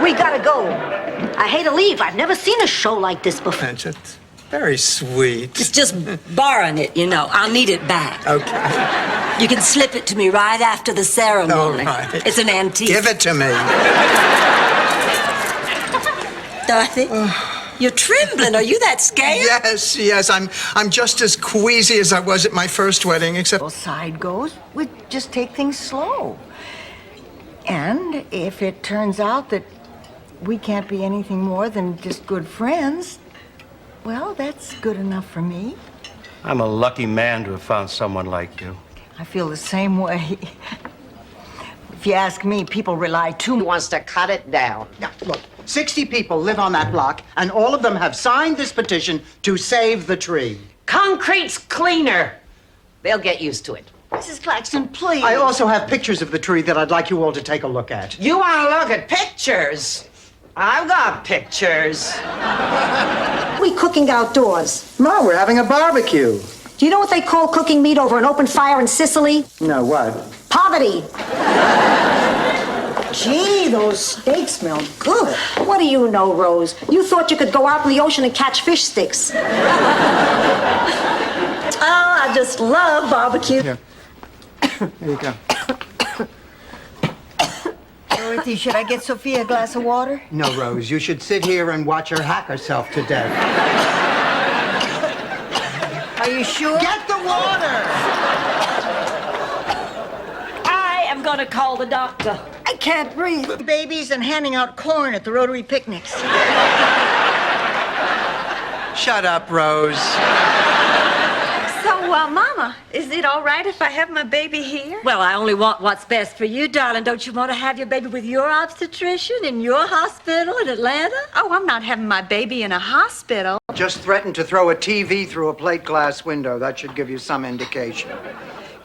We gotta go. I hate to leave. I've never seen a show like this before.
It's very sweet.
It's just borrowing it, you know. I'll need it back.
Okay.
You can slip it to me right after the ceremony.
All right.
It's an antique.
Give it to me.
Dorothy, you're trembling. Are you that scared?
Yes. I'm just as queasy as I was at my first wedding, except...
Side goes, we just take things slow. And if it turns out that we can't be anything more than just good friends, well, that's good enough for me.
I'm a lucky man to have found someone like you.
I feel the same way. If you ask me, people rely too much.
He wants to cut it down.
Now, look, 60 people live on that block, and all of them have signed this petition to save the tree.
Concrete's cleaner. They'll get used to it.
Mrs. Claxton, please.
I also have pictures of the tree that I'd like you all to take a look at.
You want to look at pictures? I've got pictures.
We cooking outdoors.
Ma, we're having a barbecue.
Do you know what they call cooking meat over an open fire in Sicily?
No, what?
Poverty.
Gee, those steaks smell good.
What do you know, Rose? You thought you could go out in the ocean and catch fish sticks.
Oh, I just love barbecue.
Here. There you go.
Dorothy, should I get Sophia a glass of water?
No, Rose, you should sit here and watch her hack herself to death.
Are you sure?
Get the water!
I am going to call the doctor.
I can't breathe. Babies and handing out corn at the Rotary picnics.
Shut up, Rose.
So, Mama, is it all right if I have my baby here?
Well, I only want what's best for you, darling. Don't you want to have your baby with your obstetrician in your hospital in Atlanta?
Oh, I'm not having my baby in a hospital.
Just threatened to throw a TV through a plate glass window. That should give you some indication.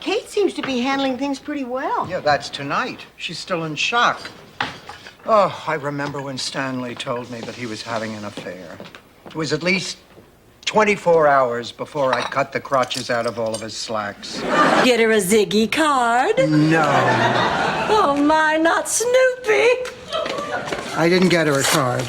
Kate seems to be handling things pretty well.
Yeah, that's tonight. She's still in shock. Oh, I remember when Stanley told me that he was having an affair. It was at least 24 hours before I cut the crotches out of all of his slacks.
Get her a Ziggy card?
No.
Oh, my, not Snoopy.
I didn't get her a card.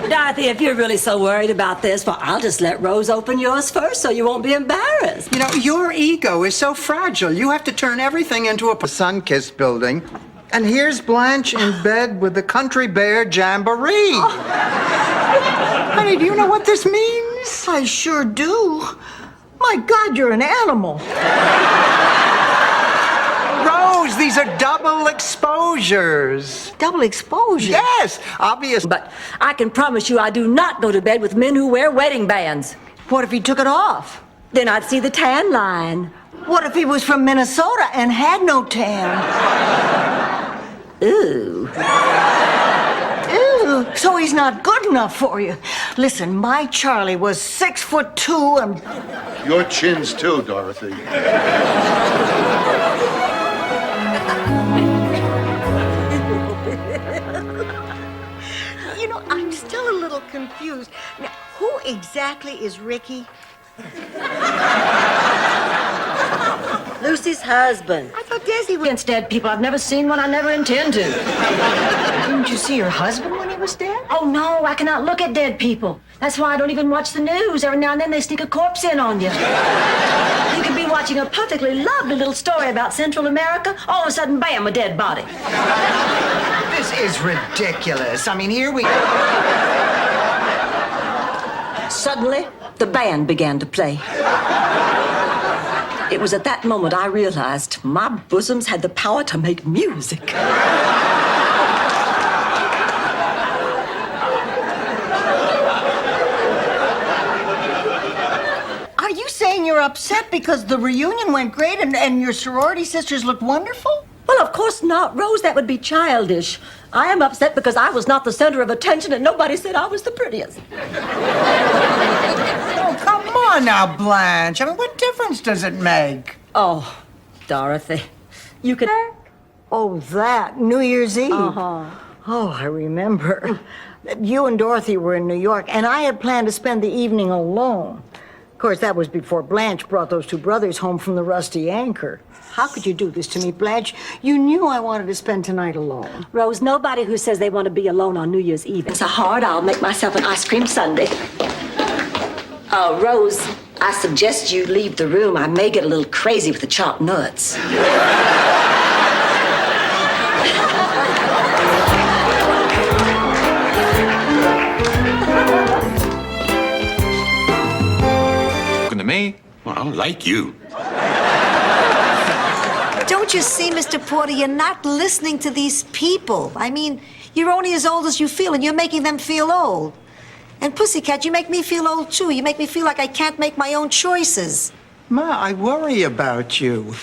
Dorothy, if you're really so worried about this, well, I'll just let Rose open yours first so you won't be embarrassed.
You know, your ego is so fragile. You have to turn everything into a sun-kissed building. And here's Blanche in bed with the Country Bear Jamboree. Honey, do you know what this means?
I sure do. My God, you're an animal.
Rose, these are double exposures.
Double exposure?
Yes, obvious.
But I can promise you I do not go to bed with men who wear wedding bands.
What if he took it off?
Then I'd see the tan line.
What if he was from Minnesota and had no tan?
Ooh.
Ooh, so he's not good enough for you. Listen, my Charlie was 6'2" and...
Your chin's too, Dorothy.
You know, I'm still a little confused. Now, who exactly is Ricky?
Lucy's husband.
I thought Desi was...
Against dead people. I've never seen one. I never intend to.
Didn't you see your husband when he was dead?
Oh, no, I cannot look at dead people. That's why I don't even watch the news. Every now and then they sneak a corpse in on you. You could be watching a perfectly lovely little story about Central America. All of a sudden, bam, a dead body.
This is ridiculous. I mean, here we...
Suddenly, the band began to play. It was at that moment I realized my bosoms had the power to make music.
Are you saying you're upset because the reunion went great and your sorority sisters looked wonderful?
Well, of course not, Rose. That would be childish. I am upset because I was not the center of attention and nobody said I was the prettiest.
Oh, come on now, Blanche. I mean, what difference does it make?
Oh, Dorothy, you could...
Oh, that, New Year's Eve.
Uh-huh.
Oh, I remember. You and Dorothy were in New York, and I had planned to spend the evening alone. Of course, that was before Blanche brought those two brothers home from the Rusty Anchor. How could you do this to me, Blanche? You knew I wanted to spend tonight alone.
Rose, nobody who says they want to be alone on New Year's Eve. It's so hard, I'll make myself an ice cream sundae. Rose, I suggest you leave the room. I may get a little crazy with the chopped nuts.
Looking to me? Well, like you.
Don't you see, Mr. Porter, you're not listening to these people. I mean, you're only as old as you feel, and you're making them feel old. And Pussycat, you make me feel old, too. You make me feel like I can't make my own choices.
Ma, I worry about you.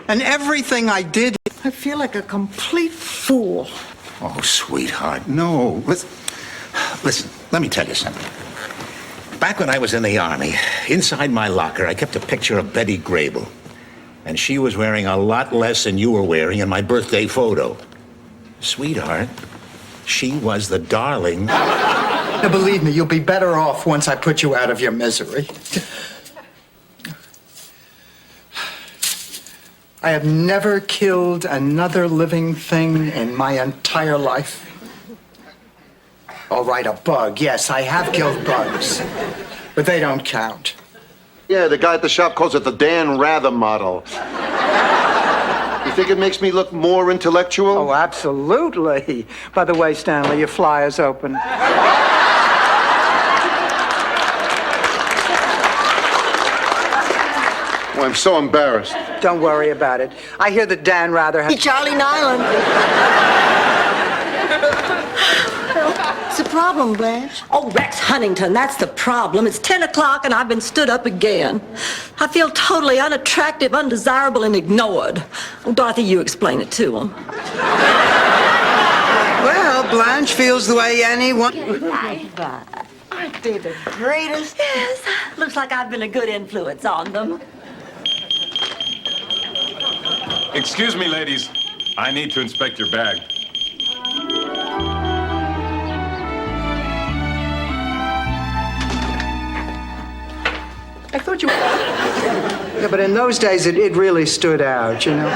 And everything I did...
I feel like a complete fool.
Oh, sweetheart, no. Listen, let me tell you something. Back when I was in the Army, inside my locker, I kept a picture of Betty Grable. And she was wearing a lot less than you were wearing in my birthday photo. Sweetheart, she was the darling.
Now, believe me, you'll be better off once I put you out of your misery. I have never killed another living thing in my entire life. All right, a bug. Yes, I have killed bugs. But they don't count.
Yeah, the guy at the shop calls it the Dan Rather model. You think it makes me look more intellectual?
Oh, absolutely. By the way, Stanley, your flyer's open.
Oh, I'm so embarrassed.
Don't worry about it. I hear that Dan Rather has...
Charlie Nyland. What's the problem, Blanche?
Oh, Rex Huntington, that's the problem. It's 10 o'clock and I've been stood up again. I feel totally unattractive, undesirable, and ignored. Oh, Dorothy, you explain it to him.
Well, Blanche feels the way anyone...
Aren't they the greatest?
Yes, looks like I've been a good influence on them.
Excuse me, ladies. I need to inspect your bag.
I thought you... Yeah, but in those days, it really stood out, you know?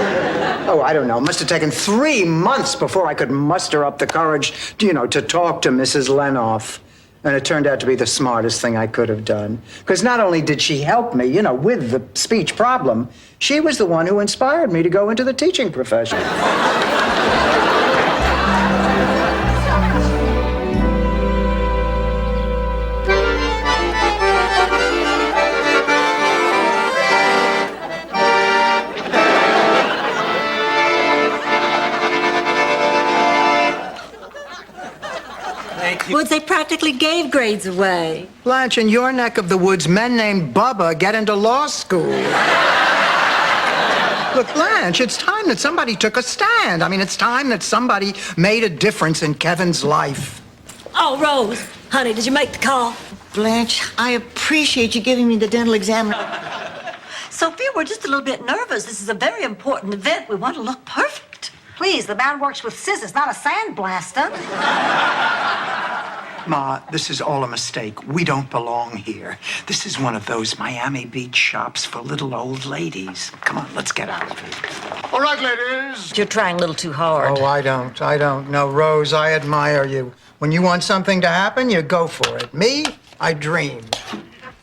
Oh, I don't know. It must have taken 3 months before I could muster up the courage, you know, to talk to Mrs. Lenoff. And it turned out to be the smartest thing I could have done. Because not only did she help me, you know, with the speech problem, she was the one who inspired me to go into the teaching profession.
Woods, they practically gave grades away.
Blanche, in your neck of the woods, men named Bubba get into law school. Look, Blanche, it's time that somebody took a stand. I mean, it's time that somebody made a difference in Kevin's life.
Oh, Rose, honey, did you make the call?
Blanche, I appreciate you giving me the dental exam.
Sophia, we're just a little bit nervous. This is a very important event. We want to look perfect.
Please, the man works with scissors, not a sandblaster.
Ma, this is all a mistake. We don't belong here. This is one of those Miami Beach shops for little old ladies. Come on, let's get out of here.
All right, ladies.
You're trying a little too hard.
Oh, I don't. No, Rose, I admire you. When you want something to happen, you go for it. Me, I dream.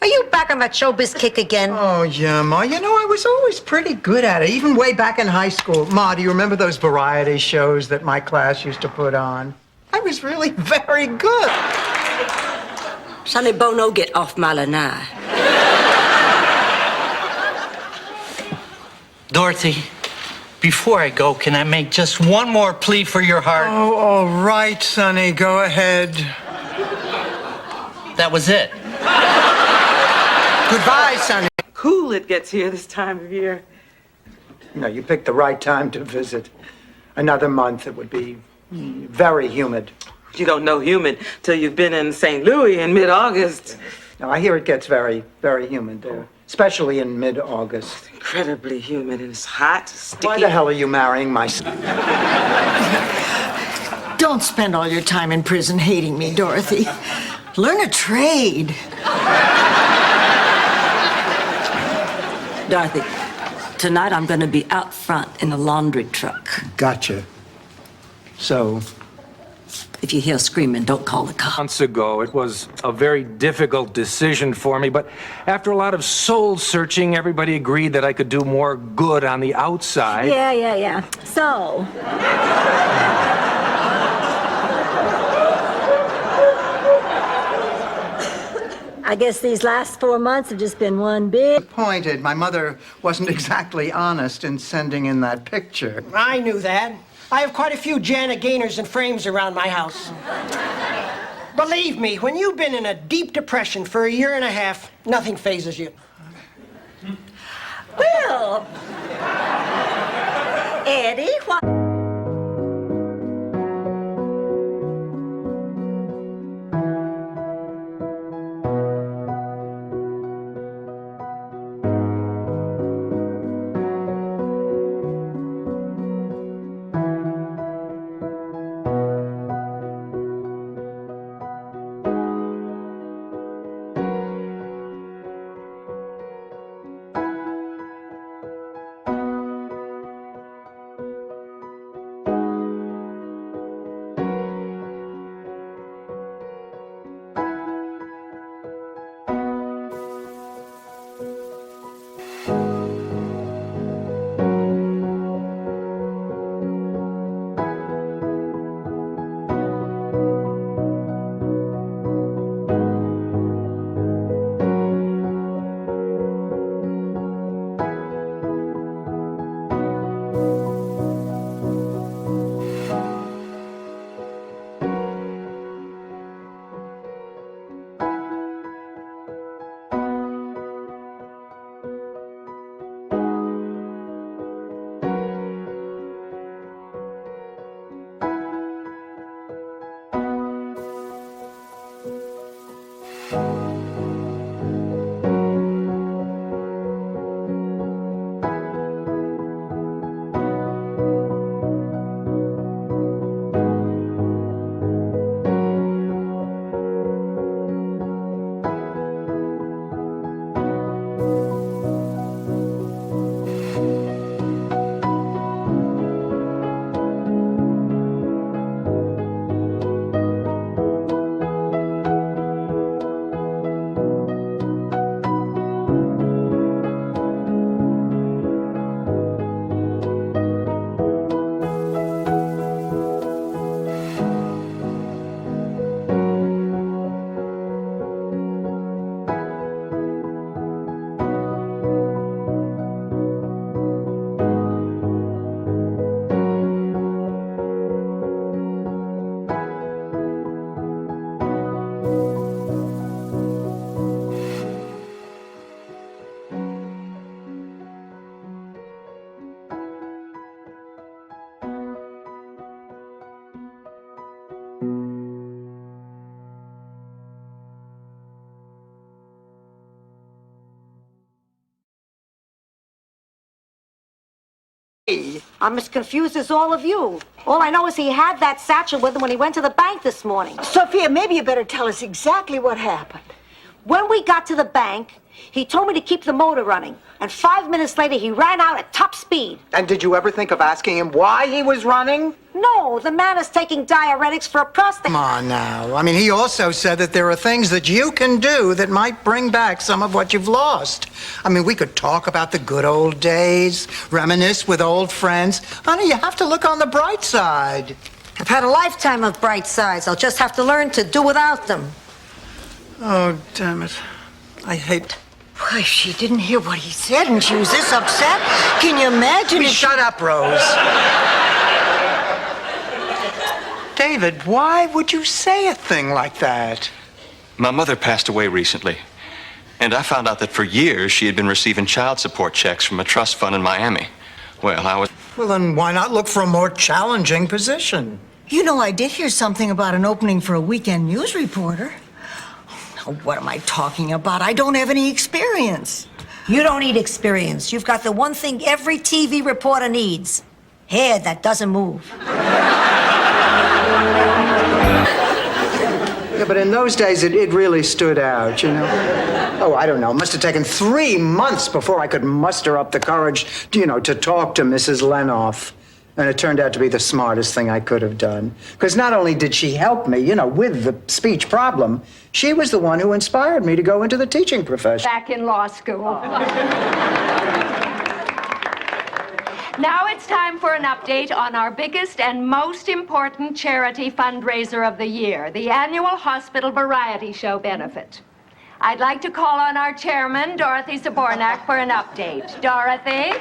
Are you back on that showbiz kick again?
Oh, yeah, Ma. You know, I was always pretty good at it, even way back in high school. Ma, do you remember those variety shows that my class used to put on? I was really very good.
Sonny Bono, get off my lanai.
Dorothy, before I go, can I make just one more plea for your heart?
Oh, all right, Sonny. Go ahead.
That was it.
Goodbye, Sonny.
Cool it gets here this time of year.
No, you picked the right time to visit. Another month, it would be very humid.
You don't know humid till you've been in St. Louis in mid-August.
No, I hear it gets very, very humid there, especially in mid-August.
Incredibly humid and it's hot, sticky.
Why the hell are you marrying my son?
Don't spend all your time in prison hating me, Dorothy. Learn a trade.
Dorothy, tonight I'm going to be out front in a laundry truck.
Gotcha. So,
if you hear screaming, don't call the cops.
Months ago, it was a very difficult decision for me, but after a lot of soul searching, everybody agreed that I could do more good on the outside.
Yeah. So, I guess these last 4 months have just been one big...
Disappointed. My mother wasn't exactly honest in sending in that picture.
I knew that. I have quite a few Janet Gaynors and frames around my house. Believe me, when you've been in a deep depression for a year and a half, nothing phases you.
Well, Eddie, what...
I'm as confused as all of you. All I know is he had that satchel with him when he went to the bank this morning.
Sophia, maybe you better tell us exactly what happened.
When we got to the bank, he told me to keep the motor running. And 5 minutes later, he ran out at top speed.
And did you ever think of asking him why he was running?
No, the man is taking diuretics for a prostate.
Come on now. I mean, he also said that there are things that you can do that might bring back some of what you've lost. I mean, we could talk about the good old days, reminisce with old friends. Honey, you have to look on the bright side.
I've had a lifetime of bright sides. I'll just have to learn to do without them.
Oh, damn it. I hate...
Why, she didn't hear what he said and she was this upset. Can you imagine if
Shut up, Rose. David, why would you say a thing like that?
My mother passed away recently, and I found out that for years she had been receiving child support checks from a trust fund in Miami. Well, I was...
Well, then why not look for a more challenging position?
You know, I did hear something about an opening for a weekend news reporter. Oh, what am I talking about? I don't have any experience.
You don't need experience. You've got the one thing every TV reporter needs. Hair that doesn't move.
Yeah, but in those days, it really stood out, you know? Oh, I don't know. It must have taken 3 months before I could muster up the courage, to talk to Mrs. Lenoff. And it turned out to be the smartest thing I could have done. Because not only did she help me, with the speech problem, she was the one who inspired me to go into the teaching profession.
Back in law school. Now it's time for an update on our biggest and most important charity fundraiser of the year, the annual Hospital Variety Show benefit. I'd like to call on our chairman, Dorothy Zabornak, for an update. Dorothy?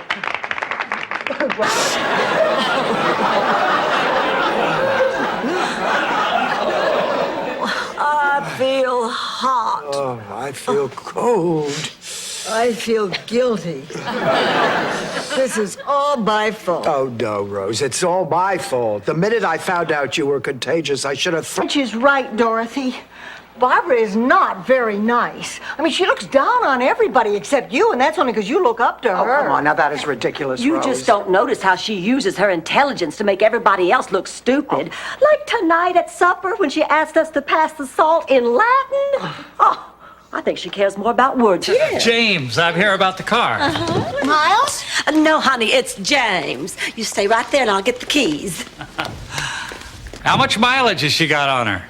I feel hot.
Oh, I feel cold.
I feel guilty. This is all my fault.
Oh, no, Rose. It's all my fault. The minute I found out you were contagious, I should have...
She's right, Dorothy. Barbara is not very nice. I mean, she looks down on everybody except you, and that's only because you look up to her.
Oh, come on. Now, that is ridiculous,
You
Rose.
just don't notice how she uses her intelligence to make everybody else look stupid. Like tonight at supper when she asked us to pass the salt in Latin. Oh, I think she cares more about words. Yeah.
James, I'm here about the car.
Miles?
No, honey, it's James. You stay right there and I'll get the keys.
How much mileage has she got on her?